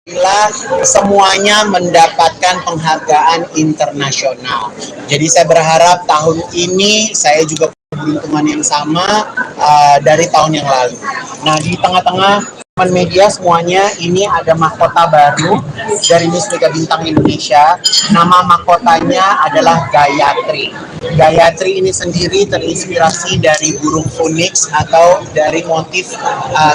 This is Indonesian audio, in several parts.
Alhamdulillah semuanya mendapatkan penghargaan internasional. Jadi saya berharap tahun ini saya juga keberuntungan yang sama dari tahun yang lalu. Nah, di tengah-tengah teman media semuanya ini ada mahkota baru dari Miss Mega Bintang Indonesia. Nama mahkotanya adalah Gayatri. Gayatri ini sendiri terinspirasi dari burung phoenix atau dari motif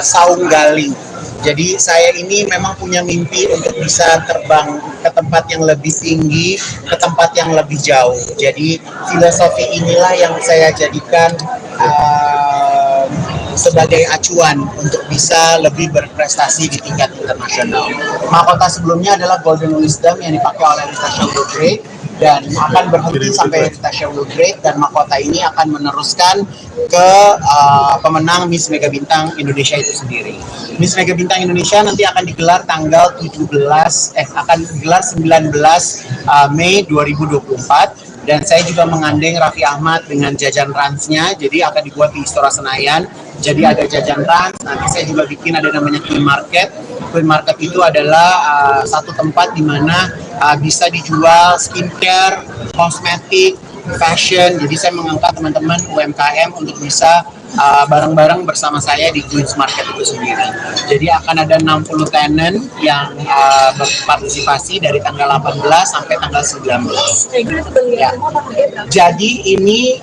saung galing. Jadi saya ini memang punya mimpi untuk bisa terbang ke tempat yang lebih tinggi, ke tempat yang lebih jauh. Jadi filosofi inilah yang saya jadikan sebagai acuan untuk bisa lebih berprestasi di tingkat internasional. Mahkota sebelumnya adalah Golden Wisdom yang dipakai oleh Rita Showgrade dan akan berhenti sampai Rita Showgrade, dan mahkota ini akan meneruskan ke pemenang Miss Mega Bintang Indonesia itu sendiri. Miss Mega Bintang Indonesia nanti akan digelar tanggal 19 Mei 2024. Dan saya juga mengandeng Raffi Ahmad dengan jajan Ransnya, jadi akan dibuat di Istora Senayan. Jadi ada jajan Rans, nanti saya juga bikin ada namanya Queen Market. Queen Market itu adalah satu tempat di mana bisa dijual skincare, kosmetik, fashion. Jadi saya mengangkat teman-teman UMKM untuk bisa bareng-bareng bersama saya di Queen's Market itu sendiri. Jadi akan ada 60 tenant yang berpartisipasi dari tanggal 18 sampai tanggal 19. Ya. Jadi ini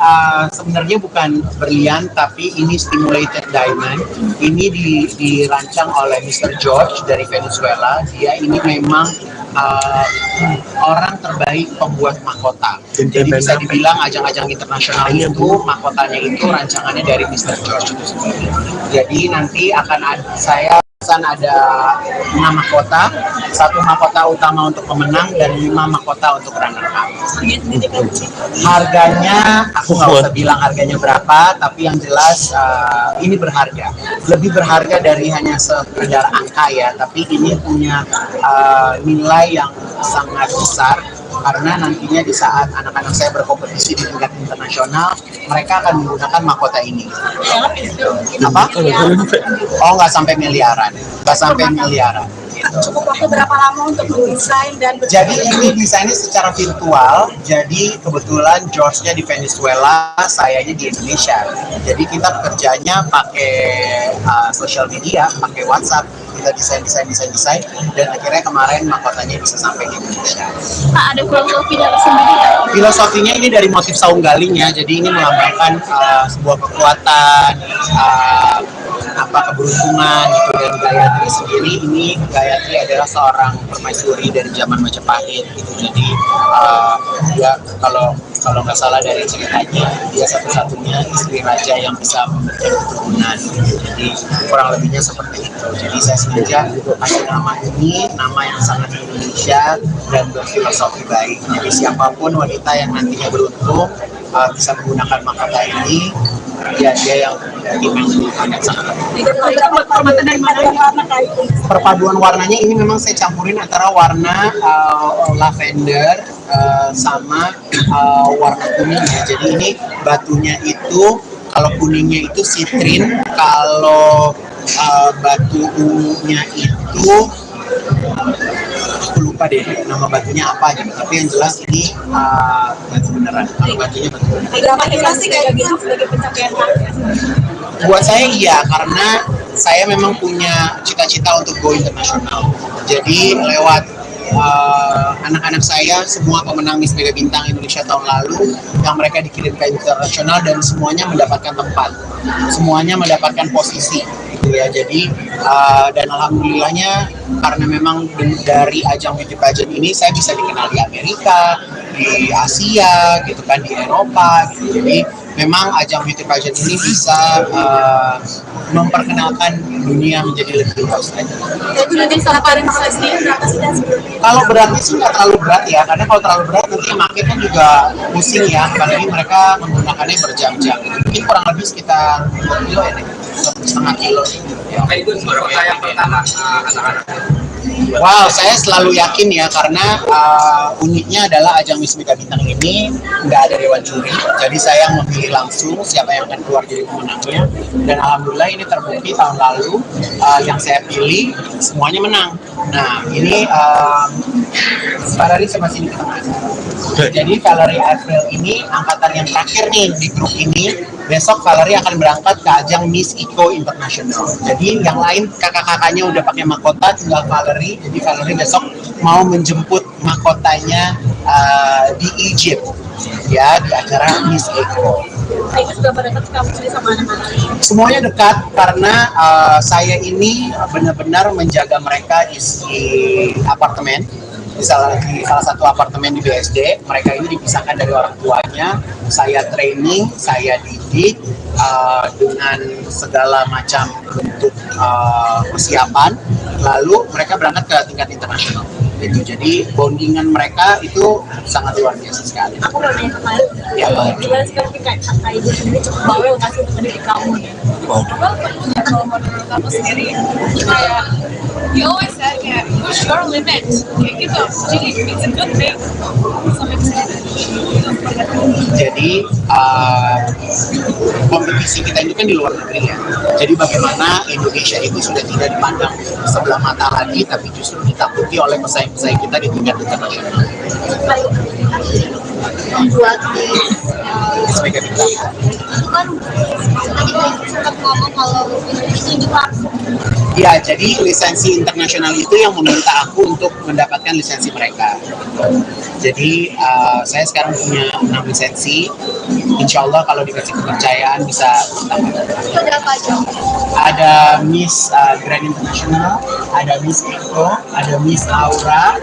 sebenarnya bukan berlian, tapi ini stimulated diamond. Ini dirancang oleh Mr. George dari Venezuela. Dia ini memang orang terbaik pembuat mahkota. Jadi bisa dibilang ajang-ajang internasional itu mahkotanya itu rancangannya dari Mr. George itu sendiri. Jadi nanti akan ada 6 mahkota, 1 mahkota utama untuk pemenang dan 5 mahkota untuk runner up. Harganya aku nggak usah bilang harganya berapa, tapi yang jelas ini berharga. Lebih berharga dari hanya sekedar angka ya, tapi ini punya nilai yang sangat besar. Karena nantinya di saat anak-anak saya berkompetisi di tingkat internasional, mereka akan menggunakan mahkota ini. Apa? Oh, nggak sampai miliaran. Nggak sampai miliaran. Cukup waktu berapa lama untuk mendesain dan jadi ini desainnya secara virtual. Jadi kebetulan George-nya di Venezuela, sayanya di Indonesia. Jadi kita bekerjanya pakai social media, pakai WhatsApp. Kita desain dan akhirnya kemarin mahkotanya bisa sampai di Indonesia. Pak, ada filosofi dari sendiri? Filosofinya ini dari motif saung galing ya. Jadi ini melambangkan sebuah kekuatan, keberuntungan gitu. Dan Gayatri sendiri, ini Gayatri adalah seorang permaisuri dari zaman Majapahit gitu. Jadi dia kalau nggak salah dari ceritanya, dia satu-satunya istri raja yang bisa memberikan keturunan. Jadi kurang lebihnya seperti itu. Jadi saya sengaja kasih nama ini, nama yang sangat Indonesia dan berfilosofi baik. Jadi siapapun wanita yang nantinya beruntung bisa menggunakan mahkota ini, ya dia yang sangat perpaduan warnanya ini memang saya campurin antara warna lavender sama warna kuning ya. Jadi ini batunya itu, kalau kuningnya itu sitrin, kalau batu ungunya itu aku lupa deh nama batunya apa gitu, tapi yang jelas ini batu beneran. Kalau batunya batu beneran. Sebagai pencapaian Buat saya iya, karena saya memang punya cita-cita untuk go internasional. Jadi lewat anak-anak saya, semua pemenang Miss Mega Bintang Indonesia tahun lalu, yang mereka dikirim ke internasional dan semuanya mendapatkan tempat, semuanya mendapatkan posisi gitu ya. Jadi dan alhamdulillahnya karena memang dari ajang beauty pageant ini saya bisa dikenal di Amerika, di Asia gitu kan, di Eropa gitu. Jadi memang ajang beauty pageant ini bisa memperkenalkan dunia menjadi lebih luas aja. Itu nanti salah paling sendiri berapa sih dan sebelumnya? Kalau beratnya sih nggak terlalu berat ya, karena kalau terlalu berat nanti makin kan juga pusing ya, apalagi mereka menggunakannya berjam-jam. Mungkin kurang lebih sekitar 2 kilo ya, 1,5 kilo. Itu berapa yang pertama anak-anak? Wow, saya selalu yakin ya karena uniknya adalah ajang Miss Mega Bintang ini nggak ada dewan juri, jadi saya memilih langsung siapa yang akan keluar jadi pemenangnya. Dan alhamdulillah ini terbukti tahun lalu yang saya pilih semuanya menang. Nah ini Valerie sama sini ke tengah. Jadi Valerie April ini angkatan yang terakhir nih di grup ini. Besok Valerie akan berangkat ke ajang Miss Eco International. Jadi yang lain kakak-kakaknya udah pakai mahkota, tinggal Valerie. Jadi Valerie besok mau menjemput mahkotanya di Egypt, ya di acara Miss Eco. Itu sudah pada dekat kamu sendiri sama anak-anak? Semuanya dekat karena saya ini benar-benar menjaga mereka di apartemen. Di salah satu apartemen di BSD, mereka ini dipisahkan dari orang tuanya. Saya training, saya didik dengan segala macam bentuk persiapan. Lalu mereka berangkat ke tingkat internasional. Jadi bondingan mereka itu sangat luar biasa sekali. Aku mau nanya kemarin, Ya, gimana sekarang kayak kakak ibu sendiri cukup bawel nggak sih untuk mendidik kamu? Kalau menurut kamu sendiri, kayak you always said kayak push your limit, kayak gitu. Jadi it's a good thing. Jadi kompetisi kita ini kan di luar negeri ya. Jadi bagaimana Indonesia itu sudah tidak dipandang sebelah mata lagi, tapi justru ditakuti oleh pesaing-pesaing kita di tingkat internasional. Membuat Sebagai bintang. itu kan tadi sempat ngomong kalau itu juga Ya, jadi lisensi internasional itu yang meminta aku untuk mendapatkan lisensi mereka. Jadi saya sekarang punya 6 lisensi. Insya Allah kalau dikasih kepercayaan bisa tambah. ada apa aja? Ada Miss Grand International, ada Miss Eco, ada Miss Aura,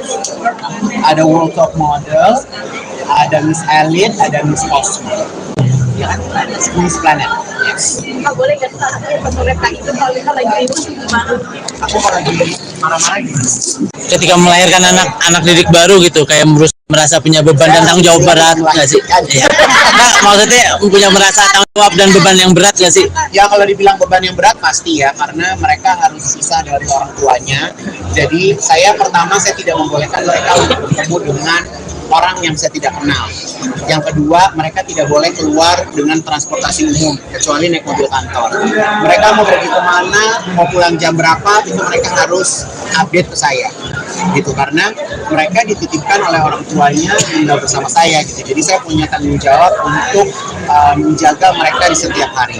ada World Top Model, ada Miss Elite, ada Miss Cosmo. Ya kan? Miss Planet. Yes. Nggak boleh nggak sih anaknya pas mereka itu kalau kita lagi ribut gimana? Aku kalau lagi marah-marah gitu. Ketika melahirkan anak didik baru gitu, kayak merasa punya beban dan tanggung jawab berat nggak sih? Iya. Nah, maksudnya punya merasa tanggung jawab dan beban yang berat nggak sih? Ya kalau dibilang beban yang berat pasti ya, karena mereka harus pisah dari orang tuanya. Jadi saya tidak membolehkan mereka untuk bertemu dengan orang yang saya tidak kenal. Yang kedua, mereka tidak boleh keluar dengan transportasi umum kecuali naik mobil kantor. Mereka mau pergi kemana, mau pulang jam berapa, itu mereka harus update ke saya, gitu. Karena mereka dititipkan oleh orang tuanya tinggal bersama saya, gitu. Jadi saya punya tanggung jawab untuk menjaga mereka di setiap hari.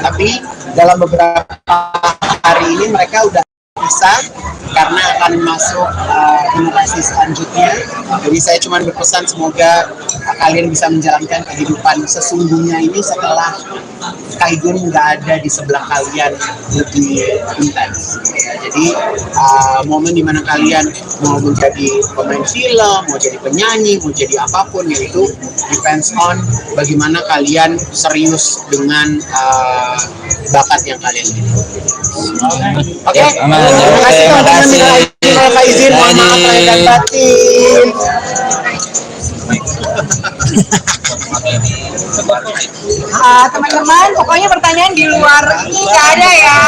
Tapi dalam beberapa hari ini mereka udah bisa karena akan masuk generasi selanjutnya. Jadi saya cuma berpesan semoga kalian bisa menjalankan kehidupan sesungguhnya ini setelah Kaigun nggak ada di sebelah kalian lebih intens. Ya, jadi momen dimana kalian mau menjadi pemain film, mau jadi penyanyi, mau jadi apapun, yaitu depends on bagaimana kalian serius dengan bakat yang kalian miliki. Oke. Terima kasih teman-teman. Terima izin, mohon maaf lahir dan batin. Teman-teman, pokoknya pertanyaan di luar ini nggak ada ya.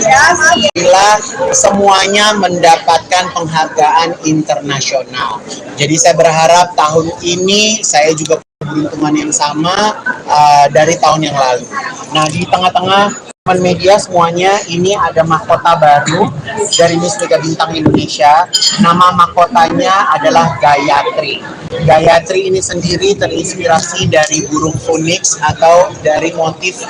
Alhamdulillah semuanya mendapatkan penghargaan internasional. Jadi saya berharap tahun ini saya juga keberuntungan yang sama dari tahun yang lalu. Nah, di tengah-tengah media semuanya ini ada mahkota baru dari Miss Mega Bintang Indonesia. Nama mahkotanya adalah Gayatri. Gayatri ini sendiri terinspirasi dari burung phoenix atau dari motif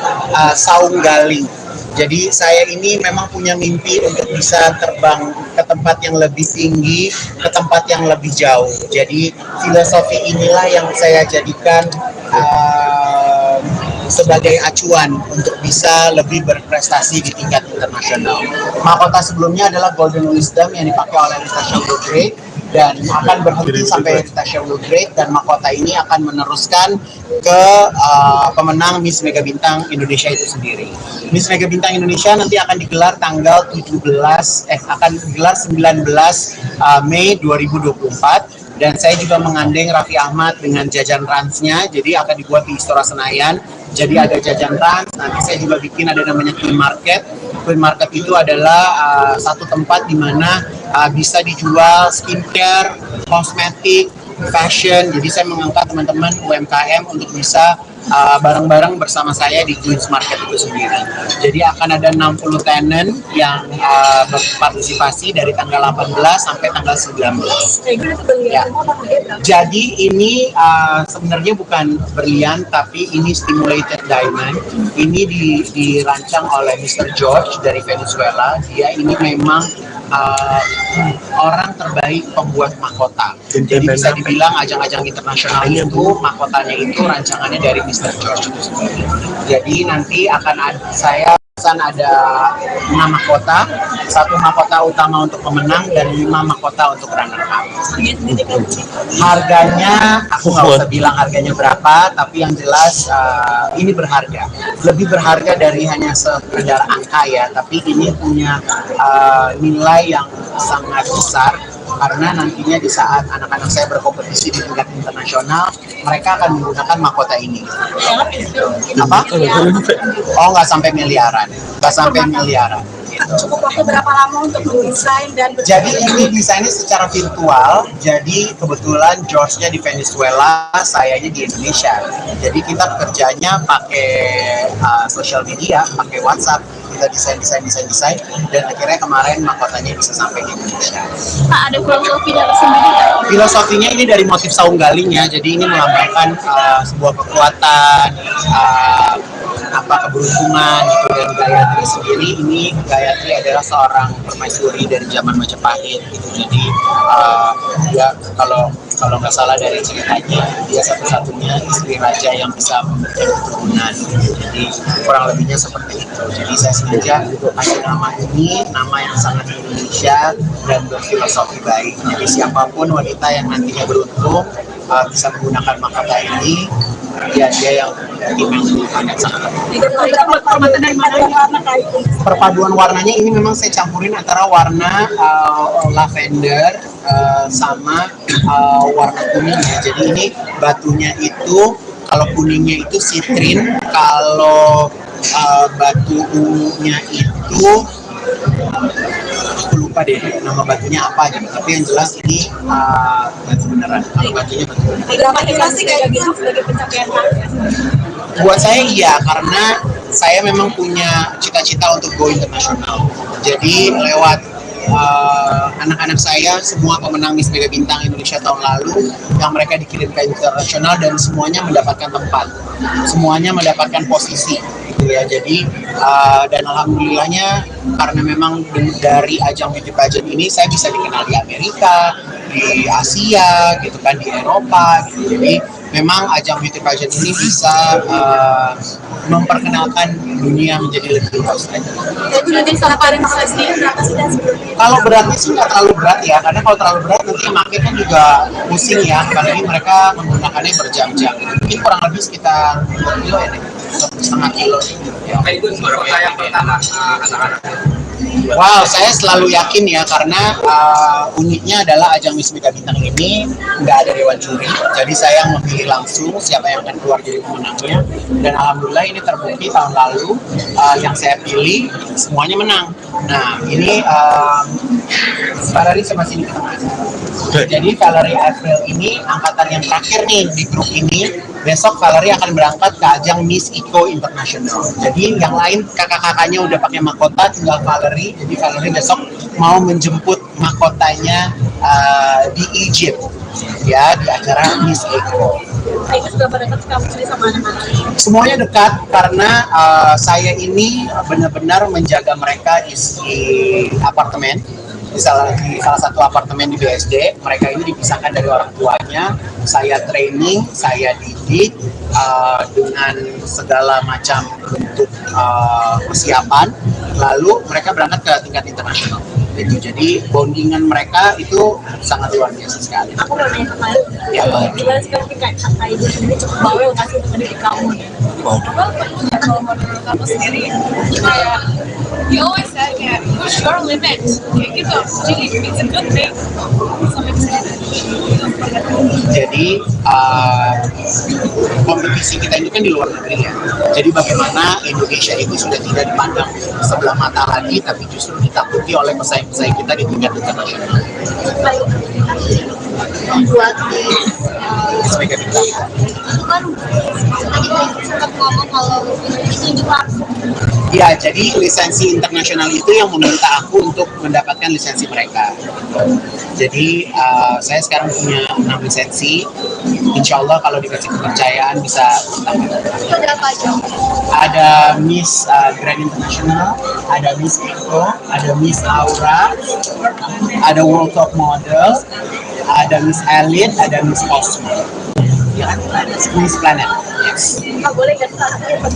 saung galing. Jadi saya ini memang punya mimpi untuk bisa terbang ke tempat yang lebih tinggi, ke tempat yang lebih jauh. Jadi filosofi inilah yang saya jadikan sebagai acuan untuk bisa lebih berprestasi di tingkat internasional. Mahkota sebelumnya adalah Golden Wisdom yang dipakai oleh Natasha Woodgrade dan akan berhenti sampai Natasha Woodgrade, dan mahkota ini akan meneruskan ke pemenang Miss Mega Bintang Indonesia itu sendiri. Miss Mega Bintang Indonesia nanti akan digelar tanggal 19 Mei 2024. Dan saya juga mengandeng Raffi Ahmad dengan jajan ransnya, jadi akan dibuat di Istora Senayan. Jadi ada jajan rans, nanti saya juga bikin ada namanya clean market. Queen Market itu adalah satu tempat di mana bisa dijual skincare, kosmetik, fashion. Jadi saya mengangkat teman-teman UMKM untuk bisa bareng-bareng bersama saya di Queen's Market itu sendiri. Jadi akan ada 60 tenant yang berpartisipasi dari tanggal 18 sampai tanggal 19. Ya. Jadi ini sebenarnya bukan berlian, tapi ini stimulated diamond. Ini dirancang oleh Mr. George dari Venezuela. Dia ini memang orang terbaik pembuat mahkota. Jadi bisa dibilang ajang-ajang internasional itu mahkotanya itu rancangannya dari Mr. George itu sendiri. Jadi nanti akan ada 6 mahkota, 1 mahkota utama untuk pemenang dan 5 mahkota untuk runner up. Harganya aku nggak usah bilang harganya berapa, tapi yang jelas ini berharga. Lebih berharga dari hanya sekedar angka ya, tapi ini punya nilai yang sangat besar karena nantinya di saat anak-anak saya berkompetisi di tingkat internasional, mereka akan menggunakan mahkota ini. Apa? Oh, nggak sampai miliaran. Nggak sampai miliaran. Cukup waktu berapa lama untuk mendesain dan jadi ini desainnya secara virtual. Jadi kebetulan George-nya di Venezuela, sayanya di Indonesia. Jadi kita kerjanya pakai social media, pakai WhatsApp. Kita desain dan akhirnya kemarin mahkotanya bisa sampai di Indonesia. Pak, ada filosofi dari sendiri nggak? Filosofinya ini dari motif saung galingnya, jadi ini melambangkan sebuah kekuatan, keberuntungan gitu. Dan Gayatri sendiri, ini Gayatri adalah seorang permaisuri dari zaman Majapahit gitu. Jadi dia kalau nggak salah dari ceritanya, dia satu-satunya istri raja yang bisa memberikan keturunan. Jadi kurang lebihnya seperti itu. Jadi saya sengaja kasih nama ini, nama yang sangat Indonesia dan berfilosofi baik. Jadi siapapun wanita yang nantinya beruntung bisa menggunakan mahkota ini, dia yang sangat. Perpaduan warnanya ini memang saya campurin antara warna lavender sama warna kuning ya. Jadi ini batunya itu, kalau kuningnya itu citrin, kalau batu ungunya itu aku lupa deh nama batunya apa gitu. Tapi yang jelas ini batu beneran. Kalau batunya batu beneran. Berapa inflasi kayak gitu sebagai pencapaian target? Buat saya iya, karena saya memang punya cita-cita untuk go internasional. Jadi lewat anak-anak saya, semua pemenang Miss Mega Bintang Indonesia tahun lalu, yang mereka dikirim ke internasional dan semuanya mendapatkan tempat, semuanya mendapatkan posisi gitu ya. Jadi dan alhamdulillahnya karena memang dari ajang beauty pageant ini saya bisa dikenal di Amerika, di Asia gitu kan, di Eropa gitu. Jadi memang ajang beauty pageant ini bisa memperkenalkan dunia menjadi lebih luas lagi. Jadi nanti salah paling sendiri berapa sih dan kalau beratnya sih nggak terlalu berat ya, karena kalau terlalu berat nanti makin kan juga pusing ya, apalagi mereka menggunakannya berjam-jam. Mungkin kurang lebih sekitar 2 kilo ya, 1,5 kilo. Itu seberapa yang pertama anak-anak? Wow, saya selalu yakin ya, karena uniknya adalah ajang Miss Mega Bintang ini nggak ada dewan juri, jadi saya memilih langsung siapa yang akan keluar jadi pemenangnya. Dan alhamdulillah ini terbukti tahun lalu yang saya pilih semuanya menang. Nah ini Valerie sama sini ke tengah. Jadi Valerie April ini angkatan yang terakhir nih di grup ini. Besok Valerie akan berangkat ke ajang Miss Eco International. Jadi yang lain kakak-kakaknya udah pakai mahkota, tinggal Valerie. Jadi Valerie besok mau menjemput mahkotanya di Egypt ya, di acara Miss Eco. itu sudah pada dekat kamu sendiri sama anak-anak? Semuanya dekat karena saya ini benar-benar menjaga mereka di apartemen. Di salah satu apartemen di BSD, mereka ini dipisahkan dari orang tuanya. Saya training, saya didik dengan segala macam bentuk persiapan. Lalu mereka berangkat ke tingkat internasional. Jadi bondingan mereka itu sangat luar biasa sekali. Aku mau nanya kemarin, Ya, gimana sih kamu kayak kakak ibu sendiri cukup bawel nggak sih untuk mendidik kamu? Kalau menurut kamu sendiri, kayak you always said kayak push your limit, kayak gitu. Jadi it's a good thing sampai kesini. Jadi kompetisi kita itu kan di luar negeri ya. Jadi bagaimana Indonesia itu sudah tidak dipandang sebelah mata lagi, tapi justru ditakuti oleh pesaing-pesaing kita di tingkat internasional. Membuat Sebagai bintang. itu kan tadi sempat ngomong kalau itu juga Ya, jadi lisensi internasional itu yang meminta aku untuk mendapatkan lisensi mereka. Jadi saya sekarang punya 6 lisensi. Insya Allah kalau dikasih kepercayaan bisa tambah. itu ada apa aja? Ada Miss Grand International, ada Miss Eco, ada Miss Aura, ada World Top Model, ada Miss Elite, ada Miss Cosmo. Ya kan? Miss Planet. Yes. Nggak boleh kan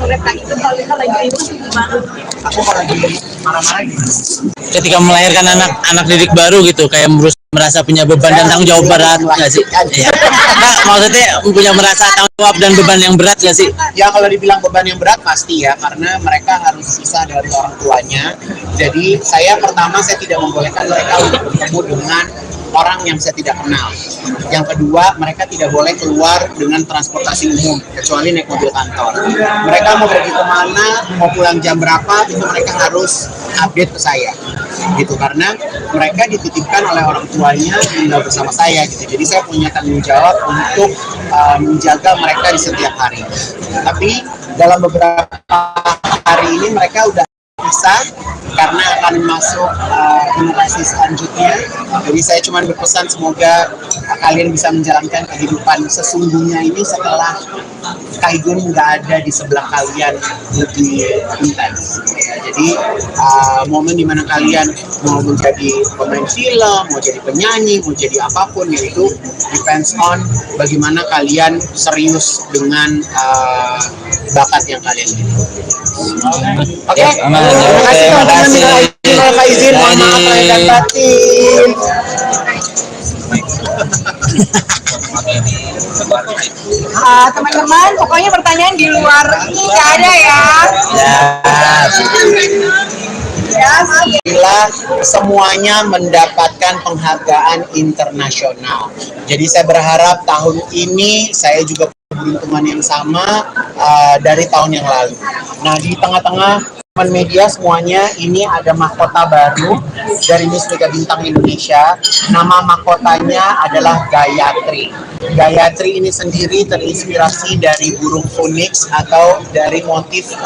mereka itu kalau kita lagi ribut gimana? Aku kalau lagi marah-marah gitu. Ketika melahirkan anak didik baru gitu, kayak merasa punya beban dan tanggung jawab berat nggak sih? Iya. Nah, maksudnya punya merasa tanggung jawab dan beban yang berat nggak sih? Ya kalau dibilang beban yang berat pasti ya, karena mereka harus pisah dari orang tuanya. Jadi saya tidak membolehkan mereka untuk bertemu dengan orang yang saya tidak kenal. Yang kedua, mereka tidak boleh keluar dengan transportasi umum kecuali naik mobil kantor. Mereka mau pergi kemana, mau pulang jam berapa, itu mereka harus update ke saya gitu, karena mereka dititipkan oleh orang tuanya tinggal bersama saya gitu. Jadi saya punya tanggung jawab untuk menjaga mereka di setiap hari. Tapi dalam beberapa hari ini mereka udah bisa karena akan masuk generasi selanjutnya. Jadi saya cuma berpesan semoga kalian bisa menjalankan kehidupan sesungguhnya ini setelah Kaigun nggak ada di sebelah kalian lebih intens. Jadi momen dimana kalian mau menjadi pemain film, mau jadi penyanyi, mau jadi apapun, yaitu depends on bagaimana kalian serius dengan bakat yang kalian miliki. Oke, terima kasih teman-teman. Minal izin, mohon maaf lahir dan batin. Teman-teman, pokoknya pertanyaan di luar ini nggak ada ya. Bila semuanya mendapatkan penghargaan internasional. Jadi saya berharap tahun ini saya juga keberuntungan yang sama dari tahun yang lalu. Nah, di tengah-tengah teman media semuanya, ini ada mahkota baru dari Miss Mega Bintang Indonesia. Nama mahkotanya adalah Gayatri. Gayatri ini sendiri terinspirasi dari burung phoenix atau dari motif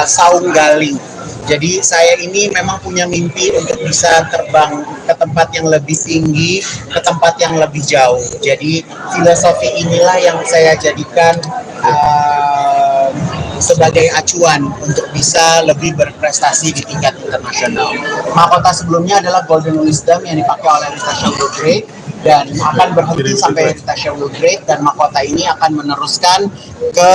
saung galing. Jadi saya ini memang punya mimpi untuk bisa terbang ke tempat yang lebih tinggi, ke tempat yang lebih jauh. Jadi filosofi inilah yang saya jadikan sebagai acuan untuk bisa lebih berprestasi di tingkat internasional. Mahkota sebelumnya adalah Golden Wisdom yang dipakai oleh Rita Showgrade dan akan berhenti sampai Rita Showgrade, dan mahkota ini akan meneruskan ke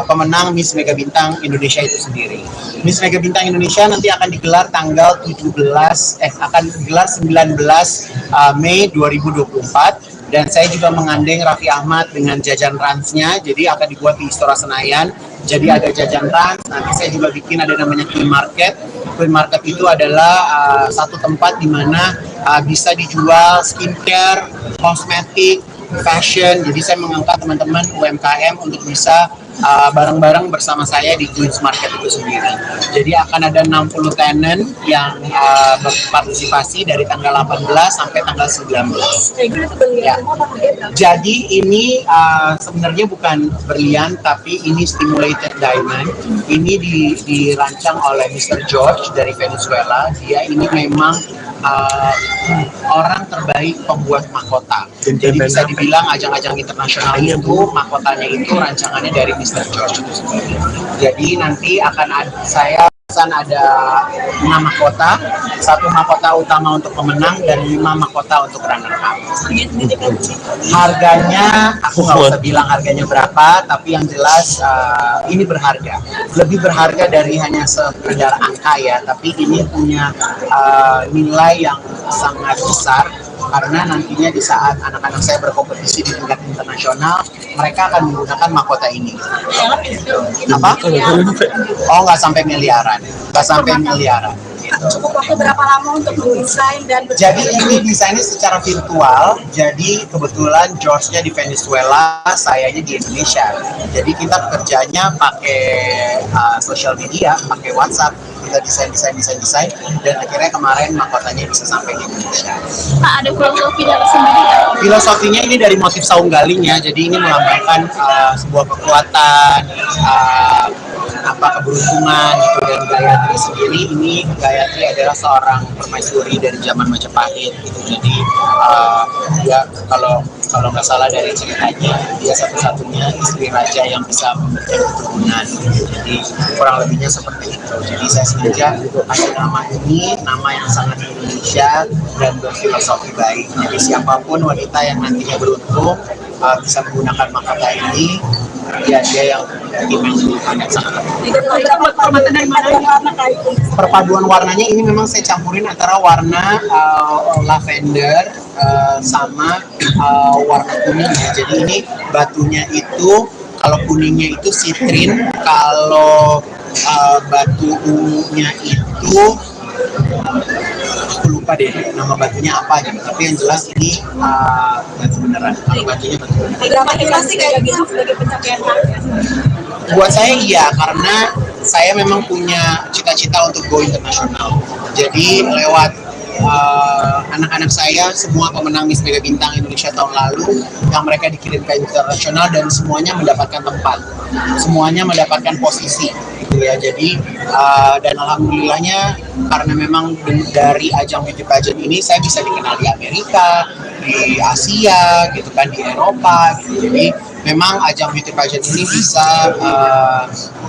pemenang Miss Mega Bintang Indonesia itu sendiri. Miss Mega Bintang Indonesia nanti akan digelar tanggal 19 Mei 2024. Dan saya juga mengandeng Raffi Ahmad dengan jajan ransnya, jadi akan dibuat di Istora Senayan. Jadi ada jajan rans, nanti saya juga bikin ada namanya Queen Market. Queen Market itu adalah satu tempat di mana bisa dijual skincare, kosmetik, fashion. Jadi saya mengangkat teman-teman UMKM untuk bisa bareng-bareng bersama saya di Queen's Market itu sendiri. Jadi akan ada 60 tenant yang berpartisipasi dari tanggal 18 sampai tanggal 19. Ya. Jadi ini sebenarnya bukan berlian, tapi ini stimulated diamond. Ini dirancang oleh Mr. George dari Venezuela. Dia ini memang orang terbaik pembuat mahkota. Jadi bisa dibilang ajang-ajang internasional itu mahkotanya itu rancangannya dari Mr. George itu sendiri. Jadi nanti akan ada 6 mahkota, 1 mahkota utama untuk pemenang dan 5 mahkota untuk runner up. Harganya aku nggak usah bilang harganya berapa, tapi yang jelas ini berharga. Lebih berharga dari hanya sekedar angka ya, tapi ini punya nilai yang sangat besar. Karena nantinya di saat anak-anak saya berkompetisi di tingkat internasional, mereka akan menggunakan mahkota ini. Apa? Oh, nggak sampai miliaran. Nggak sampai miliaran. gitu. Cukup waktu berapa lama untuk mendesain dan Jadi ini desainnya secara virtual. Jadi kebetulan George-nya di Venezuela, sayanya di Indonesia. Jadi kita kerjanya pakai social media, pakai WhatsApp. Kita desain, dan akhirnya kemarin mahkotanya bisa sampai di Indonesia. Pak, ada filosofi tersendiri nggak? Filosofinya ini dari motif saung galingnya, jadi ini melambangkan sebuah kekuatan, keberuntungan gitu. Dan Gayatri sendiri, ini Gayatri adalah seorang permaisuri dari zaman Majapahit gitu. Jadi dia kalau nggak salah dari ceritanya, dia satu-satunya istri raja yang bisa memberikan keturunan. Jadi kurang lebihnya seperti itu. Jadi saya sengaja kasih nama ini, nama yang sangat Indonesia dan berfilosofi baik. Jadi siapapun wanita yang nantinya beruntung bisa menggunakan mahkota ini, dia yang sangat perpaduan warnanya ini memang saya campurin antara warna lavender sama warna kuning ya. Jadi ini batunya itu, kalau kuningnya itu sitrin, kalau batu ungunya itu aku lupa deh nama batunya apa gitu, tapi yang jelas ini batu beneran. Kalau batunya batu beneran. dramatisasi kayak gitu sebagai pencapaian target. Buat saya iya, karena saya memang punya cita-cita untuk go internasional. Jadi lewat anak-anak saya, semua pemenang Miss Mega Bintang Indonesia tahun lalu, yang mereka dikirim ke internasional dan semuanya mendapatkan tempat, semuanya mendapatkan posisi gitu ya. Jadi dan alhamdulillahnya karena memang dari ajang beauty pageant ini saya bisa dikenal di Amerika, di Asia gitu kan, di Eropa gitu. Jadi memang ajang beauty pageant ini bisa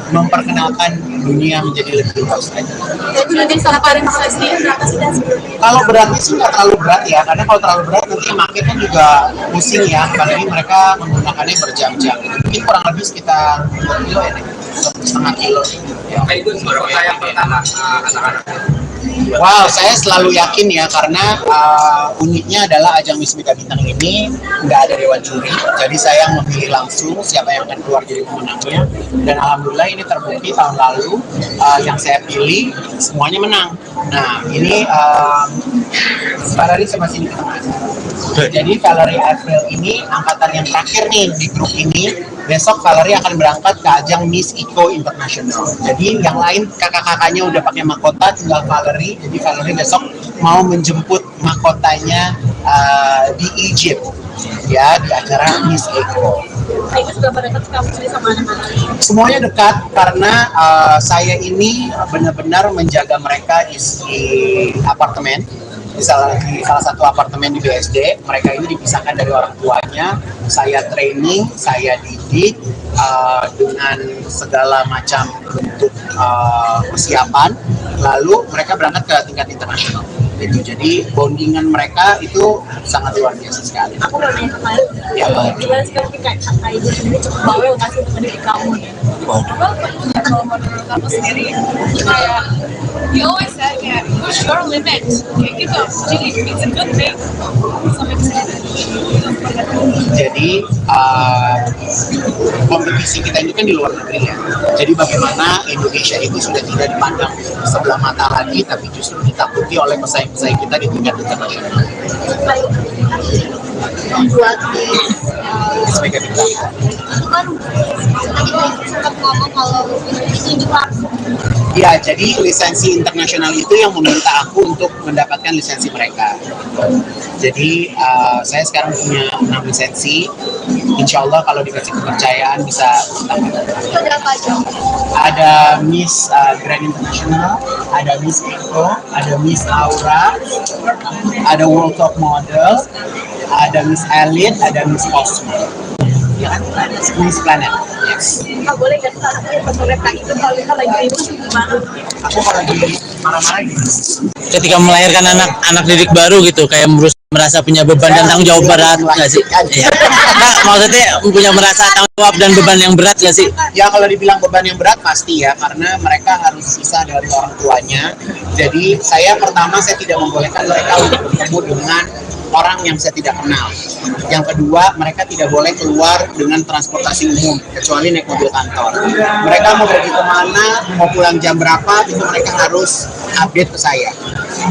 memperkenalkan dunia menjadi lebih luas lagi. Jadi lebih salah paling sendiri berapa sih dan Kalau beratnya sih nggak terlalu berat ya, karena kalau terlalu berat nanti makin kan juga pusing ya, apalagi mereka menggunakannya berjam-jam. Mungkin kurang lebih sekitar 2 kilo ya, 1,5 kilo. Ya. Apakah itu juara yang pertama anak-anak? Wow, saya selalu yakin ya, karena uniknya adalah ajang Miss Mega Bintang ini nggak ada dewan juri, jadi saya memilih langsung siapa yang akan keluar jadi pemenangnya. Dan alhamdulillah ini terbukti tahun lalu yang saya pilih semuanya menang. Nah ini Valerie sama sini. Jadi Valerie April ini angkatan yang terakhir nih di grup ini. Besok Valerie akan berangkat ke ajang Miss Eco International. Jadi yang lain kakak-kakaknya udah pakai mahkota, tinggal Valerie. Jadi Valerie besok mau menjemput mahkotanya di Egypt ya, di acara Miss Eco. itu sudah pada dekat kamu sendiri sama anak-anak? Semuanya dekat karena saya ini benar-benar menjaga mereka di apartemen. Di salah satu apartemen di BSD, mereka ini dipisahkan dari orang tuanya. Saya training, saya didik dengan segala macam bentuk persiapan. Lalu mereka berangkat ke tingkat internasional. Itu jadi bondingan mereka itu sangat luar biasa sekali. Aku mau nanya kemarin, Ya, Pak. gimana sekarang kayak kakak ibu sendiri cukup bawel nggak sih untuk mendidik kamu? Kalau menurut aku sendiri kayak you always said kayak push your limit kayak gitu, jadi it's a good thing sampai kesini. Jadi kompetisi kita ini kan di luar negeri ya. Jadi bagaimana Indonesia itu sudah tidak dipandang sebelah mata lagi, tapi justru ditakuti oleh pesaing-pesaing kita di tingkat internasional. Membuat Miss Mega Bintang. kan sempat ngomong kalau itu langsung. Ya, jadi lisensi internasional itu yang meminta aku untuk mendapatkan lisensi mereka. Jadi saya sekarang punya 6 lisensi. Insya Allah kalau dikasih kepercayaan bisa tambah. Itu ada apa aja? Ada Miss Grand International, ada Miss Eco, ada Miss Aura, ada World Top Model, ada Miss Elite, ada Miss Cosmo. Ya kan? Miss Planet. Yes. Nggak boleh nggak sih salah satunya pas mereka itu kalau kita lagi ribut gimana? Aku kalau lagi marah-marah gitu. Ketika melahirkan anak didik baru gitu, kayak merasa punya beban dan tanggung jawab berat nggak sih? Iya. Nah, maksudnya punya merasa tanggung jawab dan beban yang berat nggak sih? Ya kalau dibilang beban yang berat pasti ya, karena mereka harus pisah dari orang tuanya. Jadi saya tidak membolehkan mereka untuk bertemu dengan orang yang saya tidak kenal. Yang kedua, mereka tidak boleh keluar dengan transportasi umum kecuali naik mobil kantor. Mereka mau pergi kemana, mau pulang jam berapa, itu mereka harus update ke saya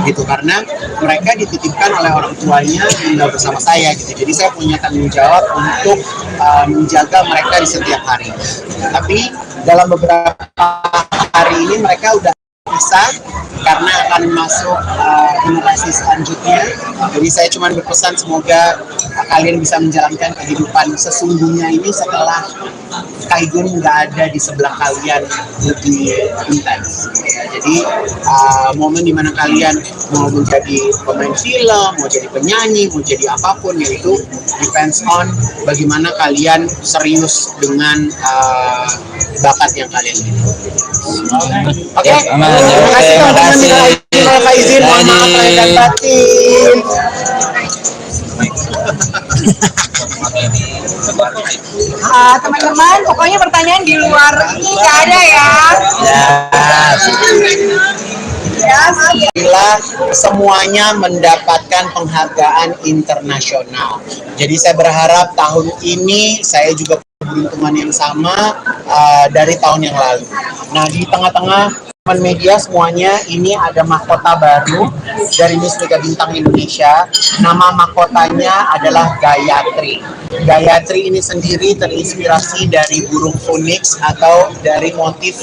gitu, karena mereka dititipkan oleh orang tuanya tinggal bersama saya gitu. Jadi saya punya tanggung jawab untuk menjaga mereka di setiap hari. Tapi dalam beberapa hari ini mereka udah bisa karena akan masuk generasi selanjutnya. Jadi saya cuma berpesan semoga kalian bisa menjalankan kehidupan sesungguhnya ini setelah Kaigun nggak ada di sebelah kalian lebih intens. Ya, jadi momen dimana kalian mau menjadi pemain film, mau jadi penyanyi, mau jadi apapun, yaitu depends on bagaimana kalian serius dengan bakat yang kalian miliki. Oke, terima kasih teman-teman. Minal izin, mohon maaf lahir dan batin. Teman-teman, pokoknya pertanyaan di luar ini nggak ada ya. Bila semuanya mendapatkan penghargaan internasional. Jadi saya berharap tahun ini saya juga keberuntungan yang sama dari tahun yang lalu. Nah, di tengah-tengah teman media semuanya, ini ada mahkota baru dari Miss Mega Bintang Indonesia. Nama mahkotanya adalah Gayatri. Gayatri ini sendiri terinspirasi dari burung phoenix atau dari motif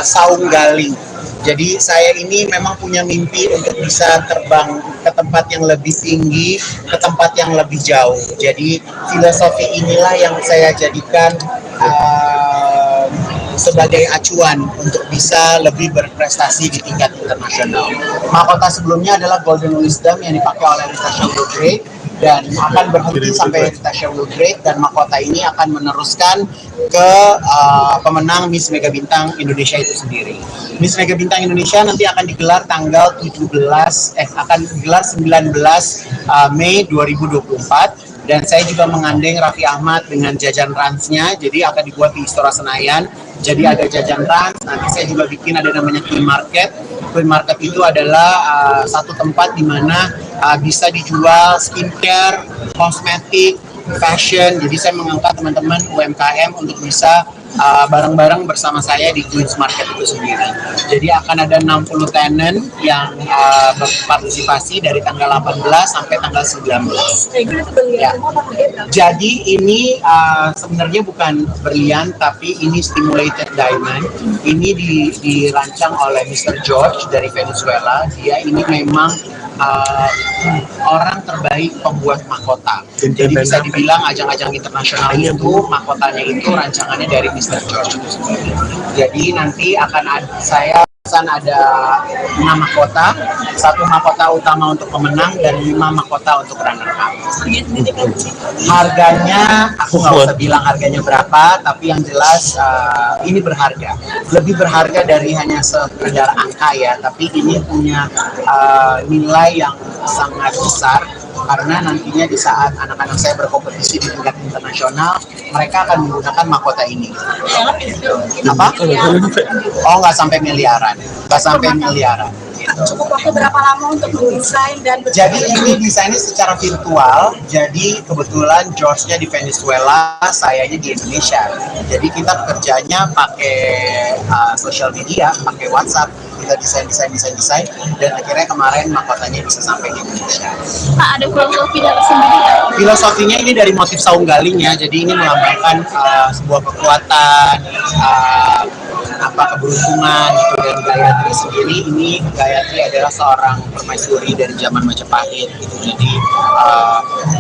saung galing. Jadi saya ini memang punya mimpi untuk bisa terbang ke tempat yang lebih tinggi, ke tempat yang lebih jauh. Jadi filosofi inilah yang saya jadikan sebagai acuan untuk bisa lebih berprestasi di tingkat internasional. Mahkota sebelumnya adalah Golden Wisdom yang dipakai oleh Natasha Woodgrave dan akan berhenti sampai Natasha Woodgrave, dan mahkota ini akan meneruskan ke pemenang Miss Mega Bintang Indonesia itu sendiri. Miss Mega Bintang Indonesia nanti akan digelar tanggal 19 Mei 2024. Dan saya juga mengandeng Raffi Ahmad dengan jajan ransnya, jadi akan dibuat di Istora Senayan. Jadi ada jajan rans, nanti saya juga bikin ada namanya Queen Market. Queen Market itu adalah satu tempat di mana bisa dijual skincare, kosmetik, fashion. Jadi saya mengangkat teman-teman UMKM untuk bisa bareng-bareng bersama saya di Queen's Market itu sendiri. Jadi akan ada 60 tenant yang berpartisipasi dari tanggal 18 sampai tanggal 19. Ya. Jadi ini sebenarnya bukan berlian, tapi ini stimulated diamond. Ini dirancang oleh Mr. George dari Venezuela. Dia ini memang orang terbaik pembuat mahkota. Jadi bisa dibilang ajang-ajang internasional itu mahkotanya itu rancangannya dari Mr. George itu sendiri. Jadi nanti akan ada 6 mahkota, 1 mahkota utama untuk pemenang dan 5 mahkota untuk runner up. Harganya aku nggak usah bilang harganya berapa, tapi yang jelas ini berharga. Lebih berharga dari hanya sekedar angka ya, tapi ini punya nilai yang sangat besar. Karena nantinya di saat anak-anak saya berkompetisi di tingkat internasional, mereka akan menggunakan mahkota ini. Apa? Oh, nggak sampai miliaran. Nggak sampai miliaran. Cukup waktu berapa lama untuk mendesain dan jadi ini desainnya secara virtual. Jadi kebetulan George-nya di Venezuela, sayanya di Indonesia. Jadi kita kerjanya pakai social media, pakai WhatsApp. Kita desain dan akhirnya kemarin mahkotanya bisa sampai di Indonesia. Pak, ada filosofi dari sendiri nggak? Filosofinya ini dari motif saung galing ya, jadi ini melambangkan sebuah kekuatan, keberuntungan gitu. Dan Gayatri sendiri, ini Gayatri adalah seorang permaisuri dari zaman Majapahit gitu. Jadi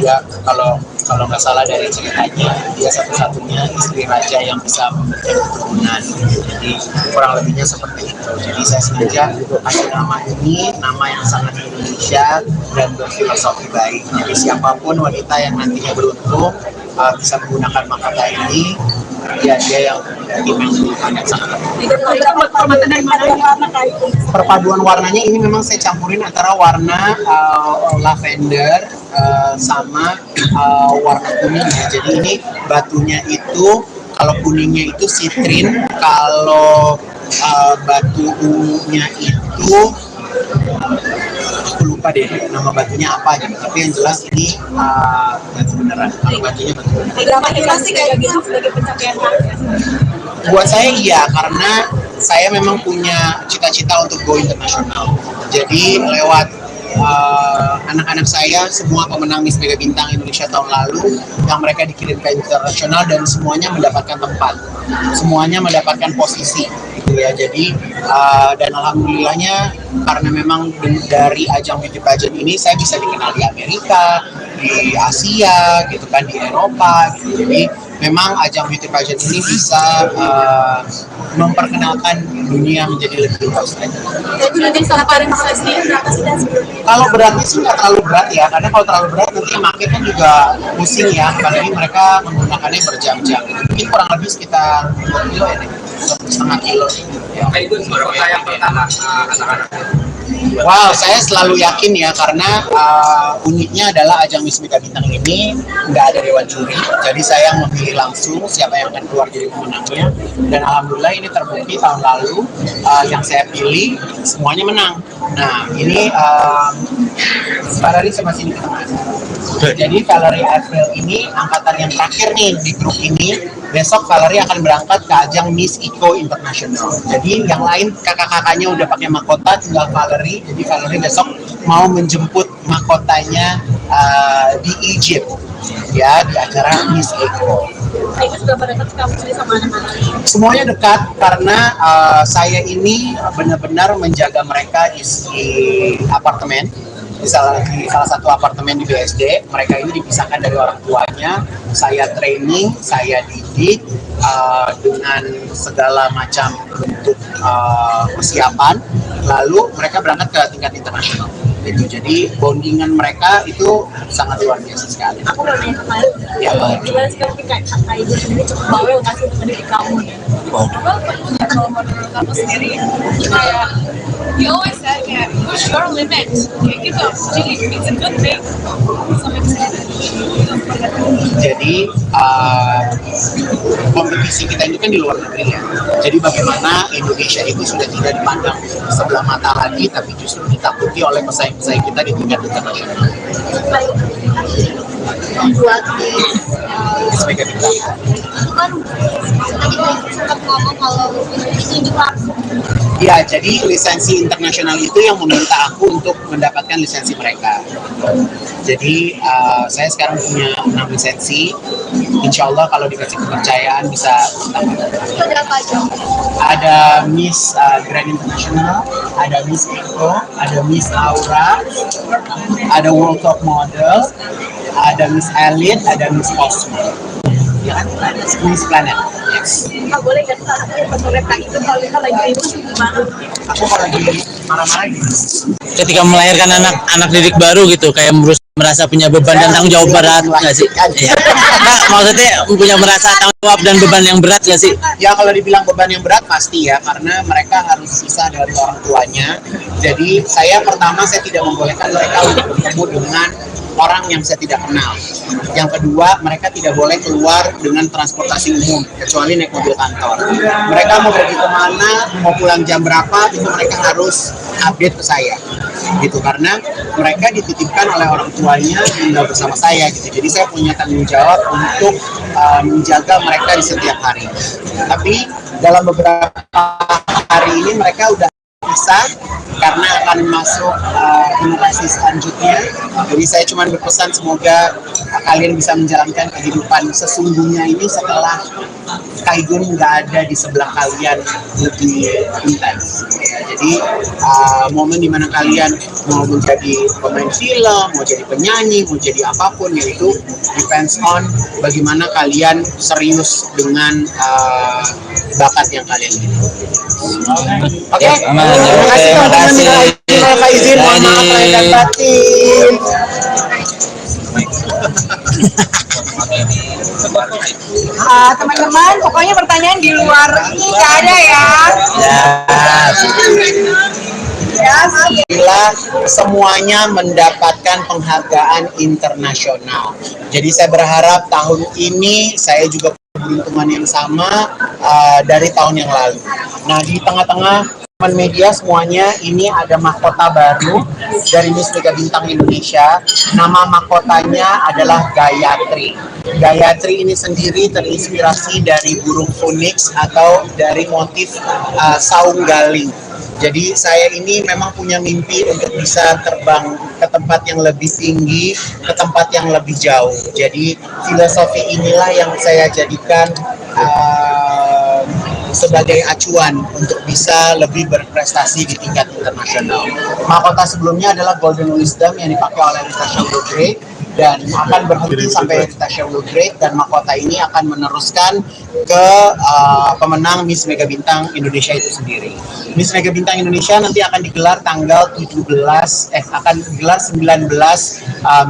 dia kalau nggak salah dari ceritanya, dia satu-satunya istri raja yang bisa memberikan keturunan. Jadi kurang lebihnya seperti itu. Jadi saya sengaja kasih nama ini, nama yang sangat Indonesia dan berfilosofi baik. Jadi siapapun wanita yang nantinya beruntung bisa menggunakan mahkota ini, dia yang sangat perpaduan warnanya ini memang saya campurin antara warna lavender sama warna kuning ya. Jadi ini batunya itu, kalau kuningnya itu sitrin, kalau batu ungunya itu aku lupa lupa deh nama batunya apa gitu. Tapi yang jelas ini batu beneran. Kalau batunya batu beneran. Berapa sih kayak gitu sebagai pencapaian target? Buat saya iya, karena saya memang punya cita-cita untuk go internasional. Jadi lewat anak-anak saya semua pemenang Miss Mega Bintang Indonesia tahun lalu yang mereka dikirim ke internasional dan semuanya mendapatkan tempat, semuanya mendapatkan posisi gitu ya. Jadi dan alhamdulillahnya karena memang dari ajang beauty pageant ini saya bisa dikenal di Amerika, di Asia gitu kan, di Eropa gitu. Jadi memang ajang beauty pageant ini bisa memperkenalkan dunia menjadi lebih luas lagi. Jadi mungkin salah paling sendiri berapa sih dan sebelumnya? Kalau beratnya sih nggak terlalu berat ya, karena kalau terlalu berat nanti market kan juga pusing ya, apalagi mereka menggunakannya berjam-jam. Mungkin kurang lebih sekitar 2 kilo ya, 1,5 kilo. Ya. Itu baru yang pertama anak-anak. Wow, saya selalu yakin ya, karena uniknya adalah ajang Miss Mega Bintang ini nggak ada dewan juri, jadi saya memilih langsung siapa yang akan keluar jadi pemenangnya. Dan alhamdulillah ini terbukti tahun lalu yang saya pilih semuanya menang. Nah ini Valerie sama sini ke tengah. Jadi Valerie April ini angkatan yang terakhir nih di grup ini. Besok Valerie akan berangkat ke ajang Miss Eco International. Jadi yang lain kakak-kakaknya udah pakai mahkota, tinggal Valerie. Jadi Valerie besok mau menjemput mahkotanya di Egypt, ya, di acara Miss Eco. Itu sudah pada dekat kamu sendiri sama anak-anak? Semuanya dekat karena saya ini benar-benar menjaga mereka di apartemen. Di salah satu apartemen di BSD, mereka ini dipisahkan dari orang tuanya. Saya training, saya didik dengan segala macam bentuk persiapan. Lalu mereka berangkat ke tingkat internasional. Jadi bondingan mereka itu sangat luar biasa sekali. Aku mau nanya kemarin, Ya, gimana sih kayak kakak ibu sendiri cukup bawel nggak sih untuk mendidik kamu? Kalau menurut aku sendiri kayak you always said kayak push your limit kayak gitu, jadi it's a good thing sampai kesini. Jadi kompetisi kita ini kan di luar negeri ya. Jadi bagaimana Indonesia itu sudah tidak dipandang sebelah mata lagi, tapi justru ditakuti oleh pesaing-pesaing kita di tingkat internasional. Buat Miss Mega Bintang. kan tadi sempat ngomong kalau itu langsung. Ya, jadi lisensi internasional itu yang meminta aku untuk mendapatkan lisensi mereka. Jadi saya sekarang punya 6 lisensi. Insya Allah kalau dikasih kepercayaan bisa tambah. Itu ada apa aja? Ada Miss Grand International, ada Miss Eco, ada Miss Aura, ada World Top Model, ada Miss Elite, ada Miss Cosmo. Ya kan? Miss Planet. Yes. Nggak boleh nggak sih salah satu pemerintah itu kalau kita lagi ribut gimana? Aku kalau lagi marah-marah gitu. Ketika melahirkan anak didik baru gitu, kayak merasa punya beban dan tanggung jawab berat nggak sih? Iya. Nah, maksudnya punya merasa tanggung jawab dan beban yang berat nggak sih? Ya kalau dibilang beban yang berat pasti ya, karena mereka harus pisah dari orang tuanya. Jadi saya tidak membolehkan mereka untuk bertemu dengan orang yang saya tidak kenal. Yang kedua, mereka tidak boleh keluar dengan transportasi umum kecuali naik mobil kantor. Mereka mau pergi kemana, mau pulang jam berapa, itu mereka harus update ke saya gitu, karena mereka dititipkan oleh orang tuanya tinggal bersama saya gitu. Jadi saya punya tanggung jawab untuk menjaga mereka di setiap hari. Tapi dalam beberapa hari ini mereka udah bisa karena akan masuk generasi selanjutnya. Jadi saya cuma berpesan semoga kalian bisa menjalankan kehidupan sesungguhnya ini setelah Kaigun nggak ada di sebelah kalian lebih intens. Ya, jadi momen dimana kalian mau menjadi pemain film, mau jadi penyanyi, mau jadi apapun, yaitu depends on bagaimana kalian serius dengan bakat yang kalian miliki. Oke. Terima kasih teman-teman. Terima izin, mohon maaf lahir dan batin. Teman-teman, pokoknya pertanyaan di luar ini nggak ada ya. Bila semuanya mendapatkan penghargaan internasional. Jadi saya berharap tahun ini saya juga keberuntungan yang sama dari tahun yang lalu. Nah, di tengah-tengah teman media semuanya, ini ada mahkota baru dari Miss Mega Bintang Indonesia. Nama mahkotanya adalah Gayatri. Gayatri ini sendiri terinspirasi dari burung phoenix atau dari motif saung galing. Jadi saya ini memang punya mimpi untuk bisa terbang ke tempat yang lebih tinggi, ke tempat yang lebih jauh. Jadi filosofi inilah yang saya jadikan sebagai acuan untuk bisa lebih berprestasi di tingkat internasional. Mahkota sebelumnya adalah Golden Wisdom yang dipakai oleh Rita Showgrade dan akan berhenti sampai Rita Showgrade, dan mahkota ini akan meneruskan ke pemenang Miss Mega Bintang Indonesia itu sendiri. Miss Mega Bintang Indonesia nanti akan digelar tanggal 19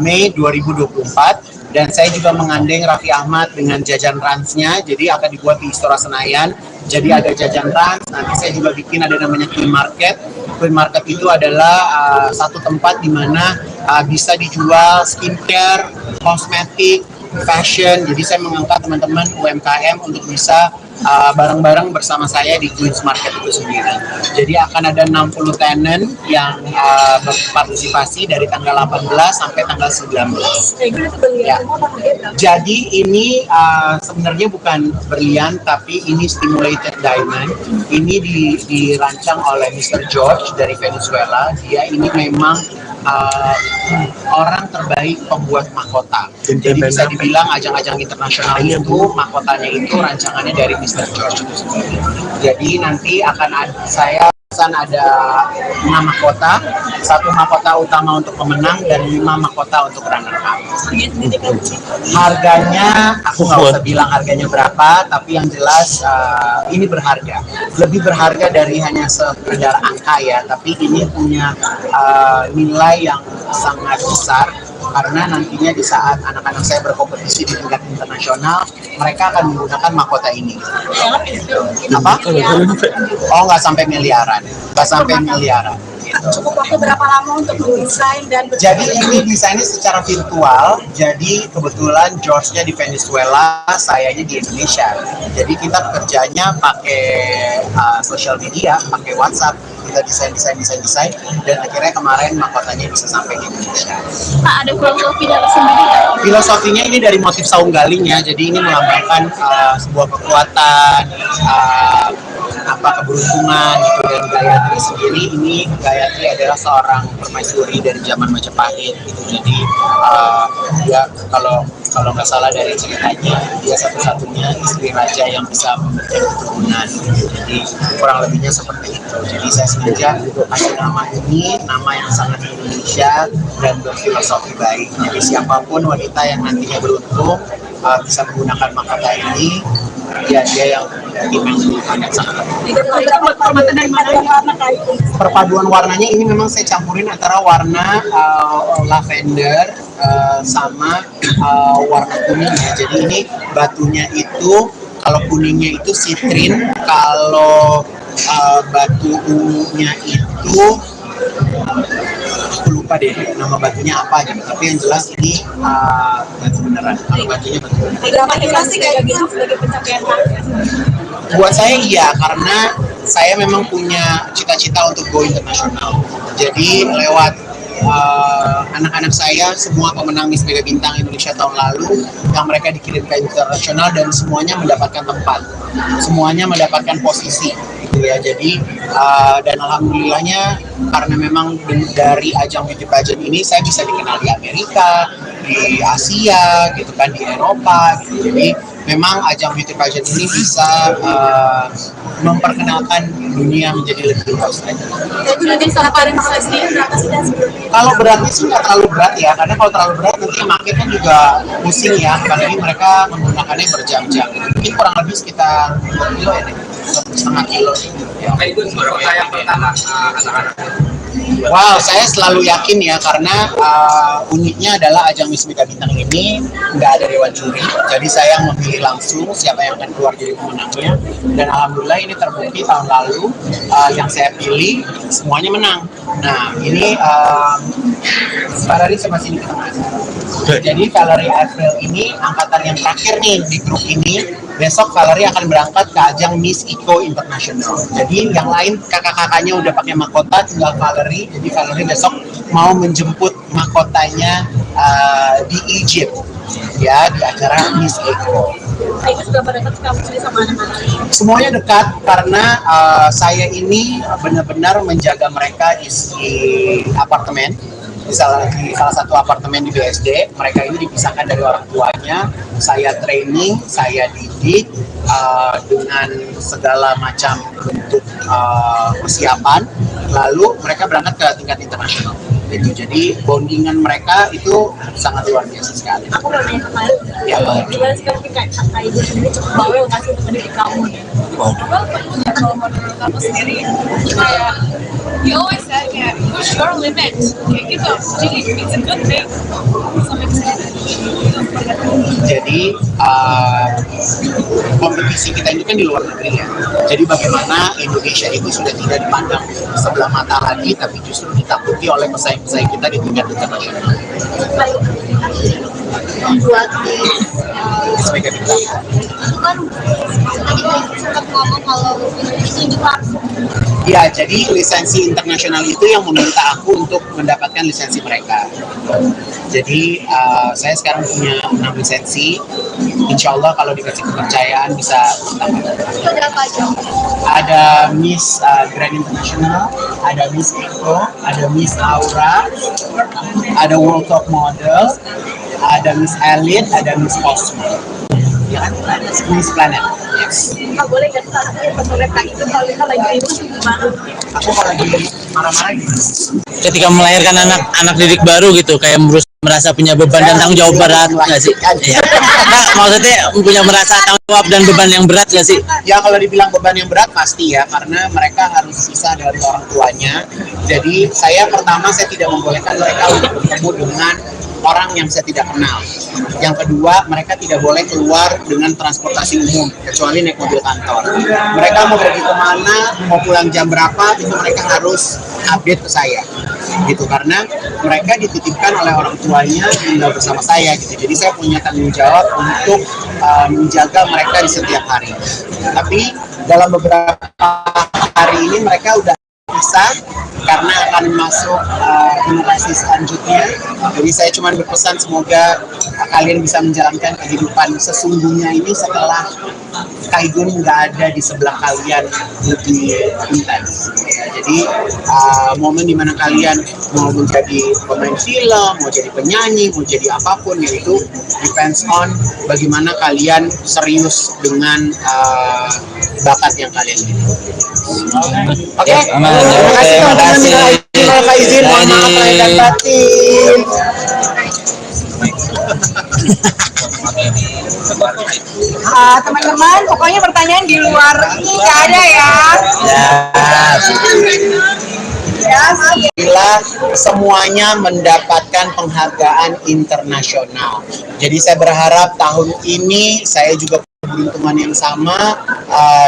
Mei 2024. Dan saya juga menggandeng Raffi Ahmad dengan jajan ransnya, jadi akan dibuat di Istora Senayan. Jadi ada jajan rans, nanti saya juga bikin ada namanya Queen Market. Queen Market itu adalah satu tempat di mana bisa dijual skincare, kosmetik, fashion. Jadi saya mengangkat teman-teman UMKM untuk bisa bareng-bareng bersama saya di Queen's Market itu sendiri. Jadi akan ada 60 tenant yang berpartisipasi dari tanggal 18 sampai tanggal 19. Ya. Jadi ini sebenarnya bukan berlian, tapi ini stimulated diamond. Ini dirancang oleh Mr. George dari Venezuela. Dia ini memang orang terbaik pembuat mahkota. Jadi bisa dibilang ajang-ajang internasional itu mahkotanya itu rancangannya dari Mr. George itu sendiri. Jadi nanti akan ada 6 mahkota, 1 mahkota utama untuk pemenang dan 5 mahkota untuk runner up. Harganya aku nggak usah bilang harganya berapa, tapi yang jelas ini berharga. Lebih berharga dari hanya sekedar angka ya, tapi ini punya nilai yang sangat besar. Karena nantinya di saat anak-anak saya berkompetisi di tingkat internasional, mereka akan menggunakan mahkota ini. Apa? Oh, nggak sampai miliaran. Nggak sampai miliaran. Cukup waktu berapa lama untuk mendesain dan jadi ini desainnya secara virtual. Jadi kebetulan George-nya di Venezuela, sayanya di Indonesia. Jadi kita kerjanya pakai social media, pakai WhatsApp. Kita desain dan akhirnya kemarin mahkotanya bisa sampai di Indonesia. Pak, ada filosofi dari sendiri nggak? Filosofinya ini dari motif saung galing ya, jadi ini melambangkan sebuah kekuatan, keberuntungan gitu. Dan Gayatri sendiri, ini Gayatri adalah seorang permaisuri dari zaman Majapahit gitu. Jadi dia kalau nggak salah dari ceritanya, dia satu-satunya istri raja yang bisa memberikan keturunan gitu. Jadi kurang lebihnya seperti itu. Jadi saya sengaja kasih nama ini, nama yang sangat Indonesia dan berfilosofi baik. Jadi siapapun wanita yang nantinya beruntung bisa menggunakan mahkota ini, ya dia yang sangat. Perpaduan warnanya ini memang saya campurin antara warna lavender sama warna kuning ya. Jadi ini batunya itu, kalau kuningnya itu sitrin, kalau batu ungunya itu aku lupa deh nama batunya apa gitu, tapi yang jelas ini batu beneran. Kalau batunya batu beneran. Berapa sih kayak gitu sebagai pencapaian target? Buat saya iya, karena saya memang punya cita-cita untuk go internasional. Jadi lewat anak-anak saya, semua pemenang Miss Mega Bintang Indonesia tahun lalu, yang mereka dikirim ke internasional dan semuanya mendapatkan tempat, semuanya mendapatkan posisi gitu ya. Jadi dan alhamdulillahnya karena memang dari ajang beauty pageant ini saya bisa dikenal di Amerika, di Asia gitu kan, di Eropa gitu. Jadi memang ajang beauty pageant ini bisa memperkenalkan dunia menjadi lebih luas lagi. Itu nanti salah paling sendiri berapa sih dan sebelumnya? Kalau beratnya sih nggak terlalu berat ya, karena kalau terlalu berat nanti makin kan juga pusing ya, apalagi mereka menggunakannya berjam-jam. Mungkin kurang lebih sekitar 2 kilo ya, 1,5 kilo sih. Ya. Itu mahkota yang pertama anak-anak. Wow, saya selalu yakin ya, karena uniknya adalah ajang Miss Mega Bintang ini nggak ada dewan juri, jadi saya memilih langsung siapa yang akan keluar jadi pemenangnya. Dan alhamdulillah ini terbukti tahun lalu yang saya pilih semuanya menang. Nah ini Valerie sama sini ke tengah. Jadi Valerie April ini angkatan yang terakhir nih di grup ini, besok Valerie akan berangkat ke ajang Miss Eco International. Jadi yang lain kakak-kakaknya udah pakai mahkota, tinggal Valerie. Jadi Valerie besok mau menjemput mahkotanya di Egypt, ya, di acara Miss Eco. Itu sudah pada dekat kamu sendiri sama anak-anak. Semuanya dekat karena saya ini benar-benar menjaga mereka di apartemen. Di salah satu apartemen di BSD, mereka ini dipisahkan dari orang tuanya. Saya training, saya didik dengan segala macam bentuk persiapan. Lalu mereka berangkat ke tingkat internasional. Jadi bondingan mereka itu sangat luar biasa sekali. Aku mau nanya kemarin, Ya, boleh. gimana sih kamu kayak kakak ibu sendiri cukup bawel nggak sih untuk mendidik kamu nih? Kalau menurut kamu sendiri, kayak you always said kayak push your limit, kayak gitu. Jadi it's a good thing. Sampai ke sini. Jadi kompetisi kita ini kan di luar negeri ya. Jadi bagaimana Indonesia itu sudah tidak dipandang sebelah mata lagi, tapi justru ditakuti oleh pesaing-pesaing kita di tingkat internasional. Membuat Sebagai bintang. itu kan tadi sempat ngomong kalau itu juga Ya, jadi lisensi internasional itu yang meminta aku untuk mendapatkan lisensi mereka. Jadi saya sekarang punya 6 lisensi. Insya Allah kalau dikasih kepercayaan bisa tambah. itu ada apa aja? Ada Miss Grand International, ada Miss Eco, ada Miss Aura, ada World Top Model, ada Miss Elite, ada Miss Cosmo. Ya kan? Miss Planet. Yes. Nggak boleh kan mereka itu kalau kita lagi ribut gimana? Aku kalau lagi marah-marah gitu. Ketika melahirkan anak didik baru gitu, kayak merasa punya beban dan tanggung jawab berat nggak sih? Iya. Nah, maksudnya punya merasa tanggung jawab dan beban yang berat nggak sih? Ya kalau dibilang beban yang berat pasti ya, karena mereka harus pisah dari orang tuanya. Jadi saya tidak membolehkan mereka untuk bertemu dengan orang yang saya tidak kenal. Yang kedua, mereka tidak boleh keluar dengan transportasi umum kecuali naik mobil kantor. Mereka mau pergi kemana, mau pulang jam berapa, itu mereka harus update ke saya, gitu, karena mereka dititipkan oleh orang tuanya tinggal bersama saya, gitu. Jadi saya punya tanggung jawab untuk menjaga mereka di setiap hari. Tapi dalam beberapa hari ini mereka udah bisa karena akan masuk generasi selanjutnya. Jadi saya cuma berpesan semoga kalian bisa menjalankan kehidupan sesungguhnya ini setelah Kaigun nggak ada di sebelah kalian lebih intens. Ya, jadi momen dimana kalian mau menjadi pemain film, mau jadi penyanyi, mau jadi apapun, yaitu depends on bagaimana kalian serius dengan bakat yang kalian miliki. Oke, terima kasih teman-teman. Minal izin, mohon maaf lahir dan batin. Teman-teman, pokoknya pertanyaan di luar ini nggak ada ya. Alhamdulillah semuanya mendapatkan penghargaan internasional. Jadi saya berharap tahun ini saya juga keberuntungan yang sama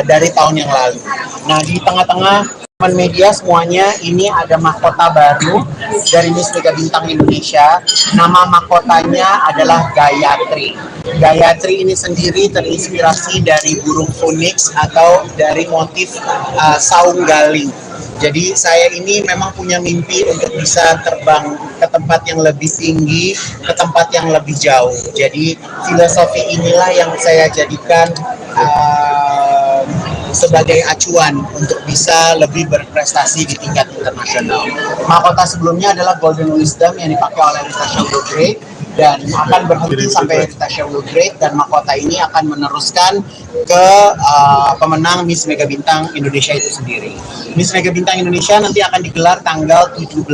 dari tahun yang lalu. Nah, di tengah-tengah teman media semuanya, ini ada mahkota baru dari Miss Mega Bintang Indonesia. Nama mahkotanya adalah Gayatri. Gayatri ini sendiri terinspirasi dari burung phoenix atau dari motif saung galing. Jadi saya ini memang punya mimpi untuk bisa terbang ke tempat yang lebih tinggi, ke tempat yang lebih jauh. Jadi filosofi inilah yang saya jadikan sebagai acuan untuk bisa lebih berprestasi di tingkat internasional. Mahkota sebelumnya adalah Golden Wisdom yang dipakai oleh Natasha Woodgrave dan akan berhenti sampai Natasha Woodgrave, dan mahkota ini akan meneruskan ke pemenang Miss Mega Bintang Indonesia itu sendiri. Miss Mega Bintang Indonesia nanti akan digelar tanggal 19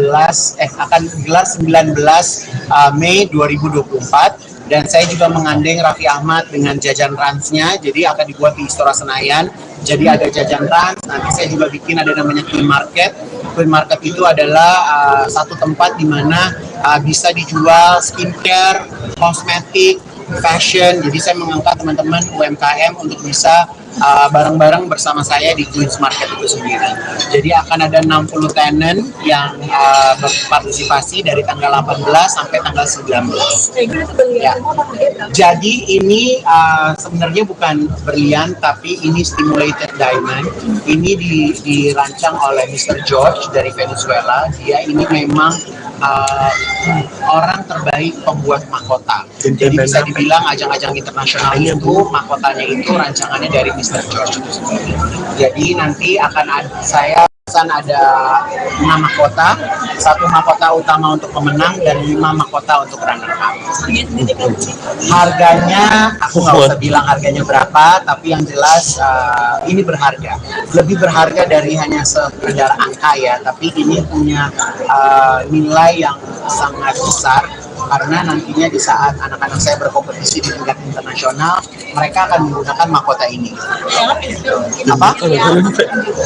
Mei 2024. Dan saya juga menggandeng Raffi Ahmad dengan jajan ransnya, jadi akan dibuat di Istora Senayan. Jadi ada jajan rans, nanti saya juga bikin ada namanya Queen Market. Queen Market itu adalah satu tempat di mana bisa dijual skincare, kosmetik, fashion. Jadi saya mengangkat teman-teman UMKM untuk bisa bareng-bareng bersama saya di Queen's Market itu sendiri. Jadi akan ada 60 tenant yang berpartisipasi dari tanggal 18 sampai tanggal 19. Ya. Jadi ini sebenarnya bukan berlian, tapi ini stimulated diamond. Ini dirancang oleh Mr. George dari Venezuela. Dia ini memang orang terbaik pembuat mahkota. Jadi bisa dibilang ajang-ajang internasional itu mahkotanya itu rancangannya dari Mr. George itu sendiri. Jadi nanti akan ada 6 mahkota, 1 mahkota utama untuk pemenang dan 5 mahkota untuk runner up. Harganya aku nggak usah bilang harganya berapa, tapi yang jelas ini berharga, lebih berharga dari hanya sekedar angka ya, tapi ini punya nilai yang sangat besar karena nantinya di saat anak-anak saya berkompetisi di tingkat internasional, mereka akan menggunakan mahkota ini. Apa?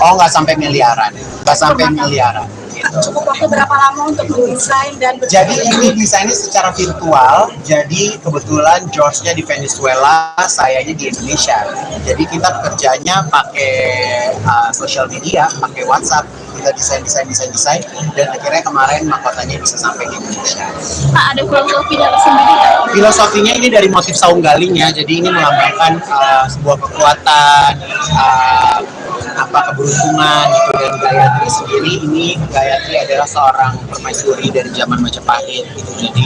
Oh, nggak sampai miliaran, nggak sampai miliaran. Cukup waktu berapa lama untuk mendesain dan jadi ini desainnya secara virtual. Jadi kebetulan George-nya di Venezuela, sayanya di Indonesia. Jadi kita kerjanya pakai social media, pakai WhatsApp. Kita desain dan akhirnya kemarin mahkotanya bisa sampai di Indonesia. Pak, ada filosofinya tersendiri nggak? Filosofinya ini dari motif saung galingnya, jadi ini melambangkan sebuah kekuatan, keberuntungan gitu. Dan Gayatri sendiri, ini Gayatri adalah seorang permaisuri dari zaman Majapahit gitu. Jadi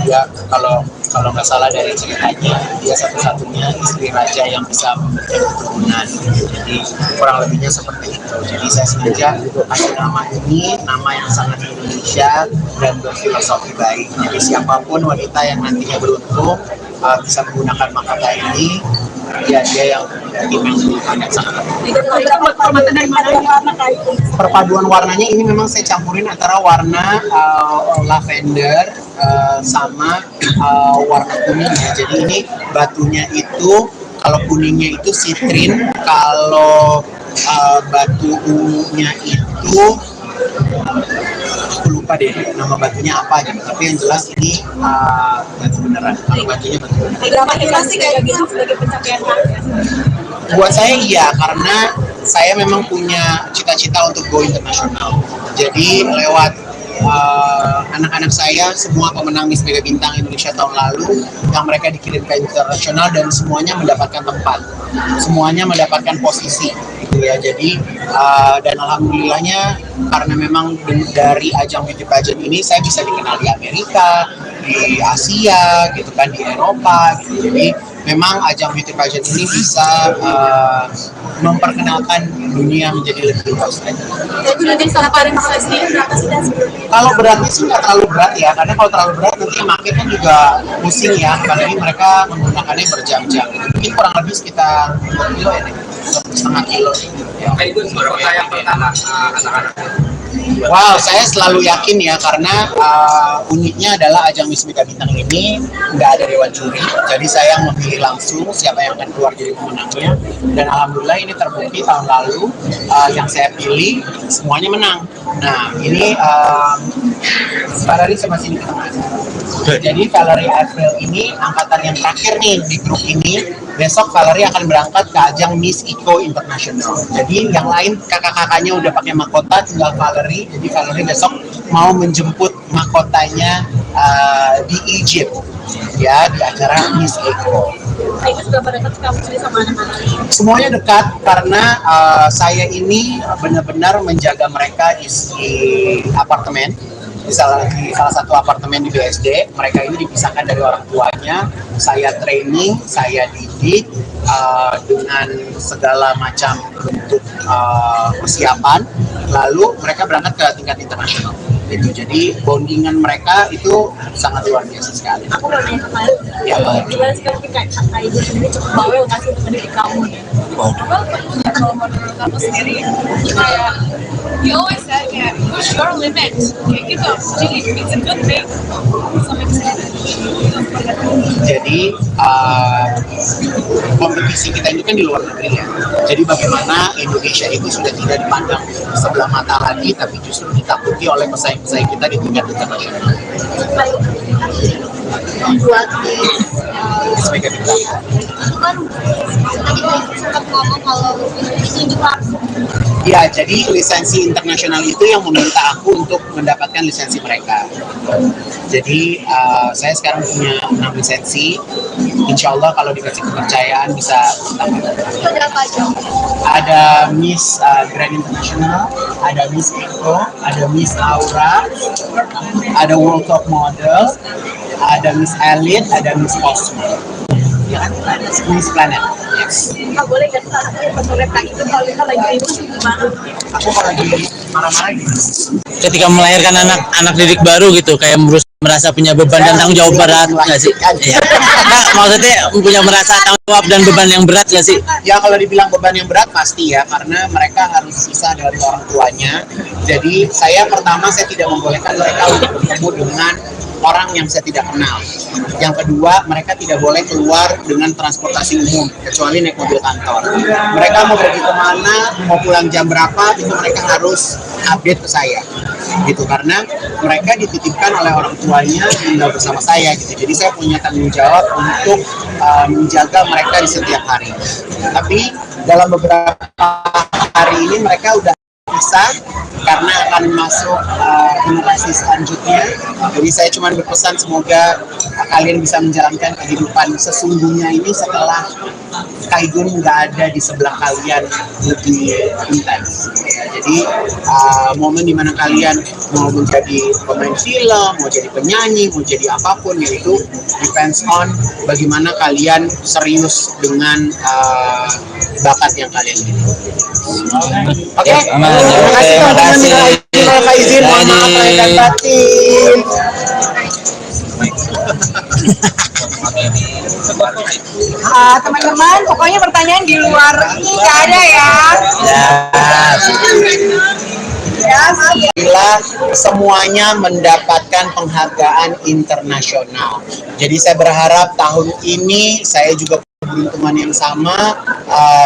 dia kalau nggak salah dari ceritanya, dia satu-satunya istri raja yang bisa memberikan keturunan gitu. Jadi kurang lebihnya seperti itu. Jadi saya sengaja kasih nama ini, nama yang sangat Indonesia dan berfilosofi baik. Jadi siapapun wanita yang nantinya beruntung bisa menggunakan mahkota ini, ya dia yang sangat. Perpaduan warnanya ini memang saya campurin antara warna lavender sama warna kuning ya. Jadi ini batunya itu, kalau kuningnya itu sitrin, kalau batu ungunya itu aku lupa deh nama batunya apa gitu, tapi yang jelas ini batu beneran. Kalau batunya batu beneran. Berapa inflasi kayak gitu sebagai pencapaian target? Buat saya iya, karena saya memang punya cita-cita untuk go internasional. Jadi lewat anak-anak saya, semua pemenang Miss Mega Bintang Indonesia tahun lalu, yang mereka dikirim ke internasional dan semuanya mendapatkan tempat, semuanya mendapatkan posisi gitu ya. Jadi dan alhamdulillahnya karena memang dari ajang beauty pageant ini saya bisa dikenal di Amerika, di Asia gitu kan, di Eropa gitu. Jadi memang ajang beauty pageant ini bisa memperkenalkan dunia menjadi lebih luas lagi. Jadi salah paling mahal sendiri berapa sih dan Kalau beratnya sih nggak terlalu berat ya, karena kalau terlalu berat nanti yang makin kan juga pusing ya, apalagi mereka menggunakannya berjam-jam. Mungkin kurang lebih sekitar 2 kilo ya, 1,5 kilo. Ya. Itu berapa yang pertama anak-anak? Wow, saya selalu yakin ya, karena uniknya adalah ajang Miss Mega Bintang ini nggak ada dewan juri, jadi saya memilih langsung siapa yang akan keluar jadi pemenangnya. Dan alhamdulillah ini terbukti tahun lalu yang saya pilih semuanya menang. Nah ini Valerie sama sini kita. Jadi Valerie April ini angkatan yang terakhir nih di grup ini. Besok Valerie akan berangkat ke ajang Miss Eco International. Jadi yang lain kakak-kakaknya udah pakai mahkota, tinggal Valerie. Jadi Valerie besok mau menjemput mahkotanya di Egypt ya, di acara Miss Eco. Itu sudah pada dekat kamu sendiri sama anak-anak? Semuanya dekat karena saya ini benar-benar menjaga mereka di apartemen. Di salah satu apartemen di BSD, mereka ini dipisahkan dari orang tuanya. Saya training, saya didik dengan segala macam bentuk persiapan. Lalu mereka berangkat ke tingkat internasional. Itu jadi bondingan mereka itu sangat luar biasa sekali. Aku mau nanya ke kalian. Ya, Gimana sekarang kayak ibu sendiri cukup bawel nggak sih untuk mendidik kamu nih? Kalau menurut kamu sendiri kayak you always said kayak push your limit kayak gitu. Jadi it's a good thing. Jadi kompetisi kita ini kan di luar negeri ya. Jadi bagaimana Indonesia itu sudah tidak dipandang sebelah mata lagi, tapi justru ditakuti oleh pesaing-pesaing kita di tingkat internasional. membuat Miss Mega Bintang. itu kan tadi sempat ngomong kalau ditunjuk langsung. Ya, jadi lisensi internasional itu yang meminta aku untuk mendapatkan lisensi mereka. Jadi saya sekarang punya 6 lisensi. Insya Allah kalau dikasih kepercayaan bisa tambah. Itu ada apa aja? Ada Miss Grand International, ada Miss Eco, ada Miss Aura, ada World Top Model, ada Miss Elite, ada Miss Cosmo. Ya kan? Miss Planet. Yes. Nggak boleh kan mereka itu kalau kita lagi ribut gimana? Aku kalau lagi marah-marah gitu. Ketika melahirkan anak didik baru gitu, kayak merasa punya beban dan tanggung jawab berat nggak sih? Iya. Nah, maksudnya punya merasa tanggung jawab dan beban yang berat nggak sih? Ya kalau dibilang beban yang berat pasti ya, karena mereka harus pisah dari orang tuanya. Jadi saya tidak membolehkan mereka untuk bertemu dengan orang yang saya tidak kenal. Yang kedua, mereka tidak boleh keluar dengan transportasi umum kecuali naik mobil kantor. Mereka mau pergi kemana, mau pulang jam berapa, itu mereka harus update ke saya gitu, karena mereka dititipkan oleh orang tuanya tinggal bersama saya gitu. Jadi saya punya tanggung jawab untuk menjaga mereka di setiap hari. Tapi dalam beberapa hari ini mereka udah bisa karena akan masuk generasi selanjutnya. Jadi saya cuma berpesan semoga kalian bisa menjalankan kehidupan sesungguhnya ini setelah Kaigun nggak ada di sebelah kalian lebih intens. Jadi momen dimana kalian mau menjadi pemain film, mau jadi penyanyi, mau jadi apapun, yaitu depends on bagaimana kalian serius dengan bakat yang kalian miliki. Oke, terima kasih teman-teman. Minal izin, mohon maaf lahir dan batin. Teman-teman, pokoknya pertanyaan di luar ini nggak ada ya. Bila semuanya mendapatkan penghargaan internasional. Jadi saya berharap tahun ini saya juga keberuntungan yang sama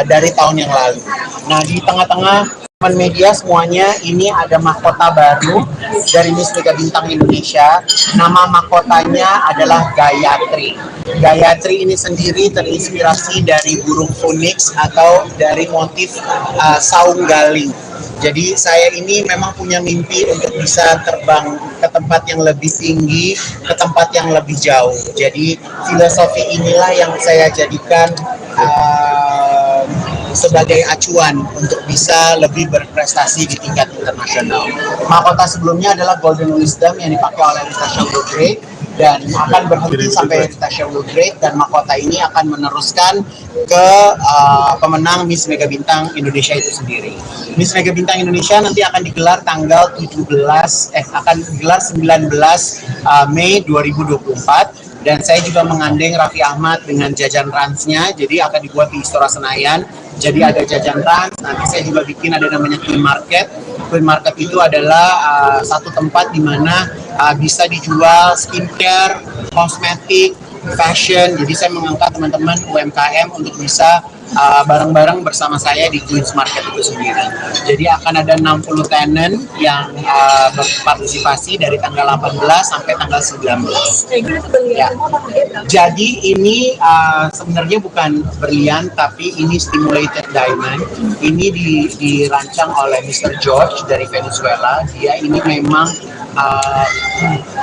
dari tahun yang lalu. Nah, di tengah-tengah teman media semuanya, ini ada mahkota baru dari Miss Mega Bintang Indonesia. Nama mahkotanya adalah Gayatri. Gayatri ini sendiri terinspirasi dari burung phoenix atau dari motif saung galing. Jadi saya ini memang punya mimpi untuk bisa terbang ke tempat yang lebih tinggi, ke tempat yang lebih jauh. Jadi filosofi inilah yang saya jadikan sebagai acuan untuk bisa lebih berprestasi di tingkat internasional. Mahkota sebelumnya adalah Golden Wisdom yang dipakai oleh Natasha Woodgrave dan akan berhenti sampai Natasha Woodgrave, dan mahkota ini akan meneruskan ke pemenang Miss Mega Bintang Indonesia itu sendiri. Miss Mega Bintang Indonesia nanti akan digelar tanggal 19 Mei 2024. Dan saya juga mengandeng Raffi Ahmad dengan jajan ransnya, jadi akan dibuat di Istora Senayan. Jadi ada jajan rans, nanti saya juga bikin ada namanya Queen Market. Queen Market itu adalah satu tempat di mana bisa dijual skincare, kosmetik, fashion. Jadi saya mengangkat teman-teman UMKM untuk bisa bareng-bareng bersama saya di Queen's Market itu sendiri. Jadi akan ada 60 tenant yang berpartisipasi dari tanggal 18 sampai tanggal 19. Ya. Jadi ini sebenarnya bukan berlian, tapi ini stimulated diamond. Ini dirancang oleh Mr. George dari Venezuela. Dia ini memang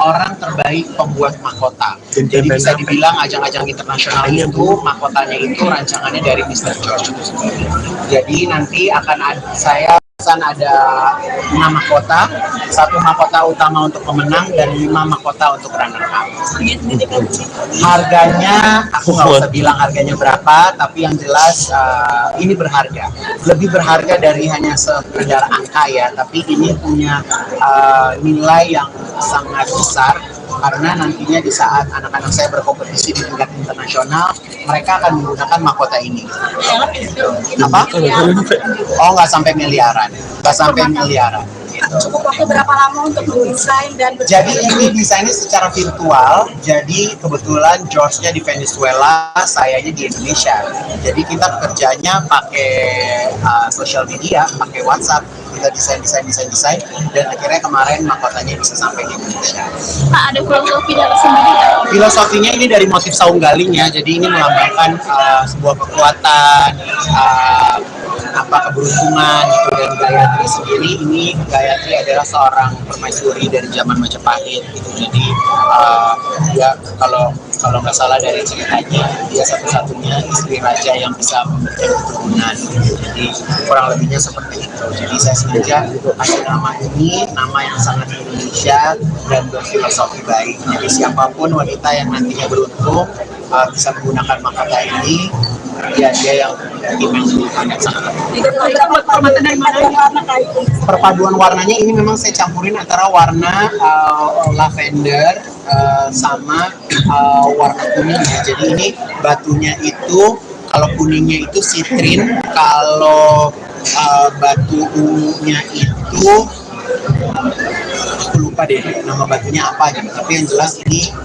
orang terbaik pembuat mahkota. Jadi bisa dibilang ajang-ajang internasional itu mahkotanya itu rancangannya dari Mr. George itu sendiri. Jadi nanti akan saya ada 6 mahkota, 1 mahkota utama untuk pemenang dan 5 mahkota untuk runner up. Harganya aku nggak usah bilang harganya berapa, tapi yang jelas ini berharga, lebih berharga dari hanya sekedar angka ya, tapi ini punya nilai yang sangat besar. Karena nantinya di saat anak-anak saya berkompetisi di tingkat internasional, mereka akan menggunakan mahkota ini. Apa? Oh, nggak sampai miliaran. Nggak sampai miliaran. Gitu. cukup waktu berapa lama untuk mendesain dan Jadi ini desainnya secara virtual. Jadi kebetulan George-nya di Venezuela, sayanya di Indonesia. Jadi kita kerjanya pakai social media, pakai WhatsApp. Kita desain, dan akhirnya kemarin mahkotanya bisa sampai di Indonesia. Pak, ada filosofi tersendiri nggak? Filosofinya ini dari motif saung galingnya, jadi ini melambangkan sebuah kekuatan, keberuntungan gitu. Dan Gayatri sendiri, ini Gayatri adalah seorang permaisuri dari zaman Majapahit gitu. Jadi dia kalau nggak salah dari ceritanya, dia satu-satunya istri raja yang bisa memberikan keturunan. Jadi kurang lebihnya seperti itu. Jadi saya sengaja kasih nama ini, nama yang sangat Indonesia dan berfilosofi baik. Jadi siapapun wanita yang nantinya beruntung bisa menggunakan mahkota ini, ya dia yang memang sangat perpaduan warnanya ini memang saya campurin antara warna lavender sama warna kuning ya. Jadi ini batunya itu, kalau kuningnya itu sitrin, kalau batu ungunya itu aku lupa deh nama batunya apa gitu, tapi yang jelas ini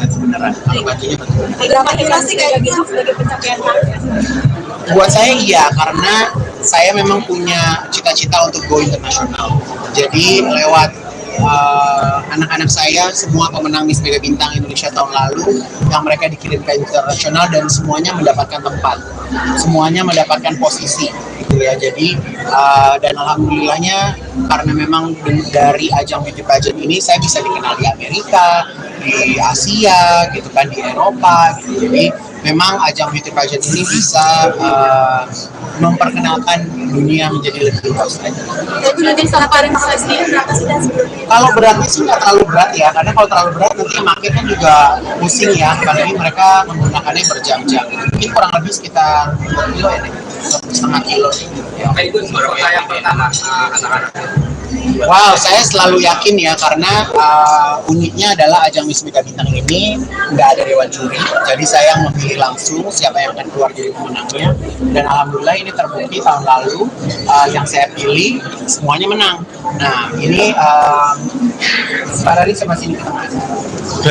batu beneran. Kalau batunya batu beneran. dramatisasi kayak gitu sebagai pencapaian target. Buat saya iya, karena saya memang punya cita-cita untuk go internasional. Jadi lewat anak-anak saya, semua pemenang Miss Mega Bintang Indonesia tahun lalu, yang mereka dikirim ke internasional dan semuanya mendapatkan tempat, semuanya mendapatkan posisi gitu ya. Jadi dan alhamdulillahnya karena memang dari ajang beauty pageant ini saya bisa dikenal di Amerika, di Asia gitu kan, di Eropa gitu. Jadi memang ajang beauty pageant ini bisa memperkenalkan dunia menjadi lebih luas lagi. Jadi lebih paling sendiri berapa sih dan Kalau beratnya sih nggak terlalu berat ya, karena kalau terlalu berat nanti makin kan juga pusing ya, apalagi mereka menggunakannya berjam-jam. Mungkin kurang lebih sekitar 2 kilo ya, 1,5 kilo. Ya. Nah, itu pertanyaan yang pertama anak-anak. Wow, saya selalu yakin ya, karena uniknya adalah ajang Miss Mega Bintang ini nggak ada dewan juri, jadi saya memilih langsung siapa yang akan keluar jadi pemenangnya. Dan alhamdulillah ini terbukti tahun lalu yang saya pilih semuanya menang. Nah ini Valerie sama sini kita masuk.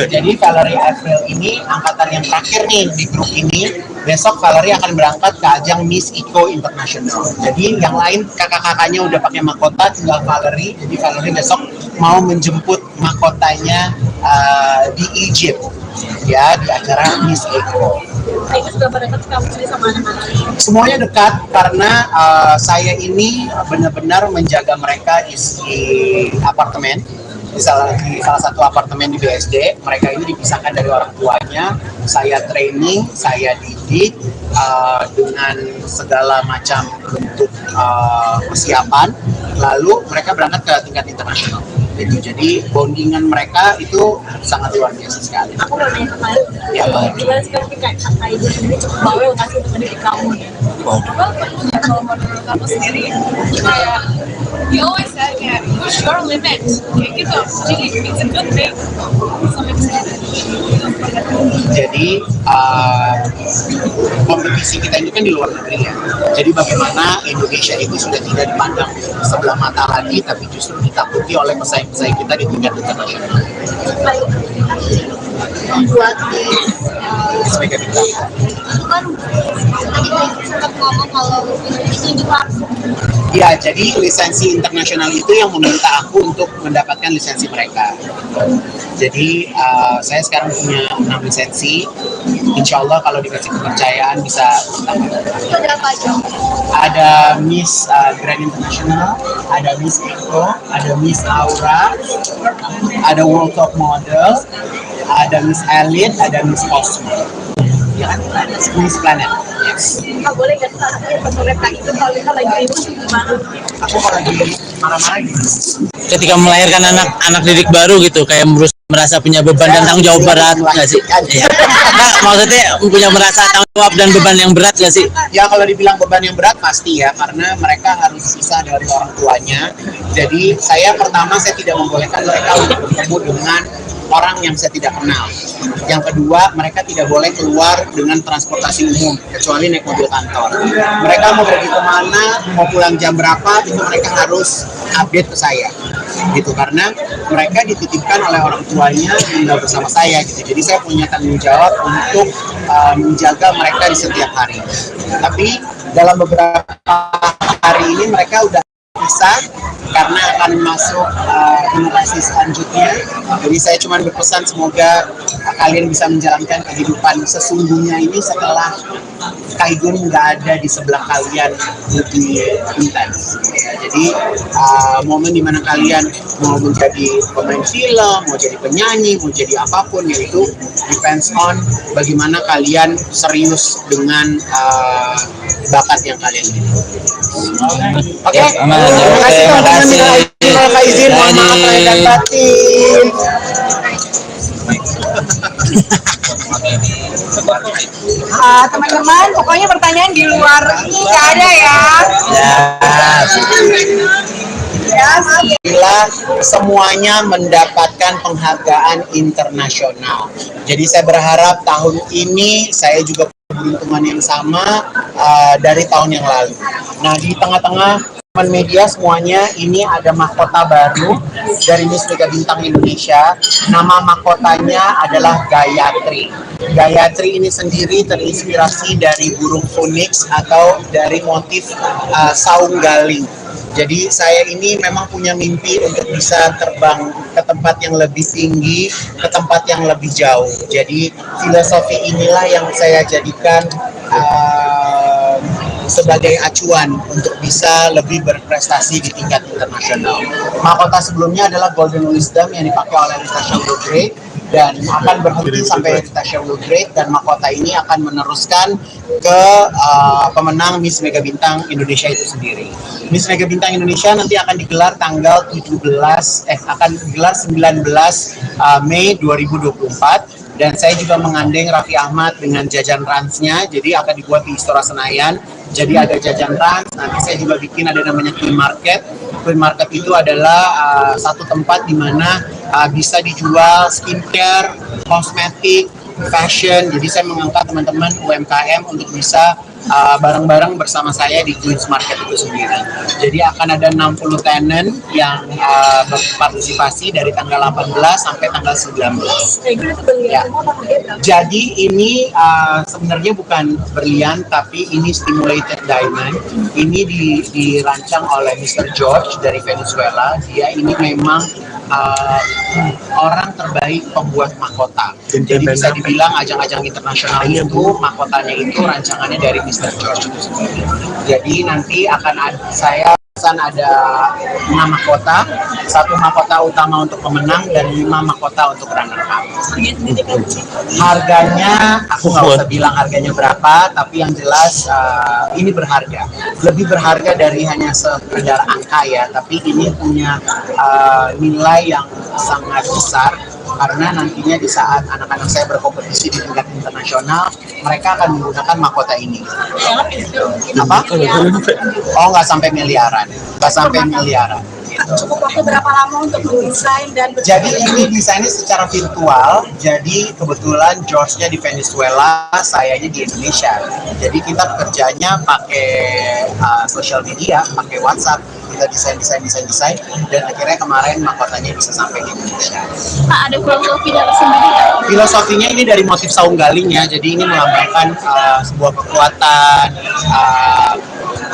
Jadi Valerie April ini angkatan yang terakhir nih di grup ini. Besok Valerie akan berangkat ke ajang Miss Eco International. Jadi yang lain kakak-kakaknya udah pakai mahkota, tinggal Valerie. Jadi Valerie besok mau menjemput mahkotanya di Egypt ya, di acara Miss Eco. itu sudah pada dekat kamu sendiri sama anak-anak? Semuanya dekat karena saya ini benar-benar menjaga mereka di apartemen. Di salah satu apartemen di BSD, mereka ini dipisahkan dari orang tuanya. Saya training, saya didik dengan segala macam bentuk persiapan. Lalu mereka berangkat ke tingkat internasional. Jadi bondingan mereka itu sangat luar biasa sekali. Aku mau nanya kemarin, gimana sekarang kayak kakak ibu sendiri cukup bawel nggak sih untuk mendidik kamu? Kalau menurut kamu sendiri, kayak you always said kayak push your limit, kayak gitu. Jadi it's a good thing. Jadi kompetisi kita ini kan di luar negeri ya. Jadi bagaimana Indonesia itu sudah tidak dipandang sebelah mata lagi, tapi justru ditakuti oleh pesaing-pesaing kita di tingkat internasional. Membuat di Sebagai bintang. itu kan tadi sempat ngomong kalau itu langsung. Ya, jadi lisensi internasional itu yang meminta aku untuk mendapatkan lisensi mereka. Jadi saya sekarang punya 6 lisensi. Insya Allah kalau dikasih kepercayaan bisa tambah. Itu ada apa aja? Ada Miss Grand International, ada Miss Eco, ada Miss Aura, ada World Top Model, ada Miss Elite, ada Miss Cosmo. Ya kan? Miss Planet. Yes. Nggak boleh nggak sih salah satunya pas mereka itu kalau kita lagi ribut gimana? Aku kalau lagi marah-marah gitu. Ketika melahirkan anak didik baru gitu, kayak merasa punya beban dan tanggung jawab berat nggak sih? Iya. Nah, maksudnya punya merasa tanggung jawab dan beban yang berat nggak sih? Ya kalau dibilang beban yang berat pasti ya, karena mereka harus pisah dari orang tuanya. Jadi saya tidak membolehkan mereka untuk bertemu dengan orang yang saya tidak kenal. Yang kedua, mereka tidak boleh keluar dengan transportasi umum kecuali naik mobil kantor. Mereka mau pergi kemana, mau pulang jam berapa, itu mereka harus update ke saya gitu, karena mereka dititipkan oleh orang tuanya tinggal bersama saya gitu. Jadi saya punya tanggung jawab untuk menjaga mereka di setiap hari. Tapi dalam beberapa hari ini mereka udah bisa karena akan masuk generasi selanjutnya. Jadi saya cuma berpesan semoga kalian bisa menjalankan kehidupan sesungguhnya ini setelah Kaigun nggak ada di sebelah kalian lebih intens. Ya, jadi momen dimana kalian mau menjadi pemain film, mau jadi penyanyi, mau jadi apapun, yaitu depends on bagaimana kalian serius dengan bakat yang kalian miliki. Oke, terima kasih teman-teman. Minal izin, mohon maaf lahir dan batin. Teman-teman, pokoknya pertanyaan di luar ini nggak ada ya. Bila semuanya mendapatkan penghargaan internasional. Jadi saya berharap tahun ini saya juga keberuntungan yang sama dari tahun yang lalu. Nah, di tengah-tengah teman media semuanya, ini ada mahkota baru dari Miss Mega Bintang Indonesia. Nama mahkotanya adalah Gayatri. Gayatri ini sendiri terinspirasi dari burung phoenix atau dari motif saung galing. Jadi saya ini memang punya mimpi untuk bisa terbang ke tempat yang lebih tinggi, ke tempat yang lebih jauh. Jadi filosofi inilah yang saya jadikan sebagai acuan untuk bisa lebih berprestasi di tingkat internasional. Mahkota sebelumnya adalah Golden Wisdom yang dipakai oleh Natasha Woodgrade dan akan berhenti sampai Natasha Woodgrade, dan mahkota ini akan meneruskan ke pemenang Miss Mega Bintang Indonesia itu sendiri. Miss Mega Bintang Indonesia nanti akan digelar tanggal 19 Mei 2024. Dan saya juga mengandeng Raffi Ahmad dengan jajan ransnya, jadi akan dibuat di Istora Senayan. Jadi ada jajan rans, nanti saya juga bikin ada namanya Queen Market. Queen Market itu adalah satu tempat di mana bisa dijual skincare, kosmetik, fashion. Jadi saya mengangkat teman-teman UMKM untuk bisa bareng-bareng bersama saya di Queen's Market itu sendiri. Jadi akan ada 60 tenant yang berpartisipasi dari tanggal 18 sampai tanggal 19. Ya. Jadi ini sebenarnya bukan berlian, tapi ini stimulated diamond. Ini dirancang oleh Mr. George dari Venezuela. Dia ini memang orang terbaik pembuat mahkota. Jadi bisa dibilang ajang-ajang internasional itu mahkotanya itu rancangannya dari Mr. George itu sendiri. Jadi nanti akan ada 6 mahkota, 1 mahkota utama untuk pemenang dan 5 mahkota untuk runner up. Harganya aku nggak usah bilang harganya berapa, tapi yang jelas ini berharga. Lebih berharga dari hanya sekedar angka ya, tapi ini punya nilai yang sangat besar. Karena nantinya di saat anak-anak saya berkompetisi di tingkat internasional, mereka akan menggunakan mahkota ini. Apa? Oh, nggak sampai miliaran. Nggak sampai miliaran. Cukup waktu berapa lama untuk mendesain dan jadi ini desainnya secara virtual. Jadi kebetulan George-nya di Venezuela, sayanya di Indonesia. Jadi kita kerjanya pakai social media, pakai WhatsApp. Kita desain dan akhirnya kemarin mahkotanya bisa sampai di Indonesia. Pak, ada filosofi dari sendiri nggak? Filosofinya ini dari motif saung galing ya, jadi ini melambangkan sebuah kekuatan,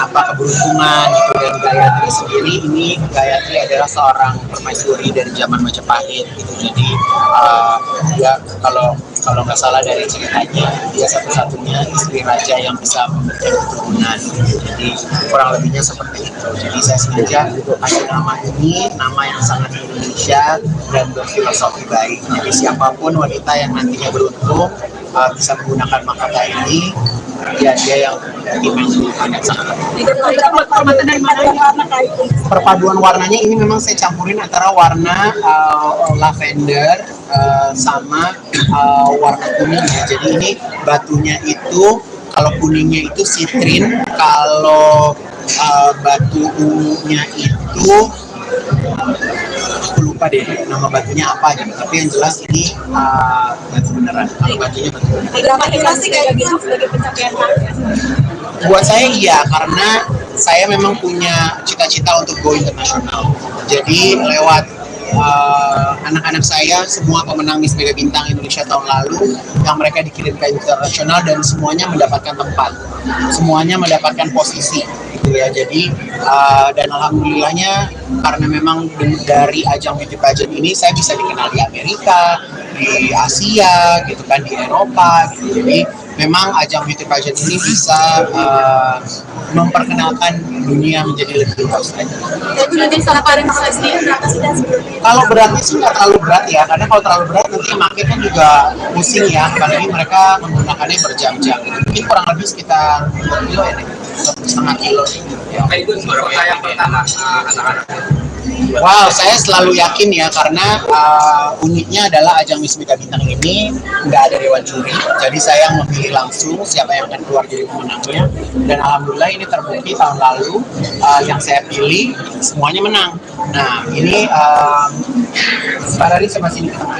keberuntungan gitu. Dan Gayatri sendiri, ini Gayatri adalah seorang permaisuri dari zaman Majapahit gitu. Jadi dia kalau nggak salah dari ceritanya, dia satu-satunya istri raja yang bisa memberikan keturunan. Jadi kurang lebihnya seperti itu. Jadi saya sengaja kasih nama ini, nama yang sangat Indonesia dan berfilosofi baik. Jadi siapapun wanita yang nantinya beruntung bisa menggunakan mahkota ini, ya dia yang sangat perpaduan warnanya ini memang saya campurin antara warna lavender sama warna kuning ya. Jadi ini batunya itu, kalau kuningnya itu sitrin, kalau batu ungunya itu aku lupa deh nama batunya apa gitu, tapi yang jelas ini batu beneran. Kalau batunya batu beneran. berapa inflasi kayak gitu sebagai pencapaian harga? Buat saya iya, karena saya memang punya cita-cita untuk go internasional. Jadi lewat anak-anak saya, semua pemenang Miss Mega Bintang Indonesia tahun lalu, yang mereka dikirim ke internasional dan semuanya mendapatkan tempat, semuanya mendapatkan posisi, gitu ya. Jadi dan alhamdulillahnya karena memang dari ajang beauty pageant ini saya bisa dikenal di Amerika, di Asia, gitu kan, di Eropa, gitu. Jadi memang ajang beauty pageant ini bisa memperkenalkan dunia menjadi lebih luas aja. Jadi nanti salah paling sendiri berapa sih dan sebelumnya? Kalau beratnya sih nggak terlalu berat ya, karena kalau terlalu berat nanti market kan juga pusing ya, apalagi mereka menggunakannya berjam-jam. Mungkin kurang lebih sekitar 2 kilo ya, 1,5 kilo. Ya. Itu juara yang pertama anak-anak. Wow, saya selalu yakin ya, karena uniknya adalah ajang Miss Mega Bintang ini nggak ada dewan juri, jadi saya memilih langsung siapa yang akan keluar jadi pemenangnya, dan alhamdulillah ini terbukti tahun lalu yang saya pilih semuanya menang. Nah ini Valerie sama sini ke tengah.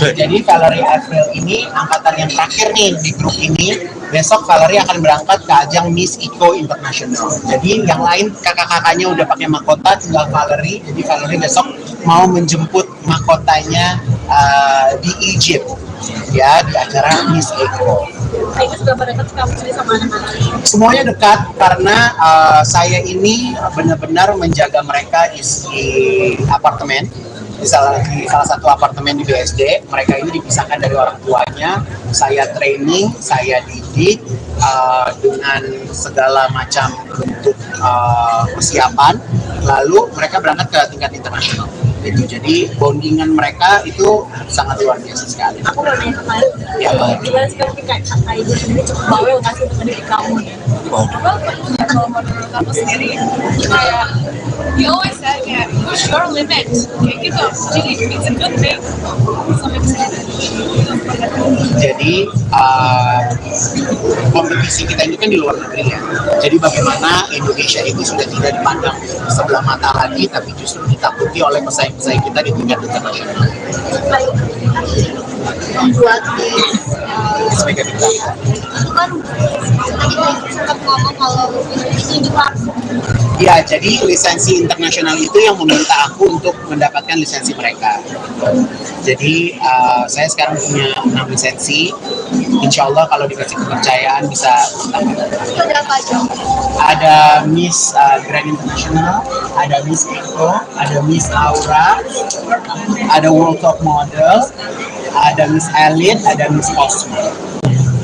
Jadi Valerie April ini angkatan yang terakhir nih di grup ini. Besok Valerie akan berangkat ke ajang Miss Eco International. Jadi yang lain kakak-kakaknya udah pakai mahkota, tinggal Valerie. Jadi Valerie besok mau menjemput mahkotanya di Egypt, ya, di acara Miss Eco. Itu sudah pada dekat kamu sendiri sama anak-anak? Semuanya dekat karena saya ini benar-benar menjaga mereka di apartemen. Di salah satu apartemen di BSD, mereka ini dipisahkan dari orang tuanya. Saya training, saya didik dengan segala macam bentuk persiapan. Lalu mereka berangkat ke tingkat internasional. Jadi bondingan mereka itu sangat luar biasa sekali. Aku mau nanya kemarin, Ya, gimana sekarang kayak kakak ibu sendiri cukup bawel nggak sih untuk mendidik kamu? Kalau menurut kamu sendiri, kayak you always said kayak push your limit, kayak gitu. Jadi it's a good thing. Sampai ke sini. Jadi kompetisi kita ini kan di luar negeri ya. Jadi bagaimana Indonesia itu sudah tidak dipandang sebelah mata lagi, tapi justru ditakuti oleh pesaing-pesaing kita di tingkat internasional. Buat Sebagai bintang. itu kan tadi sempat ngomong kalau ini juga Ya, jadi lisensi internasional itu yang meminta aku untuk mendapatkan lisensi mereka. Jadi saya sekarang punya 6 lisensi. Insya Allah kalau dikasih kepercayaan bisa tambah. ada apa aja? Ada Miss Grand International, ada Miss Eco, ada Miss Aura, ada World Top Model, ada Miss Elite, ada Miss Cosmo.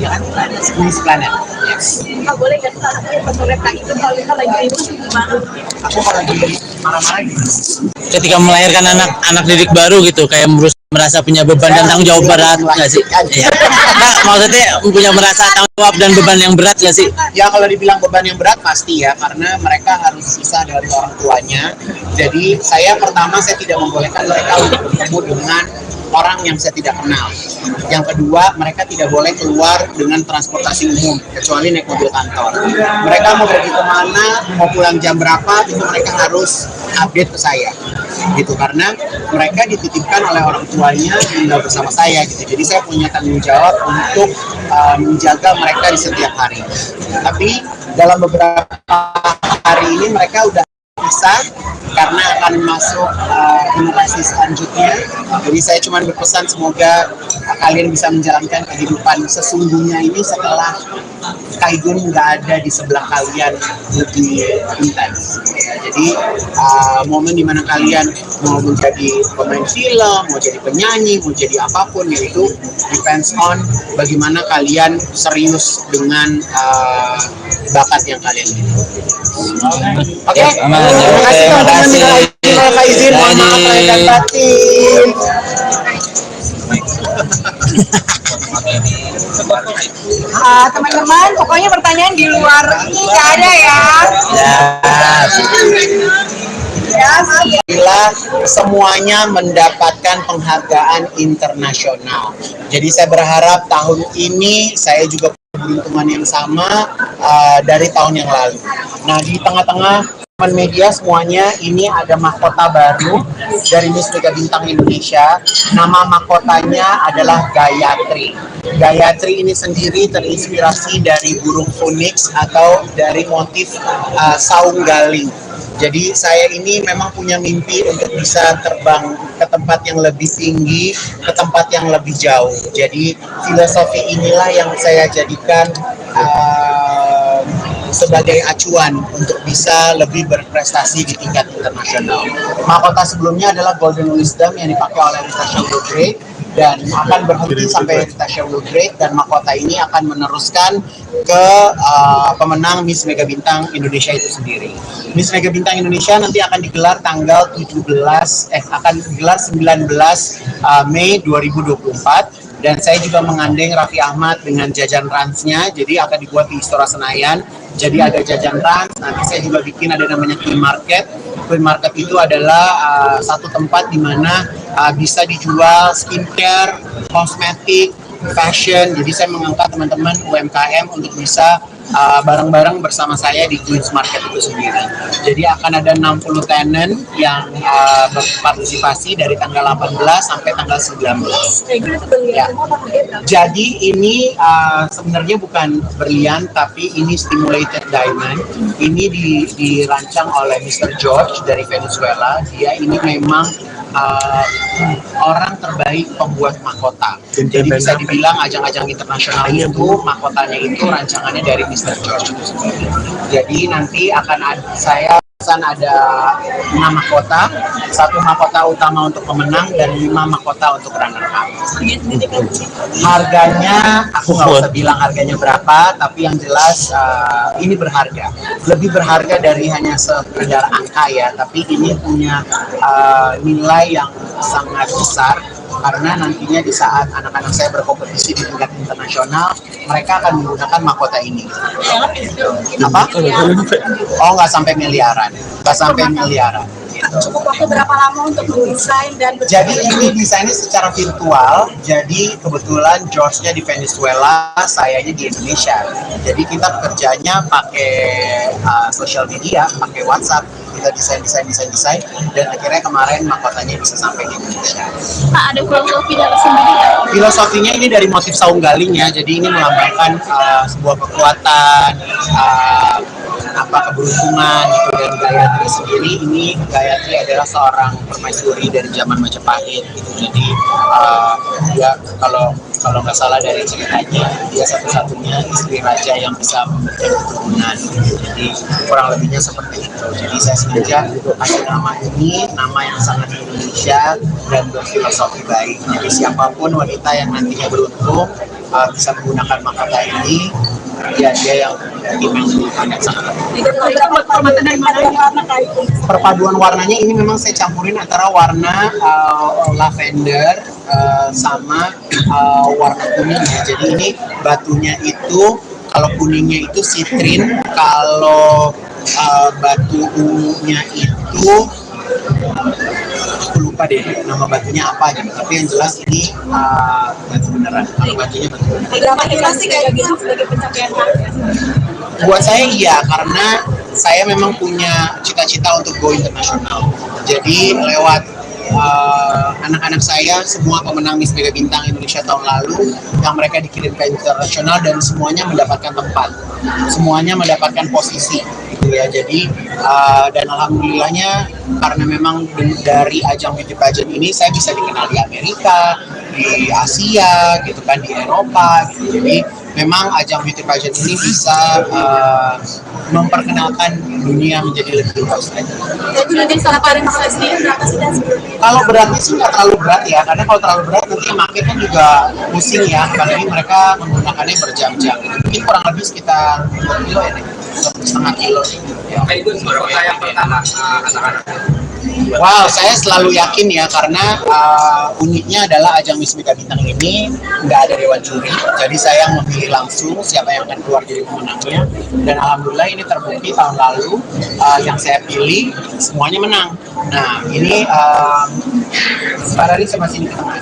Ya kan? Miss Planet. Yes. Nggak boleh nggak sih salah satu peserta itu kalau kita lagi ribut gimana? Aku kalau lagi marah-marah gitu. Ketika melahirkan anak didik baru gitu, kayak merasa punya beban dan tanggung jawab berat nggak sih? Iya. Nah, maksudnya punya merasa tanggung jawab dan beban yang berat nggak sih? Ya kalau dibilang beban yang berat pasti ya, karena mereka harus pisah dari orang tuanya. Jadi saya tidak membolehkan mereka untuk bertemu dengan orang yang saya tidak kenal. Yang kedua, mereka tidak boleh keluar dengan transportasi umum kecuali naik mobil kantor. Mereka mau pergi kemana, mau pulang jam berapa, itu mereka harus update ke saya, gitu, karena mereka dititipkan oleh orang tuanya tinggal bersama saya, gitu. Jadi saya punya tanggung jawab untuk menjaga mereka di setiap hari. Tapi dalam beberapa hari ini mereka udah bisa karena akan masuk generasi selanjutnya. Jadi saya cuma berpesan semoga kalian bisa menjalankan kehidupan sesungguhnya ini setelah Kaigun nggak ada di sebelah kalian lebih intens. Ya, jadi momen dimana kalian mau menjadi pemain film, mau jadi penyanyi, mau jadi apapun, yaitu depends on bagaimana kalian serius dengan bakat yang kalian miliki. Oke. Terima kasih teman-teman. Terima izin, mohon maaf lahir dan batin. Teman-teman, pokoknya pertanyaan di luar ini nggak ada ya. Bila semuanya mendapatkan penghargaan internasional. Jadi saya berharap tahun ini saya juga keberuntungan yang sama dari tahun yang lalu. Nah, di tengah-tengah teman media semuanya, ini ada mahkota baru dari Miss Mega Bintang Indonesia. Nama mahkotanya adalah Gayatri. Gayatri ini sendiri terinspirasi dari burung phoenix atau dari motif saung galing. Jadi saya ini memang punya mimpi untuk bisa terbang ke tempat yang lebih tinggi, ke tempat yang lebih jauh. Jadi filosofi inilah yang saya jadikan sebagai acuan untuk bisa lebih berprestasi di tingkat internasional. Mahkota sebelumnya adalah Golden Wisdom yang dipakai oleh Natasha Woodgrade dan akan berhenti sampai Natasha Woodgrade, dan mahkota ini akan meneruskan ke pemenang Miss Mega Bintang Indonesia itu sendiri. Miss Mega Bintang Indonesia nanti akan digelar tanggal 19 Mei 2024. Dan saya juga mengandeng Raffi Ahmad dengan jajan ransnya, jadi akan dibuat di Istora Senayan. Jadi ada jajan rans, nanti saya juga bikin ada namanya Queen Market. Queen Market itu adalah satu tempat di mana bisa dijual skincare, kosmetik, fashion. Jadi saya mengangkat teman-teman UMKM untuk bisa bareng-bareng bersama saya di Queen's Market itu sendiri. Jadi akan ada 60 tenant yang berpartisipasi dari tanggal 18 sampai tanggal 19. Ya. Jadi ini sebenarnya bukan berlian, tapi ini stimulated diamond. Ini dirancang oleh Mr. George dari Venezuela. Dia ini memang orang terbaik pembuat mahkota. Jadi bisa dibilang ajang-ajang internasional itu mahkotanya itu rancangannya dari Mr. George itu sendiri. Jadi nanti akan ada 6 mahkota, 1 mahkota utama untuk pemenang dan 5 mahkota untuk runner up. Harganya aku nggak usah bilang harganya berapa, tapi yang jelas ini berharga. Lebih berharga dari hanya sekedar angka ya, tapi ini punya nilai yang sangat besar. Karena nantinya di saat anak-anak saya berkompetisi di tingkat internasional, mereka akan menggunakan mahkota ini. Apa? Oh, nggak sampai miliaran. Nggak sampai miliaran. Cukup waktu berapa lama untuk mendesain dan jadi ini desainnya secara virtual. Jadi kebetulan George-nya di Venezuela, sayanya di Indonesia. Jadi kita kerjanya pakai social media, pakai WhatsApp. Kita desain, dan akhirnya kemarin mahkotanya bisa sampai di Indonesia. Pak, ada filosofi dari sendiri nggak? Filosofinya ini dari motif saung galing ya, jadi ini melambangkan sebuah kekuatan, keberuntungan gitu. Dan Gayatri sendiri, ini Gayatri adalah seorang permaisuri dari zaman Majapahit gitu. Jadi dia kalau nggak salah dari ceritanya, dia satu-satunya istri raja yang bisa memberikan keturunan. Jadi kurang lebihnya seperti itu. Jadi saya sengaja kasih nama ini, nama yang sangat Indonesia dan berfilosofi baik. Jadi siapapun wanita yang nantinya beruntung bisa menggunakan mahkota ini, dia yang sangat perpaduan warnanya ini memang saya campurin antara warna lavender sama warna kuning ya. Jadi ini batunya itu, kalau kuningnya itu sitrin, kalau batu ungunya itu aku lupa deh nama batunya apa gitu, tapi yang jelas ini batu beneran. Kalau batunya batu beneran. berapa inflasi kayak gitu sebagai pencapaian harga? Buat saya iya, karena saya memang punya cita-cita untuk go internasional. Jadi lewat anak-anak saya, semua pemenang Miss Mega Bintang Indonesia tahun lalu, yang mereka dikirim ke internasional dan semuanya mendapatkan tempat, semuanya mendapatkan posisi gitu ya. Jadi dan alhamdulillahnya karena memang dari ajang beauty pageant ini saya bisa dikenal di Amerika, di Asia gitu kan, di Eropa gitu. Jadi memang ajang beauty pageant ini bisa memperkenalkan dunia menjadi lebih luas lagi. Jadi mungkin salah paling sendiri berapa sih dan sebelumnya? Kalau beratnya sih nggak terlalu berat ya, karena kalau terlalu berat nanti makin kan juga pusing ya, apalagi mereka menggunakannya berjam-jam. Mungkin kurang lebih sekitar 2 kilo ya, 1,5 kilo sih. Ya. Itu percaya yang pertama anak-anak. Wow, saya selalu yakin ya, karena uniknya adalah ajang Miss Mega Bintang ini nggak ada dewan juri, jadi saya memilih langsung siapa yang akan keluar jadi pemenangnya, dan alhamdulillah ini terbukti tahun lalu yang saya pilih semuanya menang. Nah ini Valerie sama sini ke tengah.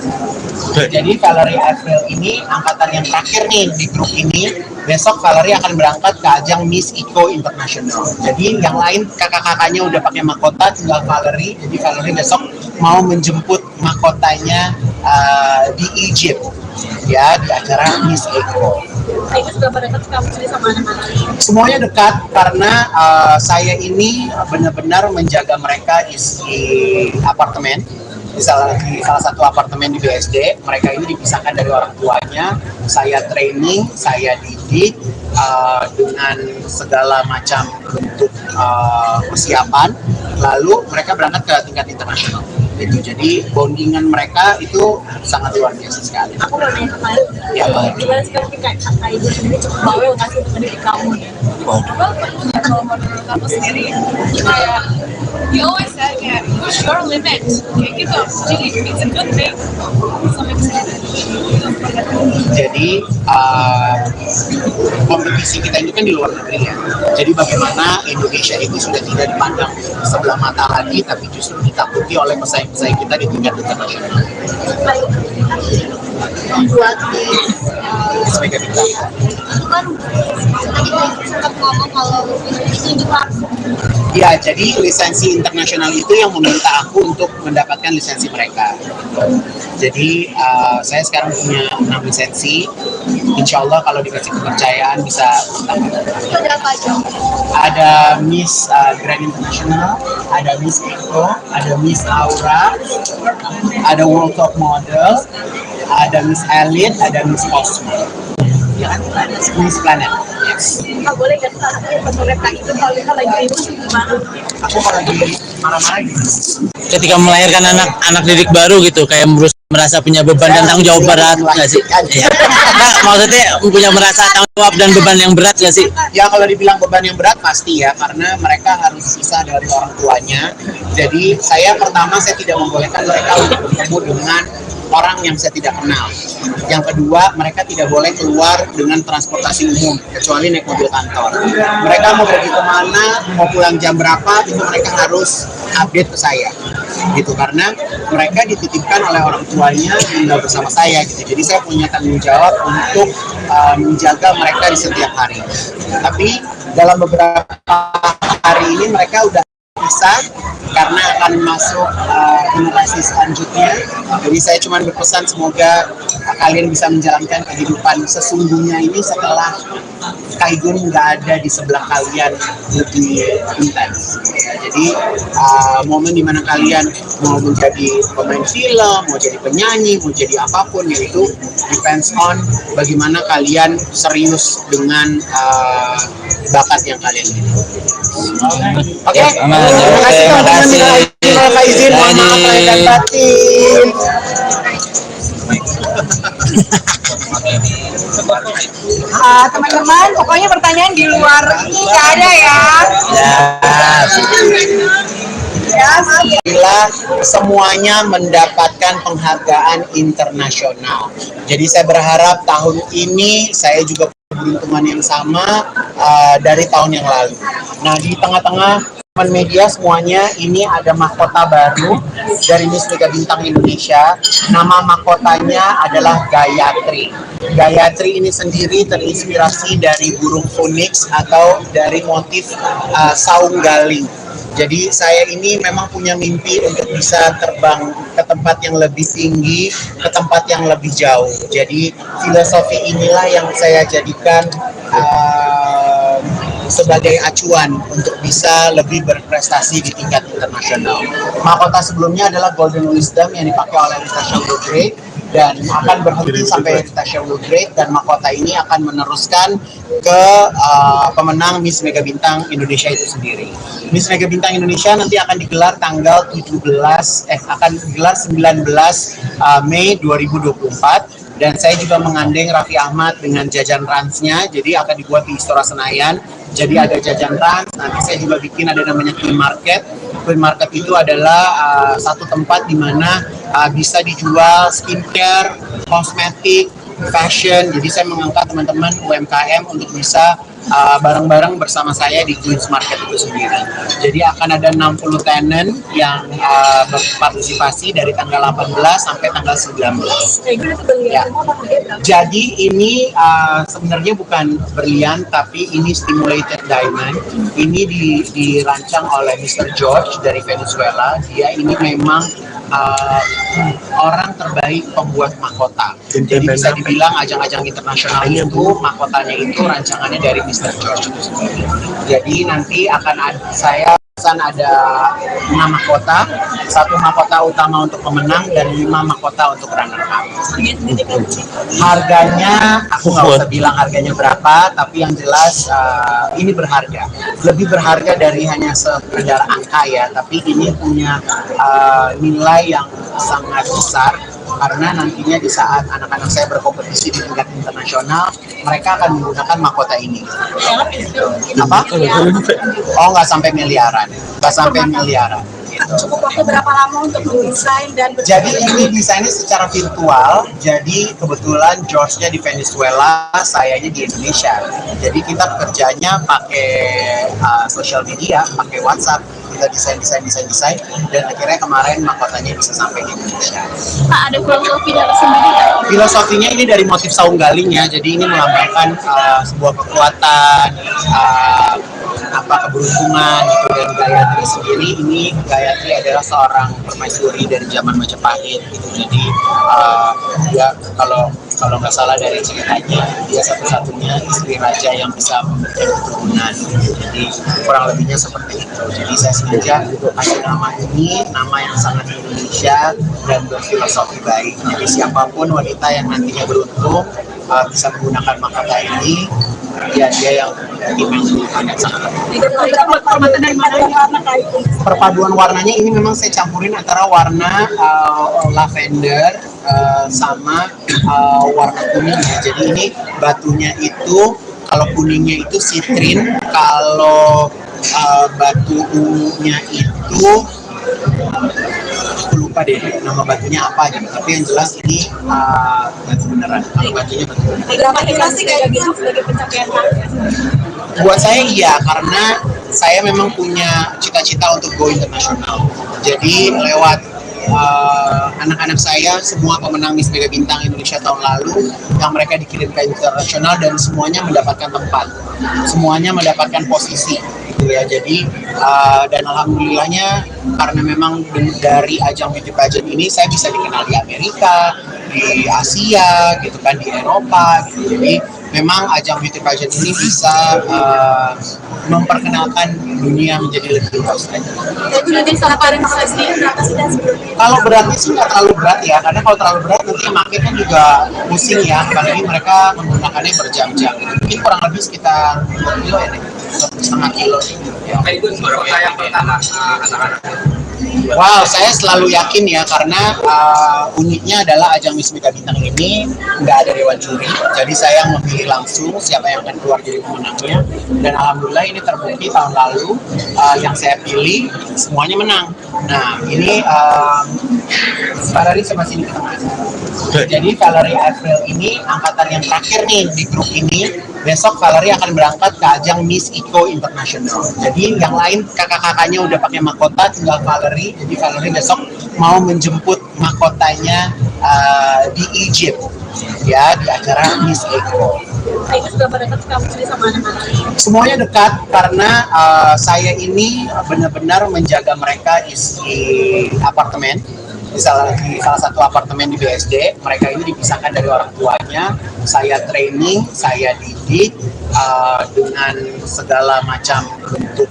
Jadi Valerie April ini angkatan yang terakhir nih di grup ini. Besok Valerie akan berangkat ke ajang Miss Eco International. Jadi yang lain kakak-kakaknya udah pakai mahkota, tinggal Valerie. Jadi Valerie besok mau menjemput mahkotanya di Egypt, ya, di acara Miss Eco. Itu sudah pada dekat kamu sendiri sama anak-anak. Semuanya dekat karena saya ini benar-benar menjaga mereka di apartemen, di salah satu apartemen di BSD. Mereka ini dipisahkan dari orang tuanya. Saya training, saya didik dengan segala macam bentuk persiapan. Lalu mereka berangkat ke tingkat internasional. Gitu. Jadi bondingan mereka itu sangat luar biasa sekali. Aku mau nanya kemarin, Ya, boleh. gimana sih kayak kakak ibu sendiri cukup bawel nggak sih untuk mendidik kamu? Kalau menurut aku sendiri kayak you always said kayak push your limit kayak gitu, jadi it's a good thing sampai kesini. Jadi kompetisi kita ini kan di luar negeri ya. Jadi bagaimana Indonesia itu sudah tidak dipandang sebelah mata lagi, tapi justru ditakuti oleh pesaing-pesaing kita di tingkat internasional. Membuat Sebagai bintang. itu kan tadi sempat ngomong kalau itu juga Ya, jadi lisensi internasional itu yang meminta aku untuk mendapatkan lisensi mereka. Jadi saya sekarang punya 6 lisensi. Insya Allah kalau dikasih kepercayaan bisa tambah. ada apa aja? Ada Miss Grand International, ada Miss Eco, ada Miss Aura, ada World Top Model, ada Miss Elite, ada Miss Cosmo. Ya kan? Miss Planet. Yes. Nggak boleh kan satu reka itu kalau kita lagi ribut gimana? Aku kalau lagi marah-marah gitu. Ketika melahirkan anak didik baru gitu, kayak merasa punya beban dan tanggung jawab berat nggak sih? Iya. Nah, maksudnya punya merasa tanggung jawab dan beban yang berat nggak sih? Ya kalau dibilang beban yang berat pasti ya, karena mereka harus pisah dari orang tuanya. Jadi saya tidak membolehkan mereka untuk bertemu dengan orang yang saya tidak kenal. Yang kedua, mereka tidak boleh keluar dengan transportasi umum kecuali naik mobil kantor. Mereka mau pergi kemana, mau pulang jam berapa, itu mereka harus update ke saya. Gitu, karena mereka dititipkan oleh orang tuanya tinggal bersama saya gitu. Jadi saya punya tanggung jawab untuk menjaga mereka di setiap hari. Tapi dalam beberapa hari ini mereka udah bisa karena akan masuk generasi selanjutnya. Jadi saya cuma berpesan semoga kalian bisa menjalankan kehidupan sesungguhnya ini setelah Kaigun nggak ada di sebelah kalian lebih intens. Ya, jadi momen dimana kalian mau menjadi pemain film, mau jadi penyanyi, mau jadi apapun, yaitu depends on bagaimana kalian serius dengan bakat yang kalian miliki. Oke, terima kasih teman-teman. Terima izin, mohon maaf lahir dan batin. Teman-teman, pokoknya pertanyaan di luar ini nggak ada ya. Bila semuanya mendapatkan penghargaan internasional. Jadi saya berharap tahun ini saya juga keberuntungan yang sama dari tahun yang lalu. Nah, di tengah-tengah teman media semuanya, ini ada mahkota baru dari Miss Mega Bintang Indonesia. Nama mahkotanya adalah Gayatri. Gayatri ini sendiri terinspirasi dari burung phoenix atau dari motif saung galing. Jadi saya ini memang punya mimpi untuk bisa terbang ke tempat yang lebih tinggi, ke tempat yang lebih jauh. Jadi filosofi inilah yang saya jadikan sebagai acuan untuk bisa lebih berprestasi di tingkat internasional. Mahkota sebelumnya adalah Golden Wisdom yang dipakai oleh Rita Shawudre dan akan berhenti sampai Rita Shawudre, dan mahkota ini akan meneruskan ke pemenang Miss Mega Bintang Indonesia itu sendiri. Miss Mega Bintang Indonesia nanti akan digelar tanggal 19 Mei 2024. Dan saya juga mengandeng Raffi Ahmad dengan jajan ransnya, jadi akan dibuat di Istora Senayan. Jadi ada jajan rans, nanti saya juga bikin ada namanya Queen Market. Queen Market itu adalah satu tempat di mana bisa dijual skincare, kosmetik, fashion. Jadi saya mengangkat teman-teman UMKM untuk bisa bareng-bareng bersama saya di Queen's Market itu sendiri. Jadi akan ada 60 tenant yang berpartisipasi dari tanggal 18 sampai tanggal 19. Ya. Jadi ini sebenarnya bukan berlian, tapi ini stimulated diamond. Ini dirancang oleh Mr. George dari Venezuela. Dia ini memang orang terbaik pembuat mahkota. Jadi bisa dibilang ajang-ajang internasional itu mahkotanya itu rancangannya dari Mr. George itu sendiri. Jadi nanti akan ada 5 mahkota, 1 mahkota utama untuk pemenang dan 5 mahkota untuk runner up. Harganya aku nggak usah bilang harganya berapa, tapi yang jelas ini berharga. Lebih berharga dari hanya sekedar angka ya, tapi ini punya nilai yang sangat besar. Karena nantinya di saat anak-anak saya berkompetisi di tingkat internasional, mereka akan menggunakan mahkota ini. Apa? Oh, nggak sampai miliaran. Nggak sampai miliaran. Cukup waktu berapa lama untuk mendesain dan Jadi ini desainnya secara virtual. Jadi kebetulan George-nya di Venezuela, sayanya di Indonesia. Jadi kita kerjanya pakai social media, pakai WhatsApp. Kita desain dan akhirnya kemarin mahkotanya bisa sampai di Indonesia. Pak, ada filosofi dari sendiri nggak? Filosofinya ini dari motif saung galing ya, jadi ini melambangkan sebuah kekuatan, keberuntungan gitu. Dan Gayatri sendiri, ini Gayatri adalah seorang permaisuri dari zaman Majapahit gitu. Jadi dia kalau nggak salah dari ceritanya, dia satu-satunya istri raja yang bisa memberikan keturunan. Jadi kurang lebihnya seperti itu. Jadi saya sengaja kasih nama ini, nama yang sangat Indonesia dan berfilosofi baik. Jadi siapapun wanita yang nantinya beruntung bisa menggunakan mahkota ini, ya dia yang sangat perpaduan warnanya ini memang saya campurin antara warna lavender sama warna kuning ya. Jadi ini batunya itu, kalau kuningnya itu sitrin, kalau batu ungunya itu aku lupa deh nama batunya apa gitu, tapi yang jelas ini batu beneran. Kalau batunya batu beneran. motivasi kayak gitu sebagai pencapaian Buat saya iya, karena saya memang punya cita-cita untuk go internasional. Jadi lewat anak-anak saya, semua pemenang Miss Mega Bintang Indonesia tahun lalu, yang mereka dikirim ke internasional dan semuanya mendapatkan tempat, semuanya mendapatkan posisi gitu ya. Jadi dan alhamdulillahnya karena memang dari ajang beauty pageant ini saya bisa dikenal di Amerika, di Asia gitu kan, di Eropa gitu. Jadi memang ajang beauty pageant ini bisa memperkenalkan dunia menjadi lebih luas lagi. Jadi nanti salah paling sendiri berapa sih dan sebelumnya? Kalau beratnya sih nggak terlalu berat ya, karena kalau terlalu berat nanti yang makin kan juga pusing ya, apalagi mereka menggunakannya berjam-jam. Mungkin kurang lebih sekitar 2 kilo ya, 1,5 kilo sih. Nah, itu berapa yang pertama anak-anak? Wow, saya selalu yakin ya, karena uniknya adalah ajang Miss Mega Bintang ini nggak ada dewan juri, jadi saya memilih langsung siapa yang akan keluar jadi pemenangnya. Dan alhamdulillah ini terbukti tahun lalu yang saya pilih semuanya menang. Nah ini Valerie sama sini ke tengah. Jadi Valerie April ini angkatan yang terakhir nih di grup ini. Besok Valerie akan berangkat ke ajang Miss Eco International. Jadi yang lain kakak-kakaknya udah pakai mahkota, tinggal Valerie. Jadi Valerie besok mau menjemput mahkotanya di Egypt ya, di acara Miss Eco. Itu sudah pada dekat kamu sendiri sama anak-anak? Semuanya dekat karena saya ini benar-benar menjaga mereka di apartemen. Di salah satu apartemen di BSD, mereka ini dipisahkan dari orang tuanya. Saya training, saya didik dengan segala macam bentuk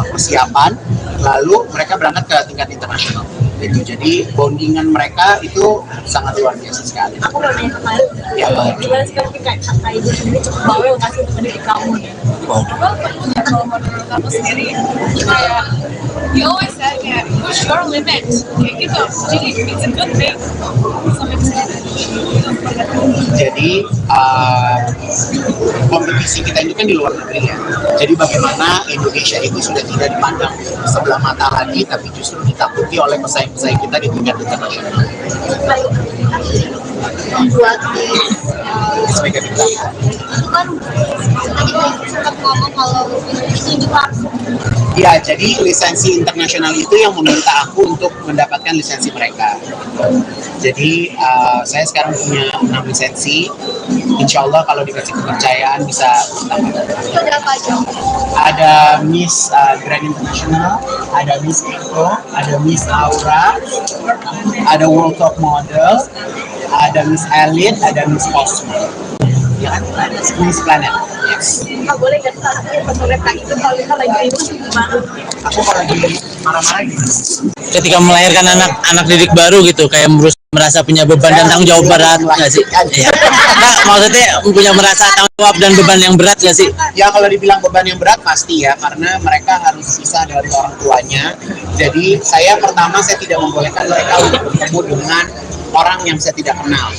persiapan. Lalu mereka berangkat ke tingkat internasional. Jadi bondingan mereka itu sangat luar biasa sekali. Aku mau nanya kemarin, Ya, gimana sih kayak kakak ibu sendiri cukup bawel nggak sih untuk mendidik kamu ya? Kalau menurut aku sendiri kayak you always said kayak push your limit kayak gitu, jadi it's a good thing sampai kesini. Jadi kompetisi kita ini kan di luar negeri ya. Jadi bagaimana Indonesia itu sudah tidak dipandang sebelah mata lagi, tapi justru ditakuti oleh pesaing-pesaing kita di tingkat internasional. membuat Miss Mega Bintang. itu kan tadi Kak sempat ngomong kalau ini di langsung. Ya, jadi lisensi internasional itu yang meminta aku untuk mendapatkan lisensi mereka. Jadi saya sekarang punya 6 lisensi. Insya Allah kalau dikasih kepercayaan bisa tambah. Itu ada apa aja? Ada Miss Grand International, ada Miss Eco, ada Miss Aura, ada World Top Model, ada Miss Elite, ada Miss Cosmo. Ya kan? Miss Planet. Yes. Nggak boleh kan mereka itu kalau kita lagi ribut gimana? Aku kalau lagi marah-marah gitu. Ketika melahirkan anak didik baru gitu, kayak merasa punya beban dan tanggung jawab berat nggak sih? Iya. Nah, maksudnya punya merasa tanggung jawab dan beban yang berat nggak sih? Ya kalau dibilang beban yang berat pasti ya, karena mereka harus pisah dari orang tuanya. Jadi saya tidak membolehkan mereka untuk bertemu dengan orang yang saya tidak kenal.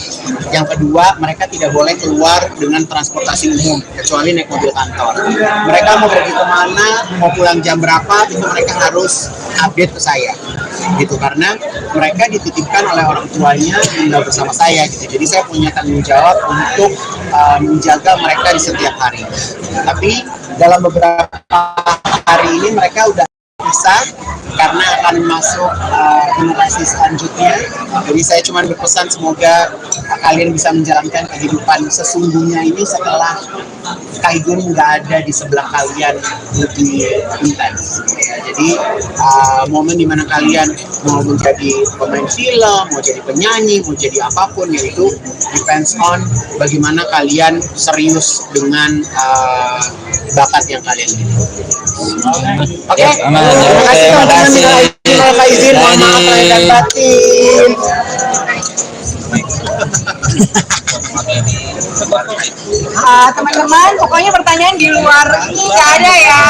Yang kedua, mereka tidak boleh keluar dengan transportasi umum kecuali naik mobil kantor. Mereka mau pergi kemana, mau pulang jam berapa, itu mereka harus update ke saya, gitu. Karena mereka dititipkan oleh orang tuanya tinggal bersama saya, gitu. Jadi saya punya tanggung jawab untuk menjaga mereka di setiap hari. Tapi dalam beberapa hari ini mereka udah bisa karena akan masuk generasi selanjutnya. Jadi saya cuma berpesan semoga kalian bisa menjalankan kehidupan sesungguhnya ini setelah Kaigun nggak ada di sebelah kalian lebih intens. Ya, jadi momen dimana kalian mau menjadi pemain film, mau jadi penyanyi, mau jadi apapun, yaitu depends on bagaimana kalian serius dengan bakat yang kalian miliki. Oke. Terima kasih. Terima izin, mohon maaf lahir dan batin. Teman-teman, pokoknya pertanyaan di luar ini nggak ada ya.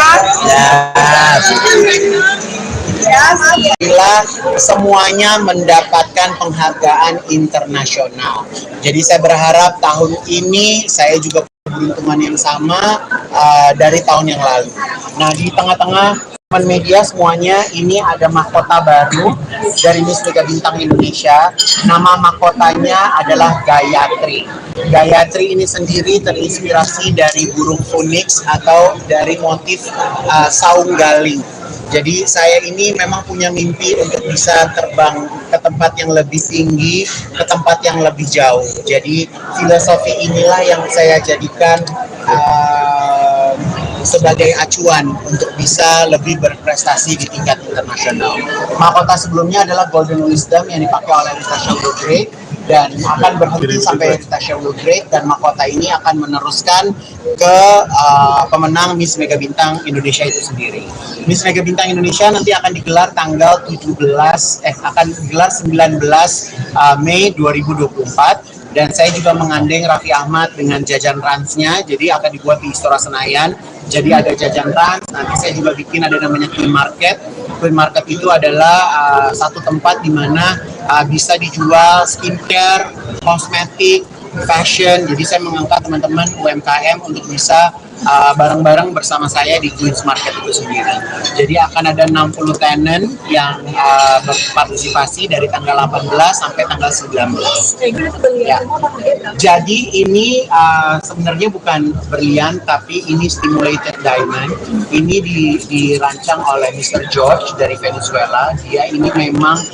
Bila semuanya mendapatkan penghargaan internasional. Jadi saya berharap tahun ini saya juga keberuntungan yang sama dari tahun yang lalu. Nah, di tengah-tengah media semuanya ini ada mahkota baru dari Miss Mega Bintang Indonesia. Nama mahkotanya adalah Gayatri. Gayatri ini sendiri terinspirasi dari burung phoenix atau dari motif saung galing. Jadi saya ini memang punya mimpi untuk bisa terbang ke tempat yang lebih tinggi, ke tempat yang lebih jauh. Jadi filosofi inilah yang saya jadikan sebagai acuan untuk bisa lebih berprestasi di tingkat internasional. Mahkota sebelumnya adalah Golden Wisdom yang dipakai oleh Rita Shawograde dan akan berhenti sampai Rita Shawograde, dan mahkota ini akan meneruskan ke pemenang Miss Mega Bintang Indonesia itu sendiri. Miss Mega Bintang Indonesia nanti akan digelar tanggal 19 Mei 2024. Dan saya juga mengandeng Raffi Ahmad dengan jajan ransnya, jadi akan dibuat di Istora Senayan. Jadi ada jajan rans, nanti saya juga bikin ada namanya Queen Market. Queen Market itu adalah satu tempat di mana bisa dijual skincare, kosmetik, fashion. Jadi saya mengangkat teman-teman UMKM untuk bisa bareng-bareng bersama saya di Queen Market itu sendiri. Jadi akan ada 60 tenant yang berpartisipasi dari tanggal 18 sampai tanggal 19. Ya. Jadi ini sebenarnya bukan berlian, tapi ini stimulated diamond. Ini dirancang oleh Mr. George dari Venezuela. Dia ini memang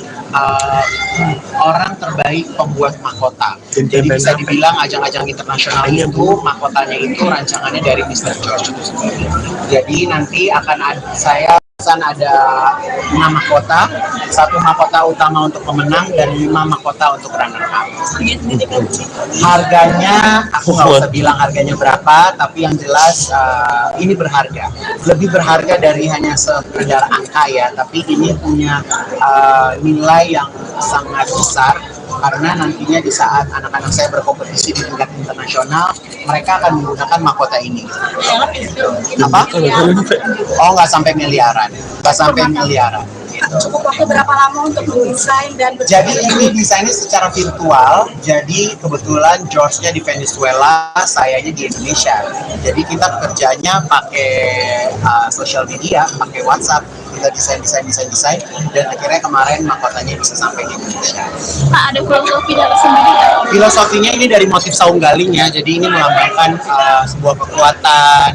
orang terbaik pembuat mahkota. Jadi bisa dibilang ajang-ajang internasional itu mahkotanya itu rancangannya dari Mr. George itu sendiri. Jadi nanti akan ada 6 mahkota, 1 mahkota utama untuk pemenang dan 5 mahkota untuk runner up. Harganya aku nggak usah bilang harganya berapa, tapi yang jelas ini berharga. Lebih berharga dari hanya sekedar angka ya, tapi ini punya nilai yang sangat besar. Karena nantinya di saat anak-anak saya berkompetisi di tingkat internasional, mereka akan menggunakan mahkota ini. Apa? Oh, nggak sampai miliaran. Nggak sampai miliaran. Cukup waktu berapa lama untuk mendesain dan jadi ini desainnya secara virtual. Jadi kebetulan George-nya di Venezuela, sayanya di Indonesia. Jadi kita kerjanya pakai social media, pakai WhatsApp. kita desain, dan akhirnya kemarin mahkotanya bisa sampai di Indonesia. Pak, ada filosofi dari sendiri nggak? Filosofinya ini dari motif saung galing ya, jadi ini melambangkan sebuah kekuatan,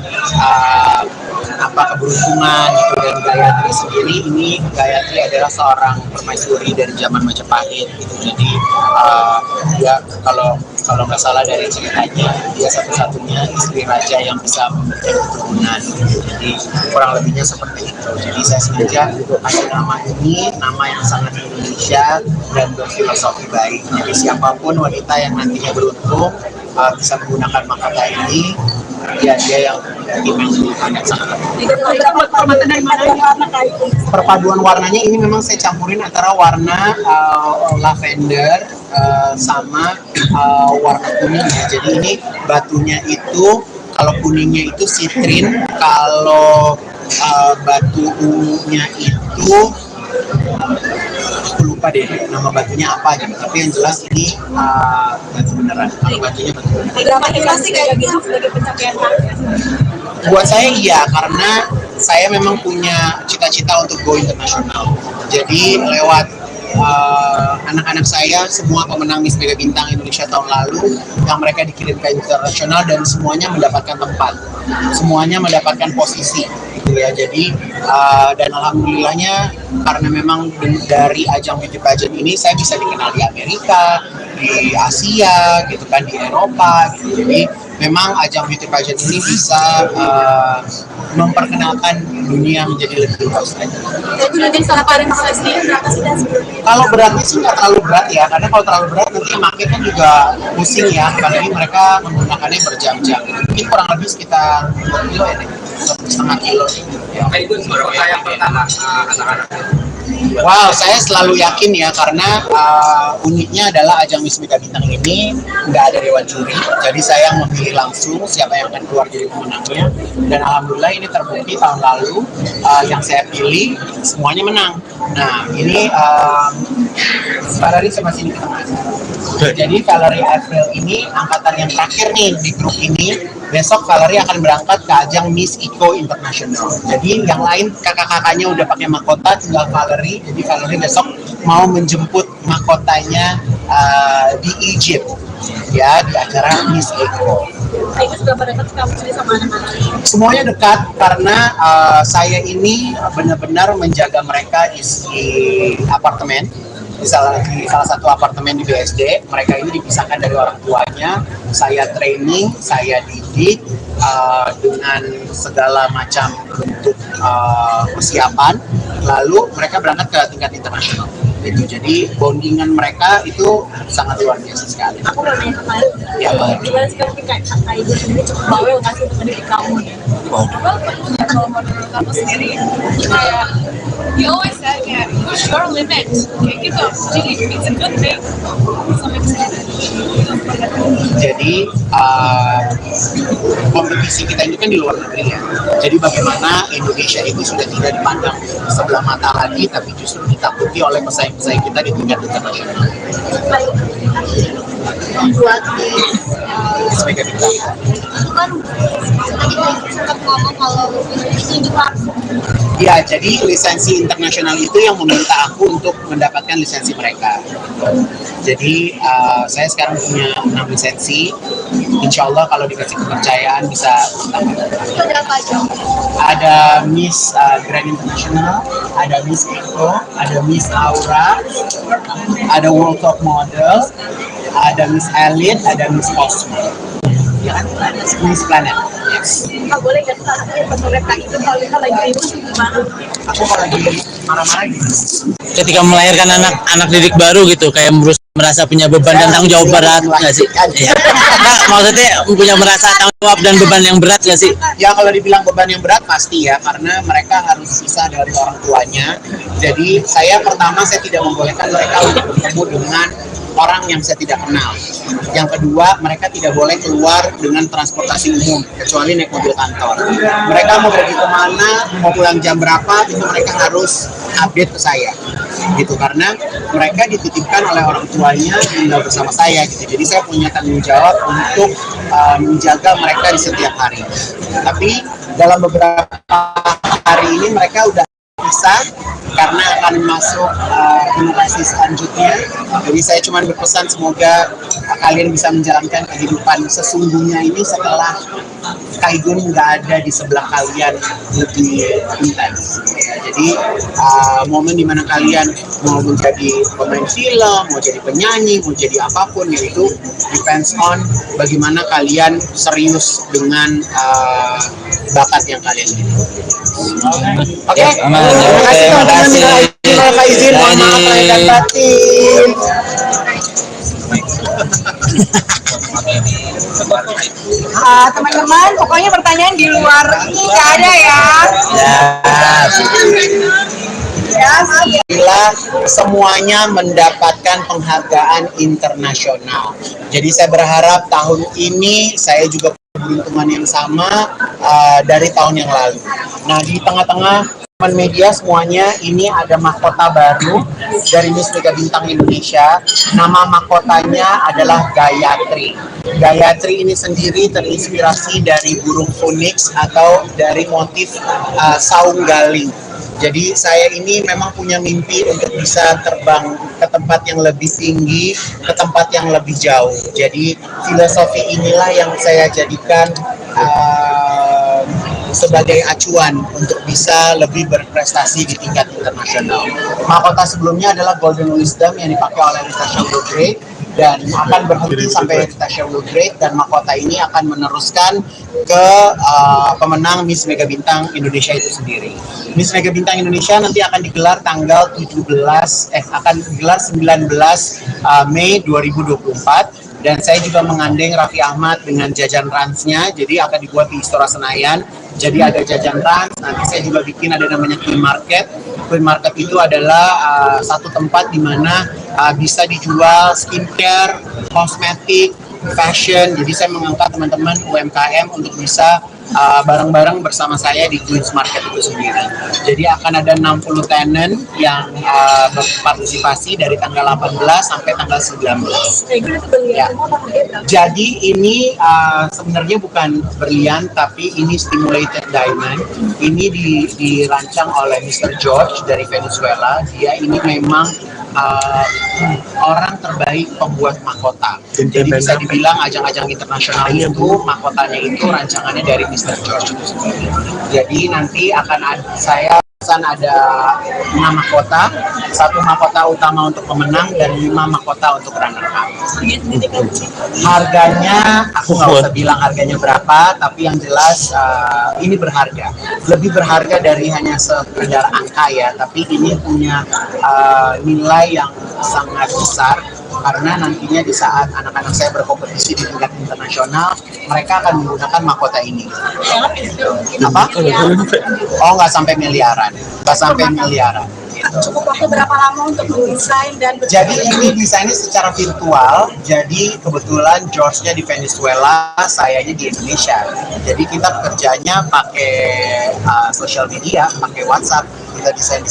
keberuntungan gitu. Dan Gayatri sendiri, ini Gayatri adalah seorang permaisuri dari zaman Majapahit gitu. Jadi dia kalau nggak salah dari ceritanya, dia satu-satunya istri raja yang bisa memberikan keturunan. Jadi kurang lebihnya seperti itu. Jadi saya sengaja kasih nama ini, nama yang sangat Indonesia dan berfilosofi baik. Jadi siapapun wanita yang nantinya beruntung bisa menggunakan mahkota ini, dia yang sangat. Perpaduan warnanya ini memang saya campurin antara warna lavender sama warna kuning ya. Jadi ini batunya itu, kalau kuningnya itu sitrin, kalau batu ungunya itu aku lupa deh nama batunya apa gitu, tapi yang jelas ini batu beneran. Kalau batunya batu beneran. Berapa dikasih kayak gitu sebagai pencapaian target? Buat saya iya, karena saya memang punya cita-cita untuk go internasional. Jadi lewat anak-anak saya, semua pemenang Miss Mega Bintang Indonesia tahun lalu, yang mereka dikirim ke internasional dan semuanya mendapatkan tempat, semuanya mendapatkan posisi gitu ya. Jadi dan alhamdulillahnya, karena memang dari ajang beauty pageant ini saya bisa dikenal di Amerika, di Asia gitu kan, di Eropa gitu. Jadi memang ajang beauty pageant ini bisa memperkenalkan dunia menjadi lebih luas lagi. Jadi nanti salah paling sendiri berapa sih dan sebelumnya? Kalau beratnya sih nggak terlalu berat ya, karena kalau terlalu berat nanti makin kan juga pusing ya, apalagi mereka menggunakannya berjam-jam. Mungkin kurang lebih sekitar 2 kilo ya, 1,5 kilo gitu ya. Itu berapa yang pertama anak-anak? Wow, saya selalu yakin ya, karena uniknya adalah ajang Miss Mega Bintang ini nggak ada dewan juri, jadi saya memilih langsung siapa yang akan keluar jadi pemenangnya. Dan alhamdulillah ini terbukti tahun lalu yang saya pilih semuanya menang. Nah ini Valerie sama sini ke tengah. Jadi Valerie April ini angkatan yang terakhir nih di grup ini. Besok Valerie akan berangkat ke ajang Miss Eco International. Jadi yang lain kakak-kakaknya udah pakai mahkota, tinggal Valerie. Jadi Valerie besok mau menjemput mahkotanya di Egypt ya, di acara Miss Eco. Itu seberapa dekat kamu sendiri sama anak-anak? Semuanya dekat, karena saya ini benar-benar menjaga mereka di apartemen. Di salah satu apartemen di BSD, mereka ini dipisahkan dari orang tuanya. Saya training, saya didik dengan segala macam bentuk persiapan. Lalu mereka berangkat ke tingkat internasional. Jadi bondingan mereka itu sangat luar biasa sekali. Aku mau nanya kemarin, gimana sih kayak ibu sendiri cukup bawel nggak sih untuk mendidik kamu? Kalau menurut kamu sendiri, kayak you always said kayak push your limit, kayak gitu. Jadi it's a good thing. Sampai kesini. Jadi kompetisi kita ini kan di luar negeri ya. Jadi bagaimana Indonesia itu sudah tidak dipandang sebelah mata lagi, tapi justru ditakuti oleh pesaing-pesaing kita di tingkat internasional. Buat Miss Mega Bintang. itu kan tadi sempat ngomong kalau ini dipaksa. Ya, jadi lisensi internasional itu yang meminta aku untuk mendapatkan lisensi mereka. Jadi saya sekarang punya 6 lisensi. Insya Allah kalau dikasih kepercayaan bisa bertambah. Itu ada apa aja? Ada Miss Grand International, ada Miss Eco, ada Miss Aura, ada World Top Model, ada Miss Elite, ada Miss Cosmo. Ya kan? Miss Planet. Yes. Nggak boleh kan mereka itu kalau kita lagi ribut gimana? Aku kalau lagi marah-marah gitu. Ketika melahirkan anak didik baru gitu, kayak merasa punya beban dan tanggung jawab berat nggak sih? Iya. Nah, maksudnya punya merasa tanggung jawab dan beban yang berat nggak sih? Ya kalau dibilang beban yang berat pasti ya, karena mereka harus pisah dari orang tuanya. Jadi saya tidak membolehkan mereka untuk bertemu dengan orang yang saya tidak kenal. Yang kedua, mereka tidak boleh keluar dengan transportasi umum kecuali naik mobil kantor. Mereka mau pergi kemana, mau pulang jam berapa, itu mereka harus update ke saya gitu, karena mereka dititipkan oleh orang tuanya tinggal bersama saya gitu. Jadi saya punya tanggung jawab untuk menjaga mereka di setiap hari. Tapi dalam beberapa hari ini mereka udah terpisah karena akan masuk generasi selanjutnya. Jadi saya cuma berpesan semoga kalian bisa menjalankan kehidupan sesungguhnya ini setelah Kaigun nggak ada di sebelah kalian lebih intens. Jadi momen dimana kalian mau menjadi pemain film, mau jadi penyanyi, mau jadi apapun, yaitu depends on bagaimana kalian serius dengan bakat yang kalian miliki. Oke, terima kasih teman-teman. Minal izin, mohon maaf lahir dan batin. Teman-teman, pokoknya pertanyaan di luar ini nggak ada ya. Alhamdulillah semuanya mendapatkan penghargaan internasional. Jadi saya berharap tahun ini saya juga keberuntungan yang sama dari tahun yang lalu. Nah, di tengah-tengah teman media semuanya, ini ada mahkota baru dari Miss Mega Bintang Indonesia. Nama mahkotanya adalah Gayatri. Gayatri ini sendiri terinspirasi dari burung phoenix atau dari motif saung galing. Jadi saya ini memang punya mimpi untuk bisa terbang ke tempat yang lebih tinggi, ke tempat yang lebih jauh. Jadi filosofi inilah yang saya jadikan sebagai acuan untuk bisa lebih berprestasi di tingkat internasional. Mahkota sebelumnya adalah Golden Wisdom yang dipakai oleh Natasha Woodgrave dan akan berhenti sampai Natasha Woodgrave, dan mahkota ini akan meneruskan ke pemenang Miss Mega Bintang Indonesia itu sendiri. Miss Mega Bintang Indonesia nanti akan digelar tanggal 19 Mei 2024. Dan saya juga menggandeng Raffi Ahmad dengan jajan ransnya, jadi akan dibuat di Istora Senayan. Jadi ada jajan rans, nanti saya juga bikin ada namanya Queen Market. Queen Market itu adalah satu tempat di mana bisa dijual skincare, kosmetik, fashion. Jadi saya mengangkat teman-teman UMKM untuk bisa bareng-bareng bersama saya di Queen's Market itu sendiri. Jadi akan ada 60 tenant yang berpartisipasi dari tanggal 18 sampai tanggal 19. Ya. Jadi ini sebenarnya bukan berlian, tapi ini stimulated diamond. Ini dirancang oleh Mr. George dari Venezuela. Dia ini memang orang terbaik pembuat mahkota. Jadi bisa dibilang ajang-ajang internasional itu mahkotanya itu rancangannya dari Mr. George itu sendiri. Jadi nanti akan saya ada 6 mahkota, 1 mahkota utama untuk pemenang dan 5 mahkota untuk runner up. Harganya aku nggak usah bilang harganya berapa, tapi yang jelas ini berharga, lebih berharga dari hanya sekedar angka ya, tapi ini punya nilai yang sangat besar. Karena nantinya di saat anak-anak saya berkompetisi di tingkat internasional, mereka akan menggunakan mahkota ini. Apa? Oh, nggak sampai miliaran. Nggak sampai miliaran. Cukup waktu berapa lama untuk mendesain dan jadi ini desainnya secara virtual. Jadi kebetulan George-nya di Venezuela, sayanya di Indonesia. Jadi kita kerjanya pakai sosial media, pakai WhatsApp. Kita desain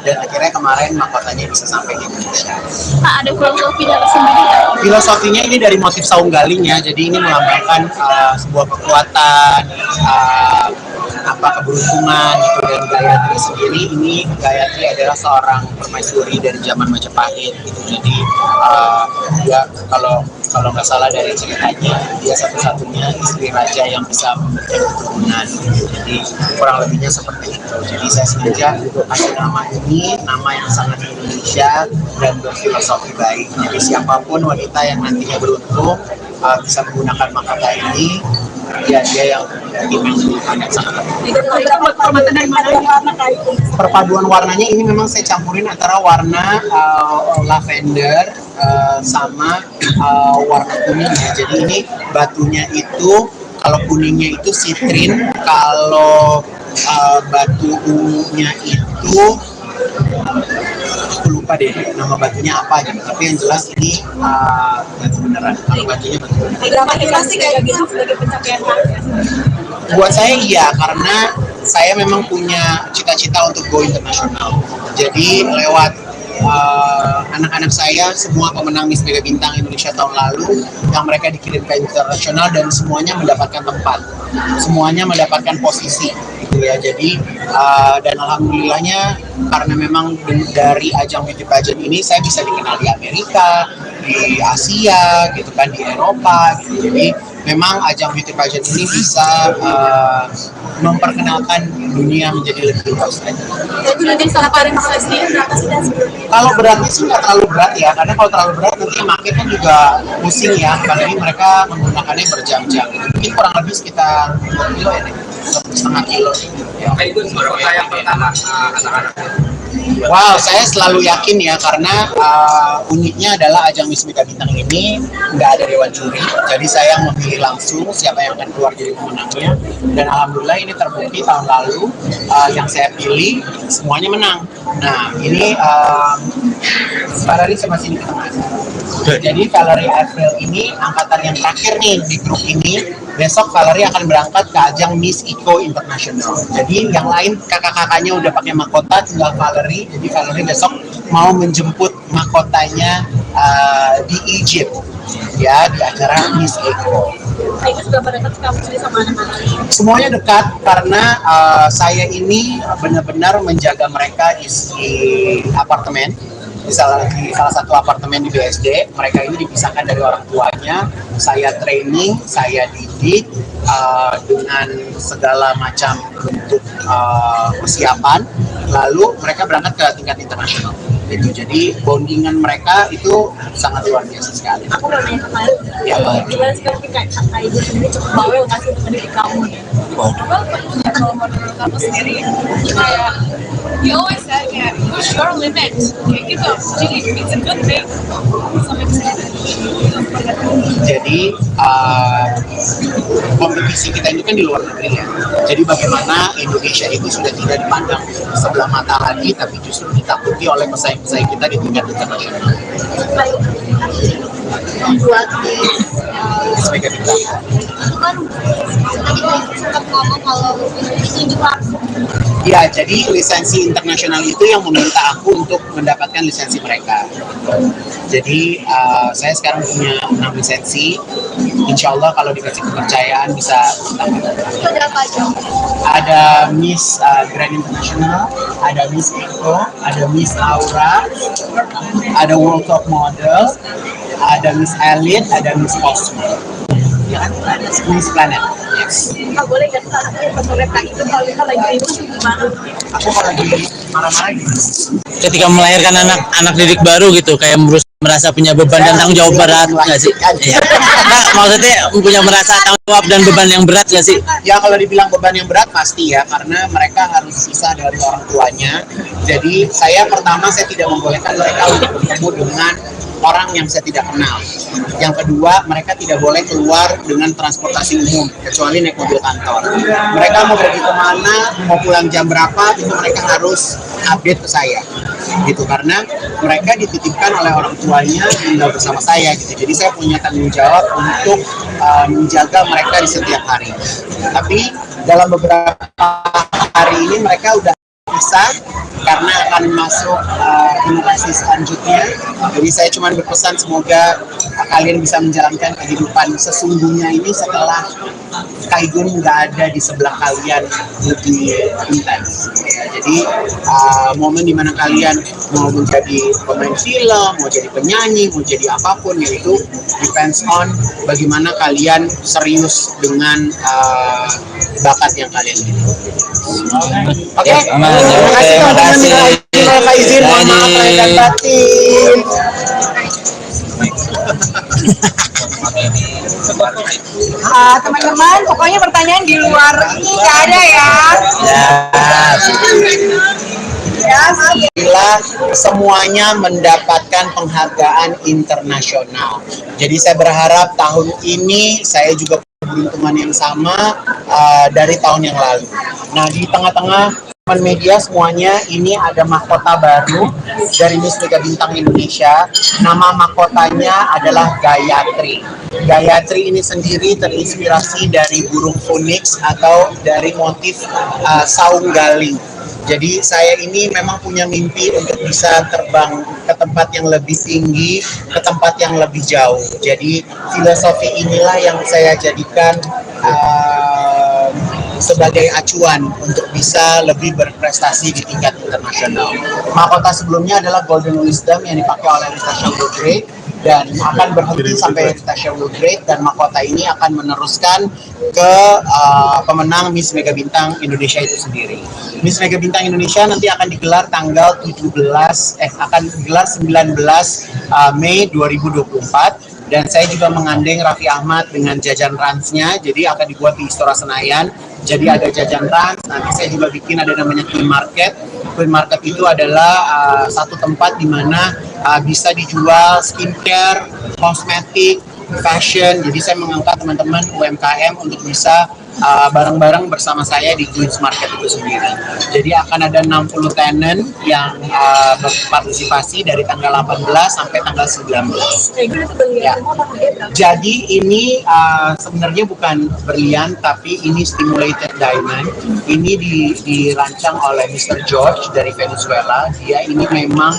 dan akhirnya kemarin mahkotanya bisa sampai di Indonesia. Pak, ada filosofinya tersendiri nggak? Filosofinya ini dari motif saung galing ya, jadi ini melambangkan sebuah kekuatan, keberuntungan gitu. Dan Gayatri sendiri, ini Gayatri adalah seorang permaisuri dari zaman Majapahit gitu. Jadi dia kalau nggak salah dari ceritanya, dia satu-satunya istri raja yang bisa memberikan keturunan. Jadi kurang lebihnya seperti itu. Jadi saya sengaja kasih nama ini, nama yang sangat Indonesia dan berfilosofi baik. Jadi siapapun wanita yang nantinya beruntung bisa menggunakan mahkota ini, dia yang akan sangat. Perpaduan warnanya ini memang saya campurin antara warna lavender sama warna kuning ya. Jadi ini batunya itu, kalau kuningnya itu sitrin, kalau batu ungunya itu aku lupa deh nama batunya apa gitu, tapi yang jelas ini batu beneran. Kalau batunya batu beneran. berapa sih kayak gitu sebagai pencapaian target? Buat saya iya, karena saya memang punya cita-cita untuk go internasional. Jadi lewat anak-anak saya, semua pemenang Miss Mega Bintang Indonesia tahun lalu, yang mereka dikirim ke internasional dan semuanya mendapatkan tempat, semuanya mendapatkan posisi. gitu ya. Jadi dan alhamdulillahnya karena memang dari ajang beauty pageant ini saya bisa dikenal di Amerika, di Asia gitu kan, di Eropa gitu. Jadi memang ajang beauty pageant ini bisa memperkenalkan dunia menjadi lebih luas lagi. Itu nanti salah paling sendiri berapa sih dan Kalau beratnya sih nggak terlalu berat ya, karena kalau terlalu berat nanti yang makin kan juga pusing ya, apalagi mereka menggunakannya berjam-jam. Mungkin kurang lebih sekitar 2 kilo ya, 1,5 kilo. Ya. Nah, itu berapa yang pertama anak-anak? Wow, saya selalu yakin ya karena uniknya adalah ajang Miss Mega Bintang ini nggak ada dewan juri, jadi saya yang memilih langsung siapa yang akan keluar jadi pemenangnya. Dan alhamdulillah ini terbukti tahun lalu yang saya pilih semuanya menang. Nah ini Valerie sama sini kita masuk. Jadi Valerie April ini angkatan yang terakhir nih di grup ini. Besok Valerie akan berangkat ke ajang Miss Eco International. Jadi yang lain kakak-kakaknya udah pakai mahkota, tinggal Valerie. Jadi Valerie besok mau menjemput mahkotanya di Egypt, ya di acara Miss Eco. itu sudah pada dekat kamu sendiri sama anak-anak? Semuanya dekat karena saya ini benar-benar menjaga mereka di apartemen. Di salah satu apartemen di BSD, mereka ini dipisahkan dari orang tuanya. Saya training, saya didik dengan segala macam bentuk persiapan. Lalu mereka berangkat ke tingkat internasional. Gitu. Jadi bondingan mereka itu sangat luar biasa sekali. Aku mau nanya kemarin, Ya, gimana sih kamu kayak kakak ibu sendiri cukup bawel nggak sih untuk mendidik kamu? Kalau menurut kamu sendiri, kayak you always said kayak push your limit, kayak gitu. Jadi it's a good thing. Sampai bisa Jadi kompetisi kita ini kan di luar negeri ya. Jadi bagaimana Indonesia itu sudah tidak dipandang sebelah mata lagi, tapi justru ditakuti oleh pesaing-pesaing kita di tingkat internasional. Buat di Sebagai bintang. itu kan tadi sempat ngomong kalau itu juga Ya, jadi lisensi internasional itu yang meminta aku untuk mendapatkan lisensi mereka. Jadi saya sekarang punya 6 lisensi. Insya Allah kalau dikasih kepercayaan bisa tambah. itu ada apa aja? Ada Miss Grand International, ada Miss Eco, ada Miss Aura, ada World Top Model, ada Miss Elite, ada Miss Cosmo. Ya kan? Miss Planet. Yes. nggak boleh nggak sih mereka itu kalau kita lagi itu gimana? Aku kalau lagi marah-marah gitu. Ketika melahirkan anak didik baru gitu, kayak merasa punya beban dan tanggung jawab berat nggak sih? Iya. Nah, maksudnya punya merasa tanggung jawab dan beban yang berat nggak sih? Ya kalau dibilang beban yang berat pasti ya, karena mereka harus pisah dari orang tuanya. Jadi saya tidak membolehkan mereka untuk bertemu dengan orang yang saya tidak kenal. Yang kedua, mereka tidak boleh keluar dengan transportasi umum kecuali naik mobil kantor. Mereka mau pergi kemana, mau pulang jam berapa, itu mereka harus update ke saya. Gitu, karena mereka dititipkan oleh orang tuanya tinggal bersama saya gitu. Jadi saya punya tanggung jawab untuk menjaga mereka di setiap hari. Tapi dalam beberapa hari ini mereka udah bisa karena akan masuk generasi selanjutnya. Jadi saya cuma berpesan semoga kalian bisa menjalankan kehidupan sesungguhnya ini setelah Kaigun nggak ada di sebelah kalian lebih intens. Ya, jadi momen dimana kalian mau menjadi pemain film, mau jadi penyanyi, mau jadi apapun, yaitu depends on bagaimana kalian serius dengan bakat yang kalian miliki. Oke, terima kasih teman-teman. Terima izin, mohon maaf lahir dan batin. Teman-teman, pokoknya pertanyaan di luar ini nggak ada ya. Alhamdulillah semuanya mendapatkan penghargaan internasional. Jadi saya berharap tahun ini saya juga keberuntungan yang sama dari tahun yang lalu. Nah, di tengah-tengah teman media semuanya, ini ada mahkota baru dari Miss Mega Bintang Indonesia. Nama mahkotanya adalah Gayatri. Gayatri ini sendiri terinspirasi dari burung phoenix atau dari motif saung galing. Jadi saya ini memang punya mimpi untuk bisa terbang ke tempat yang lebih tinggi, ke tempat yang lebih jauh. Jadi filosofi inilah yang saya jadikan sebagai acuan untuk bisa lebih berprestasi di tingkat internasional. Mahkota sebelumnya adalah Golden Wisdom yang dipakai oleh Natasha Woodgrade dan akan berhenti sampai Natasha Woodgrade, dan mahkota ini akan meneruskan ke pemenang Miss Mega Bintang Indonesia itu sendiri. Miss Mega Bintang Indonesia nanti akan digelar tanggal 19 Mei 2024. Dan saya juga menggandeng Raffi Ahmad dengan jajan ransnya, jadi akan dibuat di Istora Senayan. Jadi ada jajan rans, nanti saya juga bikin ada namanya Queen Market. Queen Market itu adalah satu tempat di mana bisa dijual skincare, kosmetik, fashion. Jadi saya mengangkat teman-teman UMKM untuk bisa bareng-bareng bersama saya di Queen's Market itu sendiri. Jadi akan ada 60 tenant yang berpartisipasi dari tanggal 18 sampai tanggal 19. Ya. Jadi ini sebenarnya bukan berlian, tapi ini stimulated diamond. Ini dirancang oleh Mr. George dari Venezuela. Dia ini memang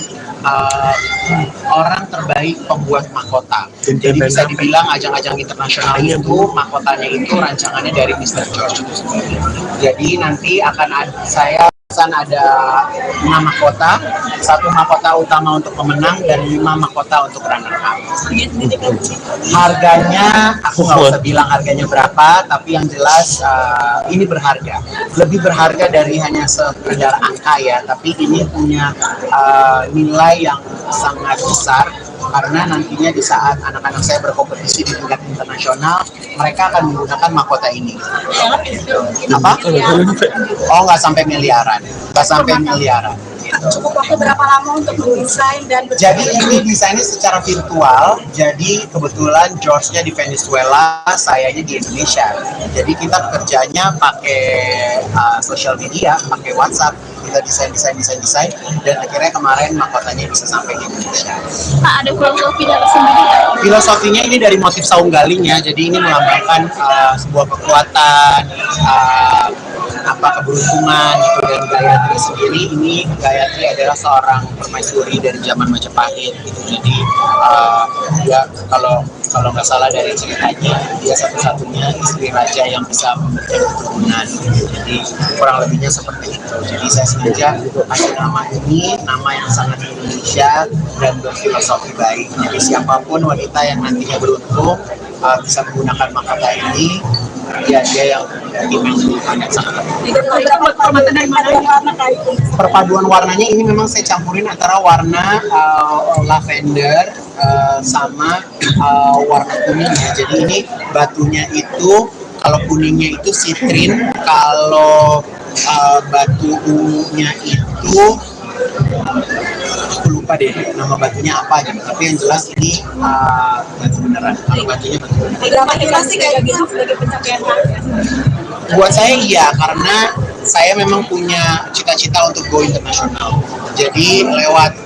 orang terbaik pembuat mahkota. Jadi bisa dibilang ajang-ajang internasional itu mahkotanya itu rancangannya dari Mr. George itu sendiri. Jadi nanti akan saya ada 6 mahkota, 1 mahkota utama untuk pemenang dan 5 mahkota untuk runner up. Harganya aku nggak usah bilang harganya berapa, tapi yang jelas ini berharga, lebih berharga dari hanya sekedar angka ya, tapi ini punya nilai yang sangat besar. Karena nantinya di saat anak-anak saya berkompetisi di tingkat internasional, mereka akan menggunakan mahkota ini. Apa? Oh, nggak sampai miliaran. Nggak sampai miliaran. Cukup waktu berapa lama untuk mendesain dan jadi ini desainnya secara virtual. Jadi kebetulan George-nya di Venezuela, sayanya di Indonesia. Jadi kita kerjanya pakai sosial media, pakai WhatsApp. Kita desain, dan akhirnya kemarin mahkotanya bisa sampai di Indonesia. Pak, ada filosofi dari sendiri nggak? Filosofinya ini dari motif saung galingnya, jadi ini melambangkan sebuah kekuatan, keberuntungan gitu. Dan Gayatri sendiri, ini Gayatri adalah seorang permaisuri dari zaman Majapahit gitu. Jadi dia kalau nggak salah dari ceritanya, dia satu-satunya istri raja yang bisa memberikan keturunan. Jadi kurang lebihnya seperti itu. Jadi saya sengaja kasih nama ini, nama yang sangat Indonesia dan berfilosofi baik. Jadi siapapun wanita yang nantinya beruntung bisa menggunakan mahkota ini, ya dia yang sangat. Perpaduan warnanya ini memang saya campurin antara warna lavender sama warna kuning ya. Jadi ini batunya itu, kalau kuningnya itu citrin, kalau batu ungunya itu aku lupa deh nama batunya apa gitu. Tapi yang jelas ini batu beneran. Kalau batunya batu beneran. berapa inflasi kayak gitu sebagai pencapaian target? Buat saya iya, karena saya memang punya cita-cita untuk go internasional. Jadi lewat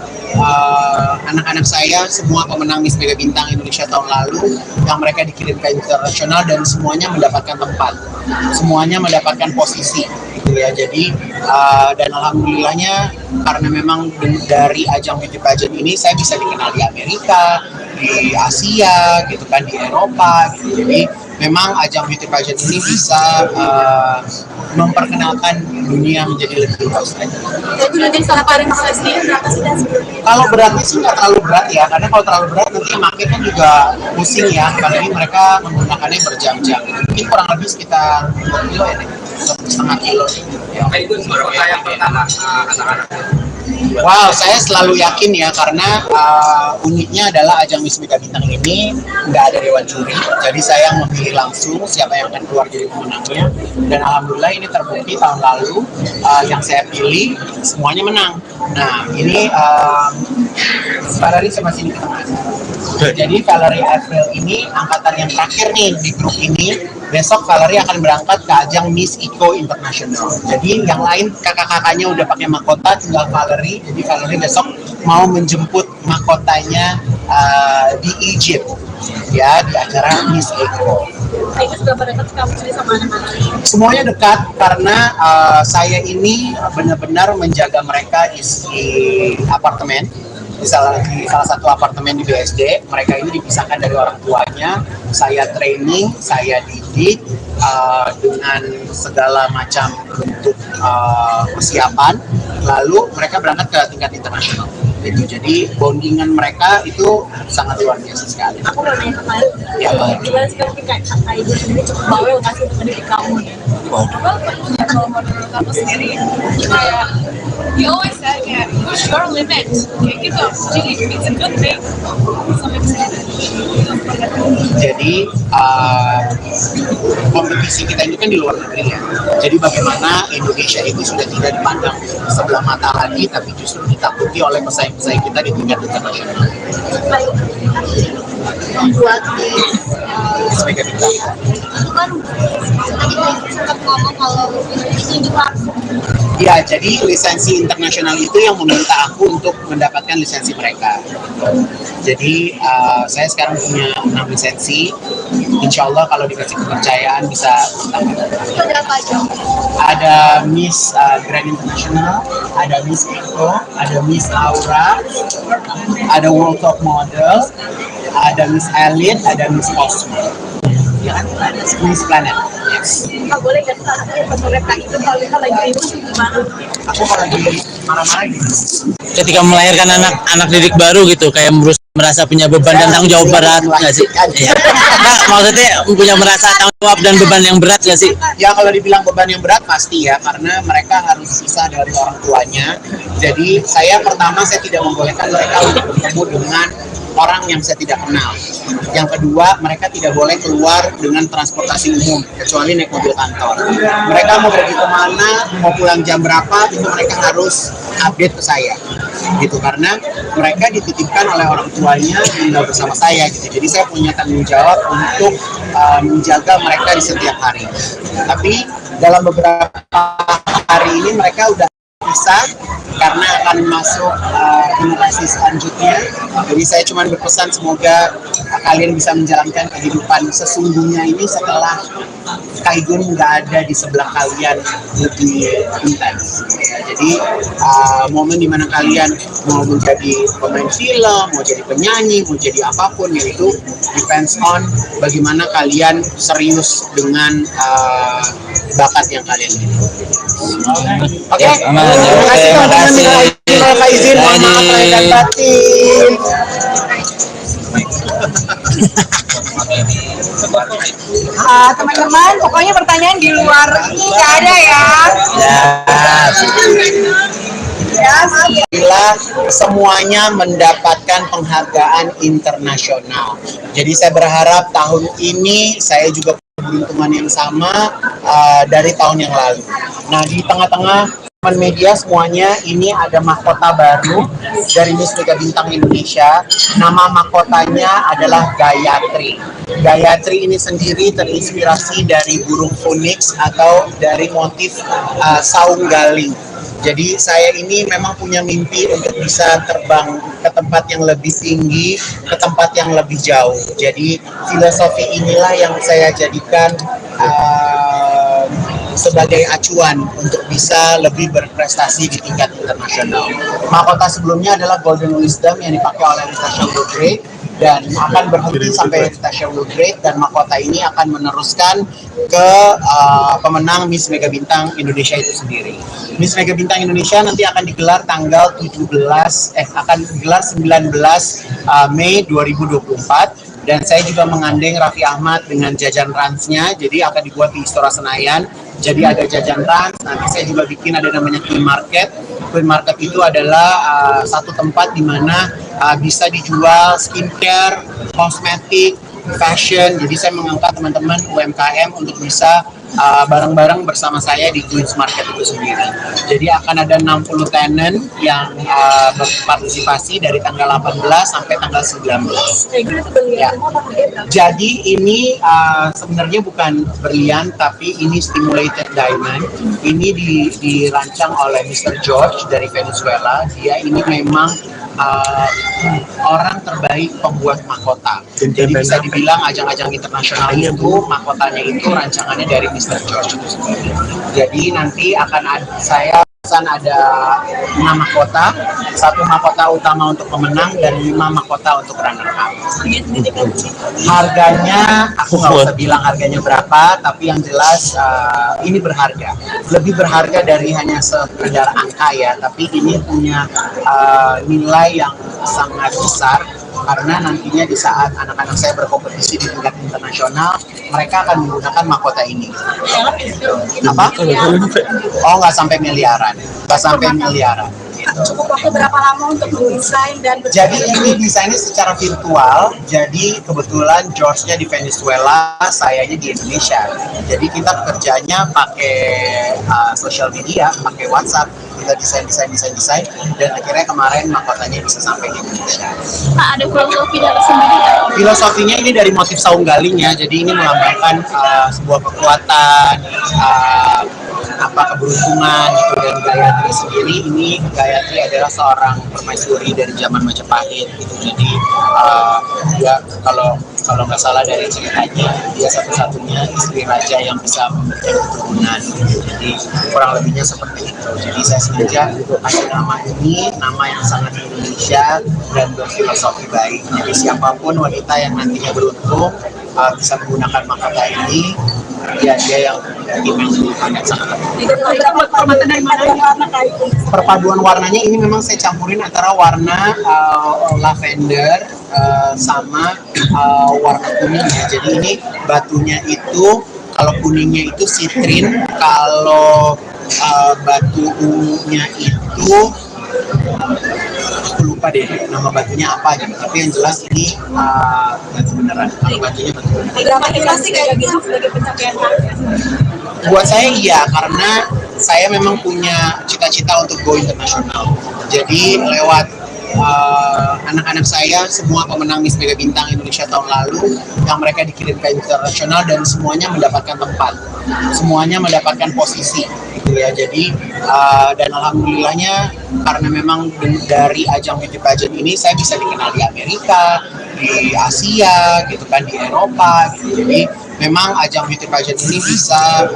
anak-anak saya, semua pemenang Miss Mega Bintang Indonesia tahun lalu, yang mereka dikirim ke internasional dan semuanya mendapatkan tempat, semuanya mendapatkan posisi gitu ya. Jadi dan alhamdulillahnya karena memang dari ajang beauty pageant ini saya bisa dikenal di Amerika, di Asia gitu kan, di Eropa gitu. Jadi memang ajang beauty pageant ini bisa memperkenalkan dunia menjadi lebih luas lagi. Jadi nanti salah paling sendiri berapa sih dan sebelumnya? Kalau beratnya sih nggak terlalu berat ya, karena kalau terlalu berat nanti yang pakai kan juga pusing ya, apalagi mereka menggunakannya berjam-jam. Mungkin kurang lebih sekitar 2 kilo ya, 1,5 kilo. Ya. Itu juara yang pertama anak-anak. Wow, saya selalu yakin ya, karena uniknya adalah ajang Miss Mega Bintang ini nggak ada dewan juri, jadi saya memilih langsung siapa yang akan keluar jadi pemenangnya. Dan alhamdulillah ini terbukti tahun lalu yang saya pilih semuanya menang. Nah ini Valerie sama sini ke tengah. Jadi Valerie April ini angkatan yang terakhir nih di grup ini. Besok Valerie akan berangkat ke ajang Miss Eco International. Jadi yang lain kakak-kakaknya udah pakai mahkota, tinggal Valerie. Jadi Valerie besok mau menjemput mahkotanya di Egypt, ya, di acara Miss Eco. Itu sudah pada dekat kamu sendiri sama anak-anak? Semuanya dekat karena saya ini benar-benar menjaga mereka di apartemen. di salah satu apartemen di BSD. Mereka ini dipisahkan dari orang tuanya. Saya training, saya didik dengan segala macam bentuk persiapan. Lalu mereka berangkat ke tingkat internasional. Gitu. Jadi bondingan mereka itu sangat luar biasa sekali. Aku mau nanya sama lu, gimana sih kamu kayak kakak ibu sendiri cukup bawel nggak sih untuk mendidik kamu? Well, punya role model kamu sendiri kayak you always said kayak push your limit kayak gitu, jadi it's a good thing sampai kesini. Jadi kompetisi kita ini kan di luar negeri ya. Jadi bagaimana Indonesia itu sudah tidak dipandang sebelah mata lagi, tapi justru ditakuti oleh pesaing-pesaing kita di tingkat internasional. Membuat Sebagai bintang. itu kan tadi sempat ngomong kalau itu juga Ya, jadi lisensi internasional itu yang meminta aku untuk mendapatkan lisensi mereka. Jadi saya sekarang punya 6 lisensi. Insya Allah kalau dikasih kepercayaan bisa tambah. itu berapa aja? Ada Miss Grand International, ada Miss Eco, ada Miss Aura, ada World Top Model, ada Miss Elite, ada Miss Cosmo. Ya kan? Miss Planet. Yes. Nggak boleh nggak sih salah satunya pas mereka itu kalau kita lagi ribut gimana? Aku kalau lagi marah-marah gitu. Ketika melahirkan anak didik baru gitu, kayak merasa punya beban dan tanggung jawab berat nggak sih? Iya. Nah, maksudnya punya merasa tanggung jawab dan beban yang berat nggak sih? Ya kalau dibilang beban yang berat pasti ya, karena mereka harus pisah dari orang tuanya. Jadi saya tidak membolehkan mereka untuk bertemu dengan orang yang saya tidak kenal. Yang kedua, mereka tidak boleh keluar dengan transportasi umum kecuali naik mobil kantor. Mereka mau pergi kemana, mau pulang jam berapa, itu mereka harus update ke saya. Gitu, karena mereka dititipkan oleh orang tuanya tinggal bersama saya gitu. Jadi saya punya tanggung jawab untuk menjaga mereka di setiap hari. Tapi dalam beberapa hari ini mereka udah bisa karena akan masuk generasi selanjutnya. Jadi saya cuma berpesan semoga kalian bisa menjalankan kehidupan sesungguhnya ini setelah Kaigun nggak ada di sebelah kalian lebih intens. Ya, jadi momen dimana kalian mau menjadi pemain film, mau jadi penyanyi, mau jadi apapun, yaitu depends on bagaimana kalian serius dengan bakat yang kalian miliki. Oke, terima kasih teman-teman. Minta izin, mohon maaf lahir dan batin. Teman-teman, pokoknya pertanyaan di luar ini nggak ada ya. Bila semuanya mendapatkan penghargaan internasional. Jadi saya berharap tahun ini saya juga keberuntungan yang sama dari tahun yang lalu. Nah, di tengah-tengah teman media semuanya, ini ada mahkota baru dari Miss Mega Bintang Indonesia. Nama mahkotanya adalah Gayatri. Gayatri ini sendiri terinspirasi dari burung phoenix atau dari motif saung galing. Jadi saya ini memang punya mimpi untuk bisa terbang ke tempat yang lebih tinggi, ke tempat yang lebih jauh. Jadi filosofi inilah yang saya jadikan sebagai acuan untuk bisa lebih berprestasi di tingkat internasional. Mahkota sebelumnya adalah Golden Wisdom yang dipakai oleh Natasha Woodgrave dan akan berhenti sampai Natasha Woodgrave, dan mahkota ini akan meneruskan ke pemenang Miss Mega Bintang Indonesia itu sendiri. Miss Mega Bintang Indonesia nanti akan digelar tanggal 19 Mei 2024. Dan saya juga menggandeng Raffi Ahmad dengan jajan ransnya, jadi akan dibuat di Istora Senayan. Jadi ada jajan rans, nanti saya juga bikin ada namanya Queen Market. Queen Market itu adalah satu tempat di mana bisa dijual skincare, kosmetik, fashion. Jadi saya mengangkat teman-teman UMKM untuk bisa bareng-bareng bersama saya di Queen's Market itu sendiri. Jadi akan ada 60 tenant yang berpartisipasi dari tanggal 18 sampai tanggal 19. Ya. Jadi ini sebenarnya bukan berlian, tapi ini stimulated diamond. Ini dirancang oleh Mr. George dari Venezuela. Dia ini memang orang terbaik pembuat mahkota. Jadi bisa dibilang ajang-ajang internasional itu mahkotanya itu rancangannya dari Mr. George itu sendiri. Jadi nanti akan saya Kebebasan ada 6 mahkota, 1 mahkota utama untuk pemenang dan 5 mahkota untuk runner up. Harganya aku nggak usah bilang harganya berapa, tapi yang jelas ini berharga. Lebih berharga dari hanya sekedar angka ya, tapi ini punya nilai yang sangat besar karena nantinya di saat anak-anak saya berkompetisi di tingkat internasional, mereka akan menggunakan mahkota ini. Apa? Oh, nggak sampai miliaran, nggak sampai miliaran. Cukup waktu berapa lama untuk mendesain dan Jadi ini desainnya secara virtual. Jadi kebetulan George-nya di Venezuela, sayanya di Indonesia. Jadi kita kerjanya pakai sosial media, pakai WhatsApp. Kita desain, dan akhirnya kemarin mahkotanya bisa sampai di Indonesia. Pak, ada filosofi dari sendiri nggak? Filosofinya ini dari motif saung galingnya. Jadi ini melambangkan sebuah kekuatan, keberuntungan gitu. Dan Gayatri sendiri, ini Gayatri adalah seorang permaisuri dari zaman Majapahit gitu. Jadi dia kalau nggak salah dari ceritanya, dia satu-satunya istri raja yang bisa memberikan keturunan. Jadi kurang lebihnya seperti itu. Jadi saya sengaja kasih nama ini, nama yang sangat Indonesia dan berfilosofi baik. Jadi siapapun wanita yang nantinya beruntung bisa menggunakan mahkota ini, ya dia yang sangat perpaduan warnanya ini memang saya campurin antara warna lavender sama warna kuning ya. Jadi ini batunya itu, kalau kuningnya itu sitrin, kalau batu ungunya itu aku lupa deh nama batunya apa gitu. Tapi yang jelas ini batu beneran. Kalau batunya batu beneran. Berapa inflasi kayak gitu sebagai pencapaian target? Buat saya iya, karena saya memang punya cita-cita untuk go internasional. Jadi lewat anak-anak saya, semua pemenang Miss Mega Bintang Indonesia tahun lalu, yang mereka dikirim ke internasional dan semuanya mendapatkan tempat, semuanya mendapatkan posisi gitu ya. Jadi dan alhamdulillahnya karena memang dari ajang beauty pageant ini saya bisa dikenal di Amerika, di Asia gitu kan, di Eropa gitu. Jadi memang ajang beauty pageant ini bisa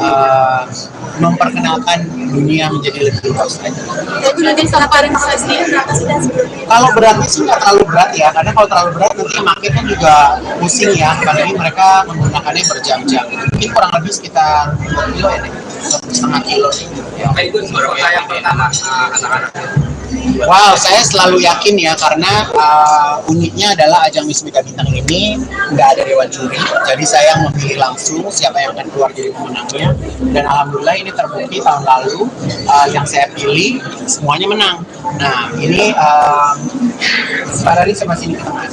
memperkenalkan dunia menjadi lebih luas lagi. Jadi nanti salah paling sendiri berapa sih dan sebelumnya? Kalau beratnya sih nggak terlalu berat ya, karena kalau terlalu berat nanti makin kan juga pusing ya, apalagi mereka menggunakannya berjam-jam. Mungkin kurang lebih sekitar 2 kilo ya, 1,5 kilo sih. Ya. Itu juara yang pertama anak-anak. Wow, saya selalu yakin ya, karena uniknya adalah ajang Miss Mega Bintang ini nggak ada dewan juri, jadi saya memilih langsung siapa yang akan keluar jadi pemenangnya. Dan alhamdulillah ini terbukti tahun lalu yang saya pilih semuanya menang. Nah ini Valerie sama sini ke tengah.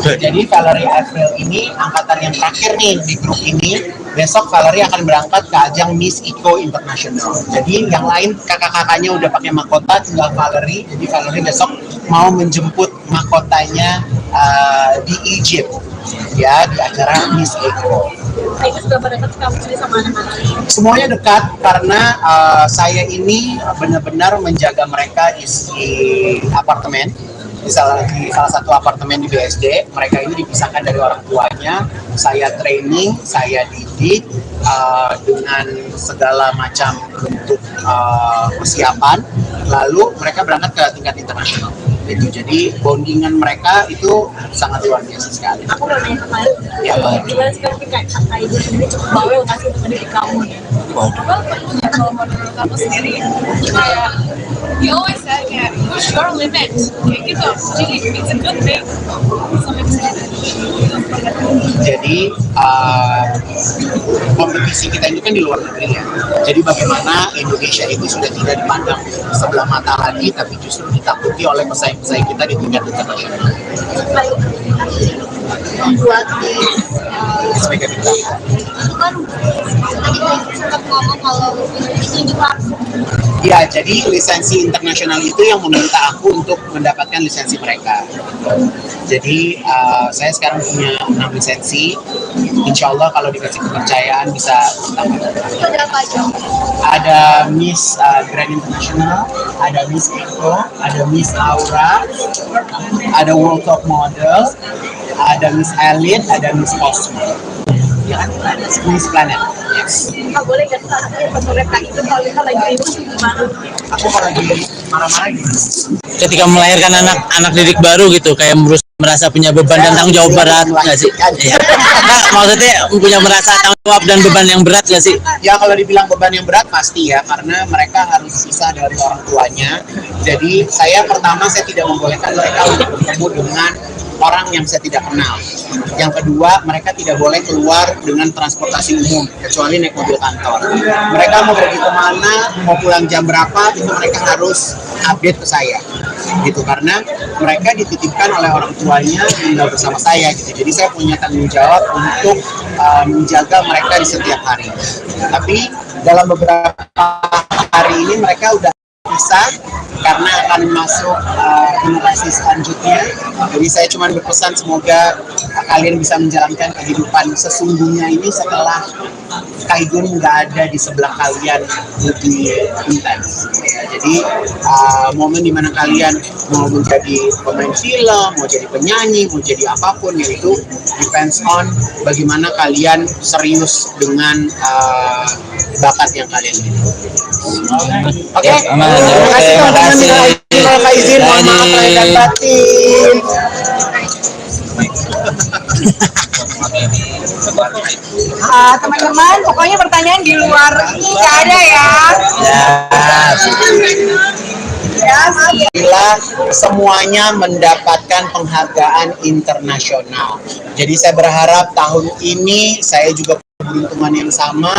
Jadi Valerie April ini angkatan yang terakhir nih di grup ini. Besok Valerie akan berangkat ke ajang Miss Eco International. Jadi yang lain kakak-kakaknya udah pakai mahkota, tinggal Valerie. Jadi Valerie besok mau menjemput mahkotanya di Egypt ya, di acara Miss Eco. Itu sudah pada dekat kamu sendiri sama anak-anak? Semuanya dekat karena saya ini benar-benar menjaga mereka di apartemen. Di salah satu apartemen di BSD, mereka ini dipisahkan dari orang tuanya. Saya training, saya didik dengan segala macam bentuk persiapan. Lalu mereka berangkat ke tingkat internasional. Itu jadi bondingan mereka itu sangat luar biasa sekali. Aku mau nanya kemarin, gimana sekarang kayak kakak ibu sendiri cukup bawel nggak sih untuk mendidik kamu? Kalau menurut kamu sendiri kayak you always said kayak push your limit kayak gitu, jadi it's a good thing sampai kesini. Jadi kompetisi kita ini kan di luar negeri ya. Jadi bagaimana Indonesia itu sudah tidak dipandang sebelah mata lagi, tapi justru ditakuti oleh pesaing-pesaing kita di tingkat internasional. Membuat di Sebagai bintang. itu kan tadi sempat ngomong kalau ditunjuk langsung. Ya, jadi lisensi internasional itu yang meminta aku untuk mendapatkan lisensi mereka. Jadi saya sekarang punya 6 lisensi. Insya Allah kalau dikasih kepercayaan bisa tambah. Itu berapa jam? Ada Miss Grand International, ada Miss Eco, ada Miss Aura, ada World Top Model, ada Miss Elite, ada Miss Cosmo. ya kan? Miss Planet. Yes. Kak, boleh nggak sih salah satu pesan Kak itu kalau kita lagi ribut gimana? Aku kalau lagi marah-marah gimana? Ketika melahirkan anak didik baru gitu, kayak merasa punya beban dan tanggung jawab berat nggak sih? Iya. Nah, maksudnya punya merasa tanggung jawab dan beban yang berat nggak sih? Ya kalau dibilang beban yang berat pasti ya, karena mereka harus pisah dari orang tuanya. Jadi saya tidak membolehkan mereka untuk bertemu dengan orang yang saya tidak kenal. Yang kedua, mereka tidak boleh keluar dengan transportasi umum kecuali naik mobil kantor. Mereka mau pergi kemana, mau pulang jam berapa, itu mereka harus update ke saya gitu, karena mereka dititipkan oleh orang tuanya tinggal bersama saya gitu. Jadi saya punya tanggung jawab untuk menjaga mereka di setiap hari. Tapi dalam beberapa hari ini mereka udah bisa karena akan masuk generasi selanjutnya. Jadi saya cuma berpesan semoga kalian bisa menjalankan kehidupan sesungguhnya ini setelah Kaigun nggak ada di sebelah kalian lebih intens. Jadi momen dimana kalian mau menjadi pemain film, mau jadi penyanyi, mau jadi apapun, yaitu depends on bagaimana kalian serius dengan bakat yang kalian miliki. Oke, terima kasih teman-teman. Terima izin, mohon maaf lahir dan batin. Teman-teman, pokoknya pertanyaan di luar ini nggak ada ya. Bila semuanya mendapatkan penghargaan internasional. Jadi saya berharap tahun ini saya juga keberuntungan yang sama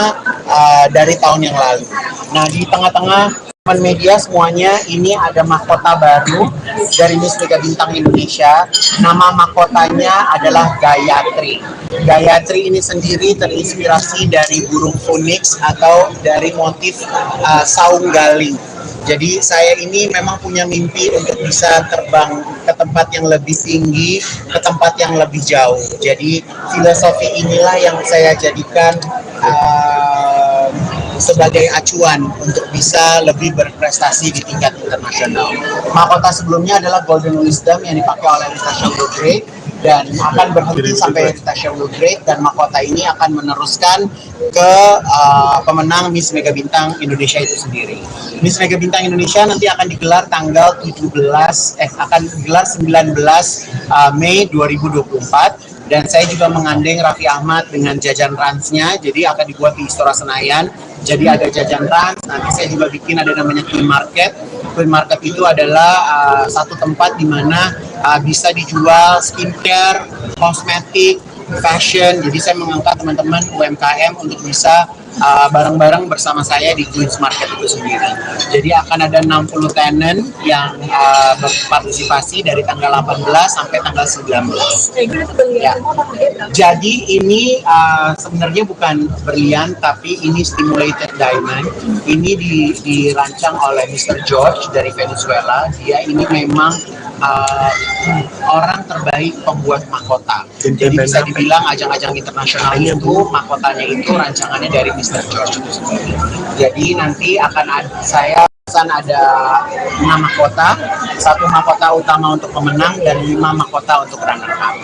dari tahun yang lalu. Nah, di tengah-tengah teman media semuanya, ini ada mahkota baru dari Miss Mega Bintang Indonesia. Nama mahkotanya adalah Gayatri. Gayatri ini sendiri terinspirasi dari burung phoenix atau dari motif saung galing. Jadi saya ini memang punya mimpi untuk bisa terbang ke tempat yang lebih tinggi, ke tempat yang lebih jauh. Jadi filosofi inilah yang saya jadikan sebagai acuan untuk bisa lebih berprestasi di tingkat internasional. Mahkota sebelumnya adalah Golden Wisdom yang dipakai oleh Natasha Woodgrave dan akan berhenti sampai Natasha Woodgrave, dan mahkota ini akan meneruskan ke pemenang Miss Mega Bintang Indonesia itu sendiri. Miss Mega Bintang Indonesia nanti akan digelar tanggal 19 Mei 2024. Dan saya juga mengandeng Raffi Ahmad dengan jajan ransnya, jadi akan dibuat di Istora Senayan. Jadi ada jajan rans, nanti saya juga bikin ada namanya Queen Market. Queen Market itu adalah satu tempat di mana bisa dijual skincare, kosmetik, fashion. Jadi saya mengangkat teman-teman UMKM untuk bisa bareng-bareng bersama saya di Queen's Market itu sendiri. Jadi akan ada 60 tenant yang berpartisipasi dari tanggal 18 sampai tanggal 19. Ya. Jadi ini sebenarnya bukan berlian, tapi ini stimulated diamond. Ini dirancang oleh Mr. George dari Venezuela. Dia ini memang orang terbaik pembuat mahkota. Jadi bisa dibilang ajang-ajang internasional itu mahkotanya itu rancangannya dari Mr. George itu sendiri. Jadi nanti akan ada 6 mahkota, 1 mahkota utama untuk pemenang dan 5 mahkota untuk runner up.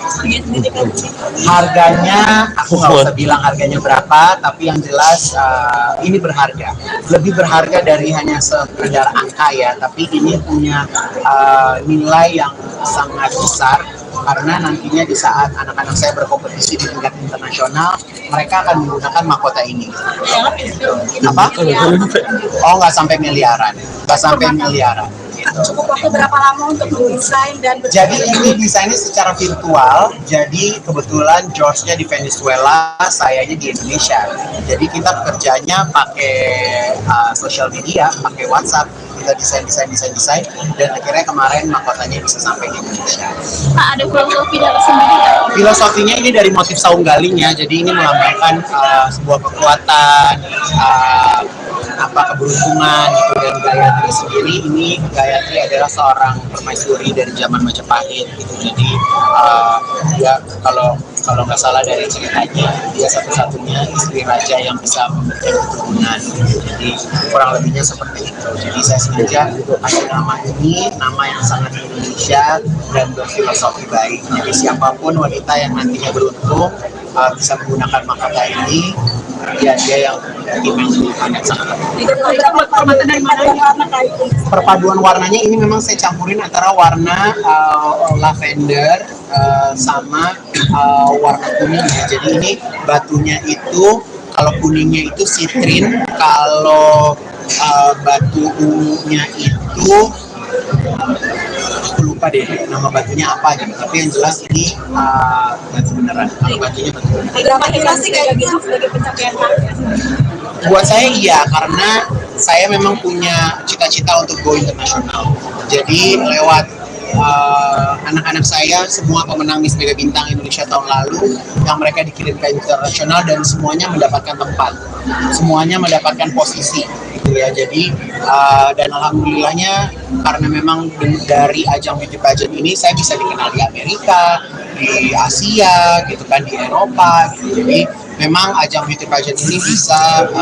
Harganya aku nggak usah bilang harganya berapa, tapi yang jelas ini berharga. Lebih berharga dari hanya sekedar angka ya, tapi ini punya nilai yang sangat besar. Karena nantinya di saat anak-anak saya berkompetisi di tingkat internasional, mereka akan menggunakan mahkota ini. Apa? Oh, nggak sampai miliaran. Nggak sampai miliaran. Cukup waktu berapa lama untuk mendesain dan jadi ini desainnya secara virtual. Jadi kebetulan George-nya di Venezuela, sayanya di Indonesia. Jadi kita kerjanya pakai social media, pakai WhatsApp. Kita desain dan akhirnya kemarin mahkotanya bisa sampai di Indonesia. Pak, ada filosofi dari sendiri nggak? Filosofinya ini dari motif saung galing ya, jadi ini melambangkan sebuah kekuatan, keberuntungan gitu. Dan Gayatri sendiri, ini Gayatri adalah seorang permaisuri dari zaman Majapahit gitu. Jadi ya kalau Kalau nggak salah dari ceritanya, dia satu-satunya istri raja yang bisa memberikan keturunan. Jadi kurang lebihnya seperti itu. Jadi saya sengaja kasih nama ini, nama yang sangat Indonesia dan berfilosofi baik. Jadi siapapun wanita yang nantinya beruntung bisa menggunakan mahkota ini, ya dia yang memiliki yang sangat penting. Permata dari mana warna kayu? Perpaduan warnanya ini memang saya campurin antara warna lavender sama warna kuning ya. Jadi ini batunya itu kalau kuningnya itu sitrin, kalau batu ungunya itu aku lupa deh nama batunya apa gitu. Tapi yang jelas ini batu beneran. Kalau batunya batu beneran. Berapa inflasi kayak gitu sebagai pencapaian target? Buat saya iya, karena saya memang punya cita-cita untuk go internasional. Jadi lewat anak-anak saya semua pemenang Miss Mega Bintang Indonesia tahun lalu yang mereka dikirim ke internasional dan semuanya mendapatkan tempat, semuanya mendapatkan posisi gitu ya. Jadi dan alhamdulillahnya karena memang dari ajang beauty pageant ini saya bisa dikenal di Amerika, di Asia gitu kan, di Eropa gitu. Jadi memang ajang beauty pageant ini bisa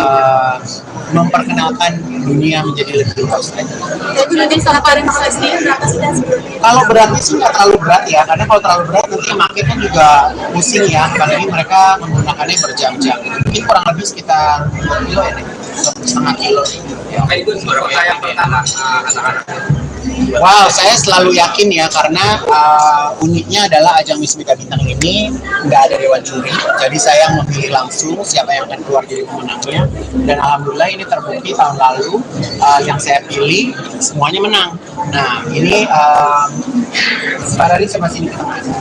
memperkenalkan dunia menjadi lebih luas lagi. Jadi lebih salah paling sendiri berapa sih dan Kalau beratnya sih nggak terlalu berat ya, karena kalau terlalu berat nanti market kan juga pusing ya, apalagi mereka menggunakannya berjam-jam. Mungkin kurang lebih sekitar 2 kilo ya, 1,5 kilo. Ya. Nah, itu juara yang pertama anak-anak. Wow, saya selalu yakin ya, karena uniknya adalah ajang Miss Mega Bintang ini nggak ada dewan juri, jadi saya memilih langsung siapa yang akan keluar jadi pemenangnya. Dan alhamdulillah ini terbukti tahun lalu yang saya pilih semuanya menang. Nah ini Valerie sama sini kita masuk.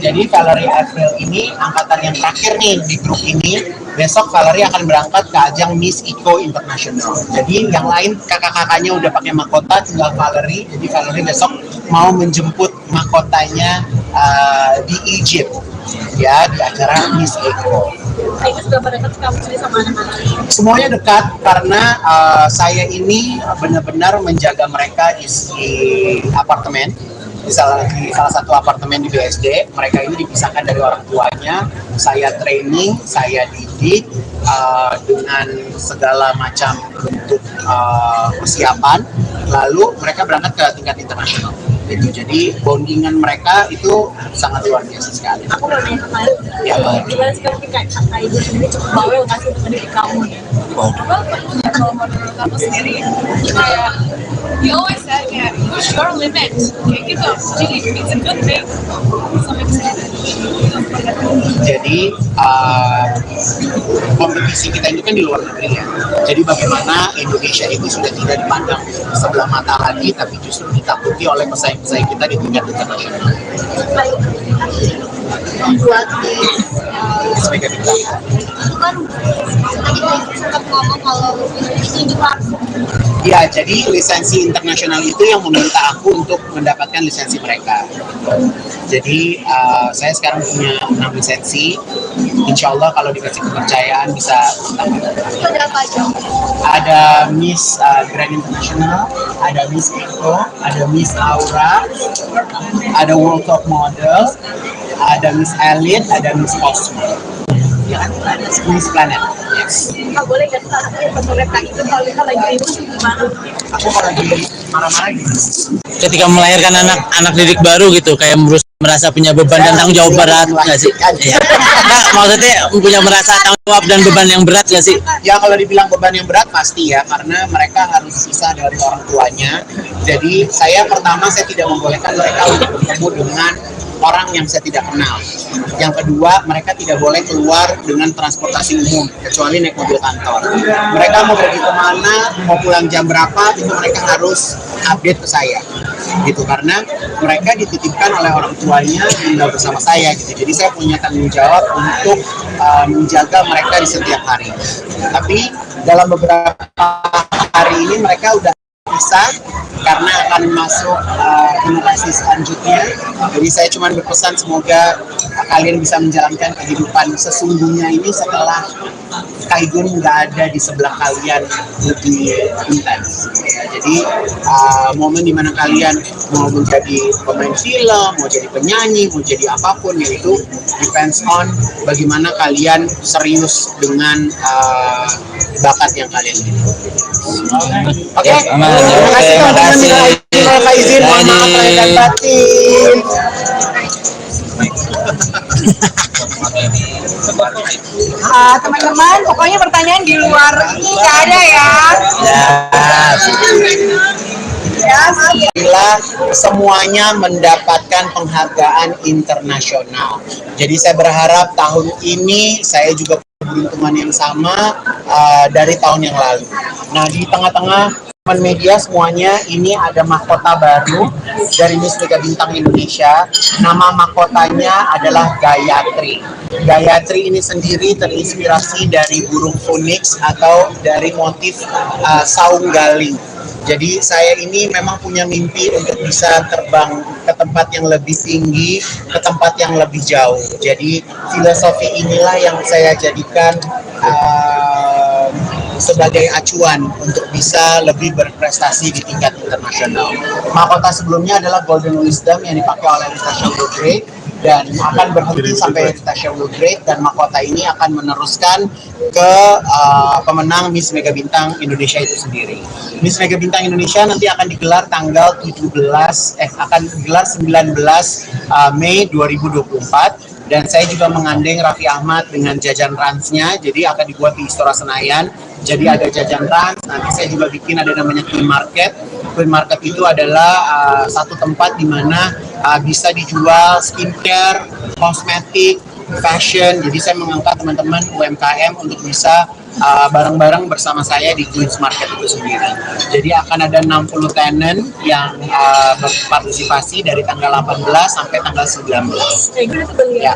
Jadi Valerie April ini angkatan yang terakhir nih di grup ini. Besok Valerie akan berangkat ke ajang Miss Eco International. Jadi yang lain kakak-kakaknya udah pakai mahkota, tinggal Valerie. Jadi Valerie besok mau menjemput mahkotanya di Egypt, ya, di acara Miss Eco. itu sudah pada dekat kamu sendiri sama anak-anak? Semuanya dekat karena saya ini benar-benar menjaga mereka di apartemen. Di salah satu apartemen di BSD, mereka ini dipisahkan dari orang tuanya. Saya training, saya didik dengan segala macam bentuk persiapan. Lalu mereka berangkat ke tingkat internasional. Gitu. Jadi bondingan mereka itu sangat luar biasa sekali. Aku mau nanya kemarin, Ya, gimana sekarang kayak kakak ibu sendiri cukup bawel nggak sih untuk mendidik kamu? Kalau menurut aku sendiri kayak you always said kayak push your limit kayak gitu, jadi it's a good thing. Jadi kompetisi kita ini kan di luar negeri ya. Jadi bagaimana Indonesia itu sudah tidak dipandang sebelah mata lagi, tapi justru ditakuti oleh pesaing-pesaing kita di tingkat internasional. Membuat di Sebagai bintang. itu kan tadi Kak sempat ngomong kalau itu langsung. Ya, jadi lisensi internasional itu yang meminta aku untuk mendapatkan lisensi mereka. Jadi saya sekarang punya 6 lisensi. Insya Allah kalau dikasih kepercayaan bisa tambah. Itu ada apa aja? Ada Miss Grand International, ada Miss Eco, ada Miss Aura, ada World Top Model, ada Miss Elite, ada Miss Cosmo. Ya, Miss Planet. Yes. Kak boleh nggak sih salah satu yang penulis kak itu kalau kita lagi ribut gimana? Aku kalau lagi marah-marah gitu. Ketika melahirkan anak didik baru gitu, kayak merasa punya beban dan tanggung jawab berat nggak sih? Iya. Nah, maksudnya punya merasa tanggung jawab dan beban yang berat nggak sih? Ya kalau dibilang beban yang berat pasti ya, karena mereka harus pisah dari orang tuanya. Jadi saya tidak membolehkan mereka untuk bertemu dengan orang yang saya tidak kenal. Yang kedua, mereka tidak boleh keluar dengan transportasi umum kecuali naik mobil kantor. Mereka mau pergi kemana, mau pulang jam berapa, itu mereka harus update ke saya. Gitu, karena mereka dititipkan oleh orang tuanya tinggal bersama saya gitu. Jadi saya punya tanggung jawab untuk menjaga mereka di setiap hari. Tapi dalam beberapa hari ini mereka udah bisa karena akan masuk generasi selanjutnya. Jadi saya cuma berpesan semoga kalian bisa menjalankan kehidupan sesungguhnya ini setelah Kaigun nggak ada di sebelah kalian lebih intens. Ya, Jadi momen dimana kalian mau menjadi pemain film, mau jadi penyanyi, mau jadi apapun, yaitu depends on bagaimana kalian serius dengan bakat yang kalian miliki. Oke, aman. terima kasih Terima teman-teman. kasih. Minal izin, mohon maaf lahir dan batin. Teman-teman, pokoknya pertanyaan di luar ini nggak ada ya. Bila semuanya mendapatkan penghargaan internasional. Jadi saya berharap tahun ini saya juga keberuntungan yang sama dari tahun yang lalu. Nah, di tengah-tengah teman media semuanya, ini ada mahkota baru dari Miss Mega Bintang Indonesia. Nama mahkotanya adalah Gayatri. Gayatri ini sendiri terinspirasi dari burung phoenix atau dari motif saung galing. Jadi saya ini memang punya mimpi untuk bisa terbang ke tempat yang lebih tinggi, ke tempat yang lebih jauh. Jadi filosofi inilah yang saya jadikan sebagai acuan untuk bisa lebih berprestasi di tingkat internasional. Mahkota sebelumnya adalah Golden Wisdom yang dipakai oleh Natasha Woodgrade dan akan berhenti sampai Natasha Woodgrade, dan mahkota ini akan meneruskan ke pemenang Miss Mega Bintang Indonesia itu sendiri. Miss Mega Bintang Indonesia nanti akan digelar tanggal 19 Mei 2024. Dan saya juga mengandeng Raffi Ahmad dengan jajan ransnya, jadi akan dibuat di Istora Senayan. Jadi ada jajan rans, nanti saya juga bikin ada namanya Queen Market. Queen Market itu adalah satu tempat di mana bisa dijual skincare, kosmetik, fashion. Jadi saya mengangkat teman-teman UMKM untuk bisa bareng-bareng bersama saya di Queen's Market itu sendiri. Jadi akan ada 60 tenant yang berpartisipasi dari tanggal 18 sampai tanggal 19. Ya.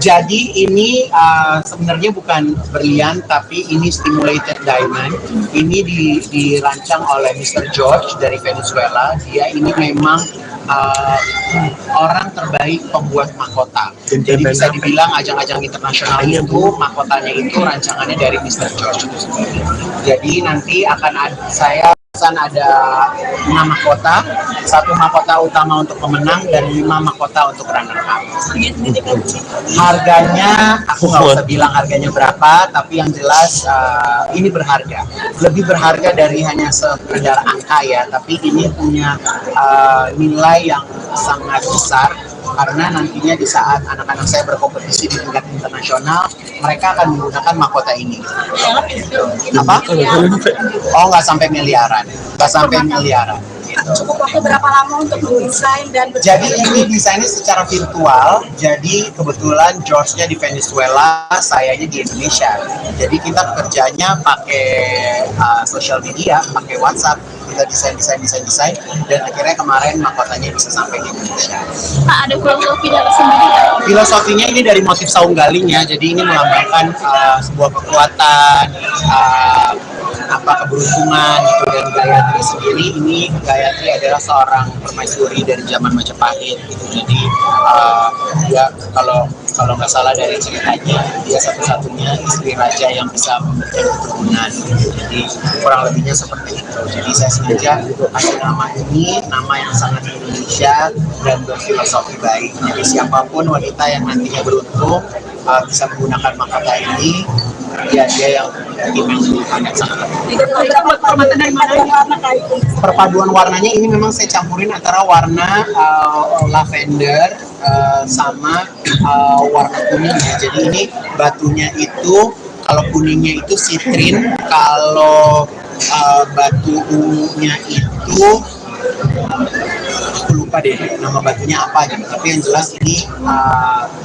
Jadi ini sebenarnya bukan berlian, tapi ini stimulated diamond. Ini dirancang oleh Mr. George dari Venezuela. Dia ini memang orang terbaik pembuat mahkota. Jadi bisa dibilang ajang-ajang internasional itu mahkotanya itu rancangannya dari Mr. George itu sendiri. Jadi nanti akan ada 6 mahkota, 1 mahkota utama untuk pemenang dan 5 mahkota untuk runner up. Harganya aku nggak usah bilang harganya berapa, tapi yang jelas ini berharga. Lebih berharga dari hanya sekedar angka ya, tapi ini punya nilai yang sangat besar. Karena nantinya di saat anak-anak saya berkompetisi di tingkat internasional, mereka akan menggunakan mahkota ini. Apa? Oh, nggak sampai miliaran. Nggak sampai miliaran. Cukup waktu berapa lama untuk mendesain dan jadi ini desainnya secara virtual. Jadi kebetulan George-nya di Venezuela, sayanya di Indonesia. Jadi kita bekerjanya pakai social media, pakai WhatsApp. Kita desain, dan akhirnya kemarin mahkotanya bisa sampai di Indonesia. Pak, ada filosofi dari sendiri nggak? Filosofinya ini dari motif saung galing ya, jadi ini melambangkan sebuah kekuatan, keberuntungan gitu. Dan Gayatri sendiri, ini Gayatri adalah seorang permaisuri dari zaman Majapahit gitu. Jadi dia kalau nggak salah dari ceritanya, dia satu-satunya istri raja yang bisa memberikan keturunan. Jadi kurang lebihnya seperti itu. Jadi saya sengaja kasih nama ini, nama yang sangat Indonesia dan berfilosofi baik. Jadi siapapun wanita yang nantinya beruntung bisa menggunakan mahkota ini, dia yang sangat perpaduan warnanya ini memang saya campurin antara warna lavender sama warna kuning ya. Jadi ini batunya itu, kalau kuningnya itu sitrin, kalau batu ungunya itu aku lupa deh nama batunya apa gitu, tapi yang jelas ini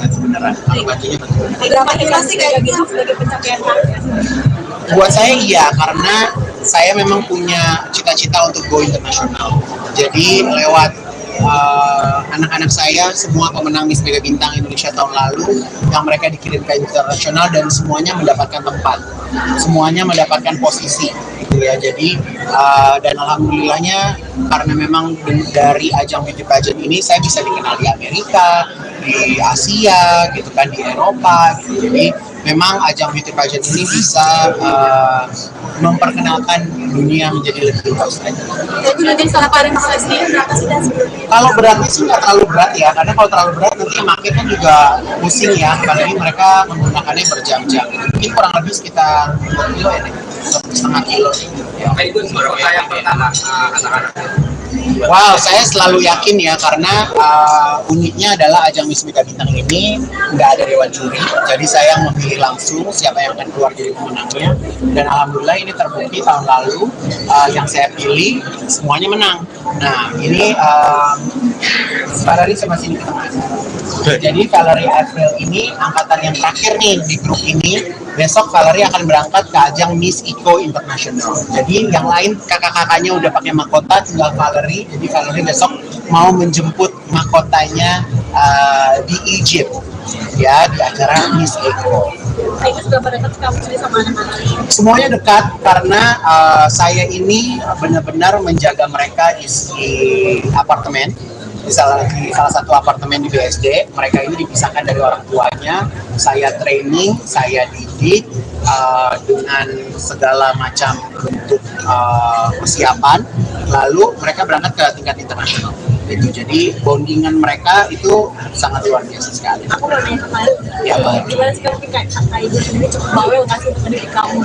batu beneran. Kalau batunya batu beneran. motivasi kayak gitu sebagai pencapaian Buat saya iya, karena saya memang punya cita-cita untuk go internasional. Jadi lewat anak-anak saya, semua pemenang Miss Mega Bintang Indonesia tahun lalu, yang mereka dikirim ke internasional dan semuanya mendapatkan tempat, semuanya mendapatkan posisi gitu ya. Jadi dan alhamdulillahnya karena memang dari ajang beauty pageant ini saya bisa dikenal di Amerika, di Asia gitu kan, di Eropa gitu. Jadi memang ajang beauty pageant ini bisa memperkenalkan dunia menjadi lebih luas aja. Jadi nanti salah paling sendiri berapa sih dan sebelumnya? Kalau beratnya sih nggak terlalu berat ya, karena kalau terlalu berat nanti yang pakai kan juga pusing ya, apalagi mereka menggunakannya berjam-jam. Mungkin kurang lebih sekitar 2 kilo ya, 1,5 kilo. Ya. Pak Igun, suara yang pertama anak-anak. Wow, saya selalu yakin ya, karena uniknya adalah ajang Miss Mega Bintang ini nggak ada dewan juri, jadi saya memilih langsung siapa yang akan keluar jadi pemenangnya, dan alhamdulillah ini terbukti tahun lalu yang saya pilih semuanya menang. Nah ini Valerie sama sini ketemu. Jadi Valerie April ini angkatan yang terakhir nih di grup ini. Besok Valerie akan berangkat ke ajang Miss Eco International. Jadi yang lain kakak-kakaknya udah pakai mahkota, tinggal Valerie. Jadi Valerie besok mau menjemput mahkotanya di Egypt, ya, di acara Miss Eco. Itu sudah pada dekat kamu sendiri sama anak-anak. Semuanya dekat karena saya ini benar-benar menjaga mereka di apartemen. Di salah satu apartemen di BSD, mereka ini dipisahkan dari orang tuanya. Saya training, saya didik dengan segala macam bentuk persiapan. Lalu mereka berangkat ke tingkat internasional. Jadi bondingan mereka itu sangat luar biasa sekali. Aku mau nanya kemarin, Ya, gimana sih kamu kayak kakak ibu sendiri cukup bawel nggak sih untuk mendidik kamu?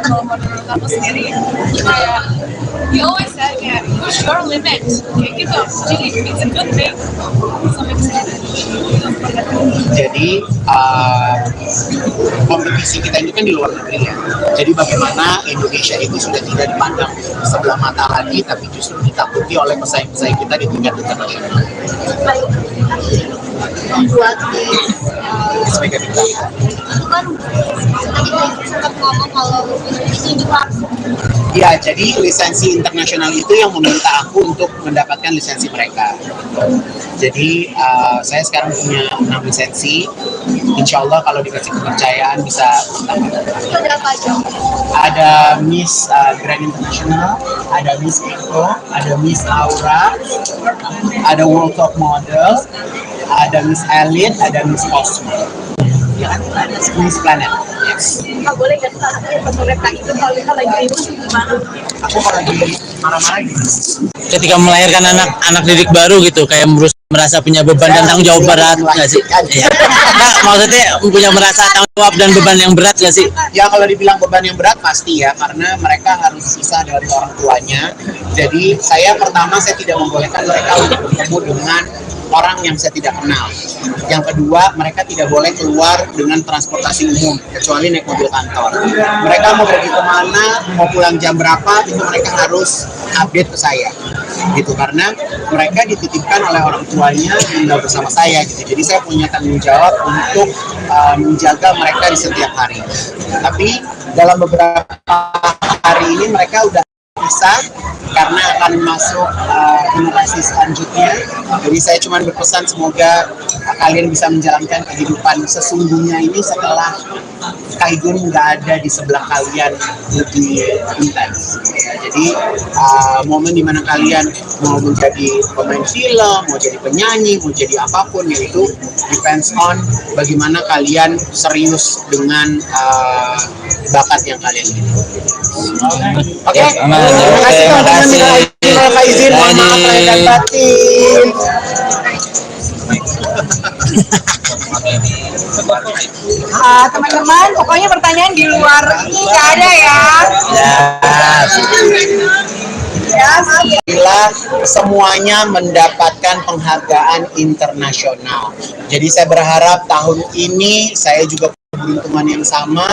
Kalau menurut kamu sendiri, kayak you always said kayak push your limit, kayak gitu. Jadi it's a good thing. Sampai kesini. Jadi kompetisi kita ini kan di luar negeri ya. Jadi bagaimana Indonesia itu sudah tidak dipandang sebelah mata lagi, tapi justru ditakuti oleh pesaing-pesaing kita di tingkat internasional. Membuat Sebagai bintang. itu kan tadi Pak sempat ngomong kalau ini langsung. Ya, jadi lisensi internasional itu yang meminta aku untuk mendapatkan lisensi mereka. Jadi saya sekarang punya 6 lisensi. Insya Allah kalau dikasih kepercayaan bisa bertambah. Itu ada apa aja? Ada Miss Grand International, ada Miss Eco, ada Miss Aura, ada World Top Model, ada Miss Elite, ada Miss Cosmo. Ya kan? Miss Planet. Yes. Nggak boleh nggak sih mereka itu kalau kita lagi ribut gimana? Aku kalau lagi marah-marah gitu. Ketika melahirkan anak didik baru gitu, kayak merasa punya beban dan tanggung jawab berat nggak sih? Iya. Nah, maksudnya punya merasa tanggung jawab dan beban yang berat nggak sih? Ya kalau dibilang beban yang berat pasti ya, karena mereka harus pisah dari orang tuanya. Jadi saya tidak membolehkan mereka untuk bertemu dengan orang yang saya tidak kenal. Yang kedua, mereka tidak boleh keluar dengan transportasi umum kecuali naik mobil kantor. Mereka mau pergi kemana, mau pulang jam berapa, itu mereka harus update ke saya, gitu, karena mereka dititipkan oleh orang tuanya tinggal bersama saya, gitu. Jadi saya punya tanggung jawab untuk menjaga mereka di setiap hari. Tapi dalam beberapa hari ini mereka udah bisa karena akan masuk generasi selanjutnya. Jadi saya cuma berpesan semoga kalian bisa menjalankan kehidupan sesungguhnya ini setelah Kaigun nggak ada di sebelah kalian lebih intens. Ya, jadi momen dimana kalian mau menjadi pemain film, mau jadi penyanyi, mau jadi apapun, yaitu depends on bagaimana kalian serius dengan bakat yang kalian miliki. Oke. Terima kasih teman-teman. Terima izin, mohon maaf lahir dan batin. Teman-teman, pokoknya pertanyaan di luar ini nggak ada ya. Bila semuanya mendapatkan penghargaan internasional. Jadi saya berharap tahun ini saya juga keberuntungan yang sama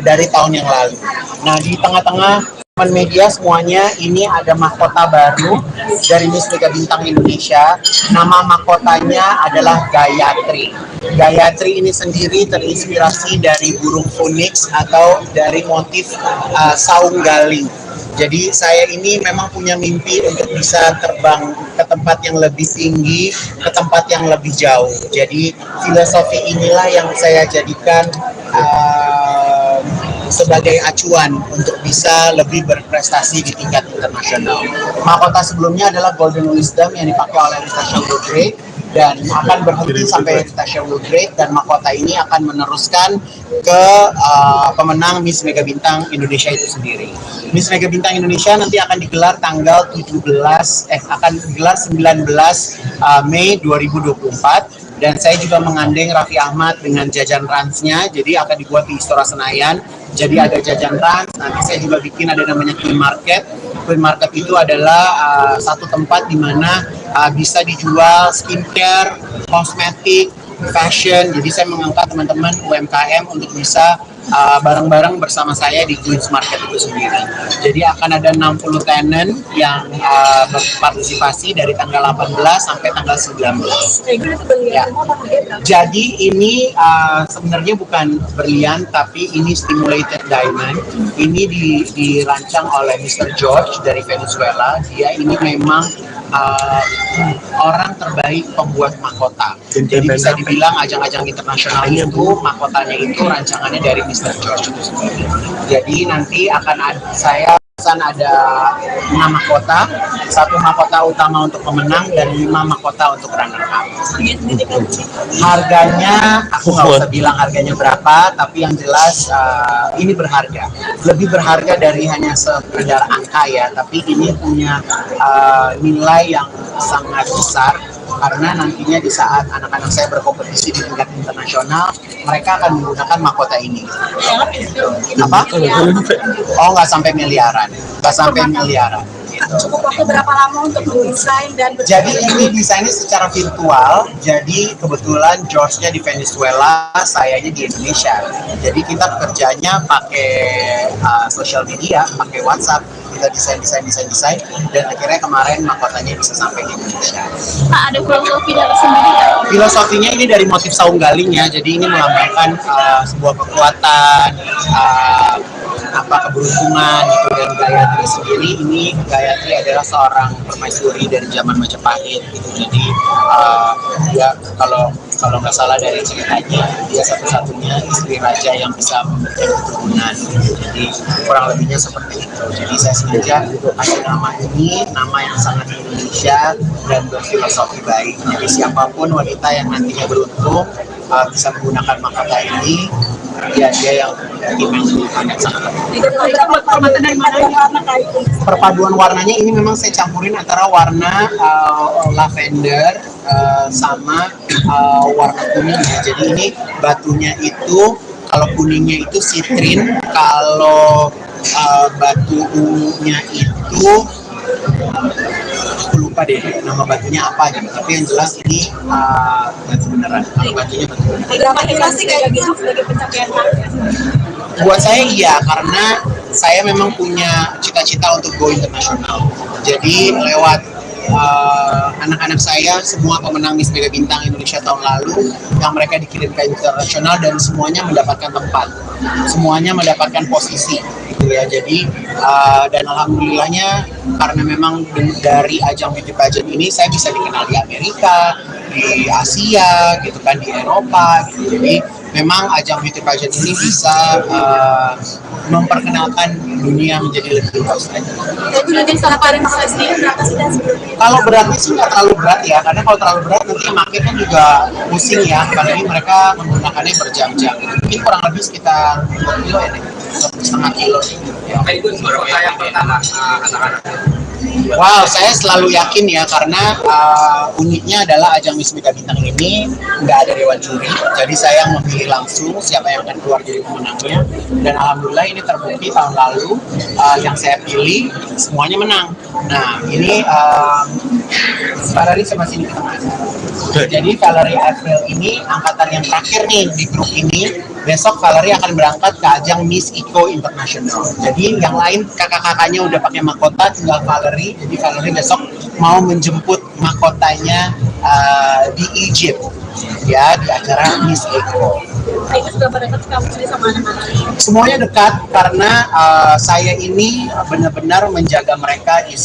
dari tahun yang lalu. Nah, di tengah-tengah teman media semuanya, ini ada mahkota baru dari Miss Mega Bintang Indonesia. Nama mahkotanya adalah Gayatri. Gayatri ini sendiri terinspirasi dari burung phoenix atau dari motif saung galing. Jadi saya ini memang punya mimpi untuk bisa terbang ke tempat yang lebih tinggi, ke tempat yang lebih jauh. Jadi filosofi inilah yang saya jadikan sebagai acuan untuk bisa lebih berprestasi di tingkat internasional. Mahkota sebelumnya adalah Golden Wisdom yang dipakai oleh Natasha Broderick. dan akan berhenti sampai Tasha Woodgrade, dan mahkota ini akan meneruskan ke pemenang Miss Mega Bintang Indonesia itu sendiri. Miss Mega Bintang Indonesia nanti akan digelar tanggal 19 Mei 2024. Dan saya juga mengandeng Raffi Ahmad dengan jajan ransnya, jadi akan dibuat di Istora Senayan. Jadi ada jajan rans, nanti saya juga bikin ada namanya Queen Market. Queen Market itu adalah satu tempat di mana bisa dijual skincare, kosmetik, fashion. Jadi saya mengangkat teman-teman UMKM untuk bisa bareng-bareng bersama saya di Queen's Market itu sendiri. Jadi akan ada 60 tenant yang berpartisipasi dari tanggal 18 sampai tanggal 19. Ya. Jadi ini sebenarnya bukan berlian, tapi ini stimulated diamond. Ini dirancang oleh Mr. George dari Venezuela. Dia ini memang orang terbaik pembuat mahkota. Jadi bisa dibilang ajang-ajang internasional itu mahkotanya itu rancangannya dari Mr. George itu sendiri. Jadi nanti akan ada 6 mahkota, 1 mahkota utama untuk pemenang dan 5 mahkota untuk runner up. Harganya aku nggak usah bilang harganya berapa, tapi yang jelas ini berharga. Lebih berharga dari hanya sekedar angka ya, tapi ini punya nilai yang sangat besar. Karena nantinya di saat anak-anak saya berkompetisi di tingkat internasional, mereka akan menggunakan mahkota ini. Apa? Oh, nggak sampai miliaran. Nggak sampai miliaran. Cukup waktu berapa lama untuk mendesain dan jadi ini desainnya secara virtual. Jadi kebetulan George-nya di Venezuela, sayanya di Indonesia. Jadi kita bekerjanya pakai social media, pakai WhatsApp. Kita desain, dan akhirnya kemarin mahkotanya bisa sampai di Indonesia. Pak, ada filosofi dari sendiri nggak? Filosofinya ini dari motif saung galing ya, jadi ini melambangkan sebuah kekuatan, keberuntungan gitu. Dan Gayatri sendiri, ini Gayatri adalah seorang permaisuri dari zaman Majapahit gitu. Jadi dia kalau nggak salah dari ceritanya, dia satu-satunya istri raja yang bisa memberikan keturunan. Jadi kurang lebihnya seperti itu. Jadi saya sengaja kasih nama ini, nama yang sangat Indonesia dan berfilosofi baik. Jadi siapapun wanita yang nantinya beruntung bisa menggunakan mahkota ini, dia yang sangat perpaduan warnanya ini memang saya campurin antara warna lavender sama warna kuning ya. Jadi ini batunya itu, kalau kuningnya itu citrin, kalau batu ungunya itu aku lupa deh nama batunya apa gitu, tapi yang jelas ini batu beneran. Kalau batunya batu beneran. berapa inflasi kayak gitu sebagai pencapaian target? Buat saya iya, karena saya memang punya cita-cita untuk go internasional. Jadi lewat anak-anak saya, semua pemenang Miss Mega Bintang Indonesia tahun lalu, yang mereka dikirim ke internasional dan semuanya mendapatkan tempat, semuanya mendapatkan posisi gitu ya. Jadi dan alhamdulillahnya karena memang dari ajang beauty pageant ini saya bisa dikenal di Amerika, di Asia gitu kan, di Eropa gitu. Jadi memang ajang beauty pageant ini bisa memperkenalkan dunia menjadi lebih luas lagi. Itu nanti salah paling sendiri berapa sih dan sebelumnya? Kalau beratnya sih nggak terlalu berat ya, karena kalau terlalu berat nanti yang pakai kan juga pusing ya, apalagi mereka menggunakannya berjam-jam. Mungkin kurang lebih sekitar 2 kilo ya, 1,5 kilo gitu ya. Itu berapa yang pertama anak-anak? Wow, saya selalu yakin ya, karena uniknya adalah ajang Miss Mega Bintang ini nggak ada dewan juri, jadi saya memilih langsung siapa yang akan keluar jadi pemenangnya. Dan alhamdulillah ini terbukti tahun lalu yang saya pilih semuanya menang. Nah ini Valerie sama sini ke tengah. Jadi Valerie April ini angkatan yang terakhir nih di grup ini. Besok Valerie akan berangkat ke ajang Miss Eco International. Jadi yang lain kakak-kakaknya udah pakai mahkota, tinggal Valerie. Jadi Valerie besok mau menjemput mahkotanya di Egypt ya, di acara Miss Eco. Itu sudah pada dekat kamu sendiri sama anak-anak? Semuanya dekat karena saya ini benar-benar menjaga mereka di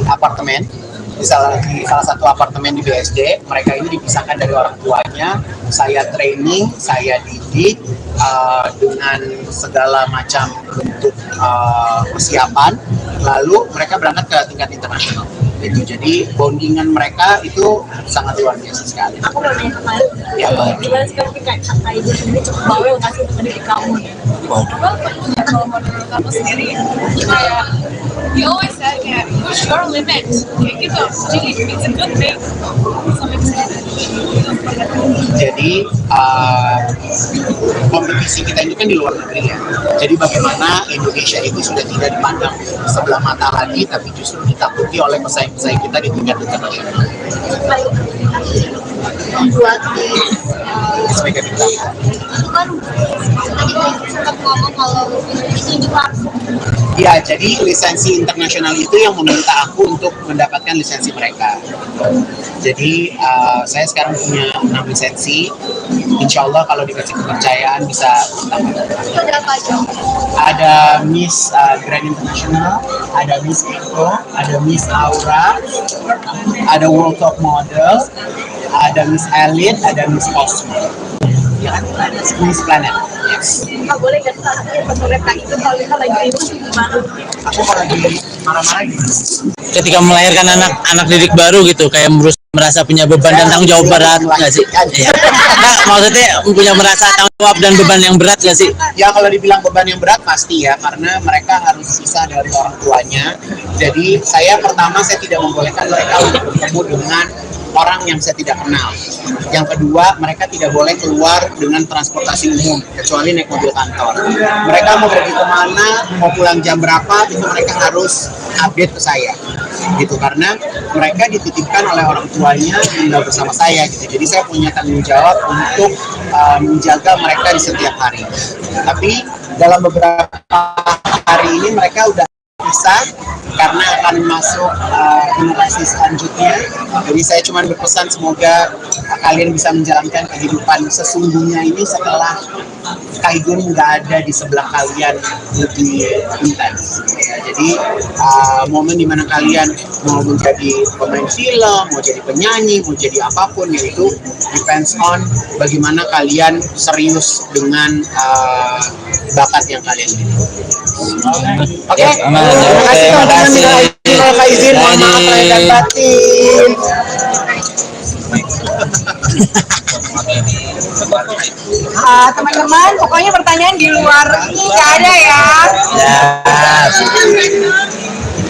apartemen. Di salah satu apartemen di BSD, mereka ini dipisahkan dari orang tuanya. Saya training, saya didik dengan segala macam bentuk persiapan. Lalu mereka berangkat ke tingkat internasional. gitu. Jadi bondingan mereka itu sangat luar biasa sekali. Aku mau nanya kemarin, Ya, gimana sih kamu kayak kakak ibu sendiri cukup bawel nggak sih untuk mendidik kamu? Kalau menurut aku sendiri kayak he always said kayak push your limit kayak gitu, jadi it's a good thing sampai kesana. Jadi kompetisi kita ini kan di luar negeri ya. Jadi bagaimana Indonesia itu sudah tidak dipandang sebelah mata lagi, tapi justru ditakuti oleh pesaing-pesaing kita di tingkat internasional. Buat di Sebagai bintang. itu kan tadi Kak sempat ngomong kalau itu juga Ya, jadi lisensi internasional itu yang meminta aku untuk mendapatkan lisensi mereka. Jadi saya sekarang punya 6 lisensi. Insya Allah kalau dikasih kepercayaan bisa bertambah. itu ada apa aja? Ada Miss Grand International, ada Miss Eco, ada Miss Aura, ada World Top Model, ada Miss Elite, ada Miss Cosmo. Ya kan? Miss Planet. Yes. Kak boleh nggak sih salah satu pesan Kak itu kalau kita lagi ribut gimana? Aku kalau lagi marah-marah gimana? Ketika melahirkan anak didik baru gitu, kayak merasa punya beban dan tanggung jawab berat nggak sih? Iya. Nah, maksudnya punya merasa tanggung jawab dan beban yang berat nggak sih? Ya kalau dibilang beban yang berat pasti ya, karena mereka harus pisah dari orang tuanya. Jadi saya tidak membolehkan mereka untuk bertemu dengan orang yang saya tidak kenal. Yang kedua, mereka tidak boleh keluar dengan transportasi umum kecuali naik mobil kantor. Mereka mau pergi kemana, mau pulang jam berapa, itu mereka harus update ke saya gitu, karena mereka dititipkan oleh orang tuanya tinggal bersama saya gitu. Jadi saya punya tanggung jawab untuk menjaga mereka di setiap hari. Tapi dalam beberapa hari ini mereka udah bisa karena akan masuk generasi selanjutnya. Jadi saya cuma berpesan semoga kalian bisa menjalankan kehidupan sesungguhnya ini setelah Kaigun nggak ada di sebelah kalian lebih intens. Ya, jadi momen dimana kalian mau menjadi pemain film, mau jadi penyanyi, mau jadi apapun, yaitu depends on bagaimana kalian serius dengan bakat yang kalian miliki. Oke, terima kasih teman-teman. Minal izin, mohon maaf lahir dan batin. Teman-teman, pokoknya pertanyaan di luar ini nggak ada ya.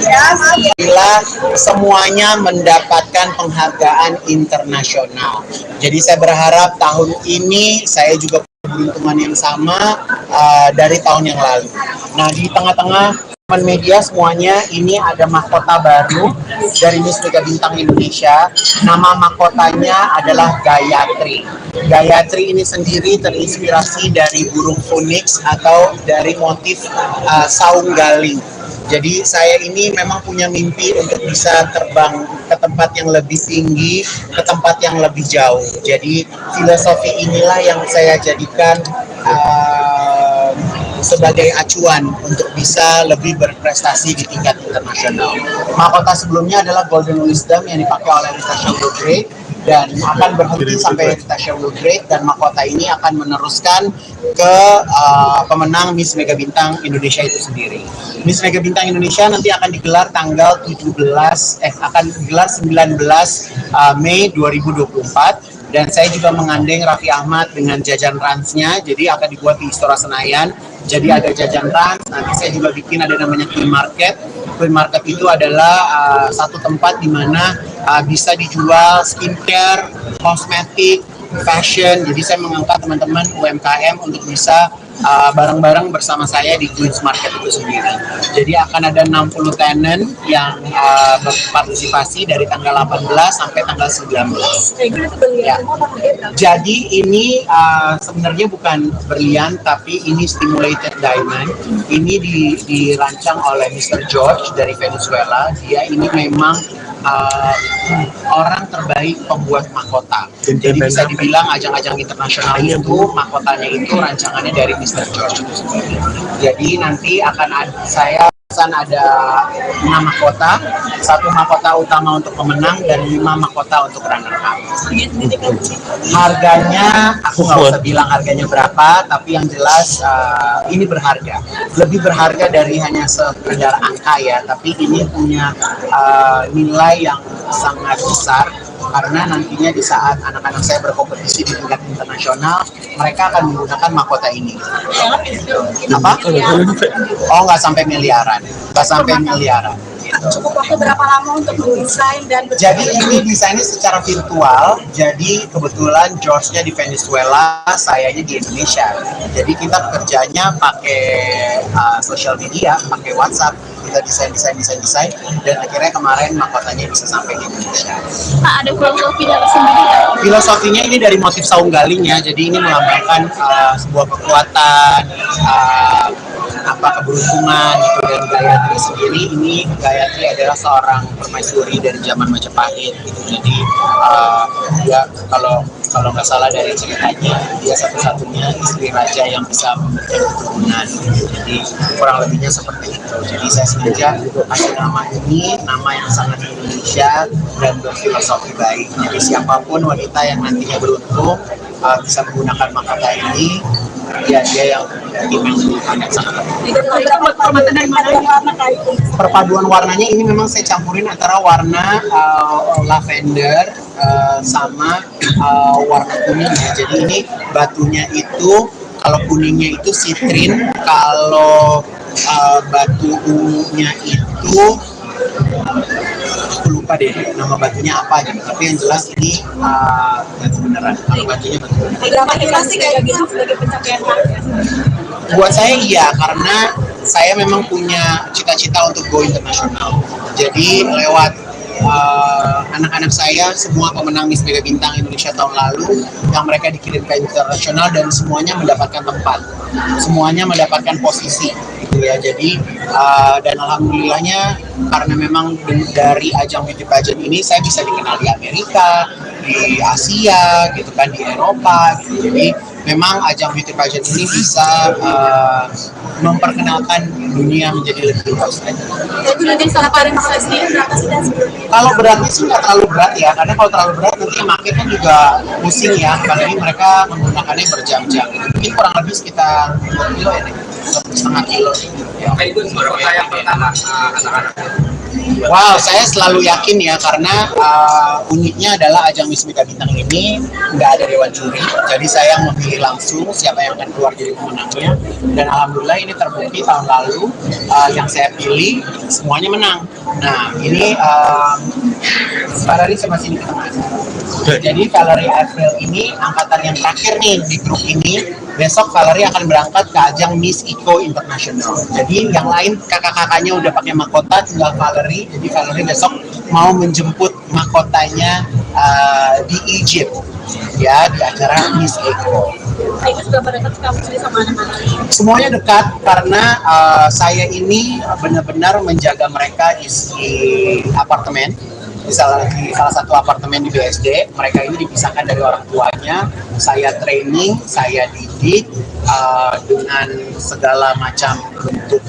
Alhamdulillah semuanya mendapatkan penghargaan internasional. Jadi saya berharap tahun ini saya juga keberuntungan yang sama dari tahun yang lalu. Nah, di tengah-tengah media semuanya ini ada mahkota baru dari Miss Mega Bintang Indonesia. Nama mahkotanya adalah Gayatri. Gayatri ini sendiri terinspirasi dari burung phoenix atau dari motif saung galing. Jadi saya ini memang punya mimpi untuk bisa terbang ke tempat yang lebih tinggi, ke tempat yang lebih jauh. Jadi filosofi inilah yang saya jadikan sebagai acuan untuk bisa lebih berprestasi di tingkat internasional. Mahkota sebelumnya adalah Golden Wisdom yang dipakai oleh Natasha Woodgrade dan akan berhenti sampai Natasha Woodgrade, dan mahkota ini akan meneruskan ke pemenang Miss Mega Bintang Indonesia itu sendiri. Miss Mega Bintang Indonesia nanti akan digelar tanggal 19 Mei 2024. Dan saya juga mengandeng Raffi Ahmad dengan jajan ransnya, jadi akan dibuat di Istora Senayan. Jadi ada jajan rans, nanti saya juga bikin ada namanya Queen Market. Queen Market itu adalah satu tempat di mana bisa dijual skincare, kosmetik, fashion. Jadi saya mengangkat teman-teman UMKM untuk bisa bareng-bareng bersama saya di Queen's Market itu sendiri. Jadi akan ada 60 tenant yang berpartisipasi dari tanggal 18 sampai tanggal 19. Ya. Jadi ini sebenarnya bukan berlian, tapi ini stimulated diamond. Ini dirancang oleh Mr. George dari Venezuela. Dia ini memang orang terbaik pembuat mahkota. Jadi bisa dibilang ajang-ajang internasional itu mahkotanya itu rancangannya dari Mr. George itu sendiri. Jadi nanti akan ada, saya akan ada 6 mahkota, 1 mahkota utama untuk pemenang dan 5 mahkota untuk runner up. Harganya aku nggak usah bilang harganya berapa, tapi yang jelas ini berharga, lebih berharga dari hanya sekedar angka ya, tapi ini punya nilai yang sangat besar karena nantinya di saat anak-anak saya berkompetisi di tingkat internasional, mereka akan menggunakan mahkota ini. Apa? Oh, nggak sampai miliaran, nggak sampai miliaran. Cukup waktu berapa lama untuk mendesain dan Jadi ini desainnya secara virtual. Jadi kebetulan George-nya di Venezuela, sayanya di Indonesia. Jadi kita kerjanya pakai social media, pakai WhatsApp. Kita desain, dan akhirnya kemarin mahkotanya bisa sampai di Indonesia. Pak, ada filosofi dari sendiri nggak? Filosofinya ini dari motif saung galingnya, jadi ini melambangkan sebuah kekuatan, keberuntungan gitu. Dan Gayatri sendiri, ini Gayatri adalah seorang permaisuri dari zaman Majapahit gitu. Jadi dia kalau nggak salah dari ceritanya, dia satu-satunya istri raja yang bisa memberikan keturunan. Jadi kurang lebihnya seperti itu. Jadi saya sengaja kasih nama ini, nama yang sangat Indonesia dan berfilosofi baik. Jadi siapapun wanita yang nantinya beruntung bisa menggunakan mahkota ini, dia yang sangat perpaduan warnanya ini memang saya campurin antara warna lavender sama warna kuningnya. Jadi ini batunya itu, kalau kuningnya itu sitrin, kalau batu ungunya itu aku lupa deh nama batunya apa gitu, tapi yang jelas ini batu beneran. Kalau batunya batu beneran. berapa sih kayak gitu sebagai pencapaian target? Buat saya iya, karena saya memang punya cita-cita untuk go internasional. Jadi lewat anak-anak saya, semua pemenang Miss Mega Bintang Indonesia tahun lalu, yang mereka dikirim ke internasional dan semuanya mendapatkan tempat, semuanya mendapatkan posisi gitu ya. Jadi dan alhamdulillahnya karena memang dari ajang beauty pageant ini saya bisa dikenal di Amerika, di Asia gitu kan, di Eropa gitu. Jadi memang ajang beauty pageant ini bisa memperkenalkan dunia menjadi lebih luas lagi. Jadi nanti salah paling sendiri berapa sih dan sebelumnya? Kalau beratnya sih nggak terlalu berat ya, karena kalau terlalu berat nanti makin kan juga pusing ya, apalagi mereka menggunakannya berjam-jam. Mungkin kurang lebih sekitar 2 kilo ya, 1,5 kilo ya. Itu berapa yang pertama anak-anak? Wow, saya selalu yakin ya, karena uniknya adalah ajang Miss Mega Bintang ini nggak ada dewan juri, jadi saya yang memilih langsung siapa yang akan keluar jadi pemenangnya. Dan alhamdulillah ini terbukti tahun lalu yang saya pilih semuanya menang. Nah ini Valerie sama sini ke tengah. Jadi Valerie April ini angkatan yang terakhir nih di grup ini. Besok Valerie akan berangkat ke ajang Miss Eco International. Jadi yang lain kakak-kakaknya udah pakai mahkota, tinggal Valerie. Jadi Valerie besok mau menjemput mahkotanya di Egypt ya, di acara Miss Eco. Itu sudah berdekat kamu sendiri sama anak-anak? Semuanya dekat karena saya ini benar-benar menjaga mereka di apartemen. Di salah satu apartemen di BSD, mereka ini dipisahkan dari orang tuanya. Saya training, saya didik dengan segala macam bentuk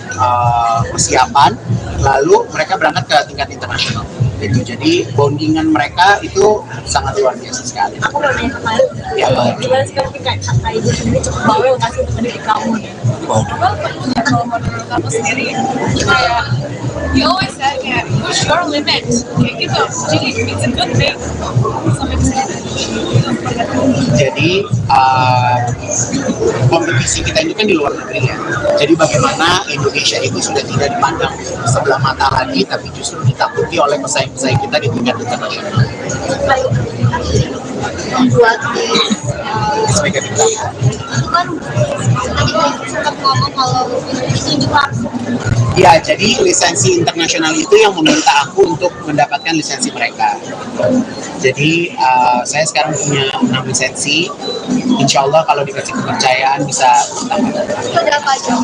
persiapan. Lalu mereka berangkat ke tingkat internasional. Jadi bondingan mereka itu sangat luar biasa sekali. Aku mau nanya kemarin, Ya, gimana sih kayak kakak ibu sendiri cukup bawel nggak sih untuk mendidik kamu? Kalau menurut aku sendiri, kayak you always said kayak push your limit, kayak gitu. Jadi it's a good thing. Sampai ke sini. Jadi kompetisi kita ini kan di luar negeri ya. Jadi bagaimana Indonesia itu sudah tidak dipandang sebelah mata lagi, tapi justru ditakuti oleh pesaing-pesaing kita di tingkat internasional. Membuat Mega Bintang. itu kan tadi sempat ngomong kalau ditunjuk langsung. Ya, jadi lisensi internasional itu yang meminta aku untuk mendapatkan lisensi mereka. Jadi saya sekarang punya 6 lisensi. Insya Allah kalau dikasih kepercayaan bisa tambah. Itu ada apa aja?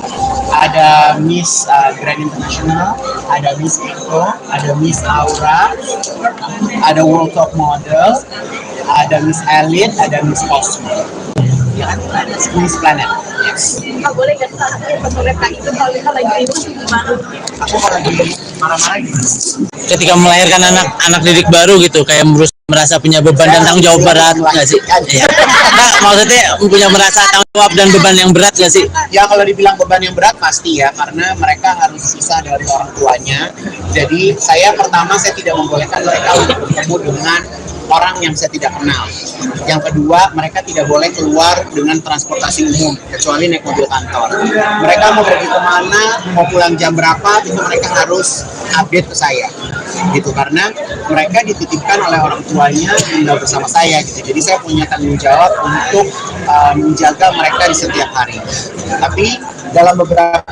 Ada Miss Grand International, ada Miss Eco, ada Miss Aura, ada World Top Model, ada Miss Elite, ada Miss Cosmo. ya kan? Miss Planet. Yes. Kak, boleh nggak fotonya Kak itu kalau kita lagi ribut gimana? Aku kalau lagi marah-marah gitu. Ketika melahirkan anak didik baru gitu, kayak merasa punya beban dan tanggung jawab berat nggak sih? Iya. Nah, maksudnya punya merasa tanggung jawab dan beban yang berat nggak sih? Ya kalau dibilang beban yang berat pasti ya, karena mereka harus pisah dari orang tuanya. Jadi saya tidak membolehkan mereka untuk bertemu dengan orang yang saya tidak kenal. Yang kedua, mereka tidak boleh keluar dengan transportasi umum kecuali naik mobil kantor. Mereka mau pergi kemana, mau pulang jam berapa, itu mereka harus update ke saya gitu, karena mereka dititipkan oleh orang tuanya tinggal bersama saya gitu. Jadi saya punya tanggung jawab untuk menjaga mereka di setiap hari. Tapi dalam beberapa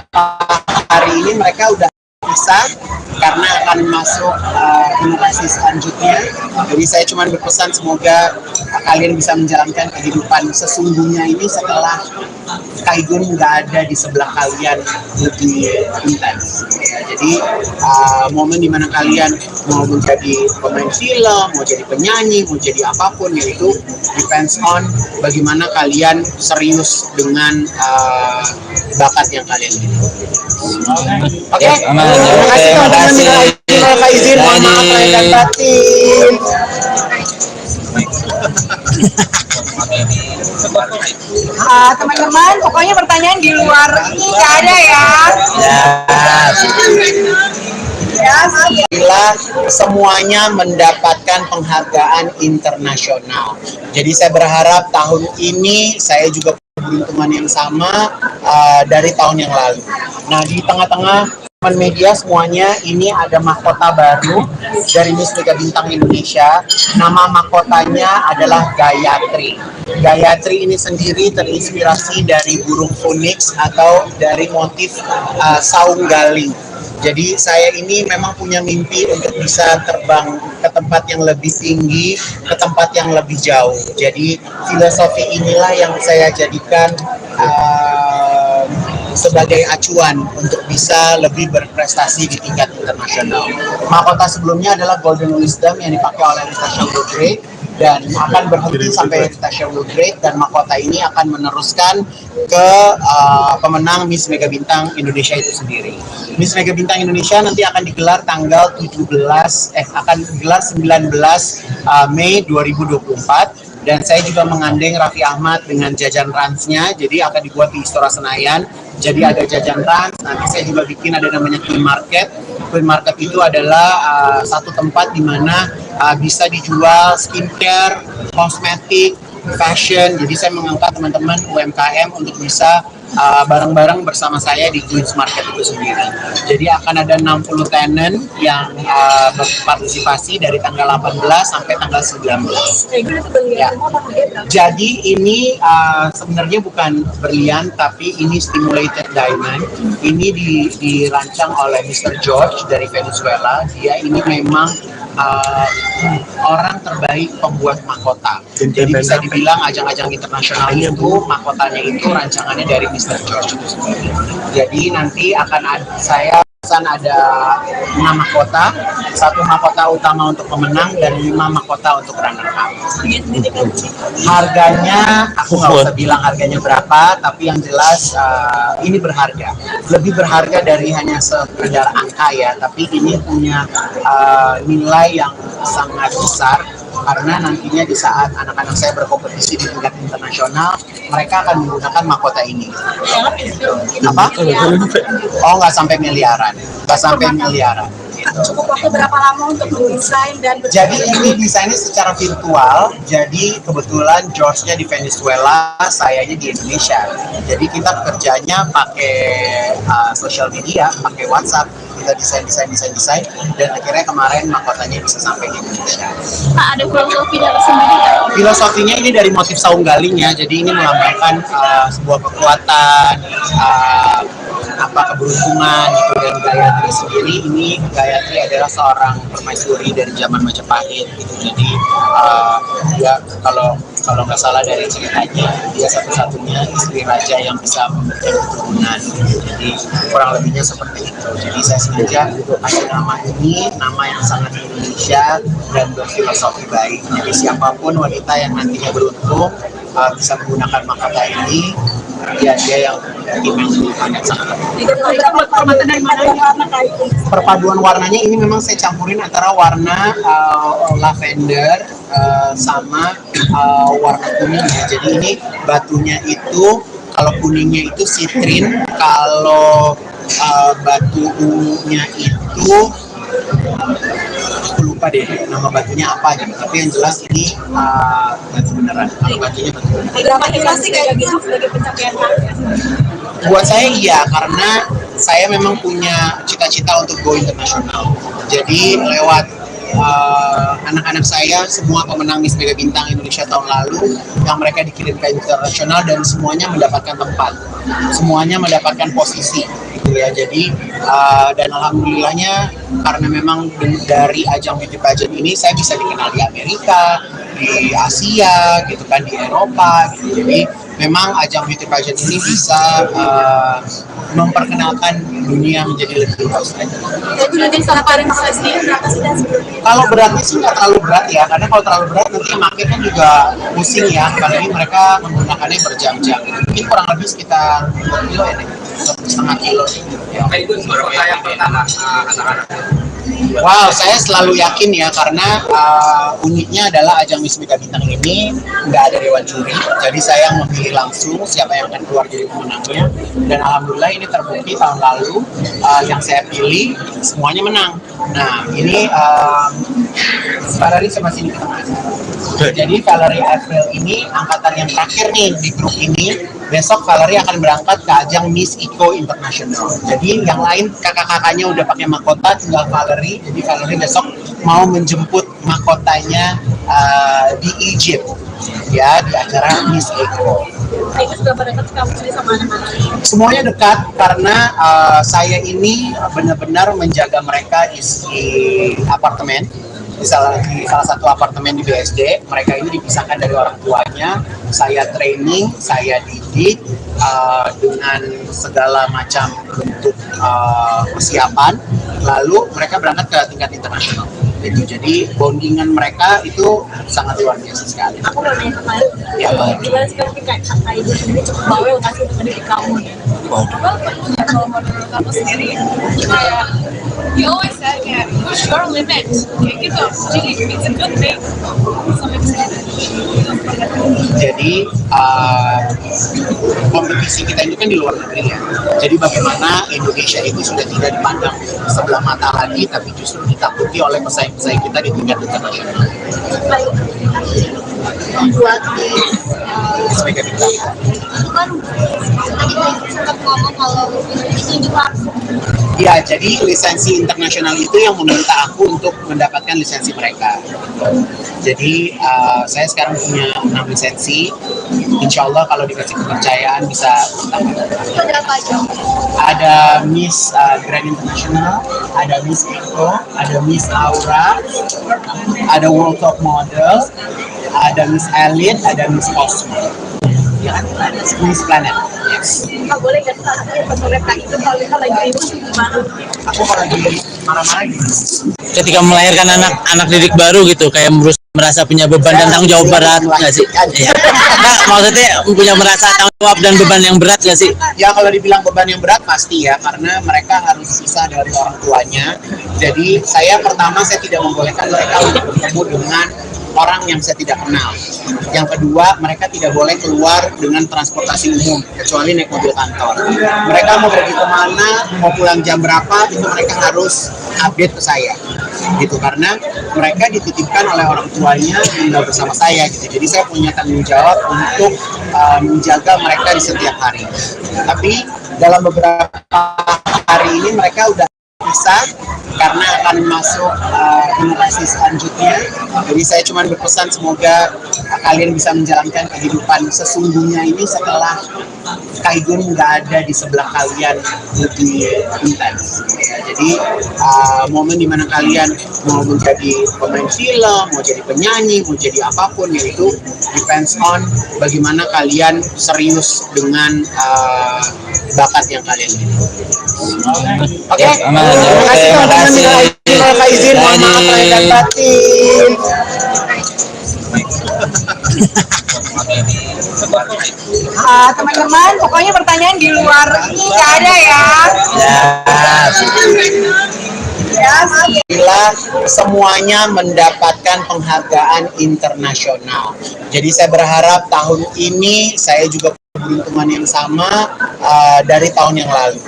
hari ini mereka udah bisa karena akan masuk generasi selanjutnya. Jadi saya cuma berpesan semoga kalian bisa menjalankan kehidupan sesungguhnya ini setelah Kaigun nggak ada di sebelah kalian lebih intens. Ya, jadi momen dimana kalian mau menjadi pemain film, mau jadi penyanyi, mau jadi apapun, yaitu depends on bagaimana kalian serius dengan bakat yang kalian miliki. Oke, terima kasih teman-teman. Minal izin, mohon maaf lahir dan batin. Teman-teman, pokoknya pertanyaan di luar ini nggak ada ya. Alhamdulillah semuanya mendapatkan penghargaan internasional. Jadi saya berharap tahun ini saya juga keberuntungan yang sama dari tahun yang lalu. Nah, di tengah-tengah media semuanya ini ada mahkota baru dari Miss Mega Bintang Indonesia. Nama mahkotanya adalah Gayatri. Gayatri ini sendiri terinspirasi dari burung phoenix atau dari motif saung galing. Jadi saya ini memang punya mimpi untuk bisa terbang ke tempat yang lebih tinggi, ke tempat yang lebih jauh. Jadi filosofi inilah yang saya jadikan sebagai acuan untuk bisa lebih berprestasi di tingkat internasional. Mahkota sebelumnya adalah Golden Wisdom yang dipakai oleh Natasha Woodgrade dan akan berhenti sampai Natasha Woodgrade, dan mahkota ini akan meneruskan ke pemenang Miss Mega Bintang Indonesia itu sendiri. Miss Mega Bintang Indonesia nanti akan digelar tanggal 19 Mei 2024. Dan saya juga menggandeng Raffi Ahmad dengan jajan ransnya, jadi akan dibuat di Istora Senayan. Jadi ada jajan rans, nanti saya juga bikin ada namanya Queen Market. Queen Market itu adalah satu tempat di mana bisa dijual skincare, kosmetik, fashion. Jadi saya mengangkat teman-teman UMKM untuk bisa bareng-bareng bersama saya di Queen's Market itu sendiri. Jadi akan ada 60 tenant yang berpartisipasi dari tanggal 18 sampai tanggal 19. Ya. Jadi ini sebenarnya bukan berlian, tapi ini stimulated diamond. Ini dirancang oleh Mr. George dari Venezuela. Dia ini memang orang terbaik pembuat mahkota. Jadi bisa dibilang ajang-ajang internasional itu mahkotanya itu rancangannya dari Mr. George itu sendiri. Jadi nanti akan ada 6 mahkota, 1 mahkota utama untuk pemenang dan 5 mahkota untuk runner up. Harganya aku nggak usah bilang harganya berapa, tapi yang jelas ini berharga, lebih berharga dari hanya sekedar angka ya, tapi ini punya nilai yang sangat besar. Karena nantinya di saat anak-anak saya berkompetisi di tingkat internasional, mereka akan menggunakan mahkota ini. Apa? Oh, nggak sampai miliaran. Nggak sampai miliaran. Cukup waktu berapa lama untuk mendesain dan jadi ini desainnya secara virtual. Jadi kebetulan George-nya di Venezuela, sayanya di Indonesia. Jadi kita kerjanya pakai social media, pakai WhatsApp. Kita desain dan akhirnya kemarin mahkotanya bisa sampai di Indonesia. Pak, ada filosofi dari sendiri nggak? Filosofinya ini dari motif saung galing ya, jadi ini melambangkan sebuah kekuatan, berupa keberuntungan gitu. Dan Gayatri sendiri ini, Gayatri adalah seorang permaisuri dari zaman Majapahit gitu. Jadi dia kalau nggak salah dari ceritanya, dia satu-satunya istri raja yang bisa memberikan keturunan gitu. Jadi kurang lebihnya seperti itu. Jadi saya sengaja kasih nama ini, nama yang sangat Indonesia dan berfilosofi baik. Jadi siapapun wanita yang nantinya beruntung bisa menggunakan mahkota ini, dia yang sangat. Perpaduan warnanya ini memang saya campurin antara warna lavender sama warna kuning ya. Jadi ini batunya itu, kalau kuningnya itu sitrin, kalau batu ungunya itu aku lupa deh nama batunya apa gitu, tapi yang jelas ini batu beneran. Kalau batunya batu beneran. Berapa sih kayak gitu sebagai pencapaian target? Buat saya iya, karena saya memang punya cita-cita untuk go internasional. Jadi lewat anak-anak saya, semua pemenang Miss Mega Bintang Indonesia tahun lalu, yang mereka dikirim ke internasional dan semuanya mendapatkan tempat, semuanya mendapatkan posisi gitu ya. Jadi dan alhamdulillahnya karena memang dari ajang beauty pageant ini saya bisa dikenal di Amerika, di Asia gitu kan, di Eropa gitu. Jadi memang ajang beauty pageant ini bisa memperkenalkan dunia menjadi lebih luas lagi. Itu nanti salah paling masalah sendiri berapa sih dan Kalau beratnya sih nggak terlalu berat ya, karena kalau terlalu berat nanti yang makin kan juga pusing ya, apalagi mereka menggunakannya berjam-jam. Mungkin kurang lebih sekitar 2 kilo ya, 1,5 kilo. Ya. Itu berapa yang pertama anak-anak? Wow, saya selalu yakin ya, karena uniknya adalah ajang Miss Mega Bintang ini nggak ada dewan juri, jadi saya memilih langsung siapa yang akan keluar jadi pemenangnya. Dan alhamdulillah ini terbukti tahun lalu yang saya pilih semuanya menang. Nah ini Valerie sama sini kita. Jadi Valerie April ini angkatan yang terakhir nih di grup ini. Besok Valerie akan berangkat ke ajang Miss Eco International. Jadi yang lain kakak-kakaknya udah pakai mahkota, tinggal Valerie. Jadi Valerie besok mau menjemput mahkotanya di Egypt ya, di acara Miss Eco. itu sudah pada dekat kamu sendiri sama anak-anak? Semuanya dekat karena saya ini benar-benar menjaga mereka di apartemen. Di salah satu apartemen di BSD, mereka ini dipisahkan dari orang tuanya. Saya training, saya didik dengan segala macam bentuk persiapan. Lalu mereka berangkat ke tingkat internasional. Gitu. Jadi bondingan mereka itu sangat luar biasa sekali. Aku mau nanya kemarin, Ya, gimana sih kayak kakak ibu sendiri cukup bawel nggak sih untuk mendidik kamu nih? Kalau menurut aku sendiri kayak you always said kayak push your limit kayak gitu, jadi it's a good thing sampai kesini. Jadi kompetisi kita itu kan di luar negeri ya. Jadi bagaimana Indonesia itu sudah tidak dipandang sebelah mata lagi, tapi justru ditakuti oleh pesaing-pesaing kita di tingkat internasional. Buat Miss Mega Bintang. itu kan tadi sempat ngomong kalau itu juga Ya, jadi lisensi internasional itu yang meminta aku untuk mendapatkan lisensi mereka. Jadi saya sekarang punya 6 lisensi. Insya Allah kalau dikasih kepercayaan bisa tambah. berapa jam? Ada Miss Grand International, ada Miss Eco, ada Miss Aura, ada World Top Model, ada Miss Elite, ada Miss Cosmo. Ya kan? Miss Planet. Yes. Nggak boleh nggak sih mereka itu kalau kita lagi ribut gimana? Aku kalau lagi marah-marah gitu. Ketika melahirkan anak didik baru gitu, kayak merasa punya beban dan tanggung jawab berat nggak sih? Iya. Nah, maksudnya punya merasa tanggung jawab dan beban yang berat nggak sih? Ya kalau dibilang beban yang berat pasti ya, karena mereka harus pisah dari orang tuanya. Jadi saya tidak membolehkan mereka untuk bertemu dengan orang yang saya tidak kenal. Yang kedua, mereka tidak boleh keluar dengan transportasi umum kecuali naik mobil kantor. Mereka mau pergi kemana, mau pulang jam berapa, itu mereka harus update ke saya gitu, karena mereka dititipkan oleh orang tuanya tinggal bersama saya gitu. Jadi saya punya tanggung jawab untuk menjaga mereka di setiap hari. Tapi dalam beberapa hari ini mereka udah terpisah karena akan masuk generasi selanjutnya. Jadi saya cuma berpesan semoga kalian bisa menjalankan kehidupan sesungguhnya ini setelah Kaigun nggak ada di sebelah kalian lebih intens. Jadi momen dimana kalian mau menjadi pemain film, mau jadi penyanyi, mau jadi apapun, yaitu depends on bagaimana kalian serius dengan bakat yang kalian miliki. Oke, terima kasih teman-teman. Minal izin, mohon maaf lahir dan batin. Teman-teman, pokoknya pertanyaan di luar ini nggak ada ya. Bila semuanya mendapatkan penghargaan internasional. Jadi saya berharap tahun ini saya juga keberuntungan yang sama dari tahun yang lalu.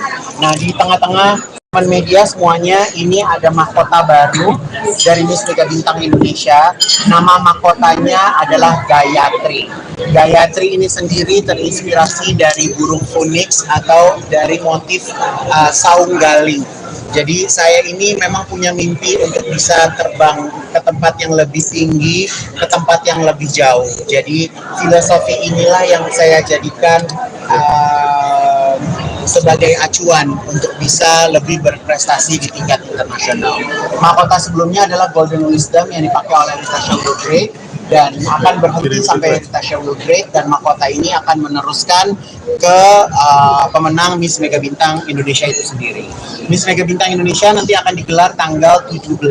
Nah, di tengah-tengah teman media semuanya, ini ada mahkota baru dari Miss Mega Bintang Indonesia. Nama mahkotanya adalah Gayatri. Gayatri ini sendiri terinspirasi dari burung phoenix atau dari motif saung galing. Jadi saya ini memang punya mimpi untuk bisa terbang ke tempat yang lebih tinggi, ke tempat yang lebih jauh. Jadi filosofi inilah yang saya jadikan sebagai acuan untuk bisa lebih berprestasi di tingkat internasional. Mahkota sebelumnya adalah Golden Wisdom yang dipakai oleh Natasha Woodgrave dan akan berhenti sampai Natasha Woodgrave, dan mahkota ini akan meneruskan ke pemenang Miss Mega Bintang Indonesia itu sendiri. Miss Mega Bintang Indonesia nanti akan digelar tanggal 19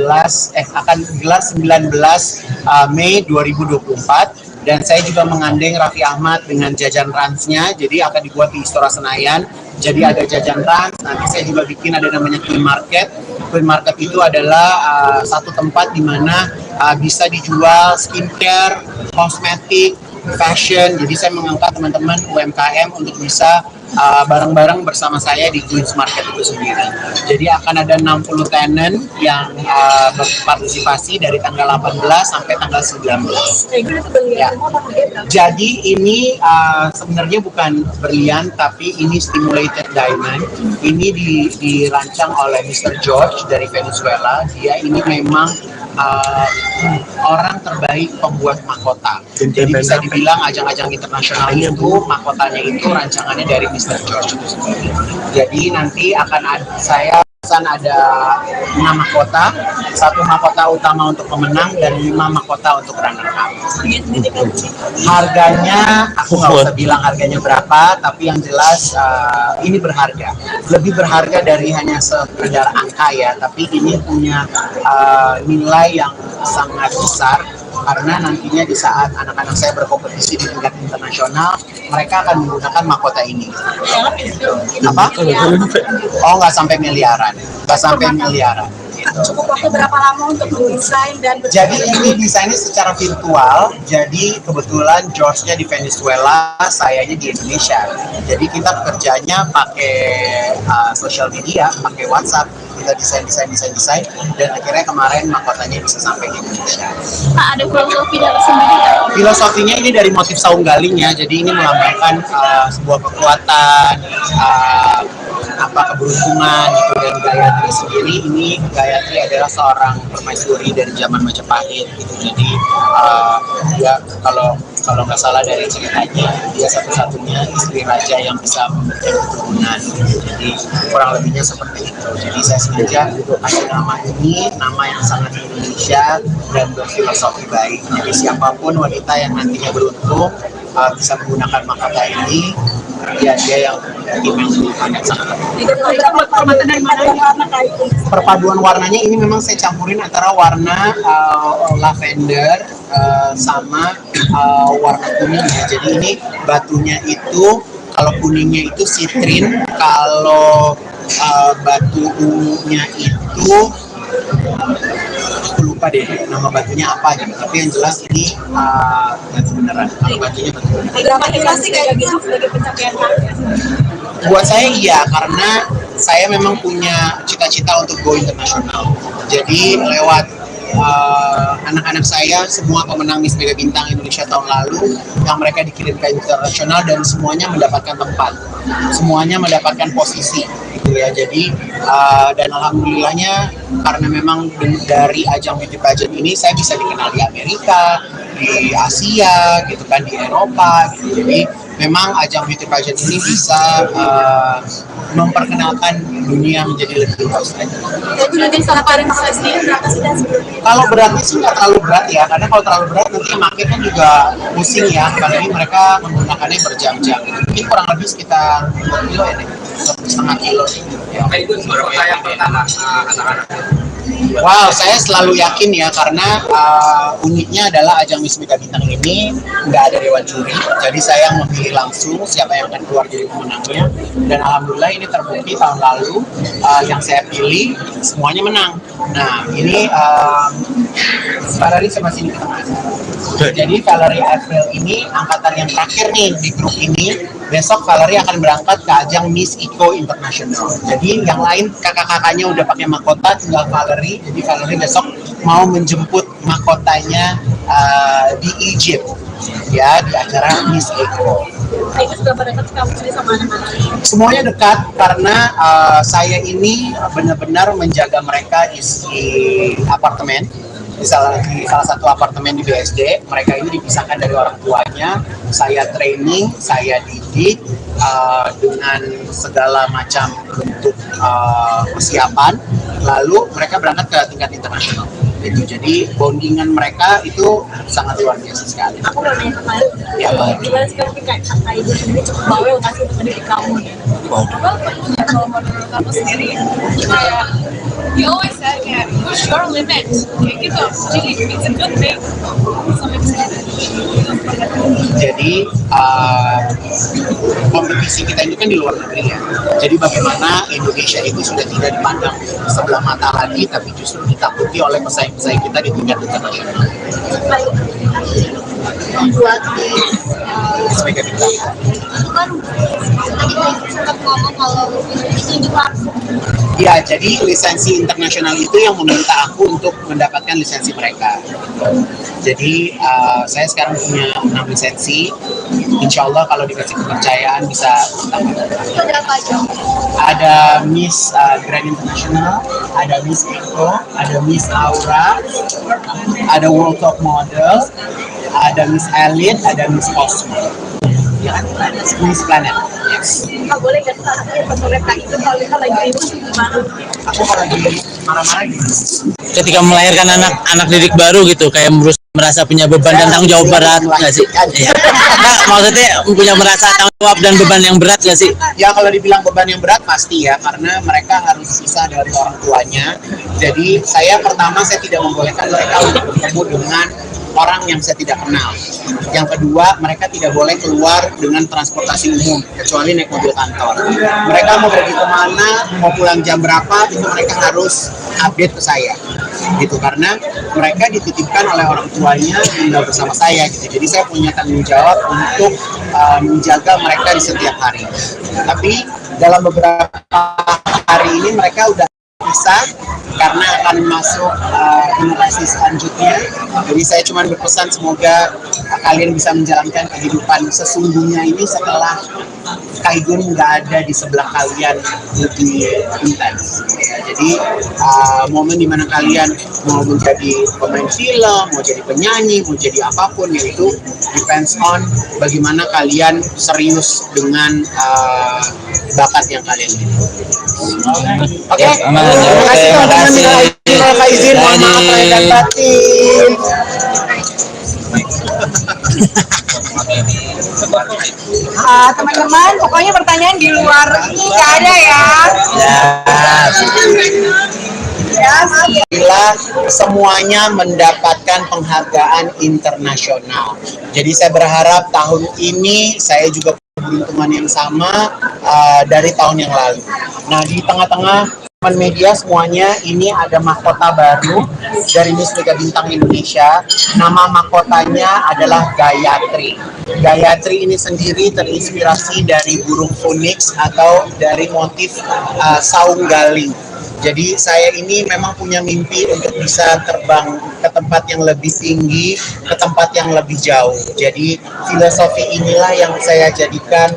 Mei 2024. Dan saya juga menggandeng Raffi Ahmad dengan jajan ransnya, jadi akan dibuat di Istora Senayan. Jadi ada jajan rans, nanti saya juga bikin ada namanya Queen Market. Queen Market itu adalah satu tempat di mana bisa dijual skincare, kosmetik, fashion. Jadi saya mengangkat teman-teman UMKM untuk bisa bareng-bareng bersama saya di Queen's Market itu sendiri. Jadi akan ada 60 tenant yang berpartisipasi dari tanggal 18 sampai tanggal 19. Ya. Jadi ini sebenarnya bukan berlian, tapi ini stimulated diamond. Ini dirancang oleh Mr. George dari Venezuela. Dia ini memang orang terbaik pembuat mahkota. Jadi bisa dibilang ajang-ajang internasional itu mahkotanya itu rancangannya dari Mr. George itu sendiri. Jadi nanti akan saya ada 6 mahkota, 1 mahkota utama untuk pemenang dan 5 mahkota untuk runner up. Harganya aku nggak usah bilang harganya berapa, tapi yang jelas ini berharga, lebih berharga dari hanya sekedar angka ya, tapi ini punya nilai yang sangat besar. Karena nantinya di saat anak-anak saya berkompetisi di tingkat internasional, mereka akan menggunakan mahkota ini. Apa? Oh, nggak sampai miliaran. Nggak sampai miliaran. Cukup waktu berapa lama untuk mendesain dan jadi ini desainnya secara virtual. Jadi kebetulan George-nya di Venezuela, sayanya di Indonesia. Jadi kita kerjanya pakai sosial media, pakai WhatsApp. Kita desain, dan akhirnya kemarin mahkotanya bisa sampai di Indonesia. Ada filosofi dari sendiri nggak? Filosofinya ini dari motif saung galing ya, jadi ini melambangkan sebuah kekuatan, keberuntungan gitu. Dan Gayatri sendiri, ini Gayatri adalah seorang permaisuri dari zaman Majapahit gitu. Jadi dia kalau nggak salah dari ceritanya, dia satu-satunya istri raja yang bisa memiliki keturunan. Jadi kurang lebihnya seperti itu. Jadi saya sengaja kasih nama ini, nama yang sangat Indonesia dan berfilosofi baik. Jadi siapapun wanita yang nantinya beruntung bisa menggunakan mahkota ini, ya dia yang sangat. Perpaduan warnanya ini memang saya campurin antara warna lavender sama warna kuning ya. Jadi ini batunya itu, kalau kuningnya itu sitrin, kalau batu ungunya itu aku lupa deh nama batunya apa gitu. Tapi yang jelas ini batu beneran. Kalau batunya batu beneran. berapa inflasi kayak gitu sebagai pencapaian target? Buat saya iya, karena saya memang punya cita-cita untuk go internasional. Jadi lewat anak-anak saya, semua pemenang Miss Mega Bintang Indonesia tahun lalu, yang mereka dikirim ke internasional dan semuanya mendapatkan tempat, semuanya mendapatkan posisi. gitu ya. Jadi dan alhamdulillahnya karena memang dari ajang beauty pageant ini saya bisa dikenal di Amerika, di Asia gitu kan, di Eropa gitu. Jadi memang ajang beauty pageant ini bisa memperkenalkan dunia menjadi lebih luas lagi. Dan juga salah paling masalah sendiri berapa sih dan sebelumnya? Kalau beratnya sih nggak terlalu berat ya, karena kalau terlalu berat nanti yang pakai kan juga pusing ya, apalagi mereka menggunakannya berjam-jam. Mungkin kurang lebih sekitar 2 kilo ya, 2,5 kilo. Ya. Itu juara yang pertama anak-anak. Wow, saya selalu yakin ya karena uniknya adalah ajang Miss Mega Bintang ini nggak ada dewan juri, jadi saya memilih langsung siapa yang akan keluar jadi pemenangnya. Dan alhamdulillah ini terbukti tahun lalu yang saya pilih semuanya menang. Nah ini Valerie sama sini ke tengah. Jadi Valerie April ini angkatan yang terakhir nih di grup ini. Besok Valerie akan berangkat ke ajang Miss Eco International. Jadi yang lain kakak-kakaknya udah pakai mahkota, tinggal Valerie. Jadi Valerie besok mau menjemput mahkotanya di Egypt, ya di acara Miss Eco. Itu sudah pada dekat kamu sendiri sama anak-anak? Semuanya dekat karena saya ini benar-benar menjaga mereka di apartemen. Di salah satu apartemen di BSD, mereka ini dipisahkan dari orang tuanya. Saya training, saya didik dengan segala macam bentuk persiapan. Lalu mereka berangkat ke tingkat internasional. Itu jadi bondingan mereka itu sangat luar biasa sekali. Aku mau nanya ke kalian, Ya, gimana sekarang kayak kakak ibu sendiri cukup bawel nggak sih untuk mendidik kamu? Apa punya kalau menurut kamu sendiri kayak you always said kayak push your limit kayak gitu, jadi it's a good thing sampai kesini. Jadi kompetisi kita ini kan di luar negeri ya. Jadi bagaimana Indonesia itu sudah tidak dipandang sebelah mata lagi, tapi justru ditakuti oleh pesaing-pesaing kita di tingkat internasional. Membuat Sebagai bintang. itu kan tadi sempat ngomong kalau itu langsung. Ya, jadi lisensi internasional itu yang meminta aku untuk mendapatkan lisensi mereka. Jadi saya sekarang punya 6 lisensi. Insya Allah kalau dikasih kepercayaan bisa tambah. Itu berapa jam? Ada Miss Grand International, ada Miss Eco, ada Miss Aura, ada World Top Model, ada Miss Elite, ada Miss Cosmo. Ya kan? Miss Planet. Yes. Nggak boleh nggak salah satunya pas mereka itu kalau kita lagi ribut gimana? Aku kalau lagi marah-marah gitu. Ketika melahirkan anak didik baru gitu, kayak merasa punya beban dan tanggung jawab berat nggak sih? Iya. Nah, maksudnya punya merasa tanggung jawab dan beban yang berat nggak sih? Ya kalau dibilang beban yang berat pasti ya, karena mereka harus pisah dari orang tuanya. Jadi saya tidak membolehkan mereka untuk bertemu dengan orang yang saya tidak kenal. Yang kedua, mereka tidak boleh keluar dengan transportasi umum kecuali naik mobil kantor. Mereka mau pergi kemana, mau pulang jam berapa, itu mereka harus update ke saya. Gitu, karena mereka dititipkan oleh orang tuanya tinggal bersama saya gitu. Jadi saya punya tanggung jawab untuk menjaga mereka di setiap hari. Tapi dalam beberapa hari ini mereka udah bisa karena akan masuk generasi selanjutnya. Jadi saya cuma berpesan semoga kalian bisa menjalankan kehidupan sesungguhnya ini setelah Kaigun nggak ada di sebelah kalian lebih intens. Ya, jadi momen dimana kalian mau menjadi pemain film, mau jadi penyanyi, mau jadi apapun, yaitu depends on bagaimana kalian serius dengan bakat yang kalian miliki. Oke. Terima kasih teman-teman. Minta izin, mohon maaf lahir dan batin. Teman-teman, pokoknya pertanyaan di luar ini nggak ada ya. Bila semuanya mendapatkan penghargaan internasional. Jadi saya berharap tahun ini saya juga keberuntungan yang sama dari tahun yang lalu. Nah, di tengah-tengah teman media semuanya, ini ada mahkota baru dari Miss Mega Bintang Indonesia. Nama mahkotanya adalah Gayatri. Gayatri ini sendiri terinspirasi dari burung phoenix atau dari motif saung galing. Jadi saya ini memang punya mimpi untuk bisa terbang ke tempat yang lebih tinggi, ke tempat yang lebih jauh. Jadi filosofi inilah yang saya jadikan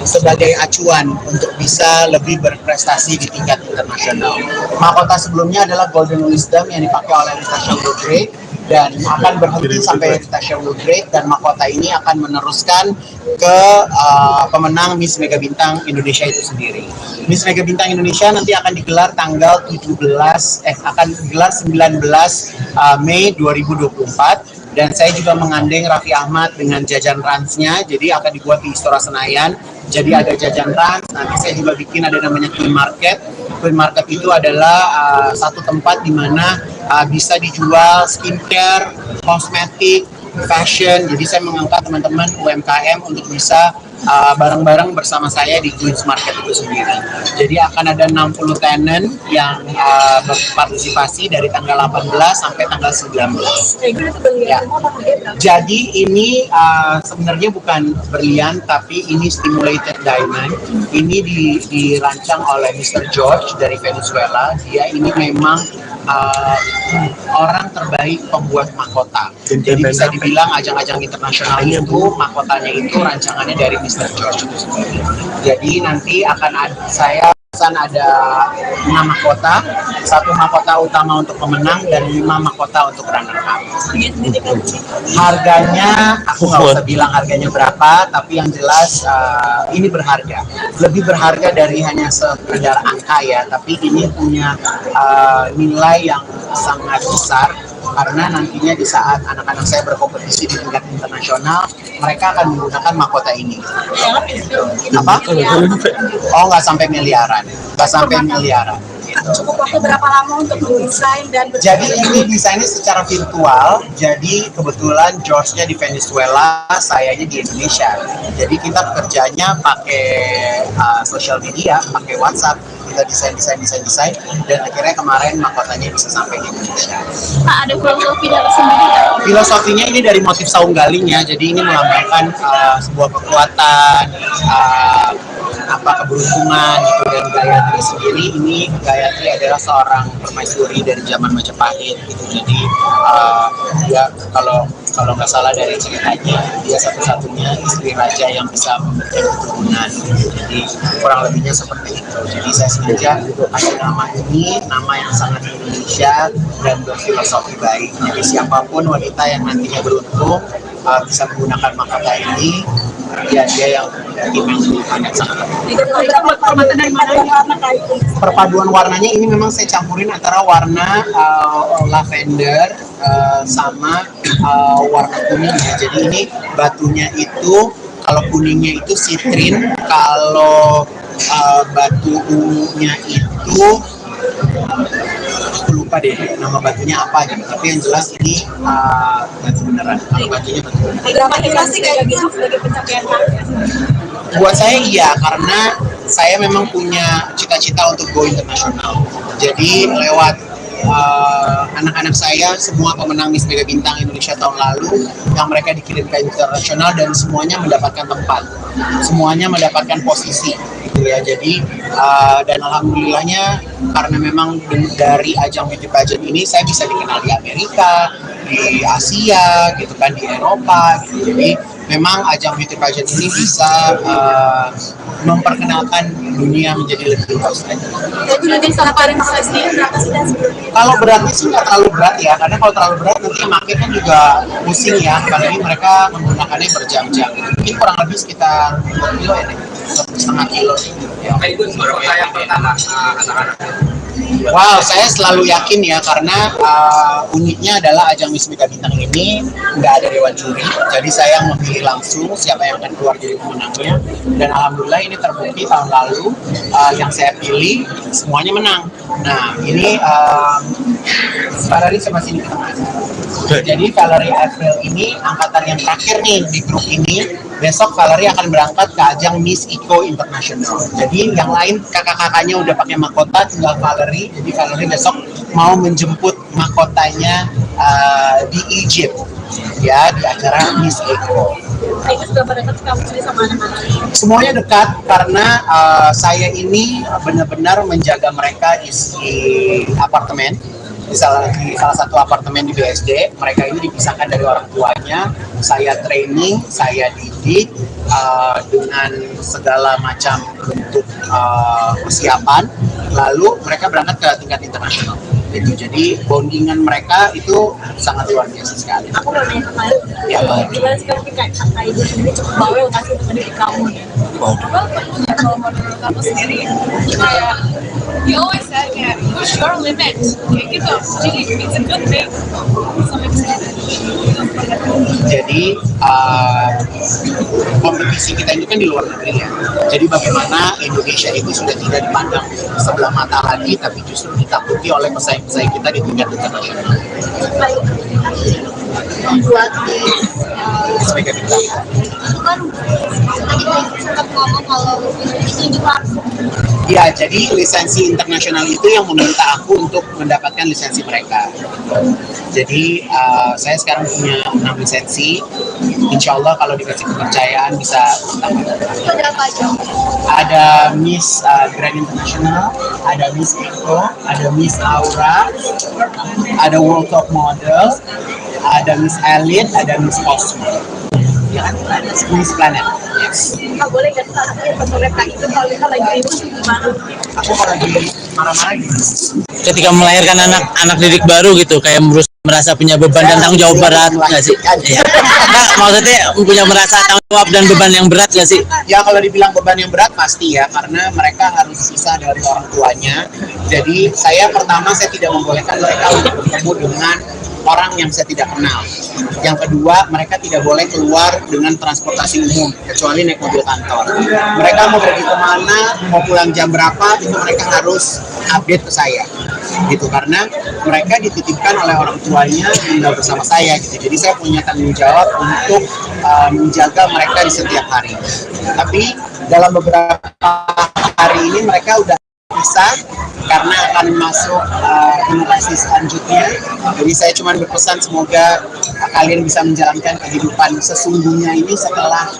sebagai acuan untuk bisa lebih berprestasi di tingkat internasional. Mahkota sebelumnya adalah Golden Wisdom yang dipakai oleh Natasha Woodgrave dan akan berhenti sampai Natasha Woodgrave, dan mahkota ini akan meneruskan ke pemenang Miss Mega Bintang Indonesia itu sendiri. Miss Mega Bintang Indonesia nanti akan digelar tanggal 19 Mei 2024. Dan saya juga menggandeng Raffi Ahmad dengan jajan ransnya, jadi akan dibuat di Istora Senayan. Jadi ada jajan rans, nanti saya juga bikin ada namanya Queen Market. Queen Market itu adalah satu tempat di mana bisa dijual skincare, kosmetik, fashion. Jadi saya mengangkat teman-teman UMKM untuk bisa bareng-bareng bersama saya di Queen's Market itu sendiri. Jadi akan ada 60 tenant yang berpartisipasi dari tanggal 18 sampai tanggal 19. Ya. Jadi ini sebenarnya bukan berlian, tapi ini stimulated diamond. Ini dirancang oleh Mr. George dari Venezuela. Dia ini memang orang terbaik pembuat mahkota. Jadi bisa dibilang ajang-ajang internasional itu mahkotanya itu rancangannya dari Mr. George itu sendiri. Jadi nanti akan saya ada 6 mahkota, 1 mahkota utama untuk pemenang dan 5 mahkota untuk runner up. Harganya aku nggak usah bilang harganya berapa, tapi yang jelas ini berharga, lebih berharga dari hanya sekedar angka ya, tapi ini punya nilai yang sangat besar. Karena nantinya di saat anak-anak saya berkompetisi di tingkat internasional, mereka akan menggunakan mahkota ini. Apa? Oh, nggak sampai miliaran. Nggak sampai miliaran. Cukup waktu berapa lama untuk mendesain dan jadi ini desainnya secara virtual. Jadi kebetulan George-nya di Venezuela, sayanya di Indonesia. Jadi kita kerjanya pakai sosial media, pakai WhatsApp. Kita desain, dan akhirnya kemarin mahkotanya bisa sampai di Indonesia. Pak, ada filosofi dari sendiri nggak? Filosofinya ini dari motif saung galingnya, jadi ini melambangkan sebuah kekuatan, keberuntungan gitu. Dan Gayatri sendiri, ini Gayatri adalah seorang permaisuri dari zaman Majapahit gitu. Jadi dia kalau nggak salah dari ceritanya, dia satu-satunya istri raja yang bisa memberikan keturunan. Jadi kurang lebihnya seperti itu. Jadi saya sengaja kasih nama ini, nama yang sangat Indonesia dan berfilosofi baik. Jadi siapapun wanita yang nantinya beruntung bisa menggunakan mahkota ini, ya dia yang sangat perpaduan warnanya ini memang saya campurin antara warna lavender sama warna kuning ya. Jadi ini batunya itu, kalau kuningnya itu sitrin, kalau batu ungunya itu aku lupa deh nama batunya apa gitu, tapi yang jelas ini batu beneran. Kalau batunya batu beneran. Berapa inflasi kayak gitu sebagai pencapaian target? Buat saya iya, karena saya memang punya cita-cita untuk go internasional. Jadi lewat anak-anak saya, semua pemenang Miss Mega Bintang Indonesia tahun lalu, yang mereka dikirim ke internasional dan semuanya mendapatkan tempat, semuanya mendapatkan posisi gitu ya. Jadi dan alhamdulillahnya karena memang dari ajang beauty pageant ini saya bisa dikenal di Amerika, di Asia gitu kan, di Eropa gitu. Jadi memang ajang beauty pageant ini bisa memperkenalkan dunia menjadi lebih luas lagi. Jadi nanti salah paling sendiri berapa sih dan sebelumnya? Kalau beratnya sih nggak terlalu berat ya, karena kalau terlalu berat nanti yang makin kan juga pusing ya, apalagi mereka menggunakannya berjam-jam. Mungkin kurang lebih sekitar 2 kilo ya, 1,5 kilo ya. Itu juara yang pertama anak-anak. Wow, saya selalu yakin ya, karena uniknya adalah ajang Miss Mega Bintang ini nggak ada dewan juri, jadi saya memilih langsung siapa yang akan keluar jadi pemenangnya. Dan alhamdulillah ini terbukti tahun lalu yang saya pilih semuanya menang. Nah ini Valerie sama sini ke tengah. Jadi Valerie April ini angkatan yang terakhir nih di grup ini. Besok Valerie akan berangkat ke ajang Miss Eco International. Jadi yang lain kakak-kakaknya udah pakai mahkota, tinggal Valerie. Jadi Valerie besok mau menjemput mahkotanya di Egypt ya, di acara Miss Eco. Itu sudah pada dekat kamu sendiri sama anak-anak? Semuanya dekat karena saya ini benar-benar menjaga mereka di apartemen. di salah satu apartemen di BSD. Mereka ini dipisahkan dari orang tuanya. Saya training, saya didik dengan segala macam bentuk persiapan. Lalu mereka berangkat ke tingkat internasional. Gitu. Jadi bondingan mereka itu sangat luar biasa sekali. Aku mau nanya sama lu, Ya, gimana sekarang kayak kakak ibu sendiri cukup bawel nggak sih untuk mendidik kamu nih? Well, punya role model kamu sendiri kayak you always said kayak push your limit kayak gitu, jadi it's a good thing some extent. Jadi kompetisi kita ini kan di luar negeri ya. Jadi bagaimana Indonesia itu sudah tidak dipandang sebelah mata lagi, tapi justru ditakuti oleh pesaing-pesaing kita di tingkat internasional. Membuat Sebagai bintang. itu kan tadi Ibu sempat ngomong kalau itu juga Ya, jadi lisensi internasional itu yang meminta aku untuk mendapatkan lisensi mereka. Jadi saya sekarang punya 6 lisensi. Insya Allah kalau dikasih kepercayaan bisa tambah. itu ada apa aja? Ada Miss Grand International, ada Miss Eco, ada Miss Aura, ada World Top Model, ada Miss Elite, ada Miss Cosmo. Ya kan? Miss Planet. Yes. Kak boleh nggak salah satunya favorit kak itu kalau kita lagi ribut gimana? Aku kalau lagi marah-marah gitu. Ketika melahirkan anak didik baru gitu, kayak merasa punya beban dan tanggung jawab berat nggak sih? Iya. Nah, maksudnya punya merasa tanggung jawab dan beban yang berat nggak sih? Ya kalau dibilang beban yang berat pasti ya, karena mereka harus pisah dari orang tuanya. Jadi saya tidak membolehkan mereka untuk bertemu dengan orang yang saya tidak kenal. Yang kedua, mereka tidak boleh keluar dengan transportasi umum kecuali naik mobil kantor. Mereka mau pergi kemana, mau pulang jam berapa, itu mereka harus update ke saya. Gitu, karena mereka dititipkan oleh orang tuanya tinggal bersama saya gitu. Jadi saya punya tanggung jawab untuk menjaga mereka di setiap hari. Tapi dalam beberapa hari ini mereka udah bisa karena akan masuk generasi selanjutnya. Jadi saya cuma berpesan semoga kalian bisa menjalankan kehidupan sesungguhnya ini setelah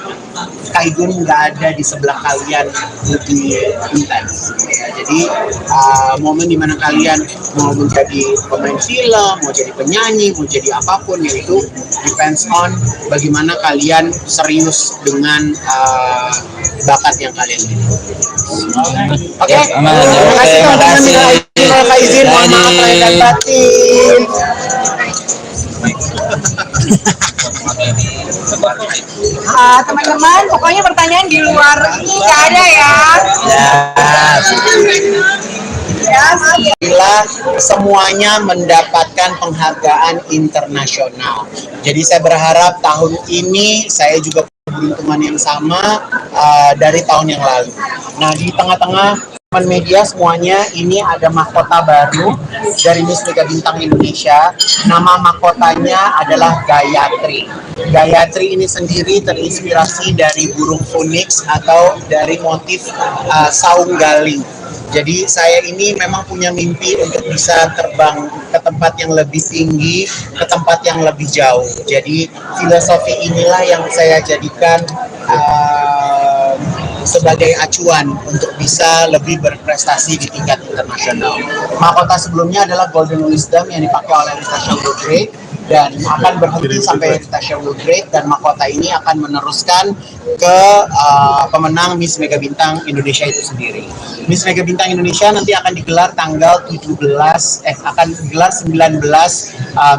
Kaigun nggak ada di sebelah kalian lebih intens. Ya, jadi momen dimana kalian mau menjadi pemain film, mau jadi penyanyi, mau jadi apapun, yaitu depends on bagaimana kalian serius dengan bakat yang kalian miliki. Oke, terima kasih teman-teman. Minal izin, mohon maaf lahir dan batin. Teman-teman, pokoknya pertanyaan di luar ini nggak ada ya. Bila semuanya mendapatkan penghargaan internasional. Jadi saya berharap tahun ini saya juga keberuntungan yang sama dari tahun yang lalu. Nah, di tengah-tengah teman media semuanya, ini ada mahkota baru dari Miss Mega Bintang Indonesia. Nama mahkotanya adalah Gayatri. Gayatri ini sendiri terinspirasi dari burung phoenix atau dari motif saung galing. Jadi saya ini memang punya mimpi untuk bisa terbang ke tempat yang lebih tinggi, ke tempat yang lebih jauh. Jadi filosofi inilah yang saya jadikan sebagai acuan untuk bisa lebih berprestasi di tingkat internasional. Mahkota sebelumnya adalah Golden Wisdom yang dipakai oleh Natasha Woodgrave dan akan berhenti sampai Natasha Woodgrave, dan mahkota ini akan meneruskan ke pemenang Miss Mega Bintang Indonesia itu sendiri. Miss Mega Bintang Indonesia nanti akan digelar tanggal 19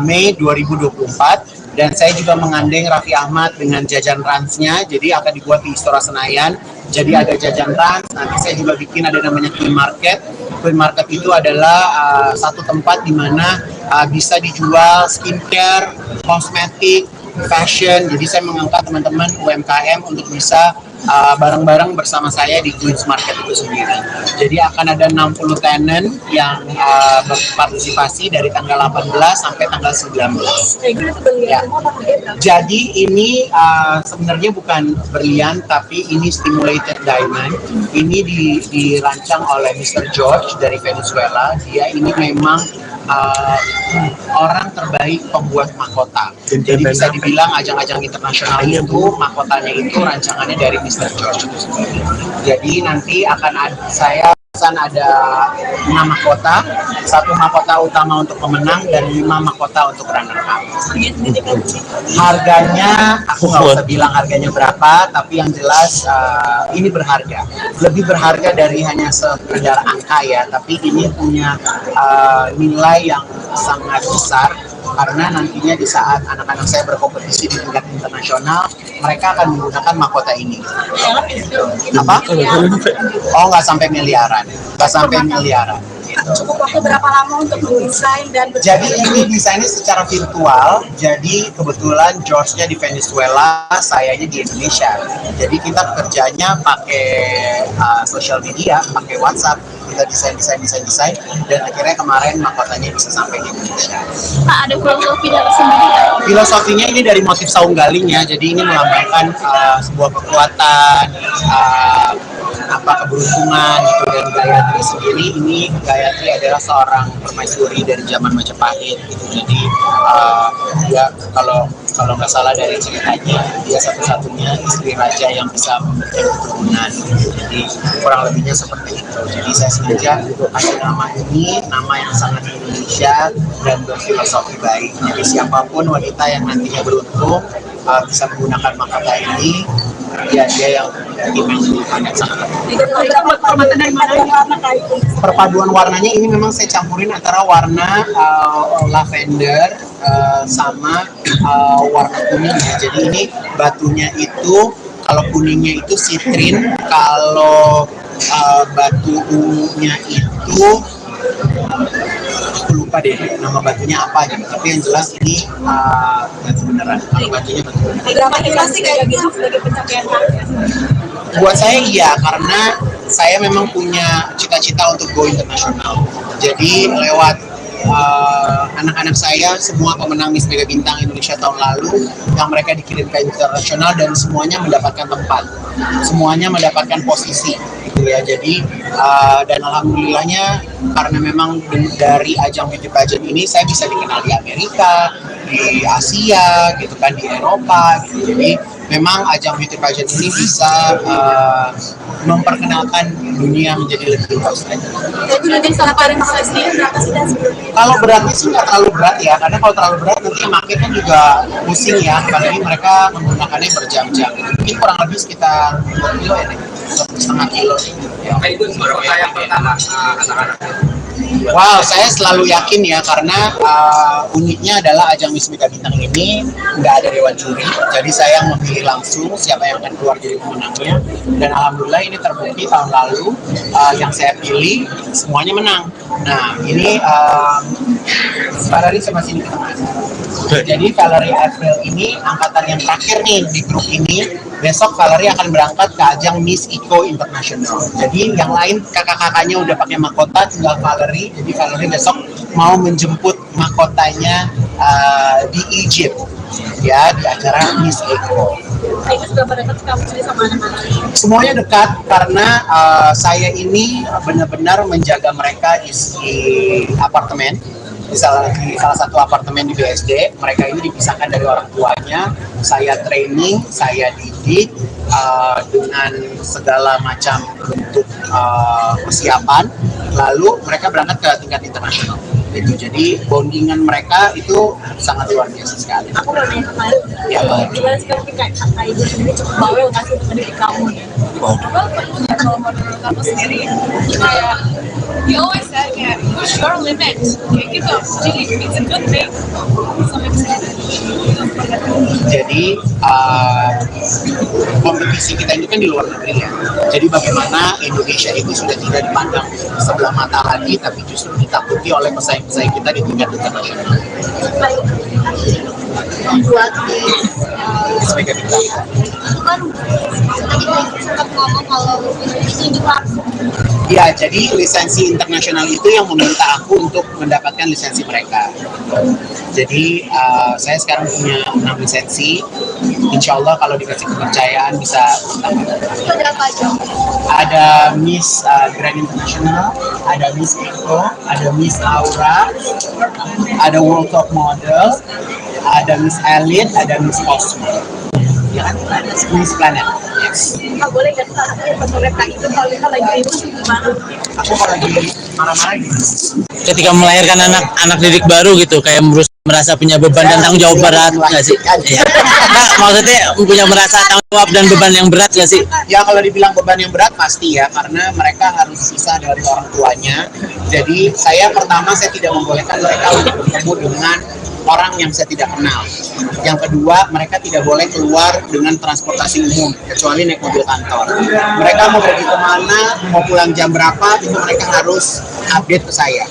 Mei 2024. Dan saya juga menggandeng Raffi Ahmad dengan jajan ransnya, jadi akan dibuat di Istora Senayan. Jadi ada jajan rans, nanti saya juga bikin ada namanya Queen Market. Queen Market itu adalah satu tempat di mana bisa dijual skincare, kosmetik, fashion. Jadi saya mengangkat teman-teman UMKM untuk bisa bareng-bareng bersama saya di Queen's Market itu sendiri. Jadi akan ada 60 tenant yang berpartisipasi dari tanggal 18 sampai tanggal 19. Ya. Jadi ini sebenarnya bukan berlian, tapi ini stimulated diamond. Ini dirancang oleh Mr. George dari Venezuela. Dia ini memang orang terbaik pembuat mahkota. Jadi bisa dibilang ajang-ajang internasional itu mahkotanya itu rancangannya dari Mr. George itu sendiri. Jadi nanti akan saya Kebebasan ada 6 mahkota, 1 mahkota utama untuk pemenang dan 5 mahkota untuk runner up. Harganya aku nggak usah bilang harganya berapa, tapi yang jelas ini berharga, lebih berharga dari hanya sekedar angka ya, tapi ini punya nilai yang sangat besar karena nantinya di saat anak-anak saya berkompetisi di tingkat internasional, mereka akan menggunakan mahkota ini. Apa? Oh, nggak sampai miliaran, nggak sampai miliaran. Cukup waktu berapa lama untuk mendesain dan Jadi ini desainnya secara virtual. Jadi kebetulan George-nya di Venezuela, sayanya di Indonesia. Jadi kita kerjanya pakai social media, pakai WhatsApp. Kita desain, dan akhirnya kemarin mahkotanya bisa sampai di Indonesia. Pak, ada filosofi dari sendiri nggak? Filosofinya ini dari motif saung galingnya, jadi ini melambangkan sebuah kekuatan, keberuntungan gitu. Dan Gayatri sendiri, ini Gayatri adalah seorang permaisuri dari zaman Majapahit gitu. Jadi dia kalau nggak salah dari ceritanya, dia satu-satunya istri raja yang bisa memiliki keturunan. Jadi kurang lebihnya seperti itu. Jadi saya sengaja kasih nama ini, nama yang sangat Indonesia dan berfilosofi baik. Jadi siapapun wanita yang nantinya beruntung bisa menggunakan mahkota ini, ya dia yang dimiliki sangat. Perpaduan warnanya ini memang saya campurin antara warna lavender sama warna kuning ya. Jadi ini batunya itu, kalau kuningnya itu sitrin, kalau batu ungunya itu aku lupa deh nama batunya apa gitu. Tapi yang jelas ini batu beneran. Kalau batunya batu beneran. Berapa inflasi kayak gitu sebagai pencapaian target? Buat saya iya, karena saya memang punya cita-cita untuk go internasional. Jadi lewat anak-anak saya, semua pemenang Miss Mega Bintang Indonesia tahun lalu, yang mereka dikirim ke internasional dan semuanya mendapatkan tempat, semuanya mendapatkan posisi gitu ya. Jadi dan alhamdulillahnya karena memang dari ajang beauty pageant ini saya bisa dikenal di Amerika, di Asia gitu kan, di Eropa gitu. Jadi memang ajang beauty pageant ini bisa memperkenalkan dunia menjadi lebih luas lagi. Jadi nanti salah paling sendiri berapa sih dan sebelumnya? Kalau beratnya sih nggak terlalu berat ya, karena kalau terlalu berat nanti yang makin kan juga pusing ya, apalagi mereka menggunakannya berjam-jam. Mungkin kurang lebih sekitar 2 kilo ya, 1,5 kilo. Ya. Itu juara yang pertama anak-anak. Wow, saya selalu yakin ya, karena uniknya adalah ajang Miss Mega Bintang ini nggak ada dewan juri, jadi saya memilih langsung siapa yang akan keluar jadi pemenangnya. Dan alhamdulillah ini terbukti tahun lalu yang saya pilih semuanya menang. Nah ini Valerie sama sini ke tengah. Jadi Valerie April ini angkatan yang terakhir nih di grup ini. Besok Valerie akan berangkat ke ajang Miss Eco International. Jadi yang lain kakak-kakaknya udah pakai mahkota, tinggal Valerie. Jadi Valerie besok mau menjemput mahkotanya di Egypt ya, di acara Miss Eco. Itu sudah pada dekat kamu sendiri sama anak-anak? Semuanya dekat karena saya ini benar-benar menjaga mereka di apartemen. Di salah satu apartemen di BSD, mereka ini dipisahkan dari orang tuanya. Saya training, saya didik dengan segala macam bentuk persiapan. Lalu mereka berangkat ke tingkat internasional. Itu jadi bondingan mereka itu sangat luar biasa sekali. Aku mau nanya kemarin, gimana sekarang kakak ibu sendiri cukup bawel nggak sih untuk mendidik kamu? Kalau menurut aku sendiri kayak you always said kayak push your limit kayak gitu, jadi it's a good thing sampai kesini. Jadi kompetisi kita ini kan di luar negeri ya. Jadi bagaimana Indonesia itu sudah tidak dipandang sebelah mata lagi, tapi justru ditakuti oleh pesaing-pesaing kita di tingkat internasional. Membuat di Sebagai bintang. itu kan tadi sempat ngomong kalau ini langsung. Ya, jadi lisensi internasional itu yang meminta aku untuk mendapatkan lisensi mereka. Jadi saya sekarang punya 6 lisensi. Insya Allah kalau dikasih kepercayaan bisa tambah. Itu berapa jam? Ada Miss Grand International, ada Miss Eco, ada Miss Aura, ada World Top Model, ada Miss Elite, ada Miss Cosmo. Yang ya kan? Miss Planet. Yes. Kak, boleh nggak salah satunya favorit Kak itu kalau kita lagi ribut gimana? Aku kalau lagi marah-marah gimana? Ketika melahirkan anak didik baru gitu, kayak merasa punya beban dan tanggung jawab berat nggak sih? Iya. Nah, maksudnya punya merasa tanggung jawab dan beban yang berat nggak sih? Ya kalau dibilang beban yang berat pasti ya, karena mereka harus pisah dari orang tuanya. Jadi saya tidak membolehkan mereka untuk bertemu dengan orang yang saya tidak kenal. Yang kedua, mereka tidak boleh keluar dengan transportasi umum kecuali naik mobil kantor. Mereka mau pergi kemana, mau pulang jam berapa, itu mereka harus update ke saya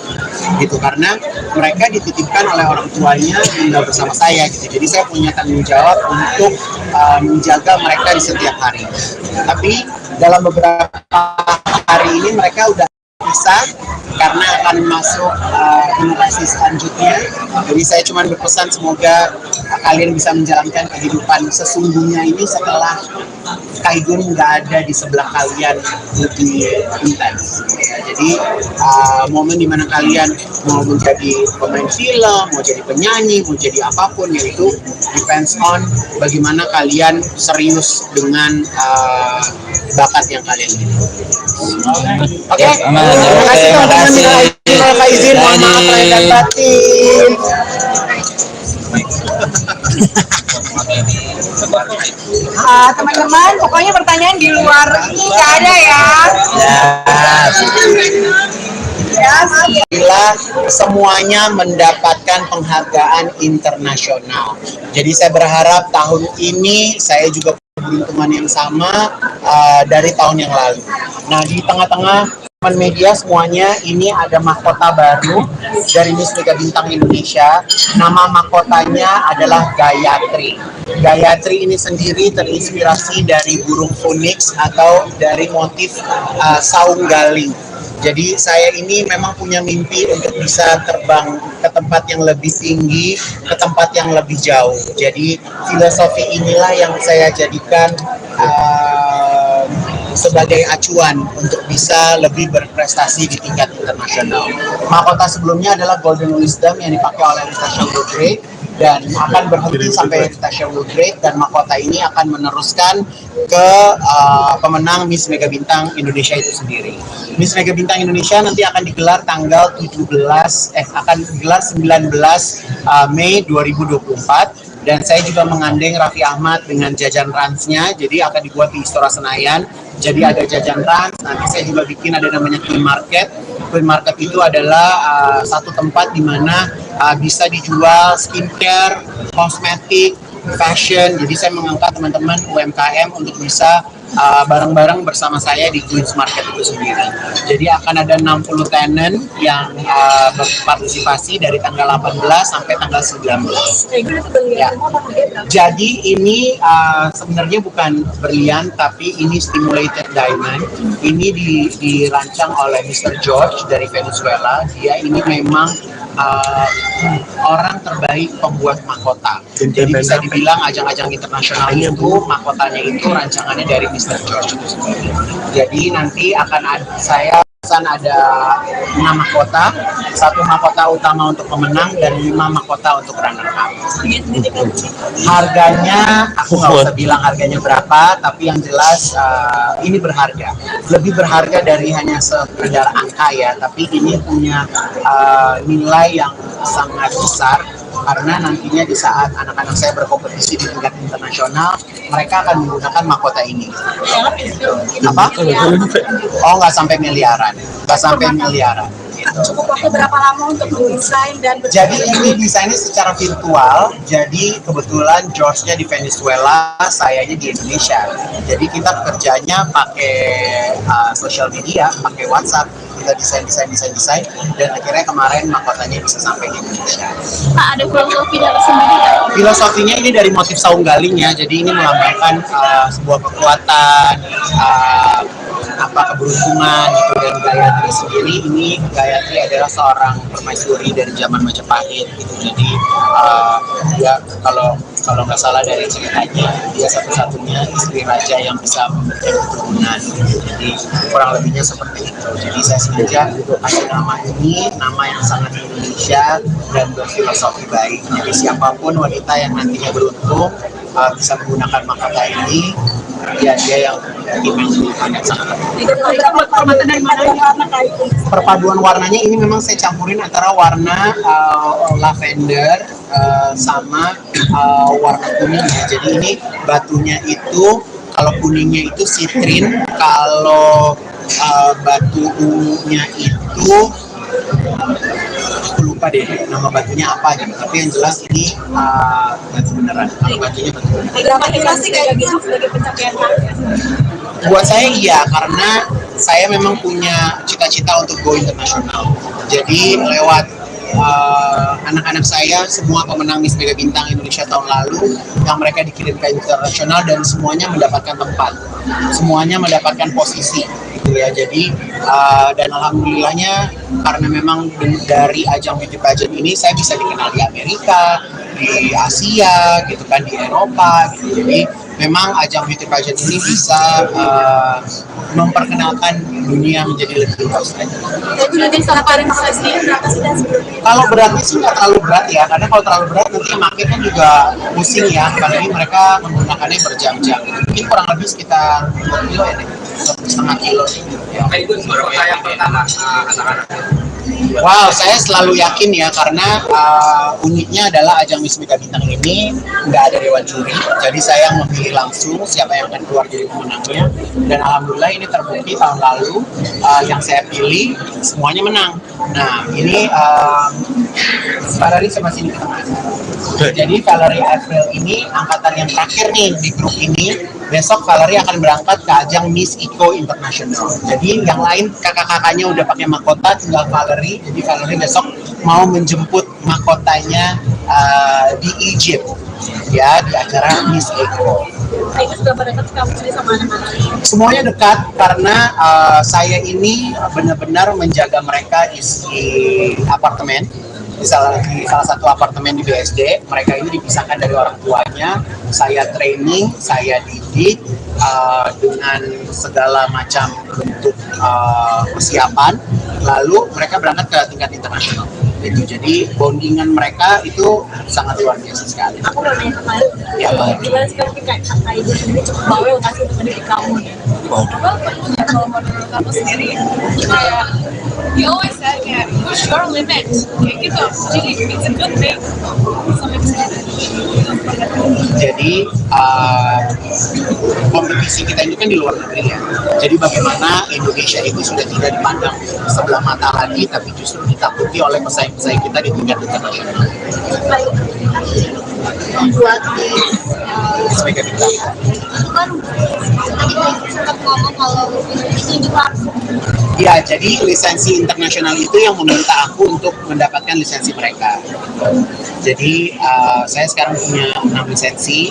gitu, karena mereka dititipkan oleh orang tuanya tinggal bersama saya gitu. Jadi saya punya tanggung jawab untuk menjaga mereka di setiap hari. Tapi dalam beberapa hari ini mereka udah bisa karena akan masuk generasi selanjutnya. Jadi saya cuma berpesan semoga kalian bisa menjalankan kehidupan sesungguhnya ini setelah Kaigun nggak ada di sebelah kalian lebih intens. Ya, jadi momen dimana kalian mau menjadi pemain film, mau jadi penyanyi, mau jadi apapun, yaitu depends on bagaimana kalian serius dengan bakat yang kalian miliki. Oke, terima kasih teman-teman. Minta izin, mohon maaf lahir dan batin. Teman-teman, pokoknya pertanyaan di luar ini nggak ada ya. Bila semuanya mendapatkan penghargaan internasional. Jadi saya berharap tahun ini saya juga keberuntungan yang sama dari tahun yang lalu. Nah, di tengah-tengah teman media semuanya, ini ada mahkota baru dari Miss Mega Bintang Indonesia. Nama mahkotanya adalah Gayatri. Gayatri ini sendiri terinspirasi dari burung phoenix atau dari motif saung galing. Jadi saya ini memang punya mimpi untuk bisa terbang ke tempat yang lebih tinggi, ke tempat yang lebih jauh. Jadi filosofi inilah yang saya jadikan sebagai acuan untuk bisa lebih berprestasi di tingkat internasional. Mahkota sebelumnya adalah Golden Wisdom yang dipakai oleh Natasha Woodgrave dan akan berhenti sampai Natasha Woodgrave, dan mahkota ini akan meneruskan ke pemenang Miss Mega Bintang Indonesia itu sendiri. Miss Mega Bintang Indonesia nanti akan digelar tanggal 19 Mei 2024. Dan saya juga menggandeng Raffi Ahmad dengan jajan ransnya, jadi akan dibuat di Istora Senayan. Jadi ada jajan rans, nanti saya juga bikin ada namanya Queen Market. Queen Market itu adalah satu tempat di mana bisa dijual skincare, kosmetik, fashion. Jadi saya mengangkat teman-teman UMKM untuk bisa bareng-bareng bersama saya di Queen's Market itu sendiri. Jadi akan ada 60 tenant yang berpartisipasi dari tanggal 18 sampai tanggal 19. Ya. Jadi ini sebenarnya bukan berlian, tapi ini stimulated diamond. Ini dirancang oleh Mr. George dari Venezuela. Dia ini memang orang terbaik pembuat mahkota. Jadi bisa dibilang ajang-ajang internasional itu mahkotanya itu rancangannya dari Mr. George itu sendiri. Jadi nanti akan ada 6 mahkota, 1 mahkota utama untuk pemenang dan 5 mahkota untuk runner up. Harganya aku nggak usah bilang harganya berapa, tapi yang jelas ini berharga, lebih berharga dari hanya sekedar angka ya, tapi ini punya nilai yang sangat besar. Karena nantinya di saat anak-anak saya berkompetisi di tingkat internasional, mereka akan menggunakan mahkota ini. Apa? Oh, nggak sampai miliaran. Cukup waktu berapa lama untuk mendesain dan jadi ini desainnya secara virtual. Jadi kebetulan George-nya di Venezuela, sayanya di Indonesia. Jadi kita kerjanya pakai social media, pakai WhatsApp. Kita desain, dan akhirnya kemarin mahkotanya bisa sampai di Indonesia. Pak, ada filosofi dari sendiri nggak? Filosofinya ini dari motif saung galing ya, jadi ini melambangkan sebuah kekuatan, keberuntungan gitu. Dan Gayatri sendiri, ini Gayatri adalah seorang permaisuri dari zaman Majapahit gitu. Jadi dia kalau nggak salah dari ceritanya, dia satu-satunya istri raja yang bisa memberikan keturunan. Jadi kurang lebihnya seperti itu. Jadi saya sengaja kasih nama ini, nama yang sangat Indonesia dan berfilosofi baik. Jadi siapapun wanita yang nantinya beruntung bisa menggunakan mahkota ini, ya dia yang memang sangat. Perpaduan warnanya ini memang saya campurin antara warna lavender sama warna kuning ya. Jadi ini batunya itu kalau kuningnya itu sitrin, kalau batu ungunya itu aku lupa deh nama batunya apa gitu. Tapi yang jelas ini batu beneran. Kalau batunya batu beneran. Berapa inflasi kayak gitu sebagai pencapaian target? Buat saya iya, karena saya memang punya cita-cita untuk go internasional. Jadi lewat anak-anak saya, semua pemenang Miss Mega Bintang Indonesia tahun lalu, yang mereka dikirim ke internasional dan semuanya mendapatkan tempat, semuanya mendapatkan posisi, gitu ya. Jadi dan alhamdulillahnya karena memang dari ajang beauty pageant ini saya bisa dikenal di Amerika, di Asia, gitu kan, di Eropa, gitu. Jadi memang ajang beauty pageant ini bisa memperkenalkan dunia menjadi lebih luas lagi. Jadi salah paling sendiri berapa sih dan sebelumnya? Kalau beratnya sih nggak terlalu berat ya, karena kalau terlalu berat nanti makin kan juga pusing ya, apalagi mereka menggunakannya berjam-jam. Mungkin kurang lebih sekitar 2 kilo ya, 1,5 kilo. Ya. Itu juara yang pertama anak-anak. Wow, saya selalu yakin ya, karena uniknya adalah ajang Miss Mega Bintang ini nggak ada dewan juri, jadi saya memilih langsung siapa yang akan keluar jadi pemenangnya. Dan alhamdulillah ini terbukti tahun lalu yang saya pilih semuanya menang. Nah ini Valerie sama sini ke tengah. Jadi Valerie April ini angkatan yang terakhir nih di grup ini. Besok Valerie akan berangkat ke ajang Miss Eco International. Jadi yang lain kakak-kakaknya udah pakai mahkota, tinggal Valerie. Jadi Valerie besok mau menjemput mahkotanya di Egypt, ya, di acara Miss Eco. Itu sudah pada dekat kamu sendiri sama anak-anak? Semuanya dekat karena saya ini benar-benar menjaga mereka di apartemen. Di salah satu apartemen di BSD, mereka ini dipisahkan dari orang tuanya. Saya training, saya didik dengan segala macam bentuk persiapan. Lalu mereka berangkat ke tingkat internasional. Itu jadi bondingan mereka itu sangat luar biasa sekali. Aku mau nanya kemarin, gimana sekarang kayak kakak ibu sendiri cukup bawel nggak sih untuk mendidik kamu? Kalau menurut aku sendiri kayak you always said kayak push your limit kayak gitu, jadi it's a good thing. Jadi kompetisi kita ini kan di luar negeri ya. Jadi bagaimana Indonesia itu sudah tidak dipandang sebelah mata lagi, tapi justru ditakuti oleh pesaing-pesaing kita di tingkat internasional. Membuat Miss Mega Bintang. itu kan tadi sempat ngomong kalau itu langsung. Ya, jadi lisensi internasional itu yang meminta aku untuk mendapatkan lisensi mereka. Jadi saya sekarang punya 6 lisensi.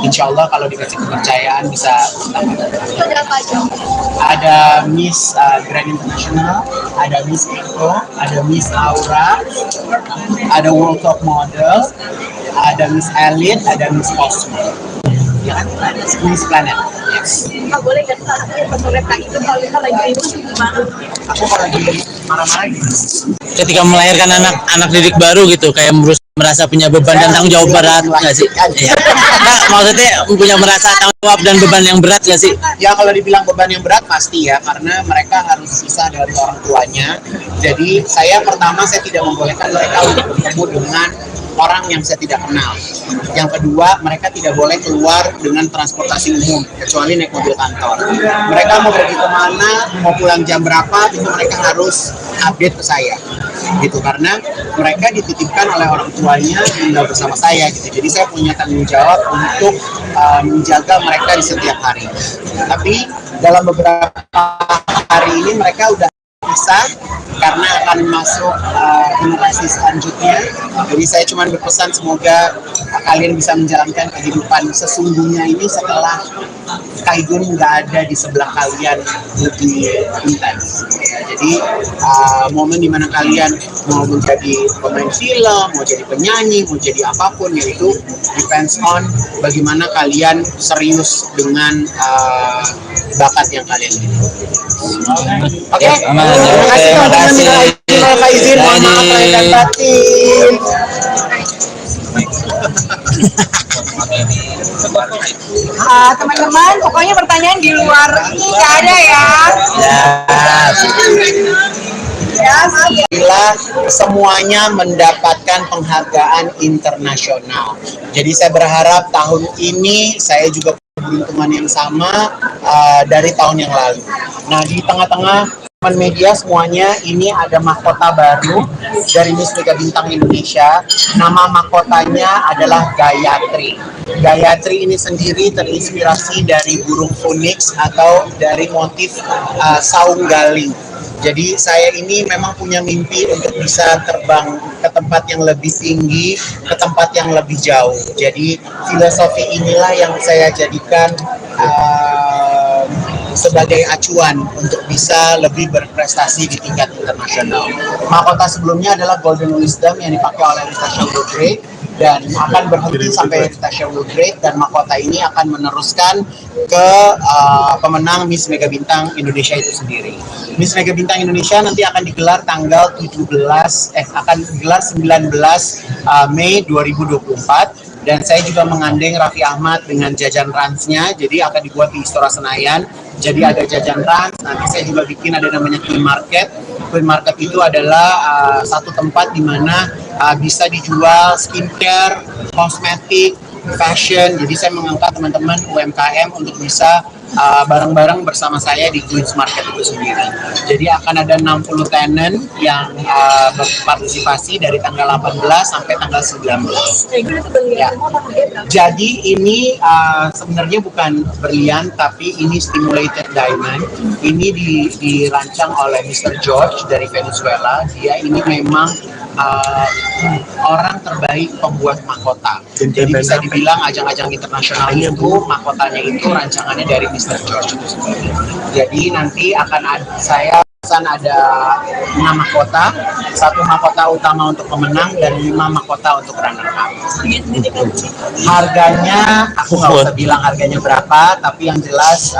Insya Allah kalau dikasih kepercayaan bisa tambah. Itu berapa aja? Ada Miss Grand International, ada Miss Eco, ada Miss Aura, ada World Top Model, ada Miss Elite, ada Miss Cosmo. Ya kan? Miss Planet. Yes. Nggak boleh nggak salah satunya favorit kak itu kalau kita lagi ribut gimana? Aku kalau lagi marah-marah gitu. Ketika melahirkan anak didik baru gitu, kayak merasa punya beban dan tanggung jawab berat nggak sih? Iya. Nah, maksudnya punya merasa tanggung jawab dan beban yang berat nggak sih? Ya kalau dibilang beban yang berat pasti ya, karena mereka harus pisah dari orang tuanya. Jadi saya tidak membolehkan mereka untuk bertemu dengan orang yang saya tidak kenal. Yang kedua, mereka tidak boleh keluar dengan transportasi umum kecuali naik mobil kantor. Mereka mau pergi kemana, mau pulang jam berapa, itu mereka harus update ke saya, gitu. Karena mereka dititipkan oleh orang tuanya tinggal bersama saya, gitu. Jadi saya punya tanggung jawab untuk menjaga mereka di setiap hari. Tapi dalam beberapa hari ini mereka udah bisa karena akan masuk generasi selanjutnya. Jadi saya cuma berpesan semoga kalian bisa menjalankan kehidupan sesungguhnya ini setelah Kaigun nggak ada di sebelah kalian lebih intens. Ya, jadi momen dimana kalian mau menjadi pemain film, mau jadi penyanyi, mau jadi apapun, yaitu depends on bagaimana kalian serius dengan bakat yang kalian miliki. Oke. Terima kasih teman-teman. Minta izin, mohon maaf lahir dan batin. Teman-teman, pokoknya pertanyaan di luar ini nggak ada ya. Alhamdulillah semuanya mendapatkan penghargaan internasional. Jadi saya berharap tahun ini saya juga keberuntungan yang sama dari tahun yang lalu. Nah, di tengah-tengah teman media semuanya ini ada mahkota baru dari Miss Mega Bintang Indonesia. Nama mahkotanya adalah Gayatri. Gayatri ini sendiri terinspirasi dari burung phoenix atau dari motif saung galing. Jadi saya ini memang punya mimpi untuk bisa terbang ke tempat yang lebih tinggi, ke tempat yang lebih jauh. Jadi filosofi inilah yang saya jadikan sebagai acuan untuk bisa lebih berprestasi di tingkat internasional. Mahkota sebelumnya adalah Golden Wisdom yang dipakai oleh Natasha Woodgrade dan akan berhenti sampai Natasha Woodgrade, dan mahkota ini akan meneruskan ke pemenang Miss Mega Bintang Indonesia itu sendiri. Miss Mega Bintang Indonesia nanti akan digelar tanggal 19 Mei 2024. Dan saya juga mengandeng Raffi Ahmad dengan jajan ransnya, jadi akan dibuat di Istora Senayan. Jadi ada jajan rans, nanti saya juga bikin ada namanya Queen Market. Queen Market itu adalah satu tempat di mana bisa dijual skincare, kosmetik, fashion. Jadi saya mengangkat teman-teman UMKM untuk bisa bareng-bareng bersama saya di Queen's Market itu sendiri. Jadi akan ada 60 tenant yang berpartisipasi dari tanggal 18 sampai tanggal 19. Ya. Jadi ini sebenarnya bukan berlian, tapi ini stimulated diamond. Ini dirancang oleh Mr. George dari Venezuela. Dia ini memang orang terbaik pembuat mahkota. Jadi bisa dibilang ajang-ajang internasional itu mahkotanya itu rancangannya dari Mr. George itu sendiri. Jadi nanti akan ada 6 mahkota, 1 mahkota utama untuk pemenang dan 5 mahkota untuk runner up. Harganya aku nggak usah bilang harganya berapa, tapi yang jelas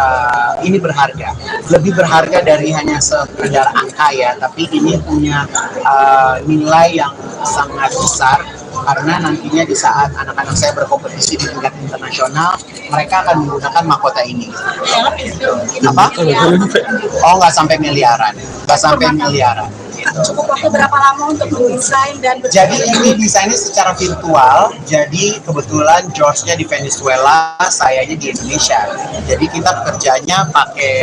ini berharga. Lebih berharga dari hanya sekedar angka ya, tapi ini punya nilai yang sangat besar. Karena nantinya di saat anak-anak saya berkompetisi di tingkat internasional, mereka akan menggunakan mahkota ini. Apa? Oh, nggak sampai miliaran. Nggak sampai miliaran. Cukup waktu berapa lama untuk mendesain dan jadi ini desainnya secara virtual. Jadi kebetulan George-nya di Venezuela, sayanya di Indonesia. Jadi kita kerjanya pakai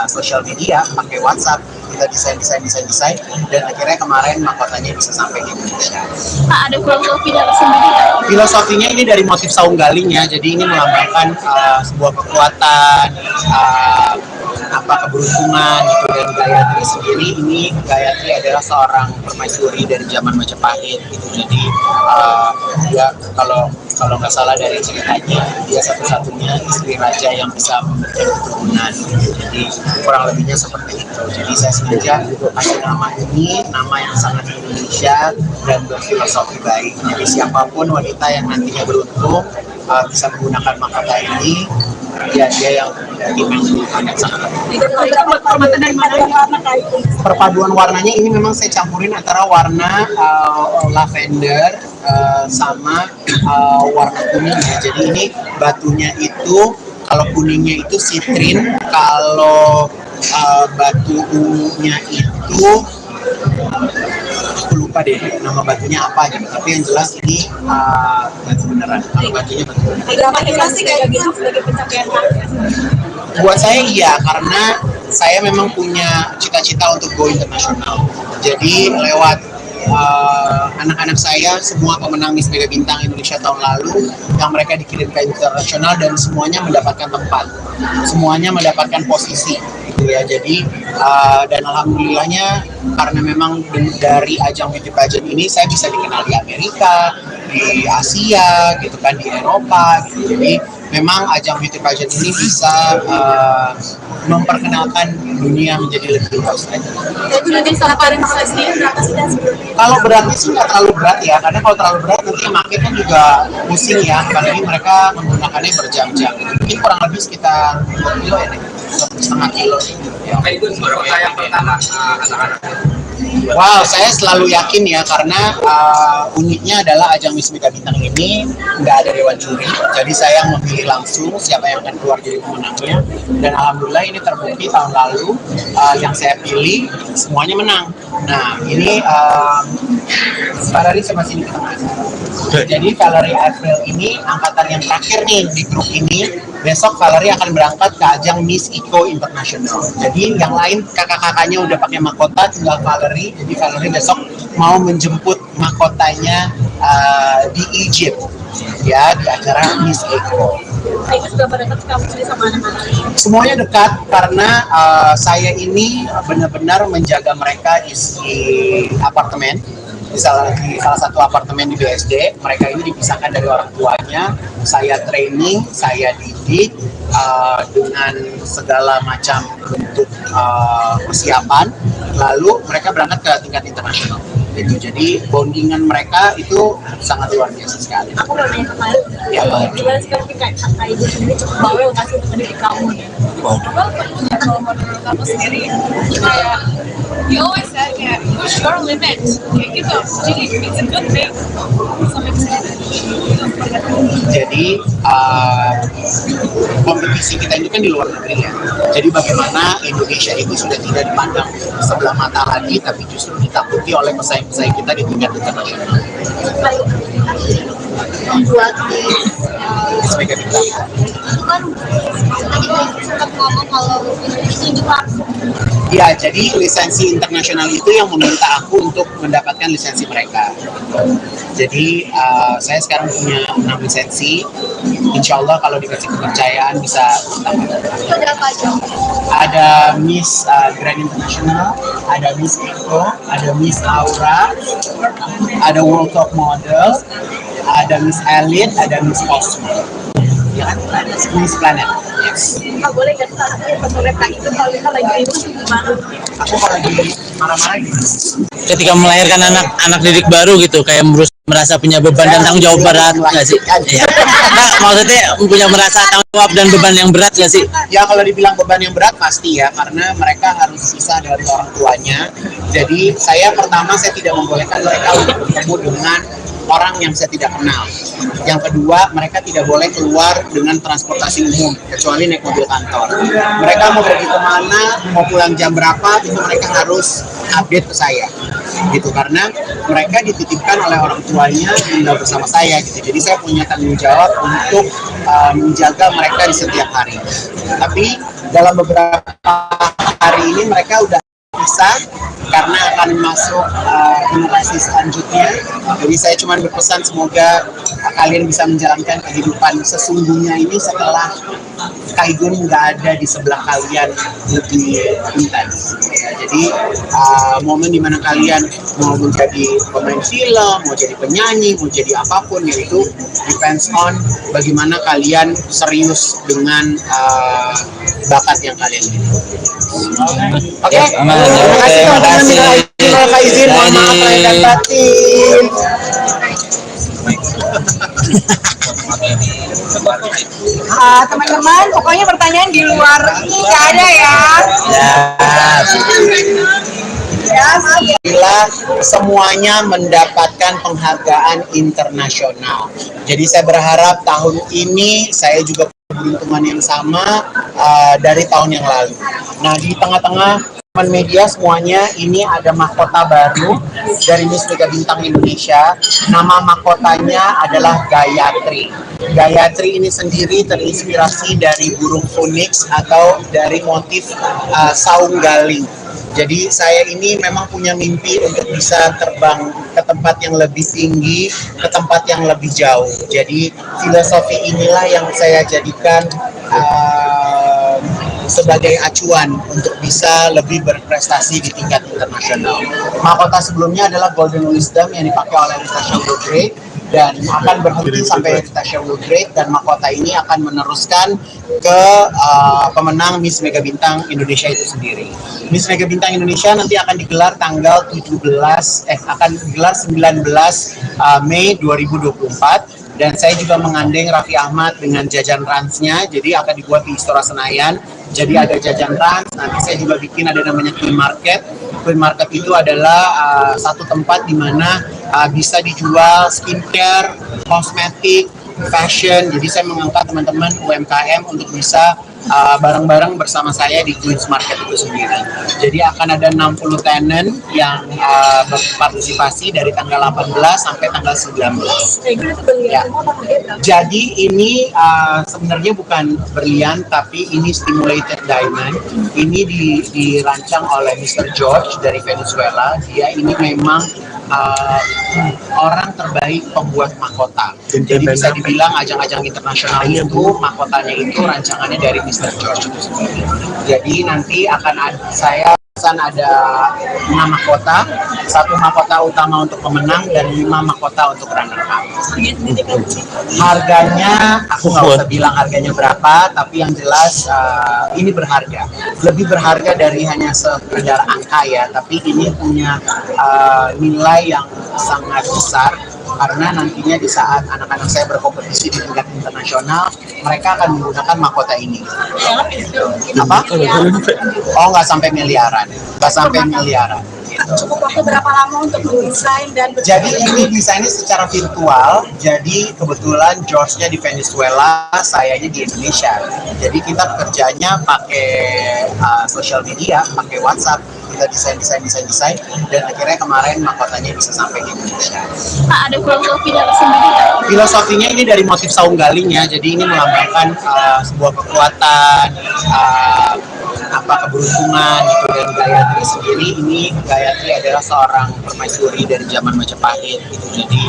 social media, pakai WhatsApp. Kita desain, dan akhirnya kemarin mahkotanya bisa sampai di Indonesia. Pak, ada filosofi dari sendiri nggak? Filosofinya ini dari motif saung galing ya, jadi ini melambangkan sebuah kekuatan, keberuntungan gitu. Dan Gayatri sendiri, ini Gayatri adalah seorang permaisuri dari zaman Majapahit gitu. Jadi dia kalau nggak salah dari ceritanya, dia satu-satunya istri raja yang bisa memberikan keturunan. Jadi kurang lebihnya seperti itu. Jadi saya sengaja kasih nama ini, nama yang sangat Indonesia dan berfilosofi baik. Jadi siapapun wanita yang nantinya beruntung bisa menggunakan mahkota ini, dia yang sangat perpaduan warnanya ini memang saya campurin antara warna lavender sama warna kuning ya. Jadi ini batunya itu, kalau kuningnya itu sitrin, kalau batu ungunya itu aku lupa deh nama batunya apa gitu, tapi yang jelas ini batu beneran. Kalau batunya batu beneran. sebagai pencapaian Buat saya iya, karena saya memang punya cita-cita untuk go internasional. Jadi lewat anak-anak saya, semua pemenang Miss Mega Bintang Indonesia tahun lalu, yang mereka dikirim ke internasional dan semuanya mendapatkan tempat, semuanya mendapatkan posisi gitu ya. Jadi dan alhamdulillahnya karena memang dari ajang beauty pageant ini saya bisa dikenal di Amerika, di Asia gitu kan, di Eropa gitu. Jadi memang ajang beauty pageant ini bisa memperkenalkan dunia menjadi lebih luas lagi. Itu nanti paling sendiri berapa sih dan Kalau beratnya sih nggak terlalu berat ya, karena kalau terlalu berat nanti makin kan juga pusing ya, apalagi mereka menggunakannya berjam-jam. Mungkin kurang lebih sekitar 2 kilo ya, 1,5 kilo. Itu seberapa yang pertama anak-anak? Wow, saya selalu yakin ya karena uniknya adalah ajang Miss Mega Bintang ini nggak ada dewan juri, jadi saya memilih langsung siapa yang akan keluar jadi pemenangnya. Dan alhamdulillah ini terbukti tahun lalu yang saya pilih semuanya menang. Nah ini Valerie sama sini kita masuk. Jadi Valerie April ini angkatan yang terakhir nih di grup ini. Besok Valerie akan berangkat ke ajang Miss Eco International. Jadi yang lain kakak-kakaknya udah pakai mahkota, tinggal Valerie. Jadi Valerie besok mau menjemput mahkotanya di Egypt, ya di acara Miss Eco. Seberapa dekat kamu sendiri sama anak-anak? Semuanya dekat karena saya ini benar-benar menjaga mereka di apartemen. Di salah satu apartemen di BSD, mereka ini dipisahkan dari orang tuanya. Saya training, saya didik dengan segala macam bentuk persiapan. Lalu mereka berangkat ke tingkat internasional. Jadi bondingan mereka itu sangat luar biasa sekali. Aku mau nanya kemarin, gimana sekarang kayak kakak ibu sendiri cukup bawel nggak sih untuk mendidik kamu? Kalau menurut aku sendiri kayak you always said kayak push your limit kayak gitu, jadi it's a good thing sama Jadi kompetisi kita ini kan di luar negeri ya. Jadi bagaimana Indonesia itu sudah tidak dipandang sebelah mata lagi, tapi justru ditakuti oleh pesaing-pesaing kita di tingkat internasional. Membuat Mega Bintang. itu kan tadi sempat ngomong kalau ini juga Ya, jadi lisensi internasional itu yang meminta aku untuk mendapatkan lisensi mereka. Jadi saya sekarang punya 6 lisensi. Insya Allah kalau dikasih kepercayaan bisa tambah. ada apa aja? Ada Miss Grand International, ada Miss Eco, ada Miss Aura, ada World Top Model, ada Miss Elite, ada Miss Cosmo. Ya kan? Miss Planet. Yes. Nggak boleh nggak sih salah satu mereka itu kalau kita lagi ribut gimana? Aku kalau lagi marah-marah gitu. Ketika melahirkan anak didik baru gitu, kayak merasa punya beban dan tanggung jawab berat nggak sih? Iya. Nah, maksudnya punya merasa tanggung jawab dan beban yang berat nggak sih? Ya kalau dibilang beban yang berat pasti ya, karena mereka harus pisah dari orang tuanya. Jadi saya tidak membolehkan mereka untuk bertemu dengan orang yang saya tidak kenal. Yang kedua, mereka tidak boleh keluar dengan transportasi umum kecuali naik mobil kantor. Mereka mau pergi kemana, mau pulang jam berapa, itu mereka harus update ke saya. Gitu, karena mereka dititipkan oleh orang tuanya tinggal bersama saya gitu. Jadi saya punya tanggung jawab untuk menjaga mereka di setiap hari. Tapi dalam beberapa hari ini mereka udah bisa karena akan masuk generasi selanjutnya. Jadi saya cuma berpesan semoga kalian bisa menjalankan kehidupan sesungguhnya ini setelah Kaigun nggak ada di sebelah kalian lebih intens. Ya, jadi momen dimana kalian mau menjadi pemain film, mau jadi penyanyi, mau jadi apapun, yaitu depends on bagaimana kalian serius dengan bakat yang kalian miliki. Oke, terima kasih teman-teman. Minal izin, mohon maaf lahir dan batin. Teman-teman, pokoknya pertanyaan di luar ini nggak ada ya. Bila semuanya mendapatkan penghargaan internasional. Jadi saya berharap tahun ini saya juga keberuntungan yang sama dari tahun yang lalu. Nah, di tengah-tengah teman media semuanya, ini ada mahkota baru dari Miss Mega Bintang Indonesia. Nama mahkotanya adalah Gayatri. Gayatri ini sendiri terinspirasi dari burung phoenix atau dari motif saung galing. Jadi saya ini memang punya mimpi untuk bisa terbang ke tempat yang lebih tinggi, ke tempat yang lebih jauh. Jadi filosofi inilah yang saya jadikan sebagai acuan untuk bisa lebih berprestasi di tingkat internasional. Mahkota sebelumnya adalah Golden Wisdom yang dipakai oleh Natasha Woodgrave dan akan berhenti sampai Natasha Woodgrave, dan mahkota ini akan meneruskan ke pemenang Miss Mega Bintang Indonesia itu sendiri. Miss Mega Bintang Indonesia nanti akan digelar tanggal 19 Mei 2024. Dan saya juga mengandeng Raffi Ahmad dengan jajan ransnya, jadi akan dibuat di Istora Senayan. Jadi ada jajan rans, nanti saya juga bikin ada namanya Clean Market. Queen Market itu adalah satu tempat di mana bisa dijual skincare, kosmetik, fashion. Jadi saya mengangkat teman-teman UMKM untuk bisa bareng-bareng bersama saya di Queen's Market itu sendiri. Jadi akan ada 60 tenant yang berpartisipasi dari tanggal 18 sampai tanggal 19. Ya. Jadi ini sebenarnya bukan berlian, tapi ini stimulated diamond. Ini dirancang oleh Mr. George dari Venezuela. Dia ini memang orang terbaik pembuat mahkota. Jadi bisa dibilang ajang-ajang internasional itu mahkotanya itu rancangannya dari Mr. George itu sendiri. Jadi nanti saya ada 6 mahkota, 1 mahkota utama untuk pemenang dan 5 mahkota untuk runner up. Harganya aku nggak usah bilang harganya berapa, tapi yang jelas ini berharga. Lebih berharga dari hanya sekedar angka ya, tapi ini punya nilai yang sangat besar. Karena nantinya di saat anak-anak saya berkompetisi di tingkat internasional, mereka akan menggunakan mahkota ini. Apa? Oh, nggak sampai miliaran. Nggak sampai miliaran. Cukup waktu berapa lama untuk mendesain dan jadi ini desainnya secara virtual. Jadi kebetulan George-nya di Venezuela, sayanya di Indonesia. Jadi kita kerjanya pakai social media, pakai WhatsApp. Kita desain dan akhirnya kemarin mahkotanya bisa sampai di Indonesia. Pak, ada filosofi dalam sendiri nggak? Filosofinya ini dari motif saung galingnya, jadi ini melambangkan sebuah kekuatan, keberuntungan gitu. Dan Gayatri sendiri, ini Gayatri adalah seorang permaisuri dari zaman Majapahit gitu. Jadi